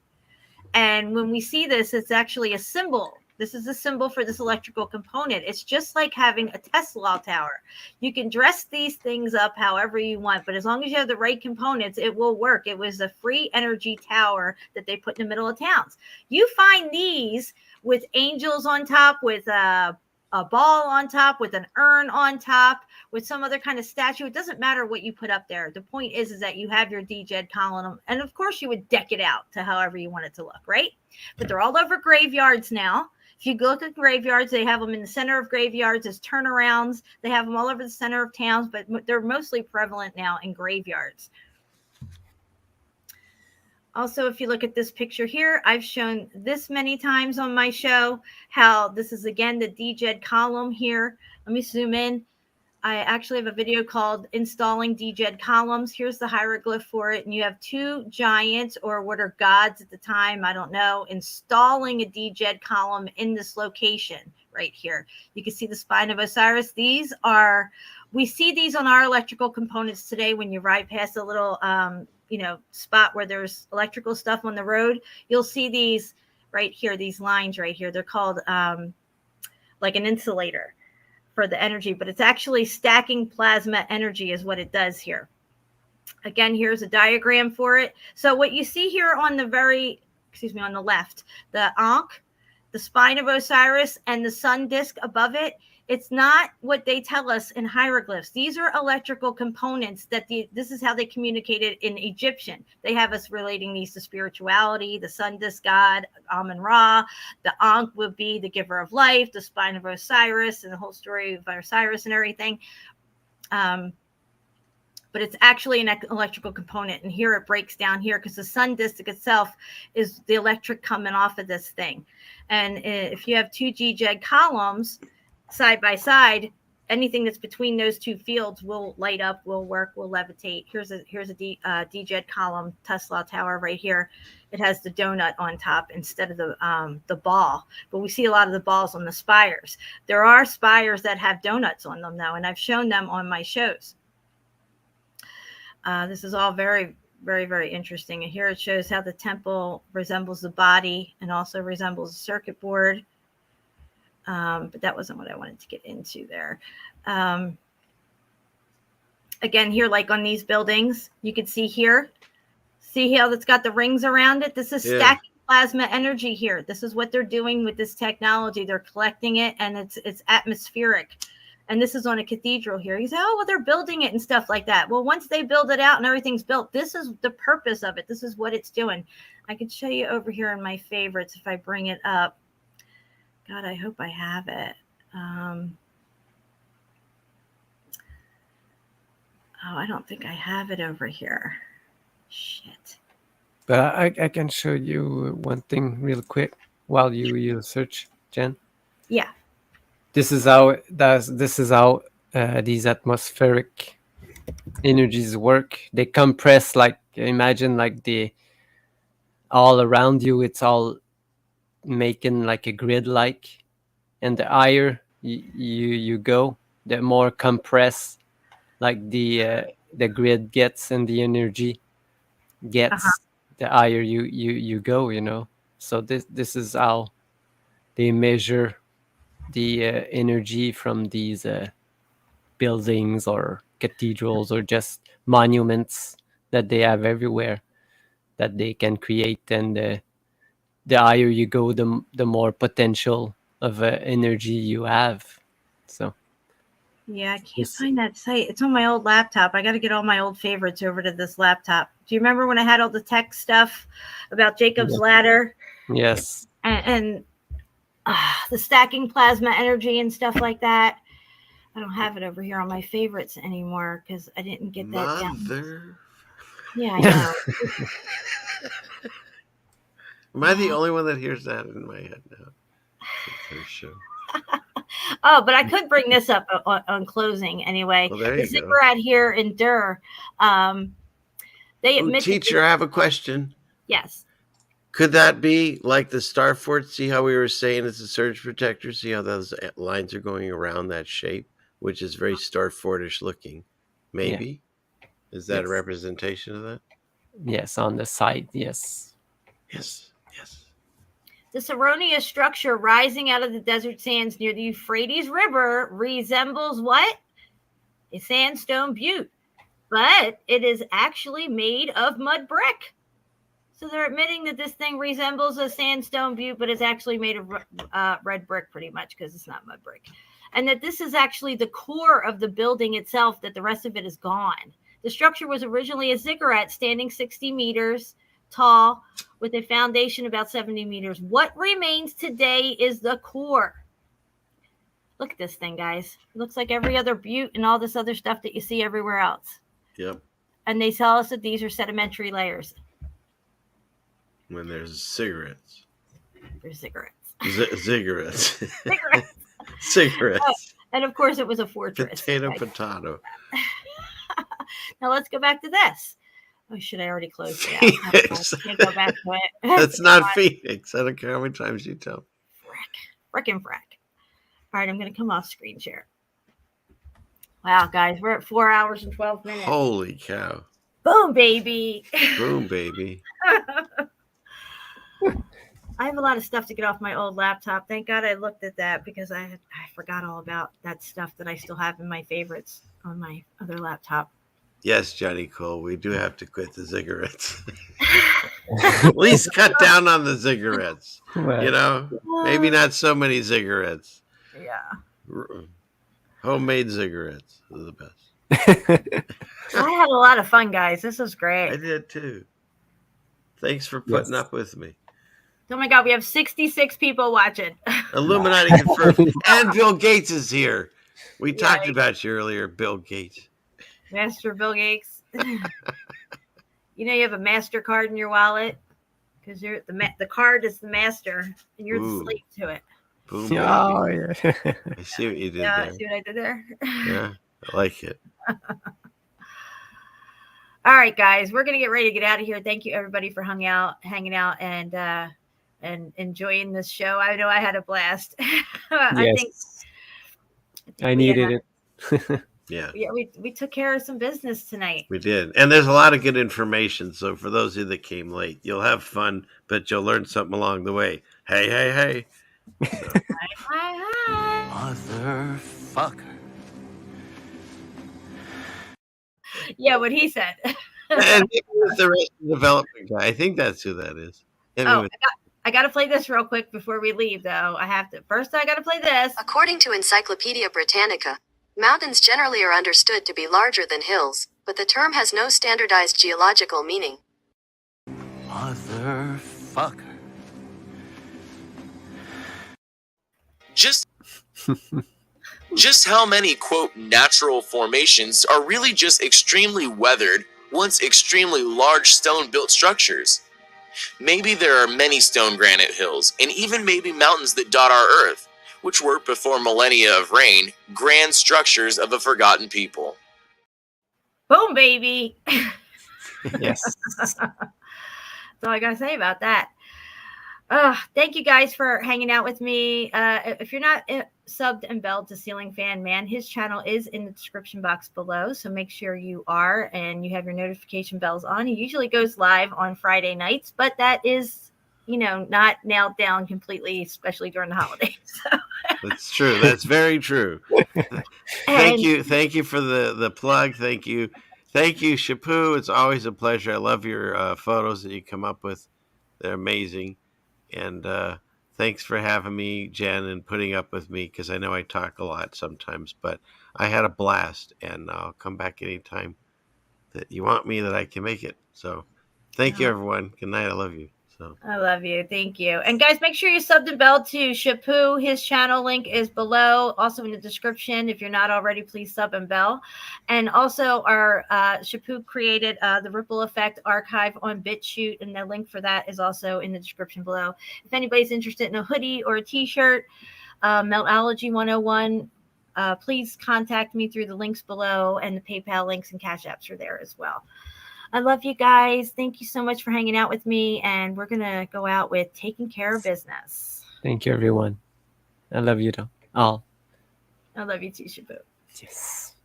And when we see this, it's actually a symbol. This is a symbol for this electrical component. It's just like having a Tesla tower. You can dress these things up however you want, but as long as you have the right components, it will work. It was a free energy tower that they put in the middle of towns. You find these with angels on top, with a ball on top, with an urn on top, with some other kind of statue. It doesn't matter what you put up there. The point is that you have your DJED column, and of course you would deck it out to however you want it to look, right? But they're all over graveyards now. If you look at graveyards, they have them in the center of graveyards as turnarounds. They have them all over the center of towns, but they're mostly prevalent now in graveyards. Also, if you look at this picture here, I've shown this many times on my show, how this is, again, the DJED column here. Let me zoom in. I actually have a video called Installing DJED Columns. Here's the hieroglyph for it. And you have 2 giants, or what are gods at the time, I don't know, installing a DJED column in this location, right here. You can see the spine of Osiris. We see these on our electrical components today. When you ride past a little, spot where there's electrical stuff on the road, you'll see these right here, these lines right here. They're called like an insulator for the energy, but it's actually stacking plasma energy is what it does here. Again, here's a diagram for it. So what you see here on the on the left, the Ankh, the spine of Osiris, and the sun disk above it, it's not what they tell us in hieroglyphs. These are electrical components this is how they communicated in Egyptian. They have us relating these to spirituality, the sun disk god, Amun-Ra. The Ankh would be the giver of life, the spine of Osiris, and the whole story of Osiris and everything. But it's actually an electrical component. And here it breaks down here because the sun disk itself is the electric coming off of this thing. And if you have two GJ columns side by side, anything that's between those two fields will light up, will work, will levitate. Here's a DJed column, Tesla tower right here. It has the donut on top instead of the ball. But we see a lot of the balls on the spires. There are spires that have donuts on them though, and I've shown them on my shows. This is all very, very, very interesting. And here it shows how the temple resembles the body and also resembles a circuit board. But that wasn't what I wanted to get into there. Again, here, like on these buildings, you can see here, see how it's got the rings around it? This is stacking plasma energy here. This is what they're doing with this technology. They're collecting it, and it's atmospheric. And this is on a cathedral here. You say, oh, well, they're building it and stuff like that. Well, once they build it out and everything's built, this is the purpose of it. This is what it's doing. I could show you over here in my favorites if I bring it up. God, I hope I have it. I don't think I have it over here. Shit. But I can show you one thing real quick while you search, Jen. Yeah. This is how these atmospheric energies work. They compress, like, imagine like all around you, it's all making like a grid like, and the higher you go, the more compressed like the grid gets and the energy gets, the higher you go, So this is how they measure the energy from these buildings or cathedrals or just monuments that they have everywhere that they can create. And the higher you go, the more potential of energy you have. So yeah, I can't find that site. It's on my old laptop. I got to get all my old favorites over to this laptop. Do you remember when I had all the tech stuff about Jacob's ladder? Yes. And the stacking plasma energy and stuff like that. I don't have it over here on my favorites anymore because I didn't get that down. Yeah, I know. Am I the only one that hears that in my head now? Show. Oh, but I could bring this up on closing anyway. Well, there the you go. ziggurat here in Dur. They admit teacher, I have a question. Yes. Could that be like the star fort? See how we were saying it's a surge protector? See how those lines are going around that shape, which is very star fortish looking? Maybe. Yeah. Is that a representation of that? Yes, on the side, yes. Yes. This erroneous structure rising out of the desert sands near the Euphrates River resembles what? A sandstone butte. But it is actually made of mud brick. So they're admitting that this thing resembles a sandstone butte, but it's actually made of red brick pretty much because it's not mud brick. And that this is actually the core of the building itself, that the rest of it is gone. The structure was originally a ziggurat standing 60 meters tall with a foundation about 70 meters. What remains today is the core. Look at this thing, guys. It looks like every other butte and all this other stuff that you see everywhere else. Yep. And they tell us that these are sedimentary layers. When there's cigarettes. There's cigarettes. Cigarettes. Cigarettes. Cigarettes. Oh, and of course, it was a fortress. Potato. Now let's go back to this. Oh, should I already close it out? Phoenix. I can't go back to it. That's not Phoenix. I don't care how many times you tell. Frickin' frack. All right, I'm going to come off screen share. Wow, guys, we're at 4 hours and 12 minutes. Holy cow. Boom, baby. Boom, baby. I have a lot of stuff to get off my old laptop. Thank God I looked at that because I forgot all about that stuff that I still have in my favorites on my other laptop. Yes, Johnny Cole, we do have to quit the cigarettes. At least cut down on the cigarettes. Well, you know, maybe not so many cigarettes. Yeah. Homemade cigarettes are the best. I had a lot of fun, guys. This was great. I did too. Thanks for putting up with me. Oh my God, we have 66 people watching. Illuminati confirmed. And Bill Gates is here. We talked about you earlier, Bill Gates. Master Bill Gates. You know you have a MasterCard in your wallet because you're the card is the master and you're the slave to it. Boom, oh yeah. I see what you did Yeah, there. see what I did there? Yeah, I like it. All right, guys, we're gonna get ready to get out of here. Thank you everybody for hanging out and enjoying this show. I know I had a blast. I think I needed it. Yeah, we took care of some business tonight. We did. And there's a lot of good information. So for those of you that came late, you'll have fun, but you'll learn something along the way. Hey, hey, hey. So. Hi. Motherfucker. Yeah, what he said. And the rest of the development guy. I think that's who that is. Anyway. I got to play this real quick before we leave, though. I got to play this. According to Encyclopedia Britannica, mountains generally are understood to be larger than hills, but the term has no standardized geological meaning. Motherfucker. Just how many, quote, natural formations are really just extremely weathered, once extremely large stone-built structures? Maybe there are many stone granite hills, and even maybe mountains that dot our earth, which were, before millennia of rain, grand structures of a forgotten people. Boom, baby. Yes. That's all I got to say about that. Thank you guys for hanging out with me. If you're not subbed and belled to Ceiling Fan Man, his channel is in the description box below. So make sure you are and you have your notification bells on. He usually goes live on Friday nights, but that is, not nailed down completely, especially during the holidays. So. That's true. That's very true. Thank you for the plug. Thank you, Shapu. It's always a pleasure. I love your photos that you come up with. They're amazing. And thanks for having me, Jen, and putting up with me, because I know I talk a lot sometimes, but I had a blast, and I'll come back anytime that you want me, that I can make it. So thank you, everyone. Good night. I love you. So I love you. Thank you. And guys, make sure you subbed and bell to Shapu. His channel link is below, also in the description. If you're not already, please sub and bell. And also our Shapu created the Ripple Effect archive on BitChute, and the link for that is also in the description below. If anybody's interested in a hoodie or a t-shirt, Meltology 101, please contact me through the links below, and the PayPal links and Cash Apps are there as well. I love you guys. Thank you so much for hanging out with me. And we're going to go out with Taking Care of Business. Thank you, everyone. I love you all. I love you too, Shabu. Yes.